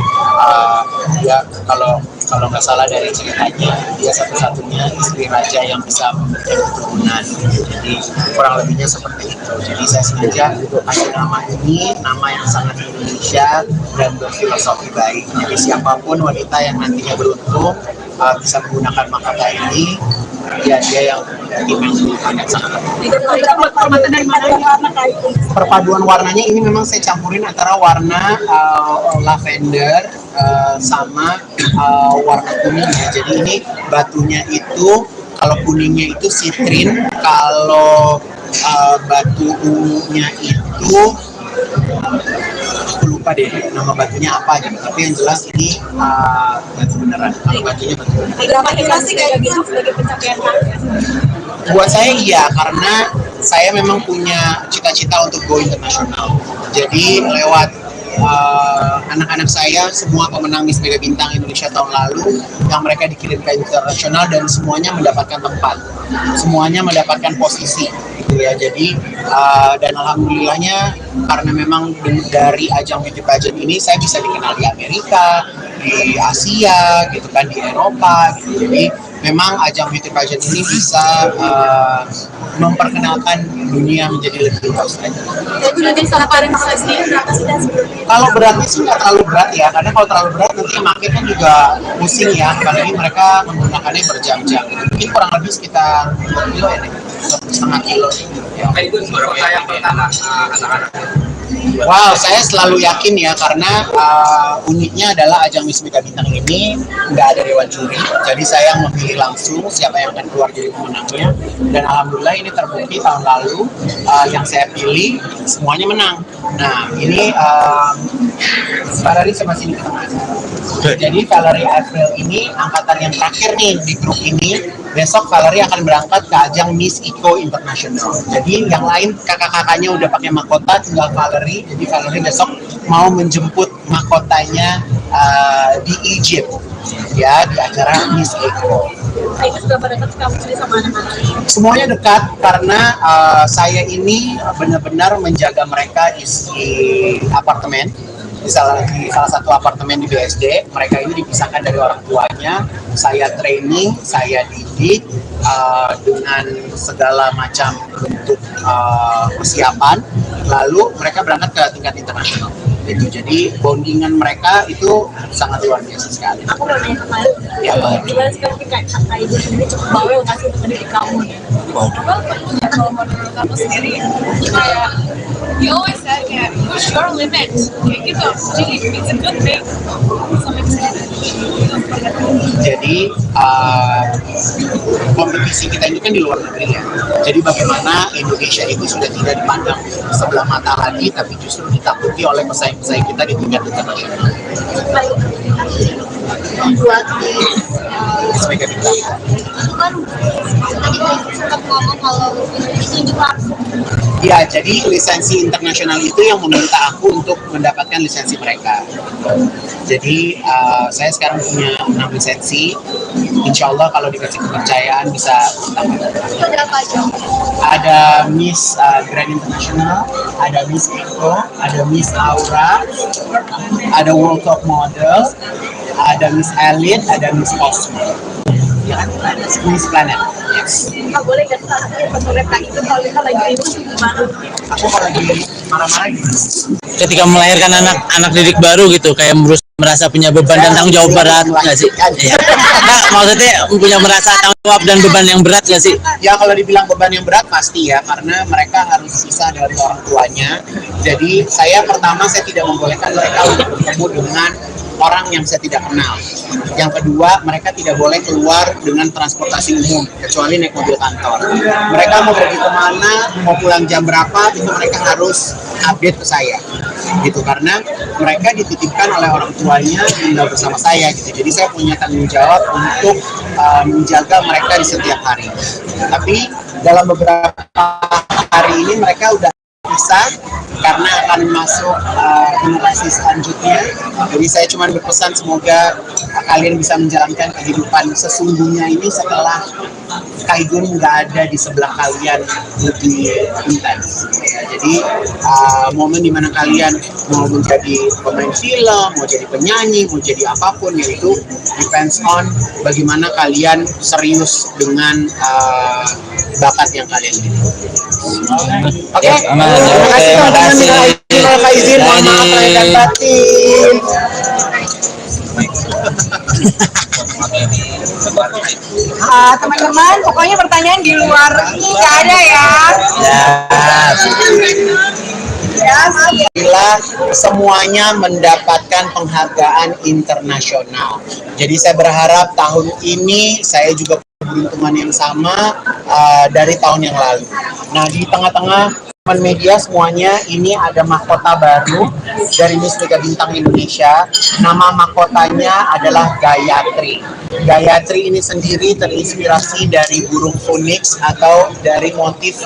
dia kalau nggak salah dari ceritanya, dia satu-satunya istri raja yang bisa memberikan keturunan. Jadi kurang lebihnya seperti itu. Jadi saya sengaja kasih nama ini, nama yang sangat Indonesia dan berfilosofi baik. Jadi siapapun wanita yang nantinya beruntung bisa menggunakan mahkota ini, dia yang sangat perpaduan warnanya ini memang saya campurin antara warna lavender sama warna kuning ya. Jadi ini batunya itu, kalau kuningnya itu sitrin, kalau batu ungunya itu aku lupa deh nama batunya apa gitu, tapi yang jelas ini batu beneran. Kalau batunya batu beneran. kayak gitu sebagai pencapaian Buat saya iya, karena saya memang punya cita-cita untuk go internasional. Jadi lewat anak-anak saya, semua pemenang Miss Mega Bintang Indonesia tahun lalu, yang mereka dikirim ke internasional dan semuanya mendapatkan tempat, semuanya mendapatkan posisi gitu ya. Jadi dan alhamdulillahnya karena memang dari ajang beauty pageant ini saya bisa dikenal di Amerika, di Asia gitu kan, di Eropa gitu. Jadi memang ajang beauty pageant ini bisa memperkenalkan dunia menjadi lebih luas lagi. Jadi nanti salah paling sendiri berapa sih dan Kalau beratnya sih nggak terlalu berat ya, karena kalau terlalu berat nanti marketnya juga pusing ya, apalagi mereka menggunakannya berjam-jam. Mungkin kurang lebih sekitar 2 kilo ya, 1,5 kilo. Ya. Itu baru saya pertama anak-anak. Wow, saya selalu yakin ya, karena uniknya adalah ajang Miss Mega Bintang ini nggak ada dewan juri, jadi saya memilih langsung siapa yang akan keluar jadi pemenangnya. Dan alhamdulillah ini terbukti tahun lalu yang saya pilih semuanya menang. Nah ini Valerie sama sini ke tengah. Jadi Valerie April ini angkatan yang terakhir nih di grup ini. Besok Valerie akan berangkat ke ajang Miss Eco International. Jadi yang lain kakak-kakaknya udah pakai mahkota, tinggal Valerie. Jadi Valerie besok mau menjemput mahkotanya di Egypt ya, di acara Miss Eco. Semuanya dekat karena saya ini benar-benar menjaga mereka di apartemen. Di salah satu apartemen di BSD, mereka ini dipisahkan dari orang tuanya. Saya training, saya didik dengan segala macam bentuk persiapan. Lalu mereka berangkat ke tingkat internasional. Jadi bondingan mereka itu sangat luar biasa sekali. Aku mau nanya kemarin, gimana sekarang kayak ibu sendiri cukup bawel nggak sih untuk mendidik kamu? Bawel punya kalau menurut kamu sendiri kayak he always said kayak push your limit kayak gitu. Jadi it's a good thing. Jadi kompetisi kita ini kan di luar negeri ya. Jadi bagaimana Indonesia itu sudah tidak dipandang sebelah mata lagi, tapi justru ditakuti oleh pesaing-pesaing kita di tingkat internasional. Membuat Sebagai kita. itu kan tadi sempat ngomong kalau itu juga Ya, jadi lisensi internasional itu yang meminta aku untuk mendapatkan lisensi mereka. Jadi saya sekarang punya 6 lisensi. Insya Allah kalau dikasih kepercayaan bisa tambah. itu ada apa aja? Ada Miss Grand International, ada Miss Eco, ada Miss Aura, ada World Top Model, ada Miss Elite, ada Miss Cosmo. Ya kan? Miss Planet. Yes. Nggak boleh nggak sih salah satu penulis itu kalau kita lagi ribut gimana? Aku kalau lagi marah-marah gitu. Ketika melahirkan anak didik baru gitu, kayak merasa punya beban dan tanggung jawab berat nggak sih? Iya. Nah, maksudnya punya merasa tanggung jawab dan beban yang berat nggak sih? Ya kalau dibilang beban yang berat pasti ya, karena mereka harus pisah dari orang tuanya. Jadi saya tidak membolehkan mereka untuk bertemu dengan orang yang saya tidak kenal. Yang kedua, mereka tidak boleh keluar dengan transportasi umum kecuali naik mobil kantor. Mereka mau pergi kemana, mau pulang jam berapa, itu mereka harus update ke saya. Gitu, karena mereka dititipkan oleh orang tuanya tinggal bersama saya gitu. Jadi saya punya tanggung jawab untuk menjaga mereka di setiap hari. Tapi dalam beberapa hari ini mereka udah bisa karena akan masuk generasi selanjutnya. Jadi saya cuma berpesan semoga kalian bisa menjalankan kehidupan sesungguhnya ini setelah Kaigun nggak ada di sebelah kalian lebih intens. Ya, jadi momen dimana kalian mau menjadi pemain film, mau jadi penyanyi, mau jadi apapun, yaitu depends on bagaimana kalian serius dengan bakat yang kalian miliki. Oke, terima kasih teman-teman. Minal izin, mohon maaf lahir dan batin. Teman-teman, pokoknya pertanyaan di luar ini nggak ada ya. Bila semuanya mendapatkan penghargaan internasional. Jadi saya berharap tahun ini saya juga keberuntungan yang sama dari tahun yang lalu. Nah, di tengah-tengah teman media semuanya, ini ada mahkota baru dari Miss Mega Bintang Indonesia. Nama mahkotanya adalah Gayatri. Gayatri ini sendiri terinspirasi dari burung phoenix atau dari motif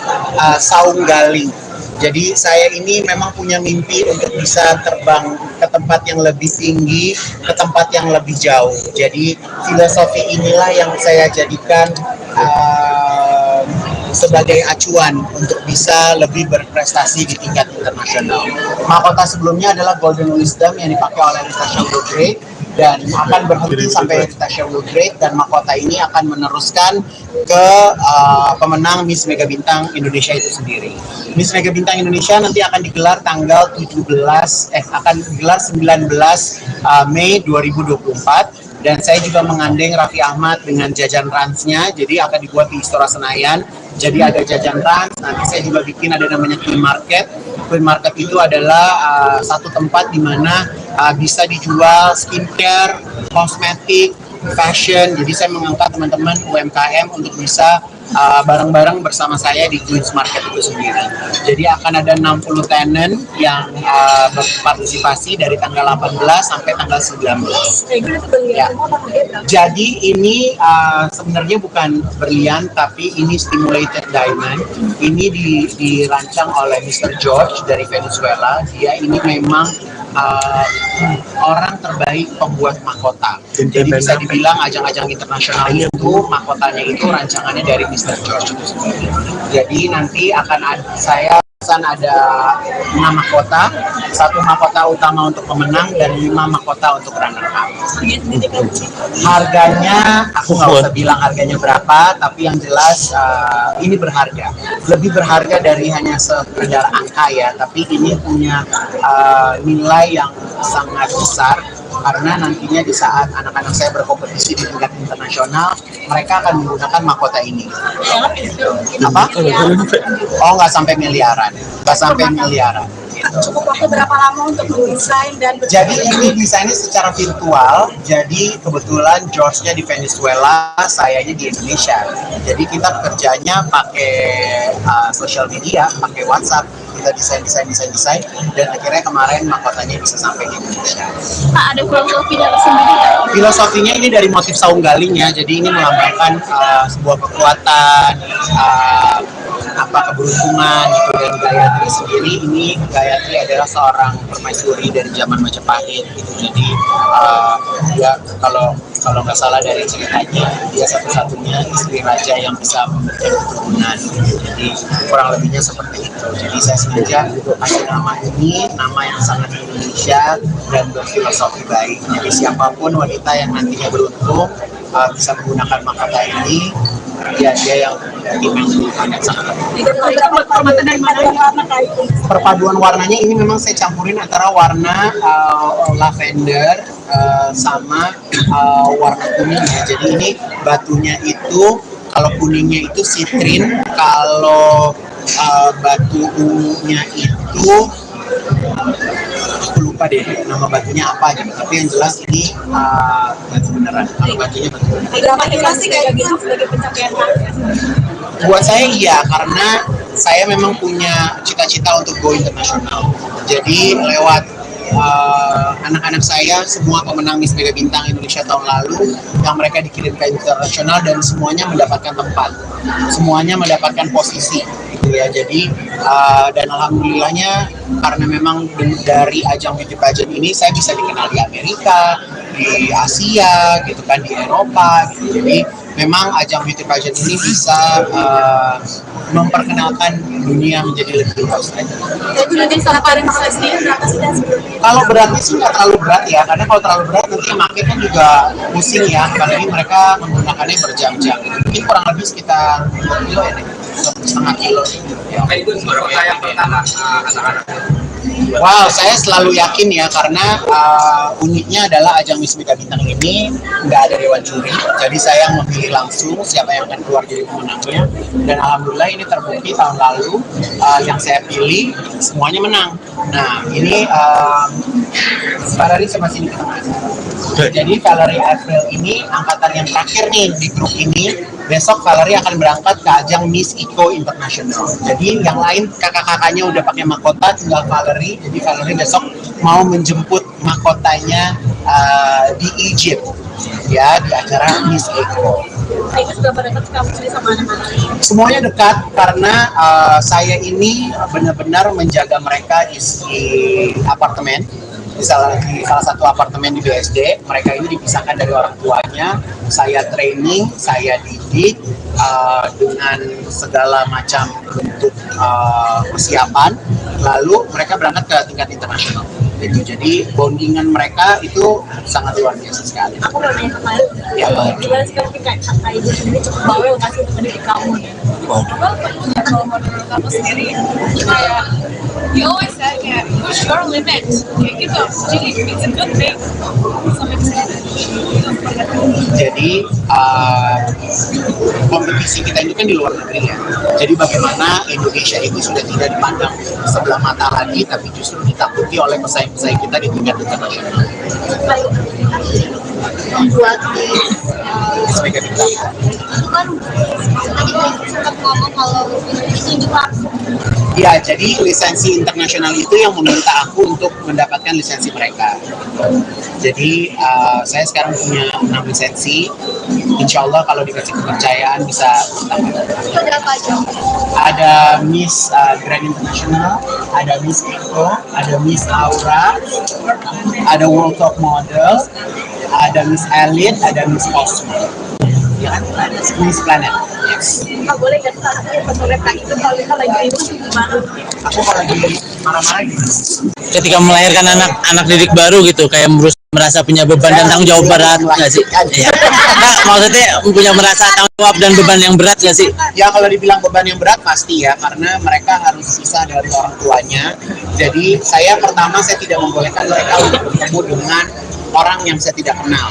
saung galing. Jadi saya ini memang punya mimpi untuk bisa terbang ke tempat yang lebih tinggi, ke tempat yang lebih jauh. Jadi filosofi inilah yang saya jadikan sebagai acuan untuk bisa lebih berprestasi di tingkat internasional. Mahkota sebelumnya adalah Golden Wisdom yang dipakai oleh Rita Shawudre dan akan berhenti sampai Rita Shawudre, dan mahkota ini akan meneruskan ke pemenang Miss Mega Bintang Indonesia itu sendiri. Miss Mega Bintang Indonesia nanti akan digelar tanggal 19 Mei 2024. Dan saya juga mengandeng Raffi Ahmad dengan jajan ransnya, jadi akan dibuat di Istora Senayan. Jadi ada jajan rans, nanti saya juga bikin ada namanya Queen Market. Queen Market itu adalah satu tempat di mana bisa dijual skincare, kosmetik, fashion. Jadi saya mengangkat teman-teman UMKM untuk bisa bareng-bareng bersama saya di Queen's Market itu sendiri. Jadi akan ada 60 tenant yang berpartisipasi dari tanggal 18 sampai tanggal 19. Ya. Jadi ini sebenarnya bukan berlian, tapi ini stimulated diamond. Ini dirancang oleh Mr. George dari Venezuela. Dia ini memang orang terbaik pembuat mahkota. Jadi bisa dibilang ajang-ajang internasional itu mahkotanya itu rancangannya dari Mr. George itu sendiri. Jadi nanti akan ada 6 mahkota, 1 mahkota utama untuk pemenang dan 5 mahkota untuk runner up. Harganya aku nggak usah bilang harganya berapa, tapi yang jelas ini berharga, lebih berharga dari hanya sekedar angka ya, tapi ini punya nilai yang sangat besar karena nantinya di saat anak-anak saya berkompetisi di tingkat internasional, mereka akan menggunakan mahkota ini. Apa? Oh, nggak sampai miliaran, nggak sampai miliaran. Cukup waktu berapa lama untuk mendesain dan Jadi ini desainnya secara virtual. Jadi kebetulan George-nya di Venezuela, sayanya di Indonesia. Jadi kita kerjanya pakai social media, pakai WhatsApp. Kita desain, dan akhirnya kemarin mahkotanya bisa sampai di Indonesia. Pak, ada filosofi dalam sendiri nggak? Filosofinya ini dari motif saung galingnya. Jadi ini melambangkan sebuah kekuatan, keberuntungan gitu. Dan Gayatri sendiri, ini Gayatri adalah seorang permaisuri dari zaman Majapahit gitu. Jadi dia kalau nggak salah dari ceritanya, dia satu-satunya istri raja yang bisa memberikan keturunan. Jadi kurang lebihnya seperti itu. Jadi saya sengaja kasih nama ini, nama yang sangat Indonesia dan berfilosofi baik. Jadi siapapun wanita yang nantinya beruntung bisa menggunakan mahkota ini, dia yang sangat permata dari mana warna kayu? perpaduan warnanya ini memang saya campurin antara warna lavender sama warna kuningnya. Jadi ini batunya itu, kalau kuningnya itu sitrin, kalau batu ungunya itu aku lupa deh nama batunya apa gitu. Tapi yang jelas ini batu beneran. Kalau batunya batu beneran. Berapa pasti kayak gitu sebagai pencapaian target? Buat saya iya, karena saya memang punya cita-cita untuk go internasional. Jadi lewat anak-anak saya, semua pemenang Miss Mega Bintang Indonesia tahun lalu, yang mereka dikirim ke internasional dan semuanya mendapatkan tempat, semuanya mendapatkan posisi gitu ya. Jadi dan alhamdulillahnya karena memang dari ajang beauty pageant ini saya bisa dikenal di Amerika, di Asia gitu kan, di Eropa gitu. Jadi memang ajang beauty pageant ini bisa memperkenalkan dunia menjadi lebih luas aja. Jadi nanti salah paling sendiri berapa sih dan sebelumnya? Kalau beratnya sih nggak terlalu berat ya, karena kalau terlalu berat nanti makin kan juga pusing ya, apalagi mereka menggunakannya berjam-jam. Mungkin kurang lebih sekitar 2 kilo ya, 1,5 kilo. Ya. Pak, itu baru yang pertama anak-anak. Wow, saya selalu yakin ya, karena uniknya adalah ajang Miss Mega Bintang ini nggak ada dewan juri, jadi saya memilih langsung siapa yang akan keluar jadi pemenangnya. Dan alhamdulillah ini terbukti tahun lalu yang saya pilih semuanya menang. Nah ini Valerie sama sini kita masuk. Jadi Valerie April ini angkatan yang terakhir nih di grup ini. Besok Valerie akan berangkat ke ajang Miss Eco International. Jadi yang lain kakak-kakaknya udah pakai mahkota, tinggal Valerie. Jadi Valerie besok mau menjemput mahkotanya di Egypt, ya, di acara Miss Eco. Itu sudah pada dekat kamu sendiri sama anak-anak? Semuanya dekat karena saya ini benar-benar menjaga mereka di apartemen. Di salah satu apartemen di BSD, mereka ini dipisahkan dari orang tuanya. Saya training, saya didik dengan segala macam bentuk persiapan. Lalu mereka berangkat ke tingkat internasional. Jadi bondingan mereka itu sangat luar biasa sekali. Aku mau nanya kemarin, Ya, Pak. gimana sekarang kayak kakak ibu sendiri cukup bawel nggak sih untuk mendidik kamu? Kalau menurut aku sendiri, kayak you always said kayak push your limit, kayak gitu. Jadi it's a good thing. Sampai ke sini. Jadi kompetisi kita ini kan di luar negeri ya. Jadi bagaimana Indonesia itu sudah tidak dipandang sebelah mata lagi, tapi justru ditakuti oleh pesaing-pesaing kita di tingkat internasional. Membuat Sebagai bintang. itu kan tadi sempat ngomong kalau ditunjuk langsung. Ya, jadi lisensi internasional itu yang meminta aku untuk mendapatkan lisensi mereka. Jadi saya sekarang punya 6 lisensi. Insya Allah kalau dikasih kepercayaan bisa tambah. Itu ada apa aja? Ada Miss Grand International, ada Miss Eco, ada Miss Aura, ada World Top Model, ada Miss Elite, ada Miss Cosmo. Ya kan? Miss Planet. Yes. Nggak boleh nggak sih salah satunya pas mereka itu kalau kita lagi ribut gimana? Aku kalau lagi marah-marah gitu. Ketika melahirkan anak didik baru gitu, kayak merasa punya beban dan tanggung jawab berat nggak sih? Iya. Nah, maksudnya punya merasa tanggung jawab dan beban yang berat nggak sih? Ya kalau dibilang beban yang berat pasti ya, karena mereka harus pisah dari orang tuanya. Jadi saya tidak membolehkan mereka untuk bertemu dengan orang yang saya tidak kenal.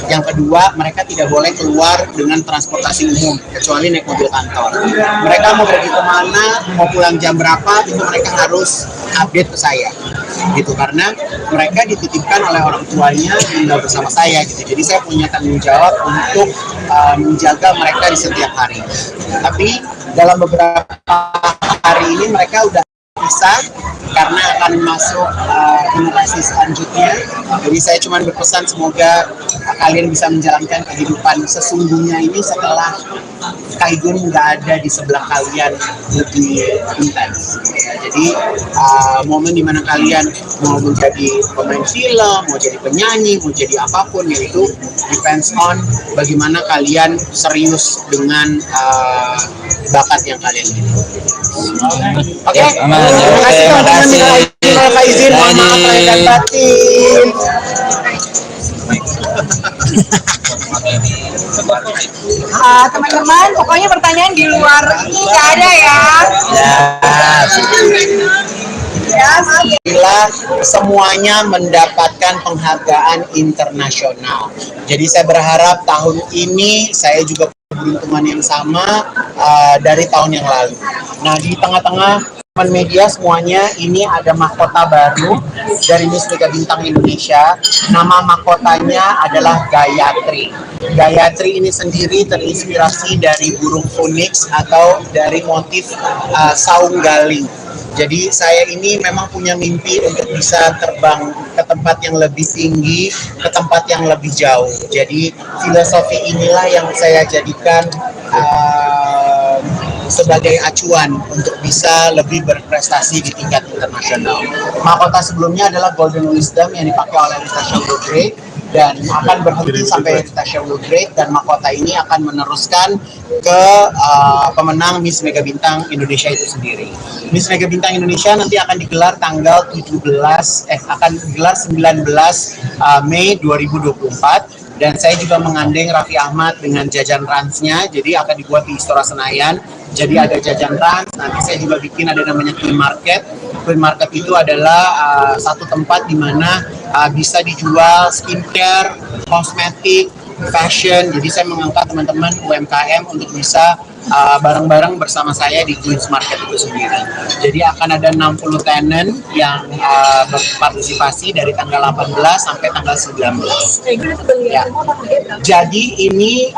Yang kedua, mereka tidak boleh keluar dengan transportasi umum kecuali naik mobil kantor. Mereka mau pergi kemana, mau pulang jam berapa, itu mereka harus update ke saya gitu, karena mereka dititipkan oleh orang tuanya tinggal bersama saya gitu. Jadi saya punya tanggung jawab untuk menjaga mereka di setiap hari. Tapi dalam beberapa hari ini mereka udah bisa karena akan masuk generasi selanjutnya. Jadi saya cuma berpesan semoga kalian bisa menjalankan kehidupan sesungguhnya ini setelah Kaigun nggak ada di sebelah kalian lebih intens. Ya, jadi momen dimana kalian mau menjadi pemain film, mau jadi penyanyi, mau jadi apapun, yaitu depends on bagaimana kalian serius dengan bakat yang kalian miliki. Oke, terima kasih teman-teman. Minal izin, mohon maaf lahir dan batin. Teman-teman, pokoknya pertanyaan di luar ini nggak ada ya. Bila semuanya mendapatkan penghargaan internasional. Jadi saya berharap tahun ini saya juga keberuntungan yang sama dari tahun yang lalu. Nah, di tengah-tengah teman media semuanya, ini ada mahkota baru dari Miss Mega Bintang Indonesia. Nama mahkotanya adalah Gayatri. Gayatri ini sendiri terinspirasi dari burung phoenix atau dari motif saung galing. Jadi saya ini memang punya mimpi untuk bisa terbang ke tempat yang lebih tinggi, ke tempat yang lebih jauh. Jadi filosofi inilah yang saya jadikan sebagai acuan untuk bisa lebih berprestasi di tingkat internasional. Mahkota sebelumnya adalah Golden Wisdom yang dipakai oleh Rita Showgrade dan akan berhenti sampai Rita Showgrade, dan mahkota ini akan meneruskan ke pemenang Miss Mega Bintang Indonesia itu sendiri. Miss Mega Bintang Indonesia nanti akan digelar tanggal 19 Mei 2024. Dan saya juga mengandeng Raffi Ahmad dengan jajan ransnya, jadi akan dibuat di Istora Senayan. Jadi ada jajan rans, nanti saya juga bikin ada namanya Queen Market. Queen Market itu adalah satu tempat di mana bisa dijual skincare, kosmetik, fashion. Jadi saya mengangkat teman-teman UMKM untuk bisa bareng-bareng bersama saya di Queen Market itu sendiri. Jadi akan ada 60 tenant yang berpartisipasi dari tanggal 18 sampai tanggal 19. Ya. Jadi ini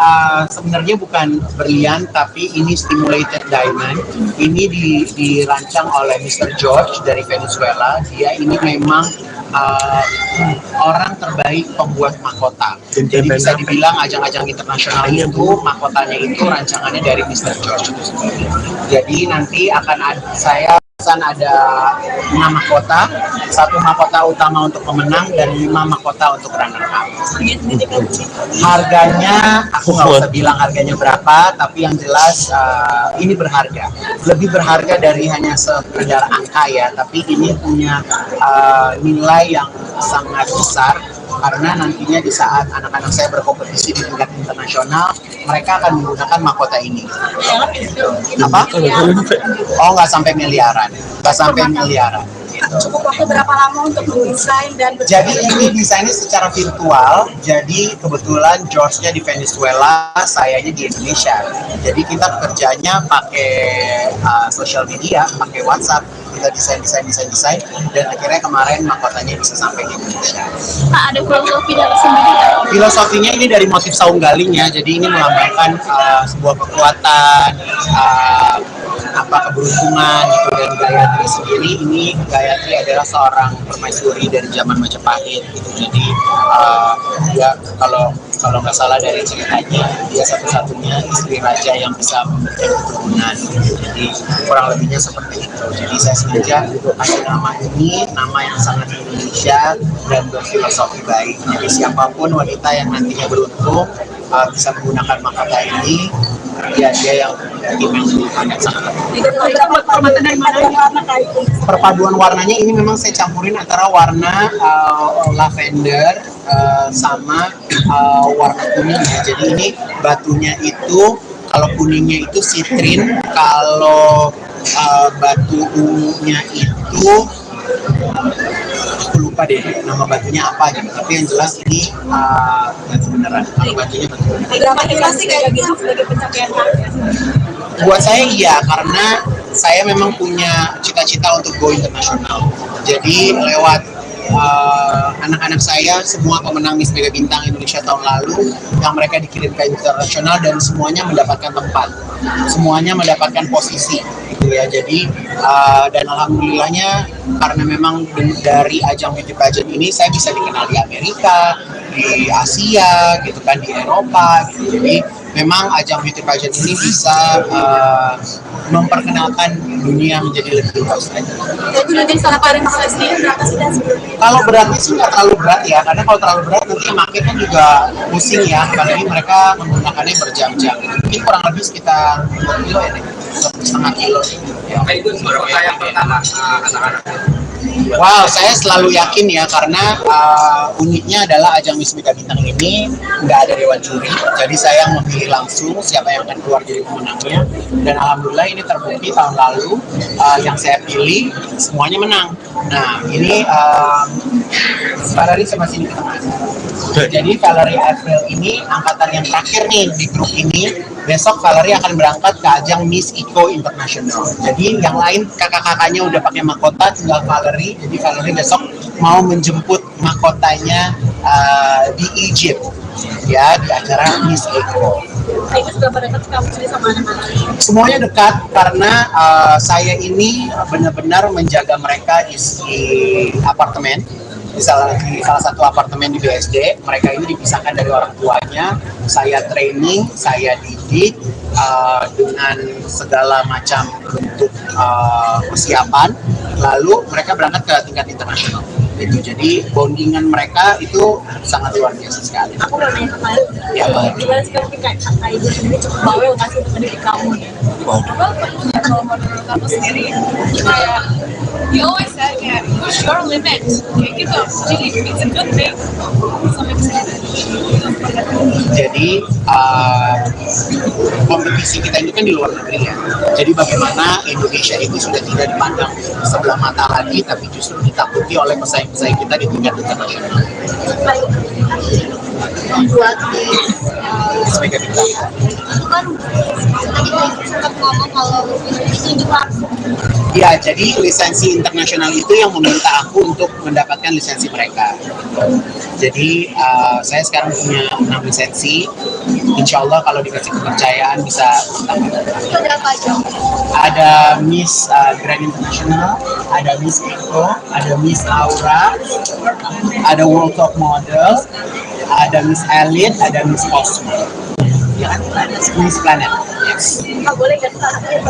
sebenarnya bukan berlian, tapi ini stimulated diamond. Ini dirancang oleh Mr. George dari Venezuela. Dia ini memang orang terbaik pembuat mahkota. Jadi bisa dibilang ajang-ajang internasional itu mahkotanya itu rancangannya dari Mr. George itu sendiri. Jadi nanti akan ada 6 mahkota, 1 mahkota utama untuk pemenang dan 5 mahkota untuk runner up. Harganya aku nggak usah bilang harganya berapa, tapi yang jelas ini berharga. Lebih berharga dari hanya sekedar angka ya, tapi ini punya nilai yang sangat besar. Karena nantinya di saat anak-anak saya berkompetisi di tingkat internasional, mereka akan menggunakan mahkota ini. Apa? Oh, nggak sampai miliaran. Nggak sampai miliaran. Cukup waktu berapa lama untuk mendesain dan jadi ini desainnya secara virtual. Jadi kebetulan George-nya di Venezuela, sayanya di Indonesia. Jadi kita bekerjanya pakai social media, pakai WhatsApp. Kita desain dan akhirnya kemarin mahkotanya bisa sampai di Indonesia. Pak, ada filosofi dalam sendiri nggak? Filosofinya ini dari motif saung galing ya, jadi ini melambangkan sebuah kekuatan, keberuntungan gitu. Dan Gayatri sendiri, ini Gayatri adalah seorang permaisuri dari zaman Majapahit gitu. Jadi dia kalau nggak salah dari ceritanya, dia satu-satunya istri raja yang bisa memberikan keturunan. Jadi kurang lebihnya seperti itu. Jadi saya sengaja kasih nama ini, nama yang sangat Indonesia dan berfilosofi baik. Jadi siapapun wanita yang nantinya beruntung bisa menggunakan mahkota ini, dia yang sangat perpaduan warnanya ini memang saya campurin antara warna lavender sama warna kuning ya. Jadi ini batunya itu, kalau kuningnya itu sitrin, kalau batu ungunya itu aku lupa lupa deh nama batunya apa gitu, tapi yang jelas ini batu beneran. Kalau batunya batu beneran. Berapa sih kayak gitu sebagai pencapaian target? Buat saya iya, karena saya memang punya cita-cita untuk go internasional. Jadi lewat anak-anak saya semua pemenang Miss Mega Bintang Indonesia tahun lalu yang mereka dikirim ke internasional dan semuanya mendapatkan tempat, semuanya mendapatkan posisi gitu ya. Jadi dan alhamdulillahnya karena memang dari ajang beauty pageant ini saya bisa dikenal di Amerika, di Asia gitu kan, di Eropa gitu. Jadi memang ajang beauty pageant ini bisa memperkenalkan dunia menjadi lebih luas aja. Jadi nanti salah paling sendiri berapa sih dan sebelumnya? Kalau beratnya sih nggak terlalu berat ya, karena kalau terlalu berat nanti makin kan juga pusing ya, apalagi mereka menggunakannya berjam-jam. Mungkin kurang lebih sekitar 2 kilo ya, 2,5 kilo. Ya. Itu juara yang pertama anak-anak. Wow, saya selalu yakin ya, karena uniknya adalah ajang Miss Mega Bintang ini nggak ada dewan juri, jadi saya memilih langsung siapa yang akan keluar jadi pemenangnya. Dan alhamdulillah ini terbukti tahun lalu yang saya pilih semuanya menang. Nah ini Valerie sama sini ke tengah. Jadi Valerie April ini angkatan yang terakhir nih di grup ini. Besok Valerie akan berangkat ke ajang Miss Eco International. Jadi yang lain kakak-kakaknya udah pakai mahkota, tinggal Valerie. Jadi Valerie besok mau menjemput mahkotanya di Egypt, ya, di acara Miss Eco. Itu sudah pada dekat kamu sendiri sama anak-anak? Semuanya dekat karena saya ini benar-benar menjaga mereka di apartemen. Di salah satu apartemen di BSD, mereka ini dipisahkan dari orang tuanya. Saya training, saya didik dengan segala macam bentuk persiapan. Lalu mereka berangkat ke tingkat internasional. Gitu. Jadi bondingan mereka itu sangat luar biasa sekali. Aku mau nanya kemarin, Ya, gimana sih kayak kakak ibu sendiri cukup bawel nggak sih untuk mendidik kamu? Kalau menurut aku sendiri kayak you always said kayak push your limit kayak gitu, jadi it's a good thing sampai kesini. Jadi kompetisi kita ini kan di luar negeri ya. Jadi bagaimana Indonesia itu sudah tidak dipandang sebelah mata lagi, tapi justru ditakuti oleh pesaing-pesaing kita di tingkat internasional. Membuat di Mega Bintang. itu kan tadi sempat ngomong kalau ditunjuk langsung. Ya, jadi lisensi internasional itu yang meminta aku untuk mendapatkan lisensi mereka. Jadi saya sekarang punya 6 lisensi. Insya Allah kalau dikasih kepercayaan bisa bertambah. Itu ada apa aja? Ada Miss Grand International, ada Miss Eco, ada Miss Aura, ada World Top Model, ada Miss Elite, ada Miss Cosmo. Ya kan? Miss Planet. Yes. Nggak boleh kan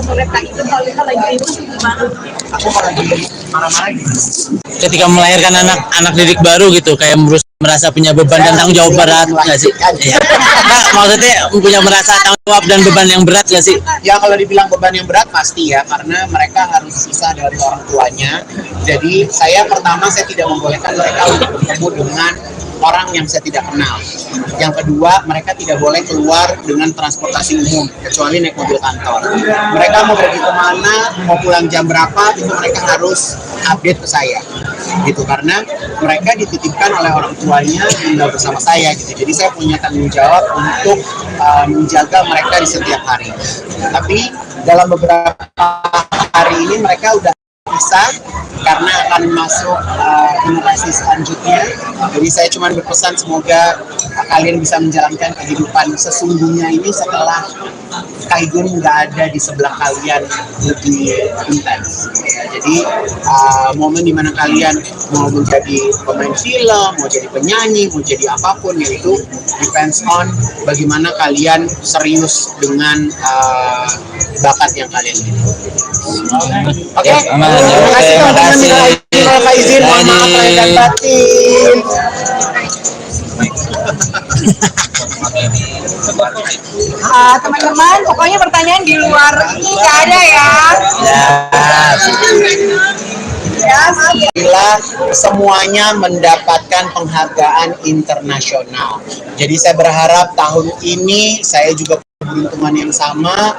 mereka itu kalau kita lagi ribut gimana? Aku kalau lagi marah-marah gitu. Ketika melahirkan anak didik baru gitu, kayak merasa punya beban dan tanggung jawab berat nggak sih? Iya. Nah, maksudnya punya merasa tanggung jawab dan beban yang berat nggak sih? Ya kalau dibilang beban yang berat pasti ya, karena mereka harus pisah dari orang tuanya. Jadi saya tidak membolehkan mereka untuk bertemu dengan orang yang saya tidak kenal. Yang kedua, mereka tidak boleh keluar dengan transportasi umum kecuali naik mobil kantor. Mereka mau pergi kemana, mau pulang jam berapa, itu mereka harus update ke saya. Gitu, karena mereka dititipkan oleh orang tuanya tinggal bersama saya gitu. Jadi saya punya tanggung jawab untuk menjaga mereka di setiap hari. Tapi dalam beberapa hari ini mereka udah bisa karena akan masuk generasi selanjutnya. Jadi saya cuma berpesan semoga kalian bisa menjalankan kehidupan sesungguhnya ini setelah Kaigun nggak ada di sebelah kalian lebih intens. Ya, jadi momen dimana kalian mau menjadi pemain film, mau jadi penyanyi, mau jadi apapun, yaitu depends on bagaimana kalian serius dengan bakat yang kalian miliki. Oke. Terima kasih teman-teman. Terima izin, mohon maaf lahir dan batin. Teman-teman, pokoknya pertanyaan di luar ini nggak ada ya. Alhamdulillah semuanya mendapatkan penghargaan internasional. Jadi saya berharap tahun ini saya juga keberuntungan yang sama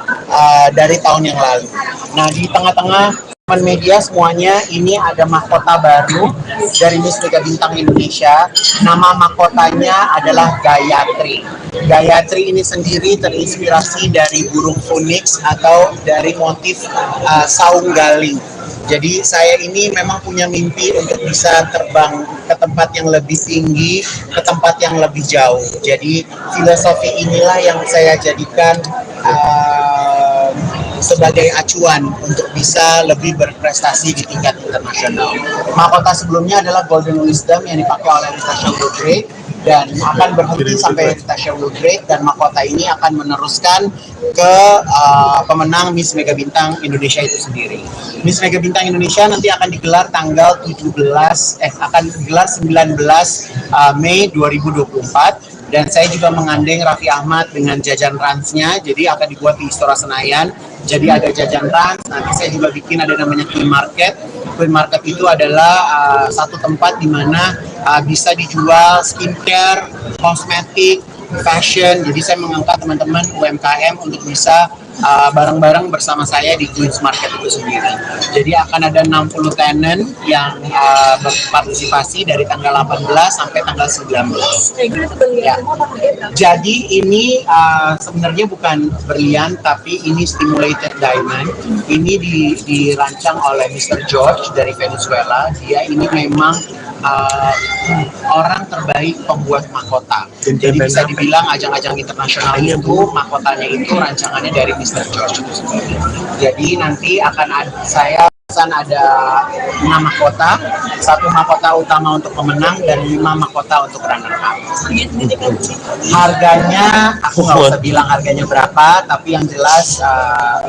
dari tahun yang lalu. Nah, di tengah-tengah teman media semuanya, ini ada mahkota baru dari Miss Mega Bintang Indonesia. Nama mahkotanya adalah Gayatri. Gayatri ini sendiri terinspirasi dari burung phoenix atau dari motif saung galing. Jadi saya ini memang punya mimpi untuk bisa terbang ke tempat yang lebih tinggi, ke tempat yang lebih jauh. Jadi filosofi inilah yang saya jadikan sebagai acuan untuk bisa lebih berprestasi di tingkat internasional. Mahkota sebelumnya adalah Golden Wisdom yang dipakai oleh Natasha Woodgrade dan akan berhenti sampai Natasha Woodgrade, dan mahkota ini akan meneruskan ke pemenang Miss Mega Bintang Indonesia itu sendiri. Miss Mega Bintang Indonesia nanti akan digelar tanggal 19 Mei 2024. Dan saya juga menggandeng Raffi Ahmad dengan jajan ransnya, jadi akan dibuat di Istora Senayan. Jadi ada jajan rans, nanti saya juga bikin ada namanya Queen Market. Queen Market itu adalah satu tempat di mana bisa dijual skincare, kosmetik, fashion. Jadi saya mengangkat teman-teman UMKM untuk bisa bareng-bareng bersama saya di Queen's Market itu sendiri. Jadi akan ada 60 tenant yang berpartisipasi dari tanggal 18 sampai tanggal 19. Ya. Jadi ini sebenarnya bukan berlian, tapi ini stimulated diamond. Ini dirancang oleh Mr. George dari Venezuela. Dia ini memang orang terbaik pembuat mahkota. Jadi bisa dibilang ajang-ajang internasional itu mahkotanya itu rancangannya dari Mr. George itu sendiri. Jadi nanti akan saya ada 6 mahkota, 1 mahkota utama untuk pemenang dan 5 mahkota untuk runner up. Harganya aku nggak usah bilang harganya berapa, tapi yang jelas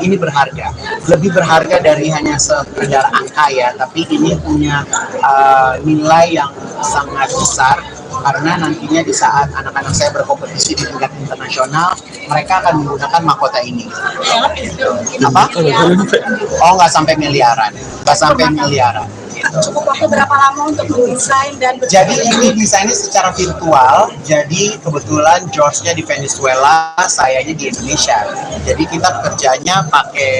ini berharga, lebih berharga dari hanya sekedar angka ya, tapi ini punya nilai yang sangat besar. Karena nantinya di saat anak-anak saya berkompetisi di tingkat internasional, mereka akan menggunakan mahkota ini. Apa? Oh, nggak sampai miliaran. Nggak sampai miliaran. Cukup waktu berapa lama untuk mendesain dan jadi ini desainnya secara virtual. Jadi kebetulan George-nya di Venezuela, sayanya di Indonesia. Jadi kita kerjanya pakai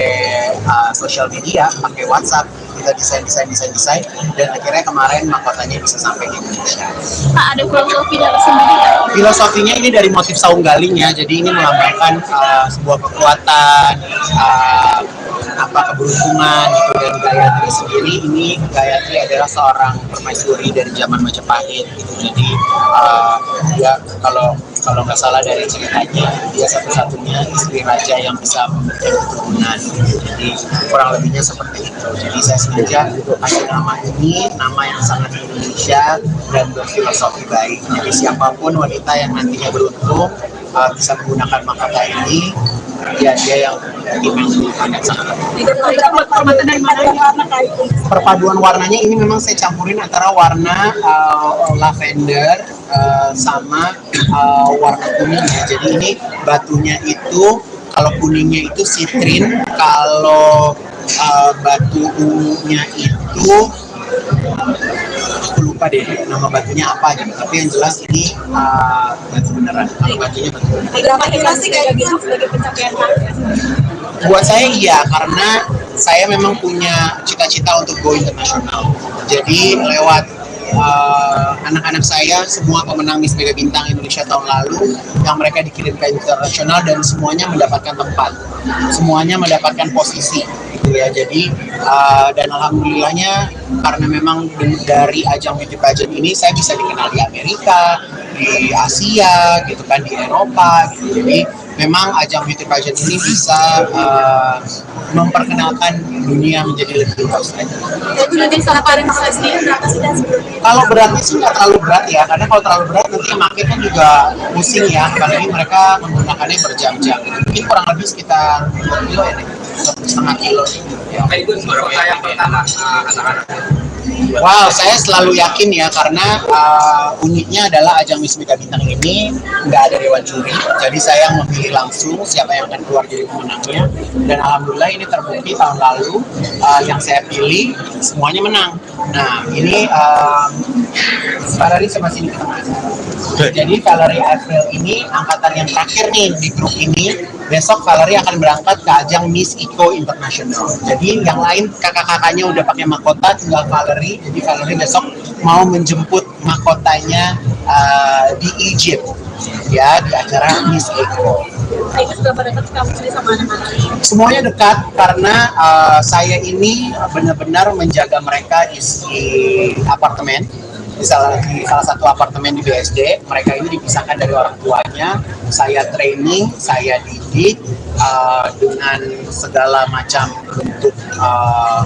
sosial media, pakai WhatsApp. Kita desain dan akhirnya kemarin mahkotanya bisa sampai di Indonesia. Pak, ada filosofi dari sendiri nggak? Filosofinya ini dari motif saung galing ya, jadi ini melambangkan sebuah kekuatan, keberuntungan gitu. Dan Gayatri sendiri, ini Gayatri adalah seorang permaisuri dari zaman Majapahit gitu. Jadi dia kalau nggak salah dari ceritanya, dia satu-satunya istri raja yang bisa memberikan keturunan. Jadi kurang lebihnya seperti itu. Jadi saya sengaja kasih nama ini, nama yang sangat Indonesia dan berfilosofi baik. Jadi siapapun wanita yang nantinya beruntung bisa menggunakan mahkota ini, dia yang akan sangat. Perpaduan warnanya ini memang saya campurin antara warna lavender sama warna kuning ya. Jadi ini batunya itu, kalau kuningnya itu sitrin, kalau batu ungunya itu aku lupa deh nama batunya apa gitu, tapi yang jelas ini batu beneran. Kalau batunya batu beneran. kayak gitu sebagai pencapaian target? Buat saya iya, karena saya memang punya cita-cita untuk go internasional. Jadi lewat anak-anak saya, semua pemenang Miss Mega Bintang Indonesia tahun lalu, yang mereka dikirim ke internasional dan semuanya mendapatkan tempat, semuanya mendapatkan posisi gitu ya. Jadi dan alhamdulillahnya karena memang dari ajang beauty pageant ini saya bisa dikenal di Amerika, di Asia gitu kan, di Eropa gitu. Jadi memang ajang beauty pageant ini bisa memperkenalkan dunia menjadi lebih luas lagi. Jadi nanti salah paling mahal sendiri berapa sih dan sebelumnya? Kalau beratnya sih nggak terlalu berat ya, karena kalau terlalu berat nanti makin kan juga pusing ya, apalagi mereka menggunakannya berjam-jam. Mungkin kurang lebih sekitar 2 kilo ya, 1,5 kilo ya. Itu berapa yang pertama anak-anak? Wow, saya selalu yakin ya, karena uniknya adalah ajang Miss Mega Bintang ini nggak ada dewan juri, jadi saya memilih langsung siapa yang akan keluar jadi pemenangnya. Dan alhamdulillah ini terbukti tahun lalu yang saya pilih, semuanya menang. Nah, ini Valerie sama sini ke tengah. Jadi Valerie April ini angkatan yang terakhir nih di grup ini. Besok Valerie akan berangkat ke ajang Miss Eco International. Jadi yang lain kakak-kakaknya udah pakai mahkota, tinggal Valerie. Jadi Valerie besok mau menjemput mahkotanya di Egypt, ya, di acara Miss Eco. Itu seberapa dekat kamu sendiri sama anak-anak? Semuanya dekat karena saya ini benar-benar menjaga mereka di apartemen, di salah satu apartemen di BSD. Mereka ini dipisahkan dari orang tuanya. Saya training, saya didik dengan segala macam bentuk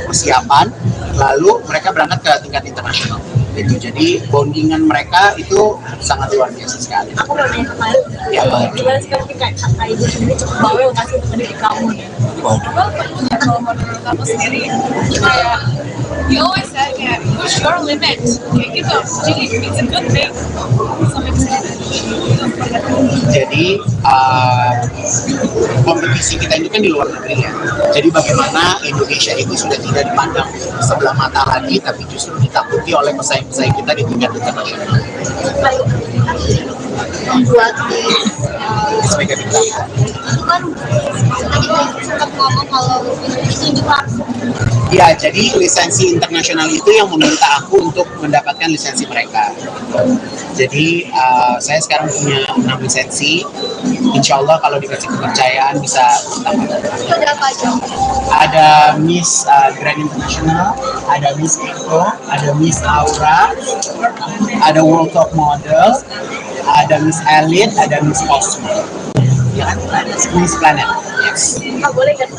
persiapan. Lalu mereka berangkat ke tingkat internasional. Gitu. Jadi bondingan mereka itu sangat luar biasa sekali. Aku mau nanya kemarin, Ya, gimana sih kayak kakak ibu sendiri cukup bawel nggak sih untuk mendidik kamu? Kalau menurut aku sendiri kayak you always said kayak push your limit kayak gitu, jadi it's a good thing sampai kesini. Jadi kompetisi kita ini kan di luar negeri ya. Jadi bagaimana Indonesia itu sudah tidak dipandang sebelah mata lagi, tapi justru ditakuti oleh pesaing-pesaing kita di tingkat internasional. Membuat Sebagai bintang. itu kan tadi Ibu sempat ngomong kalau itu juga Ya, jadi lisensi internasional itu yang meminta aku untuk mendapatkan lisensi mereka. Jadi saya sekarang punya 6 lisensi. Insya Allah kalau dikasih kepercayaan bisa tambah. itu ada apa aja? Ada Miss Grand International, ada Miss Eco, ada Miss Aura, ada World Top Model, ada Miss Elite, ada Miss Cosmo. Ya kan? Miss Planet. Yes. Nggak boleh kan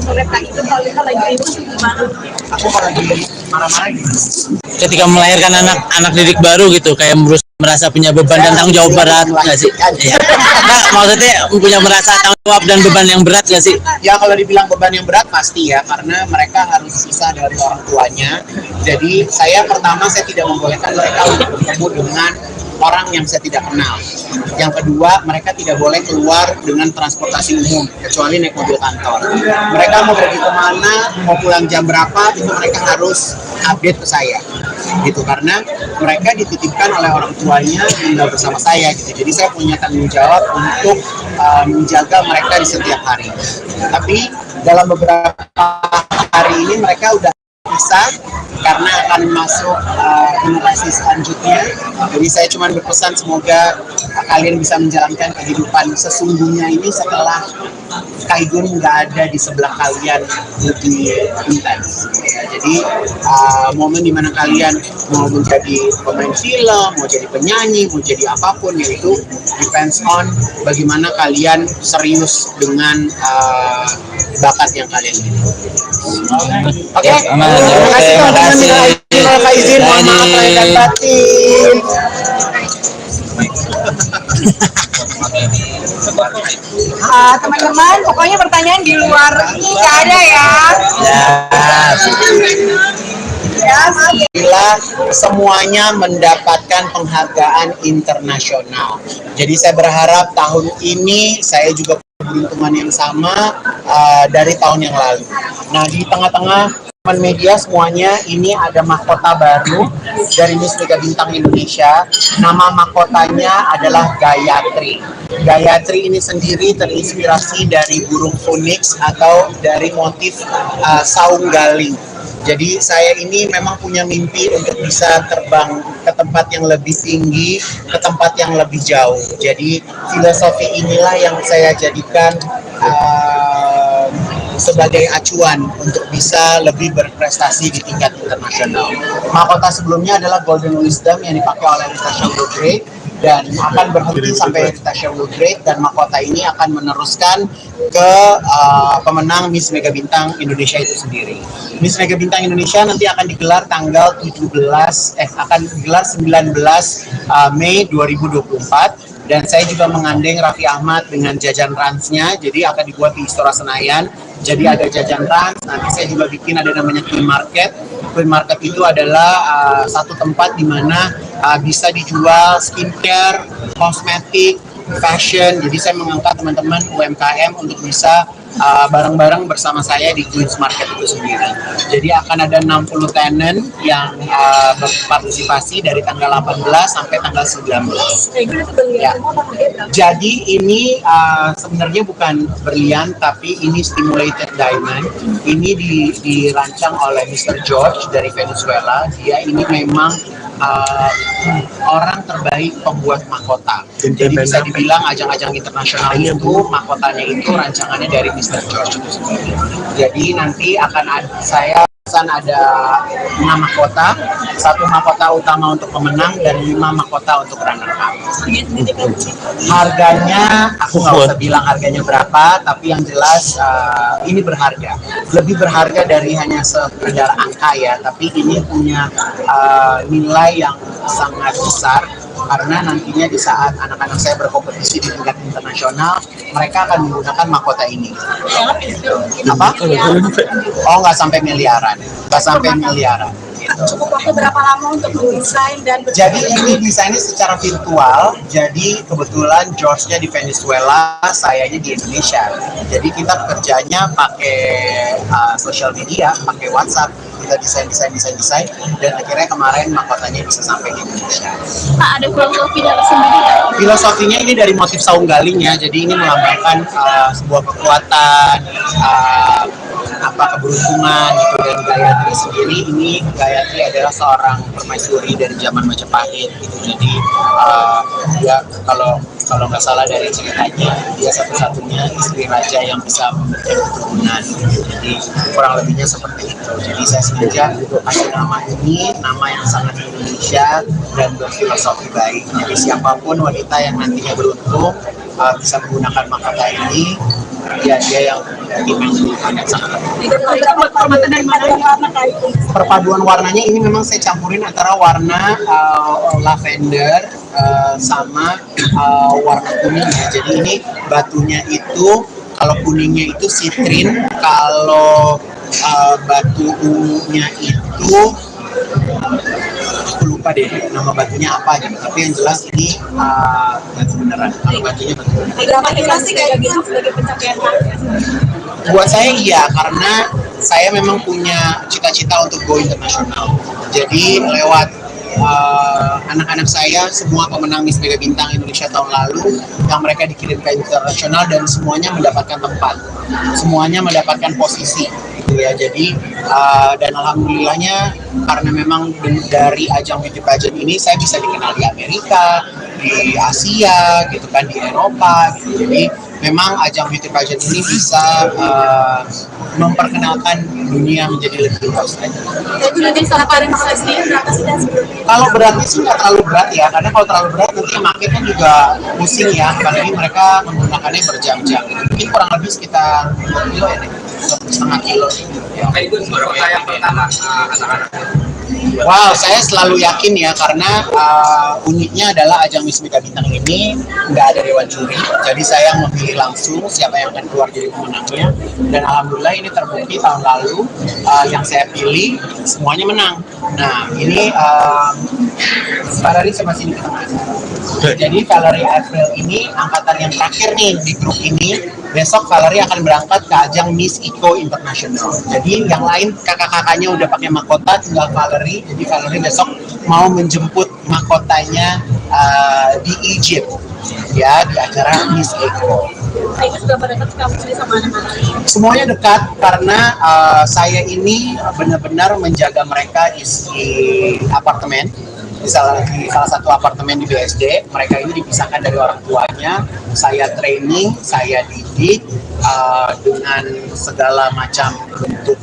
mereka itu kalau kita lagi ribut gimana? Aku kalau lagi marah-marah gitu. Ketika melahirkan anak didik baru gitu, kayak merasa punya beban dan tanggung jawab berat nggak sih? Iya. Nah, maksudnya punya merasa tanggung jawab dan beban yang berat nggak sih? Ya kalau dibilang beban yang berat pasti ya, karena mereka harus pisah dari orang tuanya. Jadi saya tidak membolehkan mereka untuk bertemu dengan orang yang saya tidak kenal. Yang kedua, mereka tidak boleh keluar dengan transportasi umum kecuali naik mobil kantor. Mereka mau pergi kemana, mau pulang jam berapa, itu mereka harus update ke saya. Gitu, karena mereka dititipkan oleh orang tuanya tinggal bersama saya gitu. Jadi saya punya tanggung jawab untuk menjaga mereka di setiap hari. Tapi dalam beberapa hari ini mereka udah bisa karena akan masuk generasi selanjutnya. Jadi saya cuma berpesan semoga kalian bisa menjalankan kehidupan sesungguhnya ini setelah Kaigun nggak ada di sebelah kalian lebih intens. Ya, jadi momen dimana kalian mau menjadi pemain film, mau jadi penyanyi, mau jadi apapun, yaitu depends on bagaimana kalian serius dengan bakat yang kalian miliki. Oke, terima kasih teman-teman. Minal izin, mohon maaf lahir dan batin. Teman-teman, pokoknya pertanyaan di luar ini nggak ada ya. Bila semuanya mendapatkan penghargaan internasional. Jadi saya berharap tahun ini saya juga keberuntungan yang sama dari tahun yang lalu. Nah, di tengah-tengah teman media semuanya, ini ada mahkota baru dari Miss Mega Bintang Indonesia. Nama mahkotanya adalah Gayatri. Gayatri ini sendiri terinspirasi dari burung phoenix atau dari motif saung galing. Jadi saya ini memang punya mimpi untuk bisa terbang ke tempat yang lebih tinggi, ke tempat yang lebih jauh. Jadi filosofi inilah yang saya jadikan sebagai acuan untuk bisa lebih berprestasi di tingkat internasional. Mahkota sebelumnya adalah Golden Wisdom yang dipakai oleh Natasha Woodgrave dan akan berhenti sampai Natasha Woodgrave, dan mahkota ini akan meneruskan ke pemenang Miss Mega Bintang Indonesia itu sendiri. Miss Mega Bintang Indonesia nanti akan digelar tanggal 19 Mei 2024. Dan saya juga menggandeng Raffi Ahmad dengan jajan ransnya, jadi akan dibuat di Istora Senayan. Jadi ada jajan rans, nanti saya juga bikin ada namanya Queen Market. Queen Market itu adalah satu tempat di mana bisa dijual skincare, kosmetik, fashion. Jadi saya mengangkat teman-teman UMKM untuk bisa bareng-bareng bersama saya di Queen's Market itu sendiri. Jadi akan ada 60 tenant yang berpartisipasi dari tanggal 18 sampai tanggal 19. Ya. Jadi ini sebenarnya bukan berlian, tapi ini stimulated diamond. Ini dirancang oleh Mr. George dari Venezuela. Dia ini memang orang terbaik pembuat mahkota. Jadi bisa dibilang ajang-ajang internasional itu mahkotanya itu rancangannya dari Mr. George itu sendiri. Jadi nanti akan saya ada 6 mahkota, 1 mahkota utama untuk pemenang dan 5 mahkota untuk runner up. Harganya aku nggak usah bilang harganya berapa, tapi yang jelas ini berharga, lebih berharga dari hanya sekedar angka ya, tapi ini punya nilai yang sangat besar karena nantinya di saat anak-anak saya berkompetisi di tingkat internasional, mereka akan menggunakan mahkota ini. Apa? Oh, nggak sampai miliaran, nggak sampai miliaran. Cukup waktu berapa lama untuk mendesain dan jadi ini desainnya secara virtual. Jadi kebetulan George-nya di Venezuela, sayanya di Indonesia. Jadi kita kerjanya pakai social media, pakai WhatsApp. Kita desain dan akhirnya kemarin mahkotanya bisa sampai di Indonesia. Pak, ada filosofi dari sendiri nggak? Filosofinya ini dari motif saung galingnya, jadi ini melambangkan sebuah kekuatan, keberuntungan gitu. Dan Gayatri sendiri, ini Gayatri adalah seorang permaisuri dari zaman Majapahit gitu. Jadi dia kalau nggak salah dari ceritanya, dia satu-satunya istri raja yang bisa memberikan keturunan gitu. Jadi kurang lebihnya seperti itu. Jadi saya sengaja kasih nama ini, nama yang sangat Indonesia dan berfilosofi baik. Jadi siapapun wanita yang nantinya beruntung bisa menggunakan mahkota ini, dia yang sangat. Perpaduan warnanya ini memang saya campurin antara warna lavender sama warna kuning ya. Jadi ini batunya itu, kalau kuningnya itu sitrin, kalau batu ungunya itu aku lupa deh nama batunya apa gitu, tapi yang jelas ini batu beneran. Kalau batunya batu beneran. Berapa sih kayak gitu sebagai pencapaian target? Buat saya iya, karena saya memang punya cita-cita untuk go internasional. Jadi lewat anak-anak saya, semua pemenang Miss Mega Bintang Indonesia tahun lalu, yang mereka dikirim ke internasional dan semuanya mendapatkan tempat, semuanya mendapatkan posisi gitu ya. Jadi dan alhamdulillahnya karena memang dari ajang beauty pageant ini saya bisa dikenal di Amerika, di Asia gitu kan, di Eropa gitu. Jadi memang ajang beauty pageant ini bisa memperkenalkan dunia menjadi lebih luas lagi. Itu nanti salah paling sendiri berapa sih? Kalau beratnya sih nggak terlalu berat ya, karena kalau terlalu berat nanti yang makin kan juga pusing ya, apalagi mereka menggunakannya berjam-jam. Mungkin kurang lebih sekitar 2 kilo ya, 1,5 kilo. Itu mahkota yang pertama anak-anak. Wow, saya selalu yakin ya, karena uniknya adalah ajang Miss Mega Bintang ini nggak ada dewan juri, jadi saya memilih langsung siapa yang akan keluar jadi pemenangnya. Dan alhamdulillah ini terbukti tahun lalu yang saya pilih semuanya menang. Nah ini Valerie sama sini kita masuk. Jadi Valerie April ini angkatan yang terakhir nih di grup ini. Besok Valerie akan berangkat ke ajang Miss Eco International. Jadi yang lain kakak-kakaknya udah pakai mahkota, tinggal Valerie. Jadi Valerie besok mau menjemput mahkotanya di Egypt ya, di acara Miss Eco. Itu sudah berdekat kamu sama anak-anak? Semuanya dekat karena saya ini benar-benar menjaga mereka di apartemen. Di salah satu apartemen di BSD, mereka ini dipisahkan dari orang tuanya. Saya training, saya didik dengan segala macam bentuk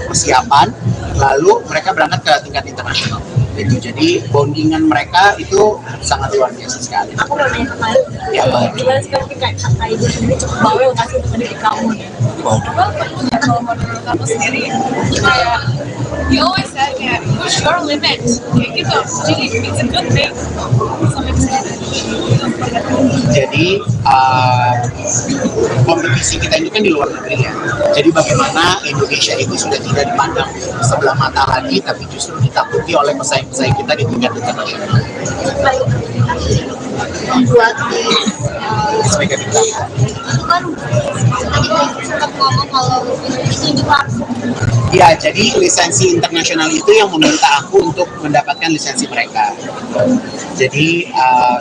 persiapan. Lalu mereka berangkat ke tingkat internasional. Jadi bondingan mereka itu sangat luar biasa sekali. Aku mau nanya sama Ibu. Ya, Gimana sih kayak kakak Ibu sendiri cukup bawel nggak sih untuk mendidik kamu? Kalau menurut aku sendiri kayak he always said kayak push your limit kayak gitu, jadi it's a good thing sampai kesini. Jadi kompetisi kita itu kan di luar negeri ya. Jadi bagaimana Indonesia itu sudah tidak dipandang sebelah mata lagi, tapi justru ditakuti oleh pesaing-pesaing kita di tingkat internasional. Membuat Sebagai bintang. itu kan tadi sempat ngomong kalau itu juga Ya, jadi lisensi internasional itu yang meminta aku untuk mendapatkan lisensi mereka. Jadi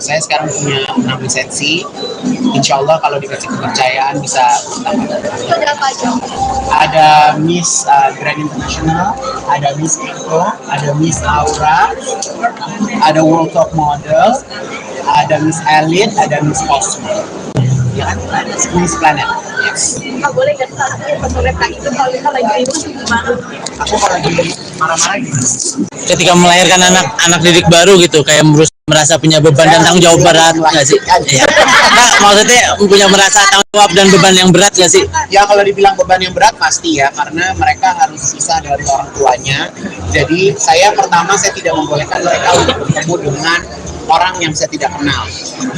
saya sekarang punya 6 lisensi. Insya Allah kalau dikasih kepercayaan bisa tambah. itu ada apa aja? Ada Miss Grand International, ada Miss Eco, ada Miss Aura, ada World Top Model, ada Miss Elite, ada Miss Cosmo. Ya kan? Miss Planet. Yes. Nggak boleh kan mereka itu kalau kita lagi ribut gimana? Aku kalau lagi marah-marah gitu. Ketika melahirkan anak didik baru gitu, kayak merasa punya beban dan tanggung jawab berat nggak sih? Iya. Nah, maksudnya punya merasa tanggung jawab dan beban yang berat nggak sih? Ya kalau dibilang beban yang berat pasti ya, karena mereka harus pisah dari orang tuanya. Jadi saya tidak membolehkan mereka untuk bertemu dengan orang yang saya tidak kenal.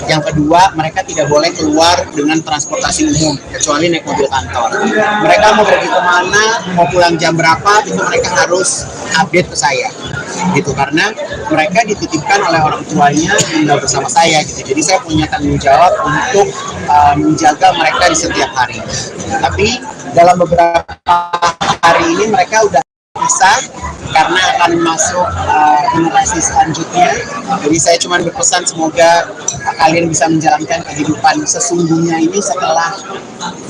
Yang kedua, mereka tidak boleh keluar dengan transportasi umum kecuali naik mobil kantor. Mereka mau pergi kemana, mau pulang jam berapa, itu mereka harus update ke saya. Gitu, karena mereka dititipkan oleh orang tuanya tinggal bersama saya gitu. Jadi saya punya tanggung jawab untuk menjaga mereka di setiap hari. Tapi dalam beberapa hari ini mereka udah bisa karena akan masuk generasi selanjutnya. Jadi saya cuma berpesan semoga kalian bisa menjalankan kehidupan sesungguhnya ini setelah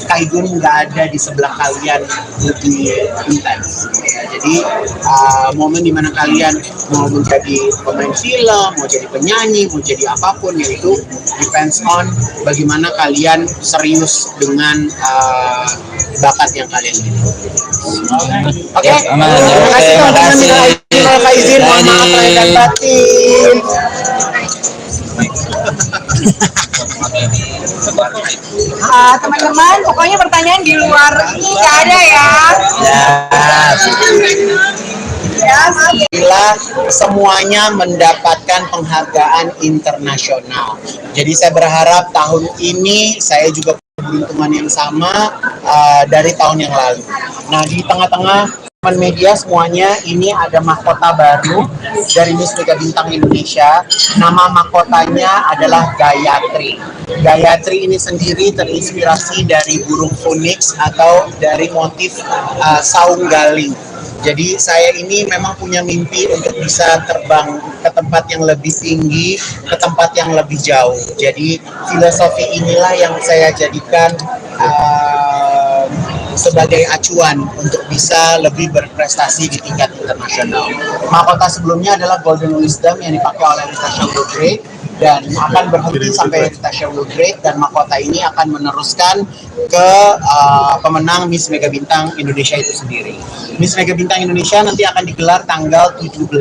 Kaigun nggak ada di sebelah kalian lebih intens. Jadi momen dimana kalian mau menjadi pemain film, mau jadi penyanyi, mau jadi apapun, yaitu depends on bagaimana kalian serius dengan bakat yang kalian miliki. Oke, terima kasih teman-teman. Minal izin, mohon maaf lahir dan batin. Teman-teman, pokoknya pertanyaan di luar ini nggak ada ya. Bila semuanya mendapatkan penghargaan internasional. Jadi saya berharap tahun ini saya juga keberuntungan yang sama dari tahun yang lalu. Nah, di tengah-tengah teman media semuanya, ini ada mahkota baru dari Miss Mega Bintang Indonesia. Nama mahkotanya adalah Gayatri. Gayatri ini sendiri terinspirasi dari burung phoenix atau dari motif saung galing. Jadi saya ini memang punya mimpi untuk bisa terbang ke tempat yang lebih tinggi, ke tempat yang lebih jauh. Jadi filosofi inilah yang saya jadikan sebagai acuan untuk bisa lebih berprestasi di tingkat internasional. Mahkota sebelumnya adalah Golden Wisdom yang dipakai oleh Natasha Woodgrade dan akan berhenti sampai Natasha Woodgrade, dan mahkota ini akan meneruskan ke pemenang Miss Mega Bintang Indonesia itu sendiri. Miss Mega Bintang Indonesia nanti akan digelar tanggal 19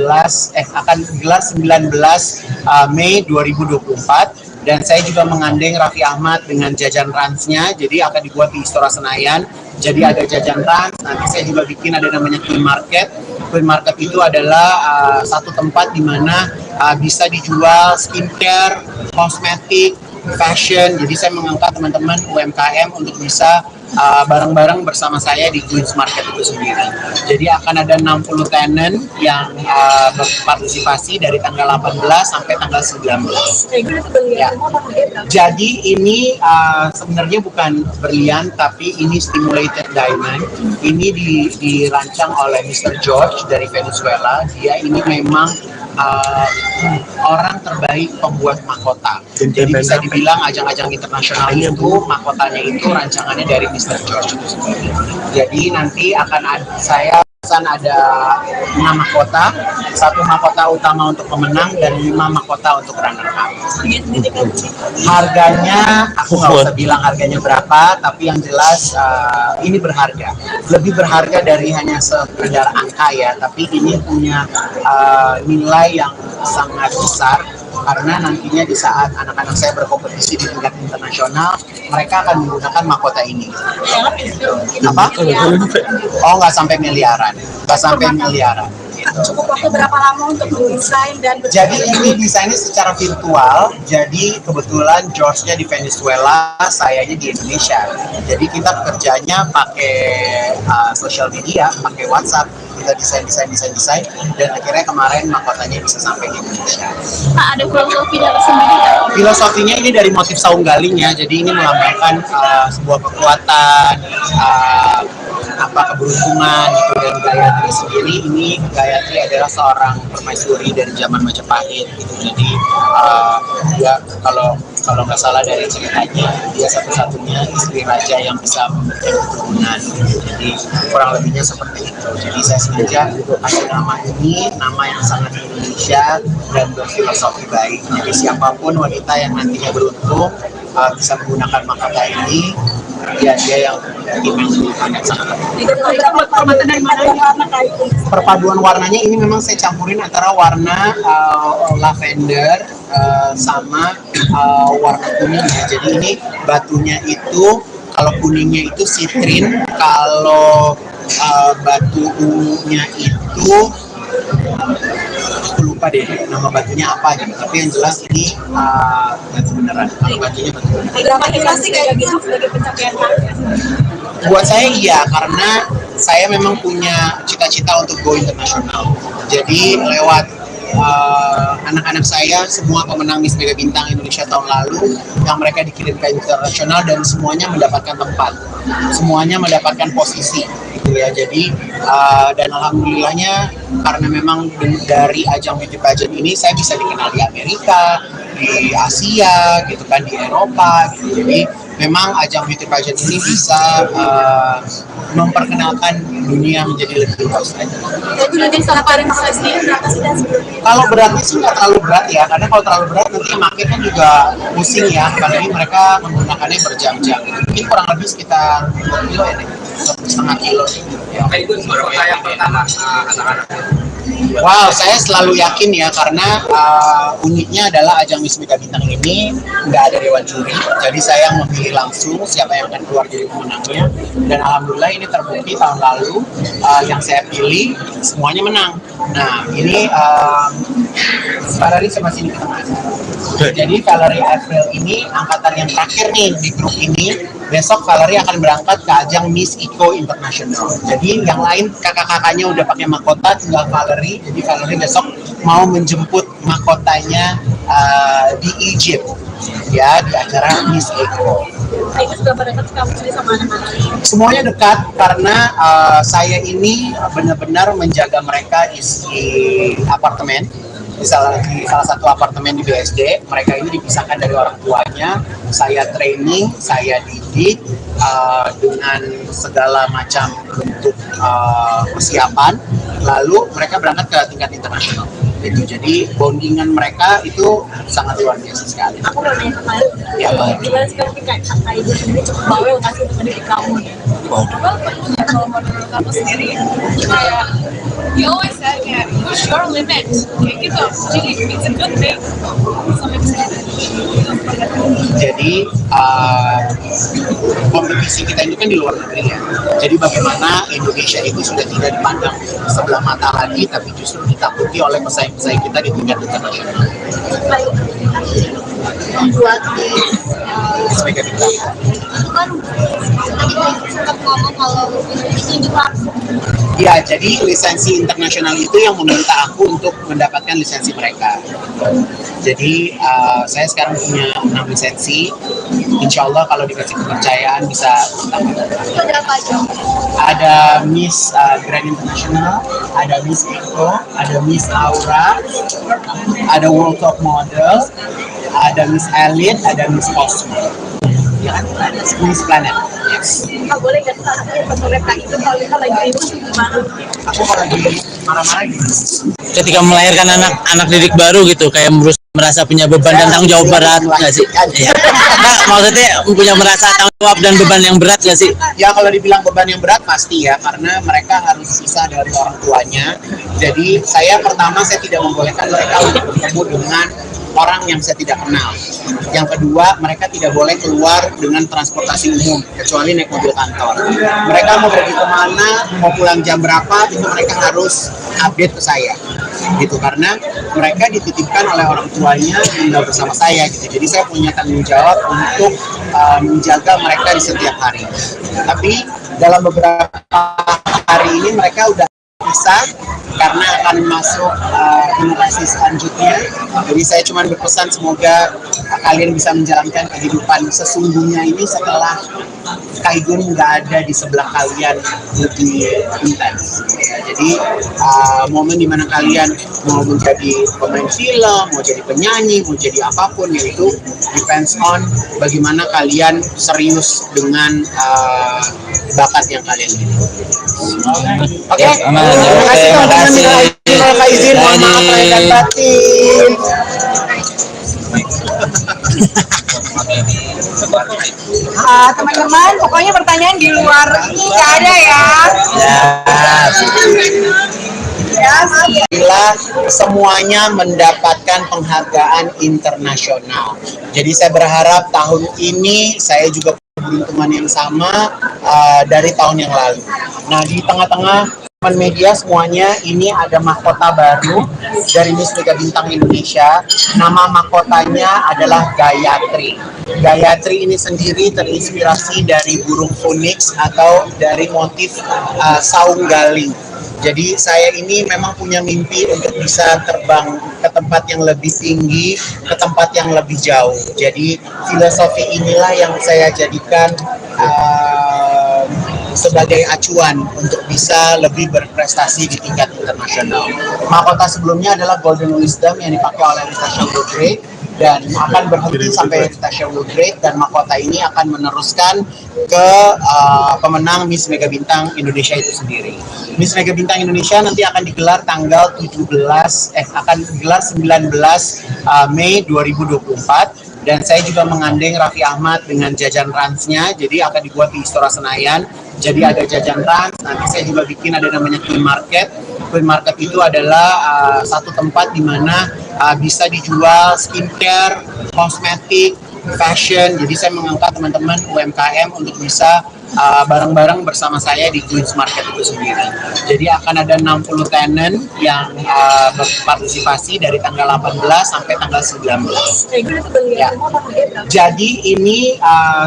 Mei 2024. Dan saya juga mengandeng Raffi Ahmad dengan jajan ransnya, jadi akan dibuat di Istora Senayan. Jadi ada jajan rans, nanti saya juga bikin ada namanya Queen Market. Queen Market itu adalah satu tempat di mana bisa dijual skincare, kosmetik, fashion. Jadi saya mengangkat teman-teman UMKM untuk bisa bareng-bareng bersama saya di Queen's Market itu sendiri. Jadi akan ada 60 tenant yang berpartisipasi dari tanggal 18 sampai tanggal 19. Ya. Jadi ini sebenarnya bukan berlian, tapi ini stimulated diamond. Ini dirancang oleh Mr. George dari Venezuela. Dia ini memang orang terbaik pembuat mahkota. Jadi bisa dibilang ajang-ajang internasional itu mahkotanya itu rancangannya dari Mr. George itu sendiri. Jadi nanti akan ada 6 mahkota, 1 mahkota utama untuk pemenang dan 5 mahkota untuk runner up. Harganya aku nggak usah bilang harganya berapa, tapi yang jelas ini berharga. Lebih berharga dari hanya sekedar angka ya, tapi ini punya nilai yang sangat besar. Karena nantinya di saat anak-anak saya berkompetisi di tingkat internasional, mereka akan menggunakan mahkota ini. Apa? Oh, nggak sampai miliaran. Nggak sampai miliaran. gitu. Cukup waktu berapa lama untuk mendesain dan Jadi ini desainnya secara virtual. Jadi kebetulan George-nya di Venezuela, sayanya di Indonesia. Jadi kita kerjanya pakai social media, pakai WhatsApp. Kita desain, dan akhirnya kemarin mahkotanya bisa sampai di Indonesia. Pak, ada filosofi tersendiri nggak? Filosofinya ini dari motif saung galingnya, jadi ini melambangkan sebuah kekuatan, keberuntungan gitu. Dan Gayatri sendiri, ini Gayatri adalah seorang permaisuri dari zaman Majapahit gitu. Jadi dia kalau nggak salah dari ceritanya, dia satu-satunya istri raja yang bisa memberikan keturunan. Jadi kurang lebihnya seperti itu. Jadi saya sengaja kasih nama ini, nama yang sangat Indonesia dan berfilosofi baik. Jadi siapapun wanita yang nantinya beruntung bisa menggunakan mahkota ini, dia yang sangat permata dari mana warna kayu? perpaduan warnanya ini memang saya campurin antara warna lavender sama warna kuning ya. Jadi ini batunya itu, kalau kuningnya itu sitrin, kalau batu ungunya itu aku lupa deh nama batunya apa gitu. Tapi yang jelas ini batu beneran. Kalau batunya batu beneran. Berapa pasti kayak gitu sebagai pencapaian target? Buat saya iya, karena saya memang punya cita-cita untuk go internasional. Jadi lewat anak-anak saya, semua pemenang Miss Mega Bintang Indonesia tahun lalu, yang mereka dikirim ke internasional dan semuanya mendapatkan tempat, semuanya mendapatkan posisi gitu ya. Jadi dan alhamdulillahnya karena memang dari ajang beauty pageant ini saya bisa dikenal di Amerika, di Asia gitu kan, di Eropa gitu. Jadi memang ajang beauty pageant ini bisa memperkenalkan dunia menjadi lebih luas aja. Itu nanti salah paling sendiri berapa sih dan Kalau beratnya sih nggak terlalu berat ya, karena kalau terlalu berat nanti marketnya juga pusing ya, apalagi mereka menggunakannya berjam-jam. Mungkin kurang lebih sekitar 2 kilo ya, 1,5 kilo. Oke, itu baru yang pertama anak-anak. Wow, saya selalu yakin ya, karena uniknya adalah ajang Miss Mega Bintang ini nggak ada dewan juri, jadi saya memilih langsung siapa yang akan keluar jadi pemenangnya. Dan alhamdulillah ini terbukti tahun lalu yang saya pilih semuanya menang. Nah ini Valerie sama sini kita masuk. Jadi Valerie April ini angkatan yang terakhir nih di grup ini. Besok Valerie akan berangkat ke ajang Miss Eco International. Jadi yang lain kakak-kakaknya udah pakai mahkota, tinggal Valerie. Jadi Valerie besok mau menjemput mahkotanya di Egypt ya, di acara Miss Eco. itu sudah pada dekat kamu sendiri sama anak-anak? Semuanya dekat karena saya ini benar-benar menjaga mereka di apartemen. Di salah satu apartemen di BSD, mereka ini dipisahkan dari orang tuanya. Saya training, saya didik dengan segala macam bentuk persiapan. Lalu mereka berangkat ke tingkat internasional. Gitu. Jadi bondingan mereka itu sangat luar biasa sekali. Aku mau nanya kemarin, Ya, Pak. gimana sekarang kayak kakak ibu sendiri cukup bawel nggak sih untuk mendidik kamu? Kalau menurut aku sendiri kayak you always said kayak push your limit kayak gitu, jadi it's a good thing sampai bisa Jadi kompetisi kita ini kan di luar negeri ya. Jadi bagaimana Indonesia itu sudah tidak dipandang sebelah mata lagi, tapi justru ditakuti oleh pesaing-pesaing kita di tingkat internasional. Membuat di Sebagai bintang. itu kan tadi sempat ngomong kalau ditunjuk langsung. Ya, jadi lisensi internasional itu yang meminta aku untuk mendapatkan lisensi mereka. Jadi saya sekarang punya 6 lisensi. Insya Allah kalau dikasih kepercayaan bisa tambah. Itu ada apa aja? Ada Miss Grand International, ada Miss Eco, ada Miss Aura, ada World Top Model, ada Miss Elite, ada Miss Cosmo. Ya kan? Miss Planet. Yes. Nggak boleh nggak sih salah satu penulis mereka itu kalau kita lagi ribut gimana? Aku kalau lagi marah-marah gitu. Ketika melahirkan anak didik baru gitu, kayak merasa punya beban dan tanggung jawab berat nggak sih? Iya. Nah, maksudnya punya merasa tanggung jawab dan beban yang berat nggak sih? Ya kalau dibilang beban yang berat pasti ya, karena mereka harus pisah dari orang tuanya. Jadi saya tidak membolehkan mereka untuk bertemu dengan orang yang saya tidak kenal. Yang kedua, mereka tidak boleh keluar dengan transportasi umum kecuali naik mobil kantor. Mereka mau pergi kemana, mau pulang jam berapa, itu mereka harus update ke saya gitu, karena mereka dititipkan oleh orang tuanya tinggal bersama saya gitu. Jadi saya punya tanggung jawab untuk menjaga mereka di setiap hari. Tapi dalam beberapa hari ini mereka udah bisa karena akan masuk generasi selanjutnya. Jadi saya cuma berpesan semoga kalian bisa menjalankan kehidupan sesungguhnya ini setelah Kaigun nggak ada di sebelah kalian lebih intens. Ya, jadi momen dimana kalian mau menjadi pemain film, mau jadi penyanyi, mau jadi apapun, yaitu depends on bagaimana kalian serius dengan bakat yang kalian miliki. Oke, terima kasih teman-teman. Minal izin, mohon maaf lahir dan batin. Teman-teman, pokoknya pertanyaan di luar ini nggak ada ya. Bila semuanya mendapatkan penghargaan internasional. Jadi saya berharap tahun ini saya juga keberuntungan yang sama dari tahun yang lalu. Nah, di tengah-tengah teman media semuanya, ini ada mahkota baru dari Miss Mega Bintang Indonesia. Nama mahkotanya adalah Gayatri. Gayatri ini sendiri terinspirasi dari burung phoenix atau dari motif saung galing. Jadi saya ini memang punya mimpi untuk bisa terbang ke tempat yang lebih tinggi, ke tempat yang lebih jauh. Jadi filosofi inilah yang saya jadikan sebagai acuan untuk bisa lebih berprestasi di tingkat internasional. Mahkota sebelumnya adalah Golden Wisdom yang dipakai oleh Natasha Woodgrade dan akan berhenti sampai Natasha Woodgrade, dan mahkota ini akan meneruskan ke pemenang Miss Mega Bintang Indonesia itu sendiri. Miss Mega Bintang Indonesia nanti akan digelar tanggal 19 Mei 2024. Dan saya juga mengandeng Raffi Ahmad dengan jajan ransnya, jadi akan dibuat di Istora Senayan. Jadi ada jajan rans, nanti saya juga bikin ada namanya Queen Market. Queen Market itu adalah satu tempat di mana bisa dijual skincare, kosmetik, fashion. Jadi saya mengangkat teman-teman UMKM untuk bisa bareng-bareng bersama saya di Queen's Market itu sendiri. Jadi akan ada 60 tenant yang berpartisipasi dari tanggal 18 sampai tanggal 19. Ya. Jadi ini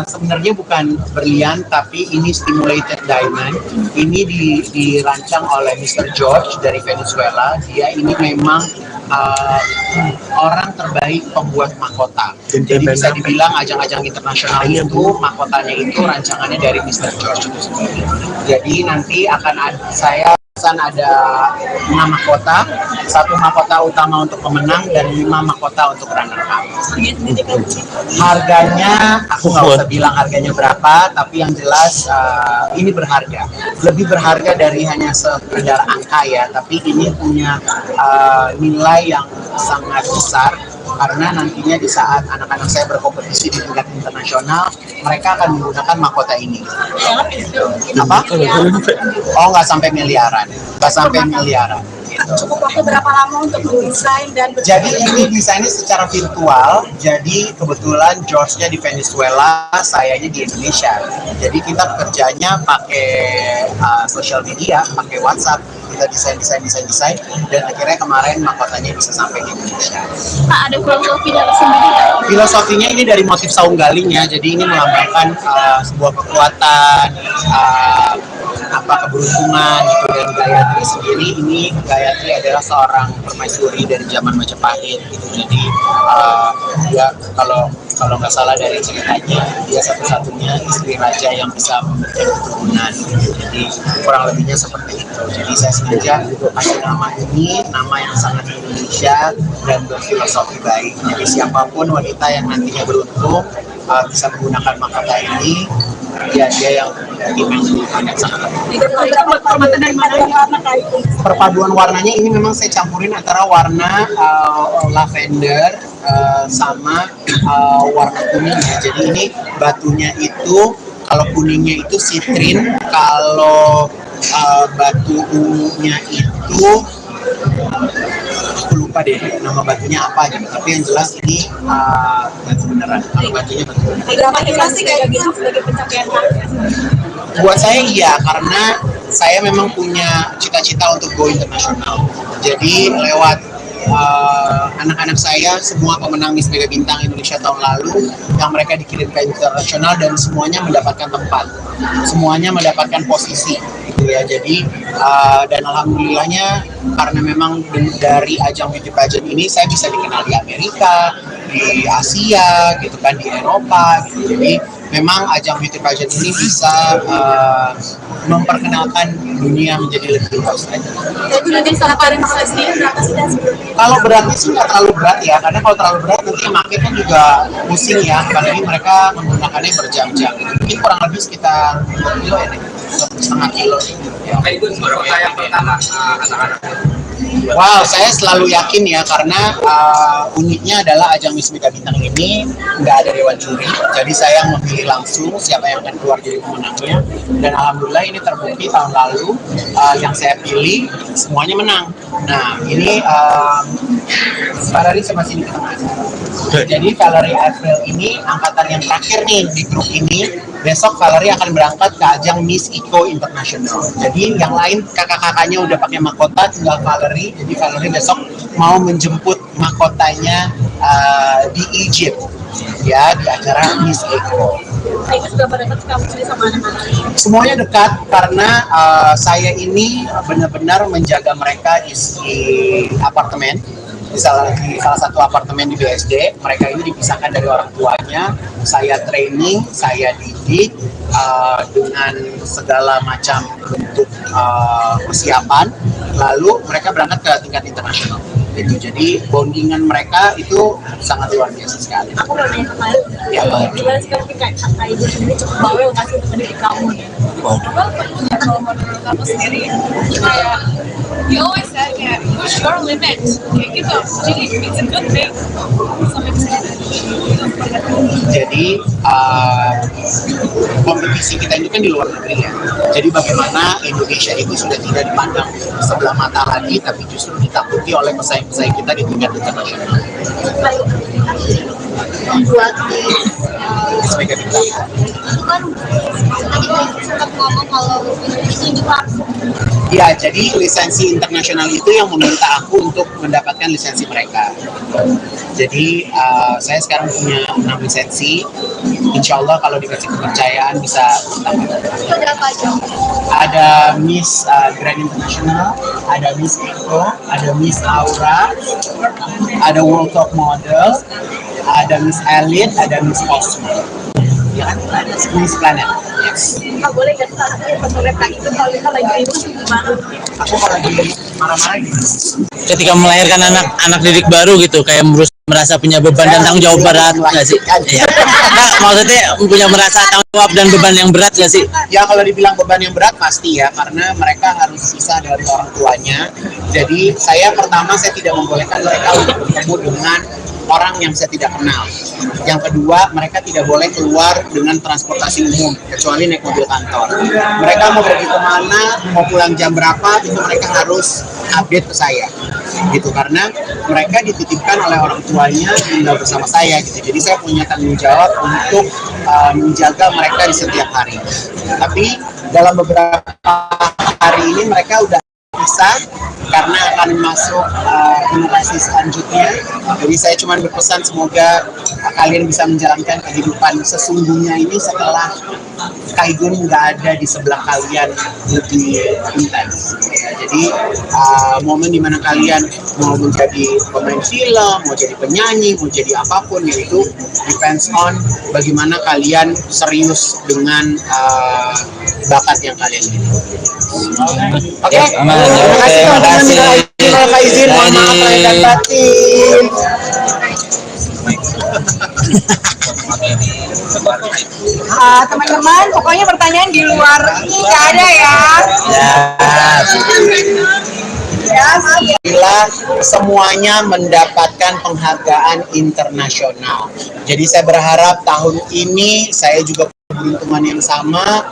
sebenarnya bukan berlian, tapi ini stimulated diamond. Ini dirancang oleh Mr. George dari Venezuela. Dia ini memang orang terbaik pembuat mahkota. Jadi bisa dibilang ajang-ajang internasional itu mahkotanya itu rancangannya dari Mr. George itu sendiri. Jadi nanti akan ada 6 mahkota, 1 mahkota utama untuk pemenang dan 5 mahkota untuk runner up. Harganya aku nggak usah bilang harganya berapa, tapi yang jelas ini berharga, lebih berharga dari hanya sekedar angka ya, tapi ini punya nilai yang sangat besar. Karena nantinya di saat anak-anak saya berkompetisi di tingkat internasional, mereka akan menggunakan mahkota ini. Apa? Oh, nggak sampai miliaran. Nggak sampai miliaran. Gitu. Cukup waktu berapa lama untuk mendesain dan jadi ini desainnya secara virtual. Jadi kebetulan George-nya di Venezuela, sayanya di Indonesia. Jadi kita kerjanya pakai social media, pakai WhatsApp. Kita desain, dan akhirnya kemarin mahkotanya bisa sampai di Indonesia. Pak, ada filosofi dari sendiri nggak? Filosofinya ini dari motif saung galing ya, jadi ini melambangkan sebuah kekuatan, keberuntungan gitu. Dan Gayatri sendiri, ini Gayatri adalah seorang permaisuri dari zaman Majapahit gitu. Jadi dia kalau nggak salah dari ceritanya, dia satu-satunya istri raja yang bisa memberikan keturunan. Jadi kurang lebihnya seperti itu. Jadi saya sengaja kasih nama ini, nama yang sangat Indonesia dan berfilosofi baik. Jadi siapapun wanita yang nantinya beruntung bisa menggunakan mahkota ini, dia yang sangat perpaduan warnanya ini memang saya campurin antara warna lavender sama warna kuning ya. Jadi ini batunya itu, kalau kuningnya itu sitrin, kalau batu ungunya itu lupa deh nama batunya apa gitu. Tapi yang jelas ini batu beneran. Kalau batunya batu beneran. Berapa pasti kayak gitu sebagai pencapaian target? Buat saya iya, karena saya memang punya cita-cita untuk go internasional. Jadi lewat anak-anak saya semua pemenang Miss Mega Bintang Indonesia tahun lalu yang mereka dikirim ke internasional dan semuanya mendapatkan tempat, semuanya mendapatkan posisi gitu ya. Jadi dan alhamdulillahnya karena memang dari ajang beauty pageant ini saya bisa dikenal di Amerika, di Asia gitu kan, di Eropa gitu. Jadi memang ajang beauty pageant ini bisa memperkenalkan dunia menjadi lebih luas aja. Jadi nanti salah paling sendiri berapa sih dan Kalau beratnya sih nggak terlalu berat ya, karena kalau terlalu berat nanti market kan juga pusing ya, apalagi mereka menggunakannya berjam-jam. Mungkin kurang lebih sekitar 2 kilo ya, 2,5 kilo. Ya. Pak Igun, seberapa yang pertama anak-anak? Wow, saya selalu yakin ya, karena uniknya adalah ajang Miss Mega Bintang ini nggak ada dewan juri, jadi saya memilih langsung siapa yang akan keluar jadi pemenangnya. Dan alhamdulillah ini terbukti tahun lalu yang saya pilih semuanya menang. Nah ini Valerie sama sini kita masuk. Jadi Valerie April ini angkatan yang terakhir nih di grup ini. Besok Valerie akan berangkat ke ajang Miss Eco International. Jadi yang lain kakak-kakaknya udah pakai mahkota, tinggal Valerie. Jadi Valerie besok mau menjemput mahkotanya di Egypt, ya, di acara Miss Eco. itu sudah pada dekat kamu sendiri sama anak-anak? Semuanya dekat karena saya ini benar-benar menjaga mereka di apartemen. Di salah satu apartemen di BSD, mereka ini dipisahkan dari orang tuanya. Saya training, saya didik dengan segala macam bentuk persiapan. Lalu mereka berangkat ke tingkat internasional. Jadi bondingan mereka itu sangat luar biasa sekali. Aku mau nanya kemarin, Ya, gimana sekarang kayak kakak ibu sendiri cukup bawel nggak sih untuk mendidik kamu? Kalau menurut aku sendiri kayak you always said kayak push your limit kayak gitu, jadi it's a good thing. Jadi kompetisi kita ini kan di luar negeri ya. Jadi bagaimana Indonesia itu sudah tidak dipandang sebelah mata lagi, tapi justru ditakuti oleh pesaing-pesaing kita di tingkat internasional. Membuat Sebagai bintang. itu kan tadi Pak sempat ngomong kalau itu juga Ya, jadi lisensi internasional itu yang meminta aku untuk mendapatkan lisensi mereka. Jadi saya sekarang punya 6 lisensi. Insya Allah kalau dikasih kepercayaan bisa tambah. itu berapa aja? Ada Miss Grand International, ada Miss Eco, ada Miss Aura, ada World Top Model, ada Miss Elite, ada Miss Cosmo. Ya kan? Miss Planet. Yes. Nggak boleh nggak sih salah satunya pas mereka itu kalau kita lagi ribut gimana? Aku kalau lagi marah-marah gitu. Ketika melahirkan anak didik baru gitu, kayak merasa punya beban dan tanggung jawab berat nggak sih? Iya. Nah, maksudnya punya merasa tanggung jawab dan beban yang berat nggak sih? Ya kalau dibilang beban yang berat pasti ya, karena mereka harus pisah dari orang tuanya. Jadi saya tidak membolehkan mereka untuk bertemu dengan orang yang saya tidak kenal. Yang kedua, mereka tidak boleh keluar dengan transportasi umum kecuali naik mobil kantor. Mereka mau pergi kemana, mau pulang jam berapa, itu mereka harus update ke saya. Gitu, karena mereka dititipkan oleh orang tuanya tinggal bersama saya gitu. Jadi saya punya tanggung jawab untuk menjaga mereka di setiap hari. Tapi dalam beberapa hari ini mereka udah bisa karena akan masuk generasi selanjutnya. Jadi saya cuma berpesan semoga kalian bisa menjalankan kehidupan sesungguhnya ini setelah Kaigun nggak ada di sebelah kalian lebih intens. Ya, jadi momen dimana kalian mau menjadi pemain film, mau jadi penyanyi, mau jadi apapun, yaitu depends on bagaimana kalian serius dengan bakat yang kalian miliki. Oke, terima kasih teman-teman. Terima izin, mohon maaf lahir dan batin. Teman-teman, pokoknya pertanyaan di luar ini nggak ada ya. Bila semuanya mendapatkan penghargaan internasional. Jadi saya berharap tahun ini saya juga keberuntungan yang sama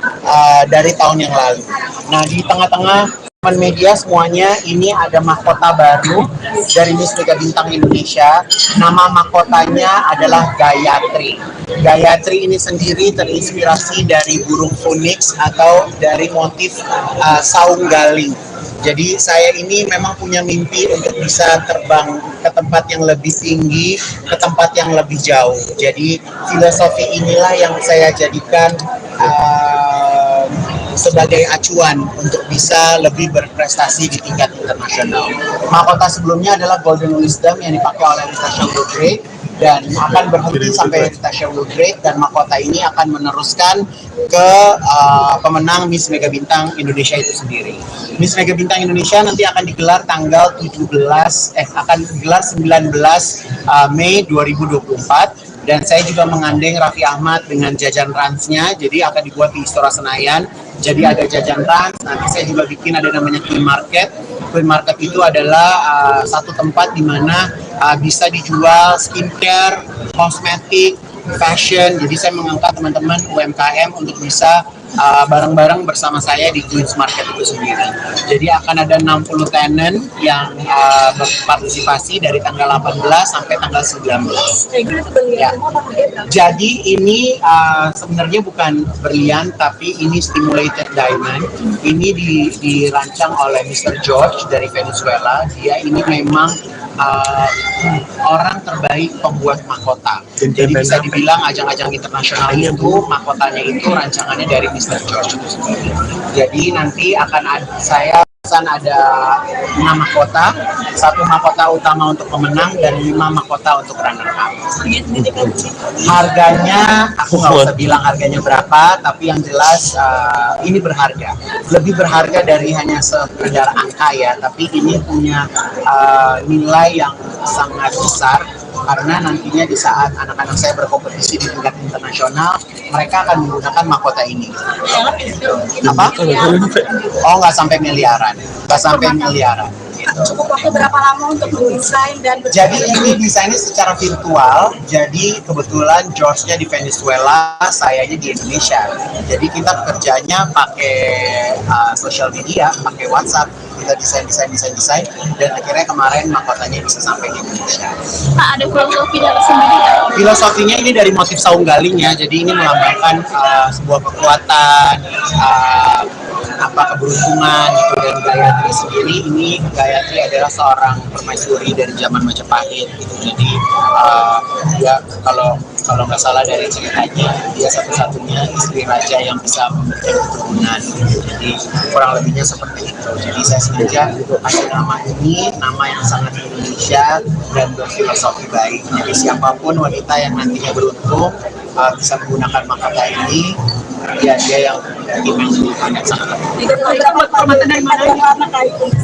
dari tahun yang lalu. Nah, di tengah-tengah Teman media semuanya, ini ada mahkota baru dari Miss Mega Bintang Indonesia. Nama mahkotanya adalah Gayatri. Gayatri ini sendiri terinspirasi dari burung phoenix atau dari motif saung galing. Jadi saya ini memang punya mimpi untuk bisa terbang ke tempat yang lebih tinggi, ke tempat yang lebih jauh. Jadi filosofi inilah yang saya jadikan sebagai acuan untuk bisa lebih berprestasi di tingkat internasional. Mahkota sebelumnya adalah Golden Wisdom yang dipakai oleh Rita Showgrade dan akan berhenti sampai Rita Showgrade, dan mahkota ini akan meneruskan ke pemenang Miss Mega Bintang Indonesia itu sendiri. Miss Mega Bintang Indonesia nanti akan digelar tanggal 19 Mei 2024. Dan saya juga mengandeng Raffi Ahmad dengan jajan ransnya, jadi akan dibuat di Istora Senayan. Jadi ada jajan rans, nanti saya juga bikin ada namanya Queen Market. Queen Market itu adalah satu tempat di mana bisa dijual skincare, kosmetik, fashion. Jadi saya mengangkat teman-teman UMKM untuk bisa bareng-bareng bersama saya di Queen's Market itu sendiri. Jadi akan ada 60 tenant yang berpartisipasi dari tanggal 18 sampai tanggal 19. Ya. Jadi ini sebenarnya bukan berlian, tapi ini stimulated diamond. Ini dirancang oleh Mr. George dari Venezuela. Dia ini memang orang terbaik pembuat mahkota. Jadi bisa dibilang ajang-ajang internasional itu mahkotanya itu rancangannya dari Mr. George itu sendiri. Jadi nanti akan saya ada 6 mahkota, 1 mahkota utama untuk pemenang dan 5 mahkota untuk runner up. Harganya aku nggak usah bilang harganya berapa, tapi yang jelas ini berharga, lebih berharga dari hanya sekedar angka ya, tapi ini punya nilai yang sangat besar. Karena nantinya di saat anak-anak saya berkompetisi di tingkat internasional, mereka akan menggunakan mahkota ini. Apa? Oh, nggak sampai miliaran. Nggak sampai miliaran. Cukup waktu berapa lama untuk mendesain dan jadi ini desainnya secara virtual. Jadi kebetulan George-nya di Venezuela, sayanya di Indonesia. Jadi kita kerjanya pakai social media, pakai WhatsApp. Kita desain, dan akhirnya kemarin mahkotanya bisa sampai di Indonesia. Pak, ada filosofi dari sendiri nggak? Filosofinya ini dari motif saung galing ya, jadi ini melambangkan sebuah kekuatan, keberuntungan gitu. Dan Gayatri sendiri, ini Gayatri adalah seorang permaisuri dari zaman Majapahit gitu. Jadi dia kalau nggak salah dari ceritanya, dia satu-satunya istri raja yang bisa memberikan keturunan. Jadi kurang lebihnya seperti itu. Jadi saya sengaja kasih nama ini, nama yang sangat Indonesia dan berfilosofi baik. Jadi siapapun wanita yang nantinya beruntung bisa menggunakan mahkota ini, dia yang sangat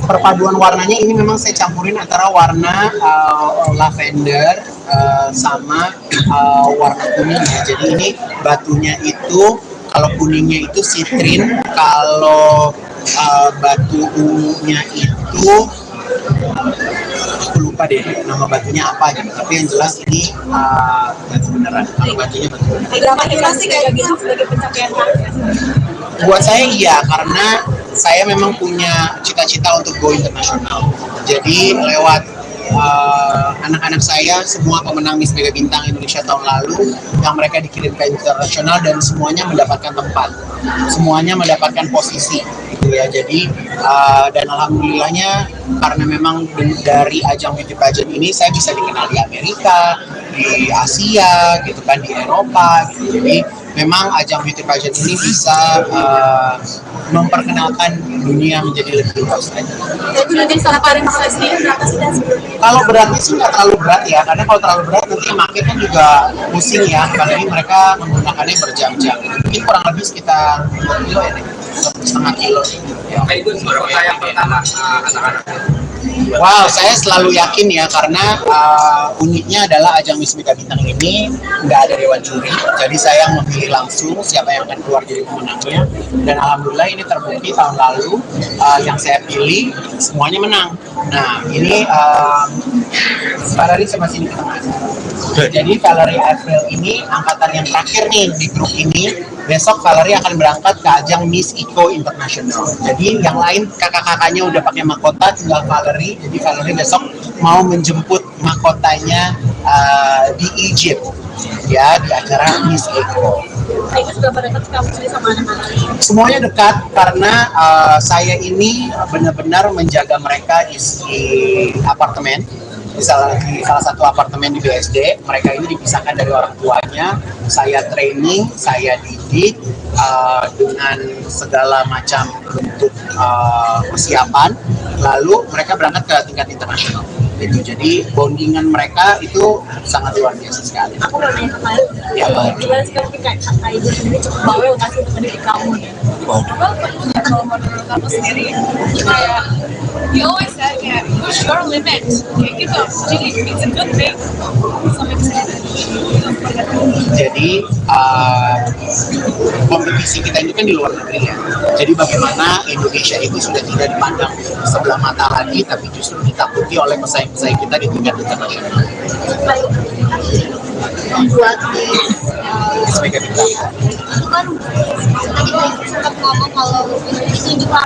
perpaduan warnanya ini memang saya campurin antara warna lavender sama warna kuning ya. Jadi ini batunya itu, kalau kuningnya itu sitrin, kalau batu ungunya itu aku lupa deh nama batunya apa gitu, tapi yang jelas ini batu beneran. Kalau batunya batu beneran. kayak gitu sebagai pencapaian Buat saya iya, karena saya memang punya cita-cita untuk go internasional. Jadi lewat anak-anak saya, semua pemenang Miss Mega Bintang Indonesia tahun lalu, yang mereka dikirim ke internasional dan semuanya mendapatkan tempat, semuanya mendapatkan posisi gitu ya. Jadi dan alhamdulillahnya karena memang dari ajang beauty pageant ini saya bisa dikenal di Amerika, di Asia gitu kan, di Eropa gitu. Jadi memang ajang beauty pageant ini bisa memperkenalkan dunia menjadi lebih luas aja. Jadi lebih paling sendiri berapa sih dan Kalau beratnya sih nggak terlalu berat ya, karena kalau terlalu berat nanti makin kan juga pusing ya, apalagi mereka menggunakannya berjam-jam. Mungkin kurang lebih sekitar 2 kilo ya, 1,5 kilo. Ya. Itu juara yang pertama anak-anak. Wow, saya selalu yakin ya, karena uniknya adalah ajang Miss Mega Bintang ini nggak ada dewan juri, jadi saya memilih langsung siapa yang akan keluar jadi pemenangnya. Dan alhamdulillah ini terbukti tahun lalu yang saya pilih semuanya menang. Nah ini Valerie sama sini kita masuk. Jadi Valerie April ini angkatan yang terakhir nih di grup ini. Besok Valerie akan berangkat ke ajang Miss Eco International. Jadi yang lain kakak-kakaknya udah pakai mahkota, tinggal Valerie. Jadi Valerie besok mau menjemput mahkotanya di Egypt, ya, di acara Miss Eco. Itu sudah pada dekat kamu sendiri sama anak-anak. Semuanya dekat karena saya ini benar-benar menjaga mereka di apartemen. Di salah satu apartemen di BSD, mereka ini dipisahkan dari orang tuanya. Saya training, saya didik dengan segala macam bentuk persiapan. Lalu mereka berangkat ke tingkat internasional. Jadi bondingan mereka itu sangat luar biasa sekali. Aku mau nanya kemarin, Ya, Pak. gimana sekarang kayak kakak ibu sendiri cukup bawel nggak sih untuk mendidik kamu? Kalau menurut aku sendiri kayak you always said kayak push your limit kayak gitu, jadi it's a good thing sampai kesini. Jadi kompetisi kita ini kan di luar negeri ya. Jadi bagaimana Indonesia itu sudah tidak dipandang sebelah mata lagi, tapi justru ditakuti oleh pesaing-pesaing kita di tingkat internasional. Membuat di Sebagai bintang. itu kan tadi Ibu sempat ngomong kalau itu juga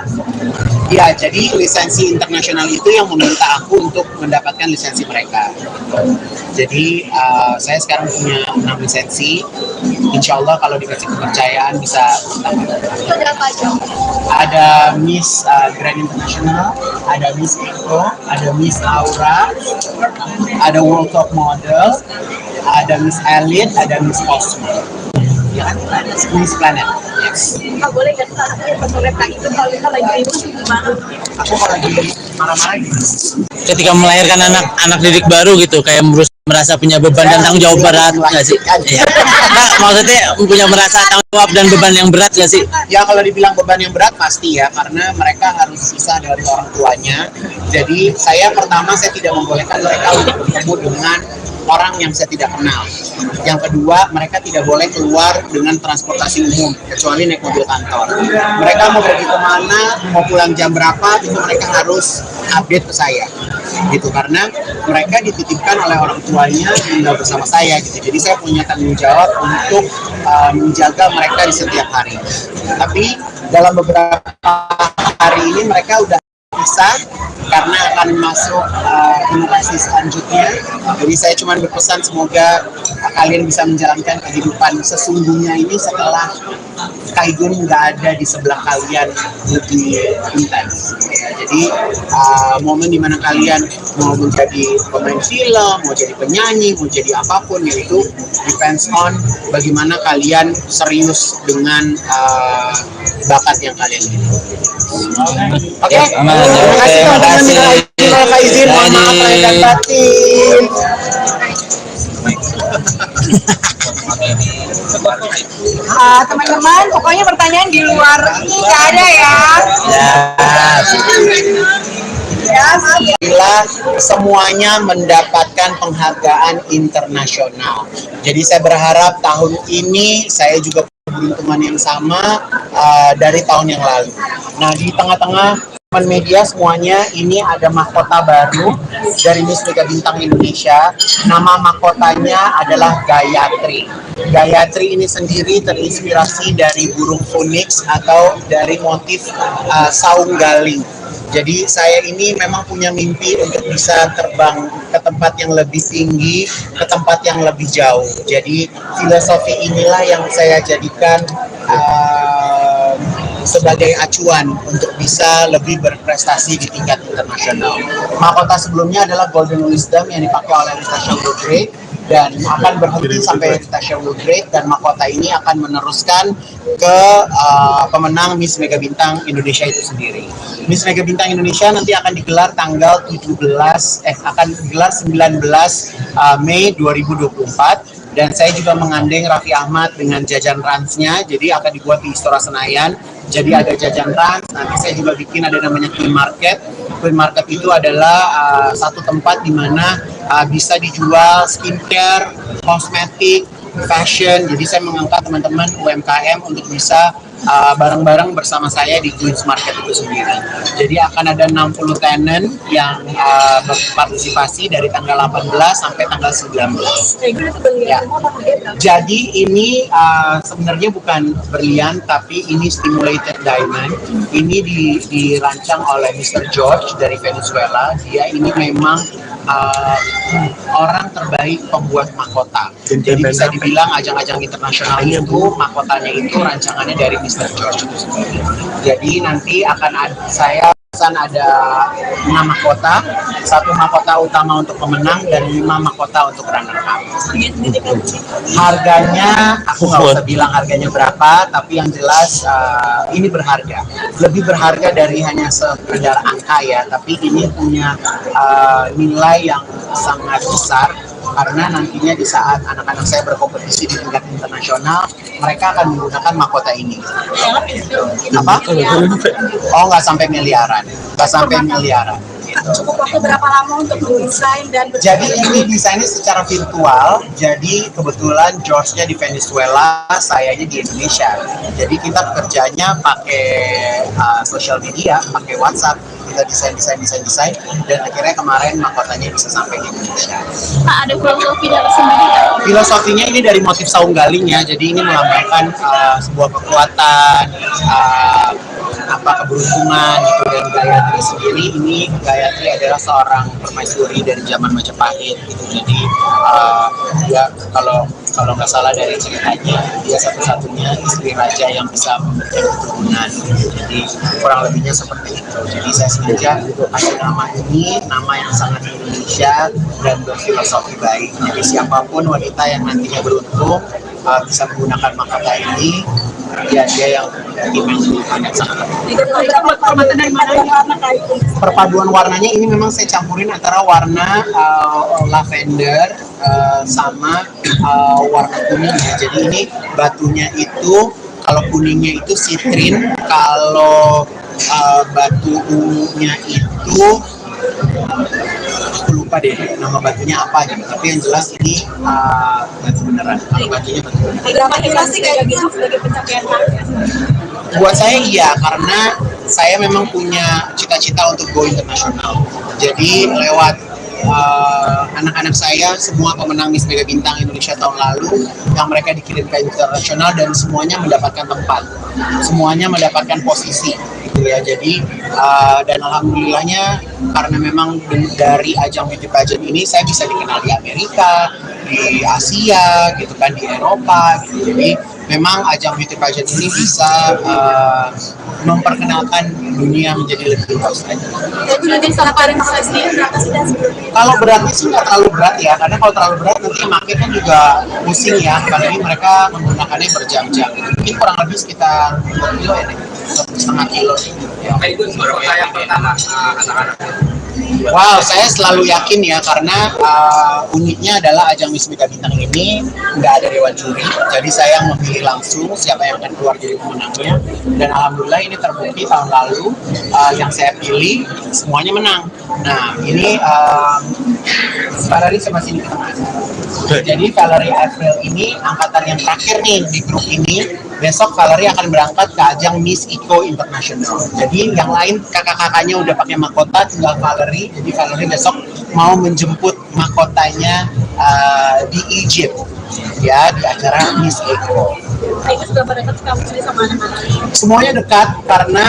Ya, jadi lisensi internasional itu yang meminta aku untuk mendapatkan lisensi mereka. Jadi saya sekarang punya 6 lisensi. Insya Allah kalau dikasih kepercayaan bisa tambah. itu ada apa aja? Ada Miss Grand International, ada Miss Eco, ada Miss Aura, ada World Top Model, ada Miss Elite, ada Miss Cosmo. Ya kan? Miss Planet. Yes. Nggak boleh nggak sih salah satunya penulis itu kalau kita lagi ribut gimana? Aku kalau lagi marah-marah gitu. Ketika melahirkan anak didik baru gitu, kayak merasa punya beban dan tanggung jawab berat nggak sih? Iya. Nah, maksudnya punya merasa tanggung jawab dan beban yang berat nggak sih? Ya kalau dibilang beban yang berat pasti ya, karena mereka harus pisah dari orang tuanya. Jadi saya tidak membolehkan mereka untuk bertemu dengan orang yang saya tidak kenal. Yang kedua, mereka tidak boleh keluar dengan transportasi umum kecuali naik mobil kantor. Mereka mau pergi kemana, mau pulang jam berapa, itu mereka harus update ke saya. Gitu, karena mereka dititipkan oleh orang tuanya tinggal bersama saya gitu. Jadi saya punya tanggung jawab untuk menjaga mereka di setiap hari. Tapi dalam beberapa hari ini mereka udah bisa karena akan masuk generasi selanjutnya. Jadi saya cuma berpesan semoga kalian bisa menjalankan kehidupan sesungguhnya ini setelah Kaigun nggak ada di sebelah kalian lebih intens. Ya, jadi momen dimana kalian mau menjadi pemain film, mau jadi penyanyi, mau jadi apapun, yaitu depends on bagaimana kalian serius dengan bakat yang kalian miliki. Oke, terima kasih teman-teman. Minal izin, mohon maaf lahir dan batin. Teman-teman, pokoknya pertanyaan di luar ini nggak ada ya. Bila semuanya mendapatkan penghargaan internasional. Jadi saya berharap tahun ini saya juga keberuntungan yang sama dari tahun yang lalu. Nah, di tengah-tengah teman media semuanya, ini ada mahkota baru dari Miss Mega Bintang Indonesia. Nama mahkotanya adalah Gayatri. Gayatri ini sendiri terinspirasi dari burung phoenix atau dari motif saung galing. Jadi saya ini memang punya mimpi untuk bisa terbang ke tempat yang lebih tinggi, ke tempat yang lebih jauh. Jadi filosofi inilah yang saya jadikan sebagai acuan untuk bisa lebih berprestasi di tingkat internasional. Mahkota sebelumnya adalah Golden Wisdom yang dipakai oleh Rita Shawgrade dan akan berhenti sampai Rita Shawgrade, dan mahkota ini akan meneruskan ke pemenang Miss Mega Bintang Indonesia itu sendiri. Miss Mega Bintang Indonesia nanti akan digelar tanggal 19 Mei 2024. Dan saya juga mengandeng Raffi Ahmad dengan jajan ransnya, jadi akan dibuat di Istora Senayan. Jadi ada jajan rans, nanti saya juga bikin ada namanya Queen Market. Queen Market itu adalah satu tempat di mana bisa dijual skincare, kosmetik, fashion. Jadi saya mengangkat teman-teman UMKM untuk bisa bareng-bareng bersama saya di Queen's Market itu sendiri. Jadi akan ada 60 tenant yang berpartisipasi dari tanggal 18 sampai tanggal 19. Ya. Jadi ini sebenarnya bukan berlian, tapi ini stimulated diamond. Ini dirancang oleh Mr. George dari Venezuela. Dia ini memang orang terbaik pembuat mahkota. Jadi bisa dibilang ajang-ajang internasional itu mahkotanya itu rancangannya dari Mr. George itu sendiri. Jadi nanti akan ada 6 mahkota, 1 mahkota utama untuk pemenang dan 5 mahkota untuk runner up. Harganya aku nggak usah bilang harganya berapa, tapi yang jelas ini berharga. Lebih berharga dari hanya sekedar angka ya, tapi ini punya nilai yang sangat besar. Karena nantinya di saat anak-anak saya berkompetisi di tingkat internasional, mereka akan menggunakan mahkota ini. Apa? Oh, nggak sampai miliaran. Nggak sampai miliaran. Cukup waktu berapa lama untuk mendesain dan jadi ini desainnya secara virtual. Jadi kebetulan George-nya di Venezuela, sayanya di Indonesia. Jadi kita bekerjanya pakai social media, pakai WhatsApp. Kita desain dan akhirnya kemarin mahkotanya bisa sampai di Indonesia. Pak, ada filosofi dari sendiri nggak? Filosofinya ini dari motif saung galingnya, jadi ini melambangkan sebuah kekuatan, keberuntungan gitu. Dan Gayatri sendiri, ini Gayatri adalah seorang permaisuri dari zaman Majapahit gitu. Jadi dia kalau nggak salah dari ceritanya, dia satu-satunya istri raja yang bisa memberikan keturunan. Jadi kurang lebihnya seperti itu. Jadi saya sengaja kasih nama ini, nama yang sangat Indonesia dan berfilosofi baik. Jadi siapapun wanita yang nantinya beruntung bisa menggunakan mahkota ini, dia yang sangat perpaduan warnanya ini memang saya campurin antara warna lavender sama warna kuning ya. Jadi ini batunya itu, kalau kuningnya itu sitrin, kalau batu ungunya itu aku lupa deh nama batunya apa gitu, tapi yang jelas ini batu beneran. Kalau batunya batu beneran. motivasi kayak gitu sebagai pencapaian target? Buat saya iya, karena saya memang punya cita-cita untuk go internasional. Jadi lewat anak-anak saya, semua pemenang Miss Mega Bintang Indonesia tahun lalu, yang mereka dikirim ke internasional dan semuanya mendapatkan tempat, semuanya mendapatkan posisi gitu ya. Jadi dan alhamdulillahnya karena memang dari ajang beauty pageant ini saya bisa dikenal di Amerika, di Asia gitu kan, di Eropa gitu. Jadi memang ajang beauty pageant ini bisa memperkenalkan dunia menjadi lebih luas aja. Jadi nanti salah paling sendiri berapa sih dan sebelumnya? Kalau beratnya sih nggak terlalu berat ya, karena kalau terlalu berat nanti makin kan juga pusing ya, apalagi mereka menggunakannya berjam-jam. Mungkin kurang lebih sekitar 2 kilo ya, 1,5 kilo gitu ya. Itu baru yang pertama anak-anak. Wow, saya selalu yakin ya, karena uniknya adalah ajang Miss Mega Bintang ini nggak ada dewan juri, jadi saya memilih langsung siapa yang akan keluar jadi pemenangnya. Dan alhamdulillah ini terbukti tahun lalu yang saya pilih semuanya menang. Nah ini Valerie sama sini ke tengah. Jadi Valerie April ini angkatan yang terakhir nih di grup ini. Besok Valerie akan berangkat ke ajang Miss Eco International. Jadi yang lain kakak-kakaknya udah pakai mahkota, tinggal Valerie. Jadi Valerie besok mau menjemput mahkotanya di Egypt ya, di acara Miss Eco. Itu sudah pada dekat kamu sendiri sama anak-anak? Semuanya dekat karena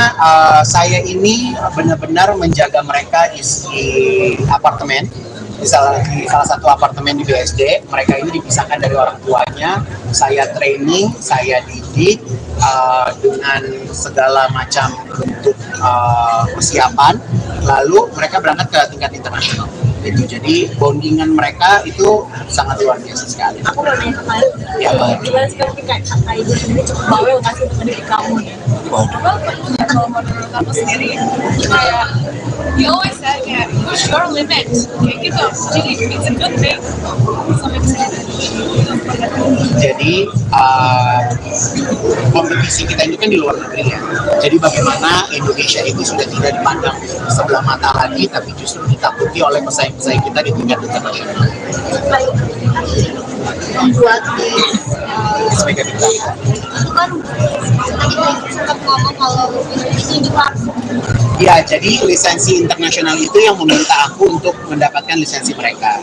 saya ini benar-benar menjaga mereka di apartemen. Di salah satu apartemen di BSD, mereka ini dipisahkan dari orang tuanya. Saya training, saya didik dengan segala macam bentuk persiapan. Lalu mereka berangkat ke tingkat internasional. Jadi bondingan mereka itu sangat luar biasa sekali. Aku mau nanya kemarin, gimana sih kayak ibu sendiri cukup bawel nggak sih untuk mendidik kamu ya? Kalau menurut aku sendiri kayak you always said kayak push your limit kayak gitu, jadi it's a good thing sampai kesini. Jadi kompetisi kita ini kan di luar negeri ya. Jadi bagaimana Indonesia itu sudah tidak dipandang sebelah mata lagi, tapi justru ditakuti oleh pesaing-pesaing kita di tingkat internasional. membuat di Miss Mega Bintang. itu kan tadi sempat ngomong kalau ini di langsung. Ya, jadi lisensi internasional itu yang meminta aku untuk mendapatkan lisensi mereka.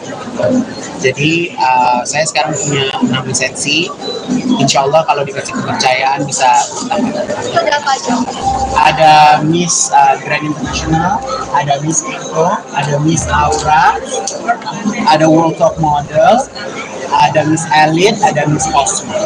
Jadi saya sekarang punya 6 lisensi. Insya Allah kalau dikasih kepercayaan bisa tambah. Itu ada apa aja? Ada Miss Grand International, ada Miss Eco, ada Miss Aura, ada World Top Model, ada Miss Elite, ada Miss Cosmo.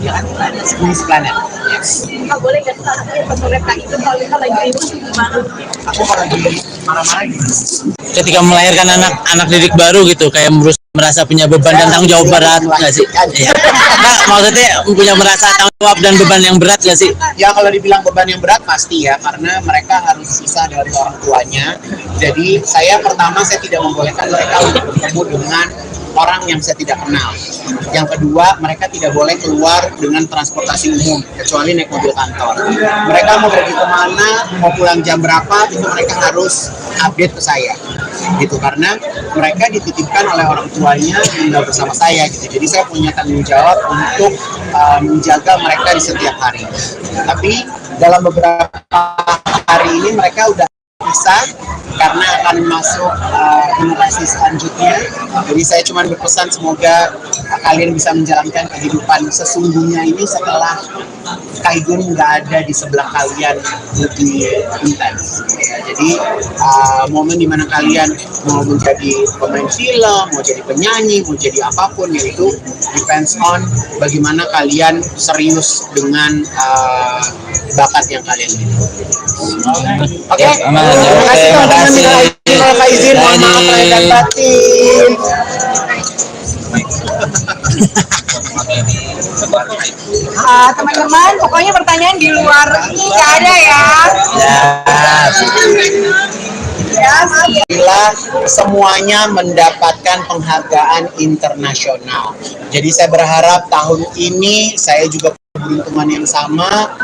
Ya kan? Miss Planet. Yes. Nggak boleh nggak sih pas mereka itu kalau kita lagi ribut gimana? Aku kalau lagi marah-marah gitu. Ketika melahirkan anak didik baru gitu, kayak merasa punya beban dan tanggung jawab berat nggak sih? Iya. Nah, maksudnya punya merasa tanggung jawab dan beban yang berat nggak sih? Ya kalau dibilang beban yang berat pasti ya, karena mereka harus pisah dari orang tuanya. Jadi saya tidak membolehkan mereka untuk bertemu dengan orang yang saya tidak kenal. Yang kedua, mereka tidak boleh keluar dengan transportasi umum kecuali naik mobil kantor. Mereka mau pergi kemana, mau pulang jam berapa, itu mereka harus update ke saya. Gitu, karena mereka dititipkan oleh orang tuanya tinggal bersama saya gitu. Jadi saya punya tanggung jawab untuk menjaga mereka di setiap hari. Tapi dalam beberapa hari ini mereka udah bisa karena akan masuk generasi selanjutnya. Jadi saya cuma berpesan semoga kalian bisa menjalankan kehidupan sesungguhnya ini setelah Kaigun nggak ada di sebelah kalian lebih intens. Ya, jadi momen dimana kalian mau menjadi pemain film, mau jadi penyanyi, mau jadi apapun, yaitu depends on bagaimana kalian serius dengan bakat yang kalian miliki. Oke, terima kasih teman-teman. Minal izin, mohon maaf lahir dan batin. Teman-teman, pokoknya pertanyaan di luar ini nggak ada ya. Alhamdulillah semuanya mendapatkan penghargaan internasional. Jadi saya berharap tahun ini saya juga keberuntungan yang sama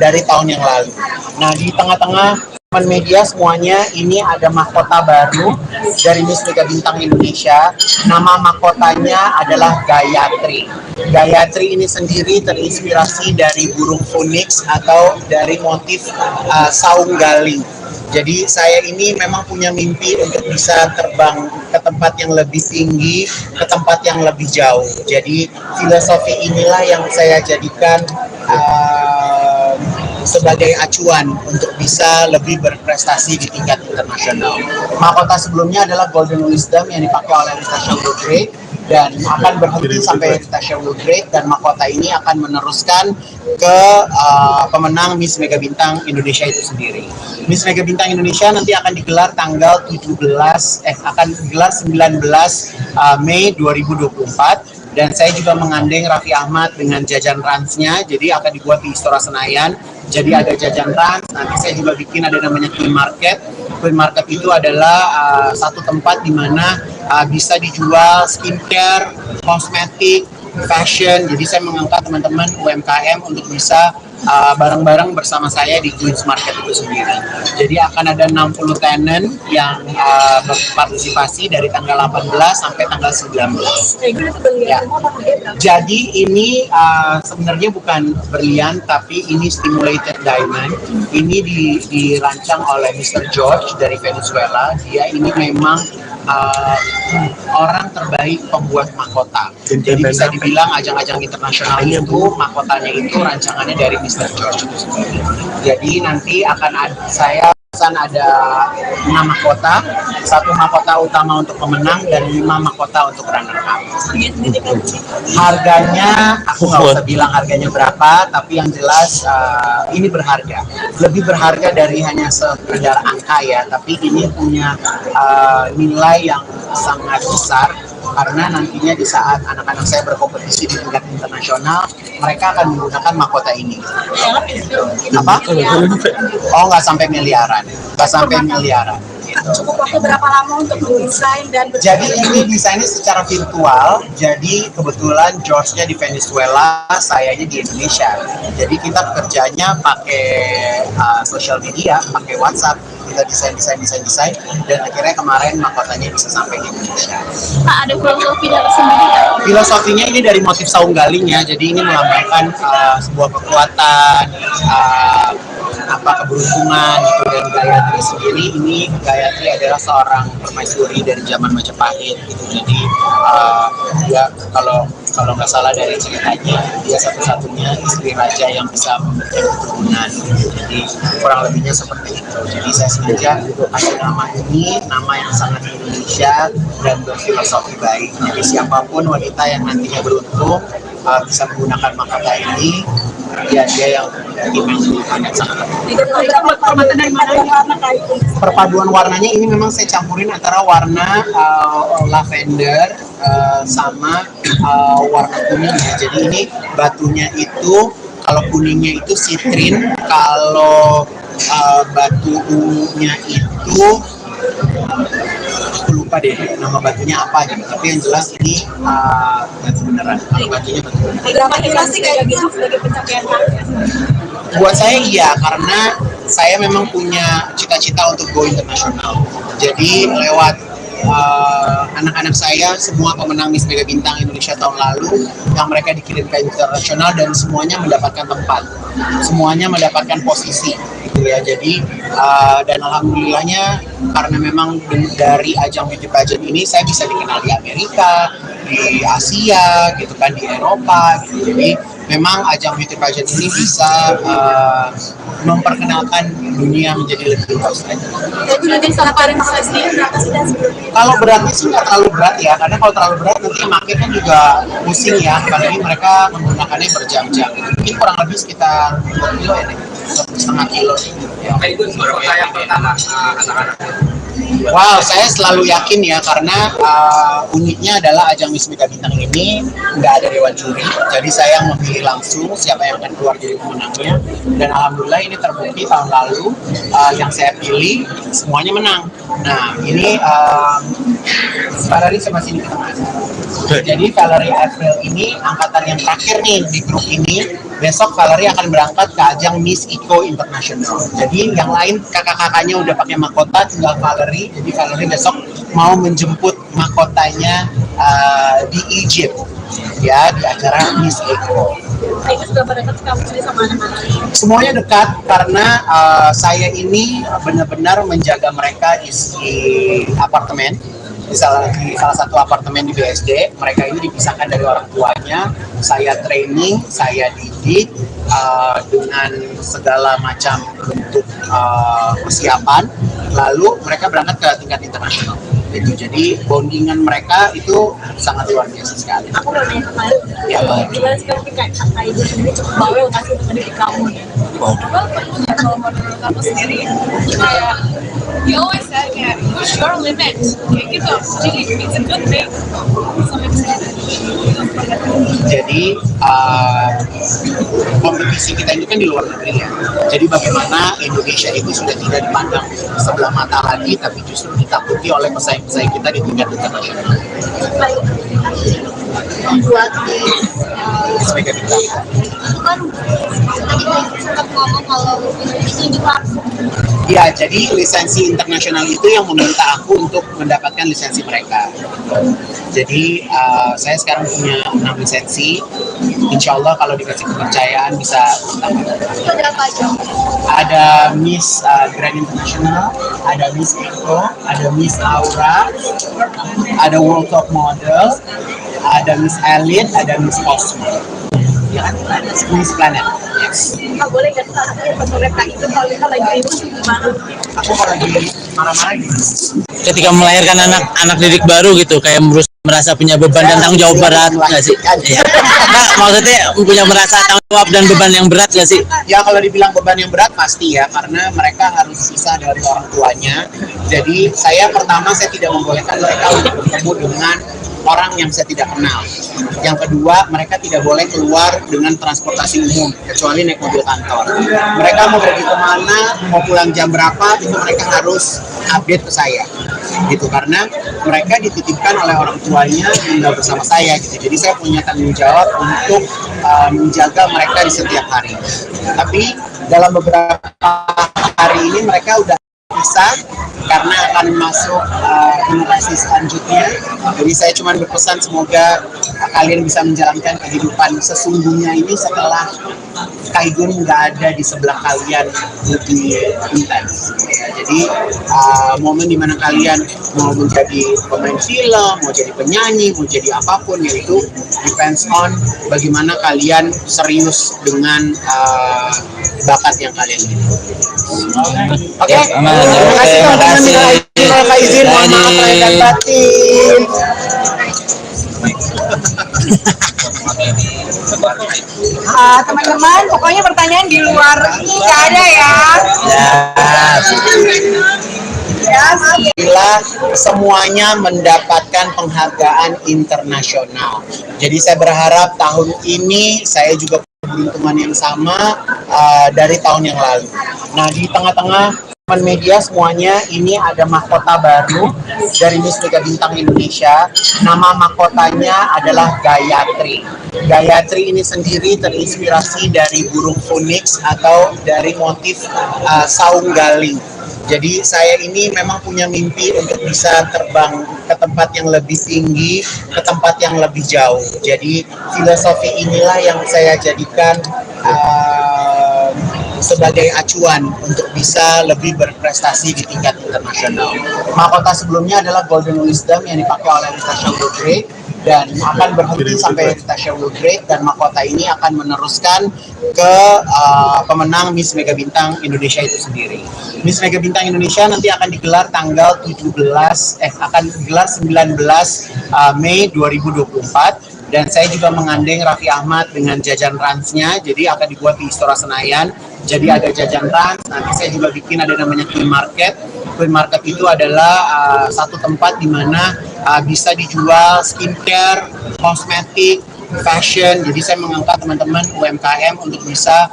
dari tahun yang lalu. Nah, di tengah-tengah media semuanya ini ada mahkota baru dari Miss Mega Bintang Indonesia. Nama mahkotanya adalah Gayatri. Gayatri ini sendiri terinspirasi dari burung phoenix atau dari motif saung galing. Jadi saya ini memang punya mimpi untuk bisa terbang ke tempat yang lebih tinggi, ke tempat yang lebih jauh. Jadi filosofi inilah yang saya jadikan sebagai acuan untuk bisa lebih berprestasi di tingkat internasional. Mahkota sebelumnya adalah Golden Wisdom yang dipakai oleh Rita Sheldrake dan akan berhenti sampai Rita Sheldrake, dan mahkota ini akan meneruskan ke pemenang Miss Mega Bintang Indonesia itu sendiri. Miss Mega Bintang Indonesia nanti akan digelar tanggal 19 Mei 2024. Dan saya juga mengandeng Raffi Ahmad dengan jajan ransnya, jadi akan dibuat di Istora Senayan. Jadi ada jajan rans, nanti saya juga bikin ada namanya Queen Market. Queen Market itu adalah satu tempat di mana bisa dijual skincare, kosmetik, fashion. Jadi saya mengangkat teman-teman UMKM untuk bisa bareng-bareng bersama saya di Queen's Market itu sendiri. Jadi akan ada 60 tenant yang berpartisipasi dari tanggal 18 sampai tanggal 19. Ya. Jadi ini sebenarnya bukan berlian, tapi ini stimulated diamond. Ini dirancang oleh Mr. George dari Venezuela. Dia ini memang orang terbaik pembuat mahkota. Jadi bisa dibilang ajang-ajang internasional itu mahkotanya itu rancangannya dari Mr. George itu sendiri. Jadi nanti akan ada 6 mahkota, 1 mahkota utama untuk pemenang dan 5 mahkota untuk runner up. Harganya aku nggak usah bilang harganya berapa, tapi yang jelas ini berharga. Lebih berharga dari hanya sekedar angka ya, tapi ini punya nilai yang sangat besar. Karena nantinya di saat anak-anak saya berkompetisi di tingkat internasional, mereka akan menggunakan mahkota ini. Apa? Oh, nggak sampai miliaran. Nggak sampai miliaran. Cukup waktu berapa lama untuk mendesain dan jadi ini desainnya secara virtual. Jadi kebetulan George-nya di Venezuela, sayanya di Indonesia. Jadi kita kerjanya pakai social media, pakai WhatsApp. kita desain, dan akhirnya kemarin mahkotanya bisa sampai di Indonesia. Pak, ada filosofi dari sendiri nggak? Filosofinya ini dari motif saung galingnya, jadi ini melambangkan sebuah kekuatan, keberuntungan gitu. Dan Gayatri sendiri, ini Gayatri adalah seorang permaisuri dari zaman Majapahit gitu. Jadi dia kalau nggak salah dari ceritanya, dia satu-satunya istri raja yang bisa memberikan keturunan. Jadi kurang lebihnya seperti itu. Jadi saya sengaja kasih nama ini, nama yang sangat Indonesia dan berfilosofi baik. Jadi siapapun wanita yang nantinya beruntung bisa menggunakan mahkota ini, dia yang akan sangat. Perpaduan warnanya ini memang saya campurin antara warna lavender sama warna kuningnya. Jadi ini batunya itu, kalau kuningnya itu sitrin, kalau batu ungunya itu aku lupa deh nama batunya apa gitu, tapi yang jelas ini batu beneran. Kalau batunya batu beneran. Berapa sih kayak gitu sebagai pencapaian target? Buat saya iya, karena saya memang punya cita-cita untuk go internasional. Jadi lewat anak-anak saya, semua pemenang Miss Mega Bintang Indonesia tahun lalu, yang mereka dikirim ke internasional dan semuanya mendapatkan tempat, semuanya mendapatkan posisi gitu ya. Jadi dan alhamdulillahnya, karena memang dari ajang beauty pageant ini saya bisa dikenal di Amerika, di Asia gitu kan, di Eropa gitu. Jadi memang ajang beauty pageant ini bisa memperkenalkan dunia menjadi lebih luas lagi. Jadi nanti salah paling sendiri berapa sih dan sebelumnya? Kalau beratnya sih nggak terlalu berat ya, karena kalau terlalu berat nanti makin kan juga pusing ya, apalagi mereka menggunakannya berjam-jam. Mungkin kurang lebih sekitar 2 kilo ya, 1,5 kilo. Itu berapa yang pertama anak-anak? Wow, saya selalu yakin ya, karena uniknya adalah ajang Miss Mega Bintang ini nggak ada dewan juri, jadi saya yang memilih langsung siapa yang akan keluar jadi pemenangnya. Dan alhamdulillah ini terbukti tahun lalu yang saya pilih semuanya menang. Nah ini Valerie sama sini kita masuk. Jadi Valerie April ini angkatan yang terakhir nih di grup ini. Besok Valerie akan berangkat ke ajang Miss Eco International. Jadi yang lain kakak-kakaknya udah pakai mahkota, tinggal Valerie. Jadi Valerie besok mau menjemput mahkotanya di Egypt ya, di acara Miss Eco. Itu sudah dekat kamu sendiri sama anak-anak? Semuanya dekat, karena saya ini benar-benar menjaga mereka di apartemen. Di salah satu apartemen di BSD, mereka ini dipisahkan dari orang tuanya. Saya training, saya didik dengan segala macam bentuk persiapan. Lalu mereka berangkat ke tingkat internasional. Jadi bondingan mereka itu sangat luar biasa sekali. Aku mau nanya kemarin, Ya, gimana sih kayak kakak ibu sendiri cukup bawel nggak sih untuk mendidik kamu nih? Kalau menurut aku sendiri, kayak you always said kayak push your limit, kayak gitu. Jadi it's a good thing. Sampai di sini. Jadi kompetisi kita ini kan di luar negeri ya. Jadi bagaimana Indonesia itu sudah tidak dipandang sebelah mata lagi, tapi justru ditakuti oleh pesaing-pesaing kita di tingkat internasional. Membuat Miss Mega Bintang. itu kan tadi Ibu sempat ngomong kalau itu dipaksa. Ya, jadi lisensi internasional itu yang meminta aku untuk mendapatkan lisensi mereka. Jadi saya sekarang punya 6 lisensi. Insya Allah kalau dikasih kepercayaan bisa tambah. Itu ada apa aja? Ada Miss Grand International, ada Miss Eco, ada Miss Aura, ada World Top Model, ada Miss Elite, ada Miss Cosmo. Ya kan? Miss Planet. Yes. Nggak boleh kan foto mereka itu kalau kita lagi ribut gimana? Aku kalau lagi marah-marah gitu. Ketika melahirkan anak didik baru gitu, kayak merasa punya beban dan tanggung jawab berat nggak sih? Iya. Nah, maksudnya punya merasa tanggung jawab dan beban yang berat nggak sih? Ya kalau dibilang beban yang berat pasti ya, karena mereka harus pisah dari orang tuanya. Jadi saya tidak membolehkan mereka untuk bertemu dengan orang yang saya tidak kenal. Yang kedua, mereka tidak boleh keluar dengan transportasi umum kecuali naik mobil kantor. Mereka mau pergi kemana, mau pulang jam berapa, itu mereka harus update ke saya gitu, karena mereka dititipkan oleh orang tuanya tinggal bersama saya gitu. Jadi saya punya tanggung jawab untuk menjaga mereka di setiap hari. Tapi dalam beberapa hari ini mereka udah terpisah karena akan masuk generasi selanjutnya. Jadi saya cuma berpesan semoga kalian bisa menjalankan kehidupan sesungguhnya ini setelah Kaigun nggak ada di sebelah kalian lebih intens. Ya, jadi momen dimana kalian mau menjadi pemain film, mau jadi penyanyi, mau jadi apapun, yaitu depends on bagaimana kalian serius dengan bakat yang kalian miliki. Oke, terima kasih teman-teman. Minal izin, mohon maaf lahir dan batin. Teman-teman, pokoknya pertanyaan di luar ini nggak ada ya. Alhamdulillah semuanya mendapatkan penghargaan internasional. Jadi saya berharap tahun ini saya juga keberuntungan yang sama dari tahun yang lalu. Nah, di tengah-tengah teman media semuanya, ini ada mahkota baru dari Miss Mega Bintang Indonesia. Nama mahkotanya adalah Gayatri. Gayatri ini sendiri terinspirasi dari burung phoenix atau dari motif saung galing. Jadi saya ini memang punya mimpi untuk bisa terbang ke tempat yang lebih tinggi, ke tempat yang lebih jauh. Jadi filosofi inilah yang saya jadikan sebagai acuan untuk bisa lebih berprestasi di tingkat internasional. Mahkota sebelumnya adalah Golden Wisdom yang dipakai oleh Natasha Woodgrave dan akan berhenti sampai Natasha Woodgrave, dan mahkota ini akan meneruskan ke pemenang Miss Mega Bintang Indonesia itu sendiri. Miss Mega Bintang Indonesia nanti akan digelar tanggal 19 Mei 2024. Dan saya juga menggandeng Raffi Ahmad dengan jajan ransnya, jadi akan dibuat di Istora Senayan. Jadi ada jajan rans, nanti saya juga bikin ada namanya Queen Market. Queen Market itu adalah satu tempat di mana bisa dijual skincare, kosmetik, fashion. Jadi saya mengangkat teman-teman UMKM untuk bisa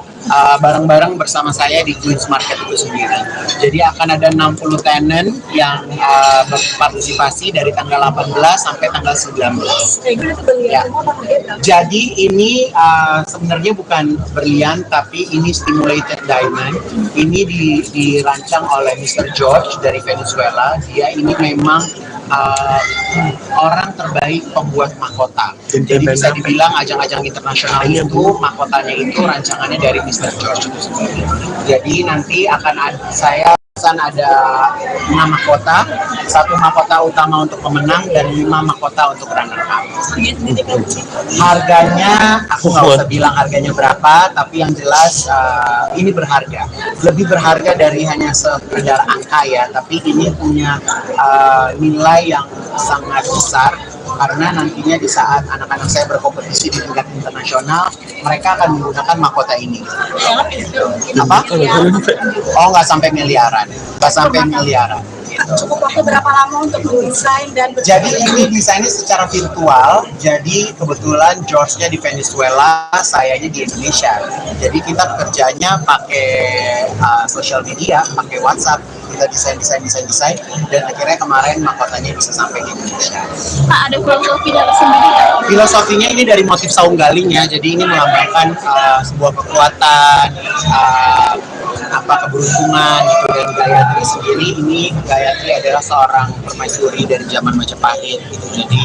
bareng-bareng bersama saya di Queen's Market itu sendiri. Jadi akan ada 60 tenant yang berpartisipasi dari tanggal 18 sampai tanggal 19. Ya. Jadi ini sebenarnya bukan berlian, tapi ini stimulated diamond. Ini dirancang oleh Mr. George dari Venezuela. Dia ini memang orang terbaik pembuat mahkota. Jadi bisa dibilang ajang-ajang internasional itu mahkotanya itu rancangannya dari Mr. George itu sendiri. Jadi nanti akan saya ada 6 mahkota, 1 mahkota utama untuk pemenang dan 5 mahkota untuk runner up. Harganya aku nggak usah bilang harganya berapa, tapi yang jelas ini berharga, lebih berharga dari hanya sekedar angka ya, tapi ini punya nilai yang sangat besar. Karena nantinya di saat anak-anak saya berkompetisi di tingkat internasional, mereka akan menggunakan mahkota ini. Apa? Oh, nggak sampai miliaran. Nggak sampai miliaran. Cukup waktu berapa lama untuk mendesain dan jadi ini desainnya secara virtual. Jadi kebetulan George-nya di Venezuela, sayanya di Indonesia. Jadi kita kerjanya pakai sosial media, pakai WhatsApp. Kita desain, dan akhirnya kemarin mahkotanya bisa sampai di Indonesia. Pak, ada filosofi dari sendiri nggak? Filosofinya ini dari motif saung galing ya, jadi ini melambangkan sebuah kekuatan, keberuntungan gitu. Dan Gayatri sendiri, ini Gayatri adalah seorang permaisuri dari zaman Majapahit gitu. Jadi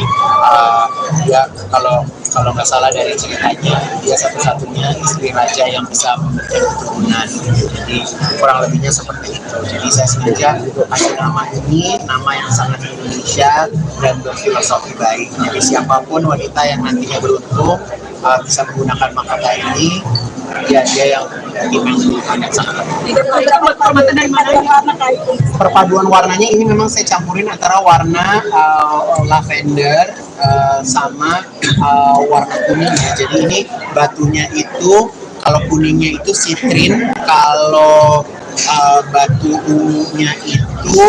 dia kalau nggak salah dari ceritanya, dia satu-satunya istri raja yang bisa memiliki keturunan. Jadi kurang lebihnya seperti itu. Jadi saya sengaja kasih nama ini, nama yang sangat Indonesia dan berfilosofi baik. Jadi siapapun wanita yang nantinya beruntung bisa menggunakan mahkota ini, ya dia yang iman yang sangat perpaduan warnanya ini memang saya campurin antara warna lavender sama warna kuning ya. Jadi ini batunya itu, kalau kuningnya itu sitrin, kalau batu ungunya itu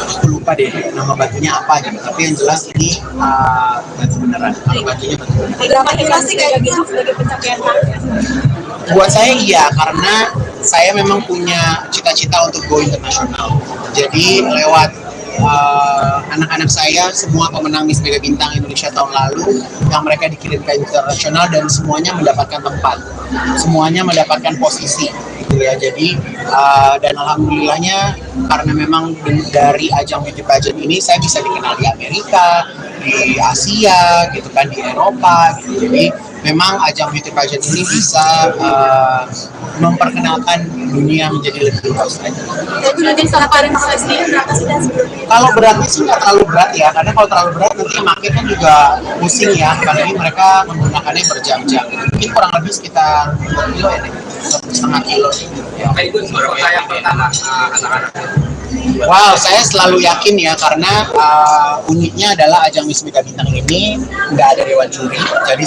aku lupa deh nama batunya apa gitu, tapi yang jelas ini batu beneran. Kalau batunya batu beneran. berapa inflasi kayak gitu sebagai pencapaian target? Buat saya iya, karena saya memang punya cita-cita untuk go internasional. Jadi lewat anak-anak saya, semua pemenang Miss Mega Bintang Indonesia tahun lalu, yang mereka dikirim ke internasional dan semuanya mendapatkan tempat, semuanya mendapatkan posisi. gitu ya. Jadi dan alhamdulillahnya karena memang dari ajang beauty pageant ini saya bisa dikenal di Amerika, di Asia gitu kan, di Eropa gitu. Jadi memang ajang beauty pageant ini bisa memperkenalkan dunia menjadi lebih luas lagi. Dan jadi salah paling mahal sendiri berapa sih dan Kalau beratnya sih nggak terlalu berat ya, karena kalau terlalu berat nanti yang makin kan juga pusing ya, apalagi mereka menggunakannya berjam-jam. Mungkin kurang lebih sekitar 2 kilo ya, 1,5 kilo. Ya. Pak Igun, berapa tayang pertama anak-anak? Wow, saya selalu yakin ya, karena uniknya adalah ajang Miss Mega Bintang ini nggak ada dewan juri, jadi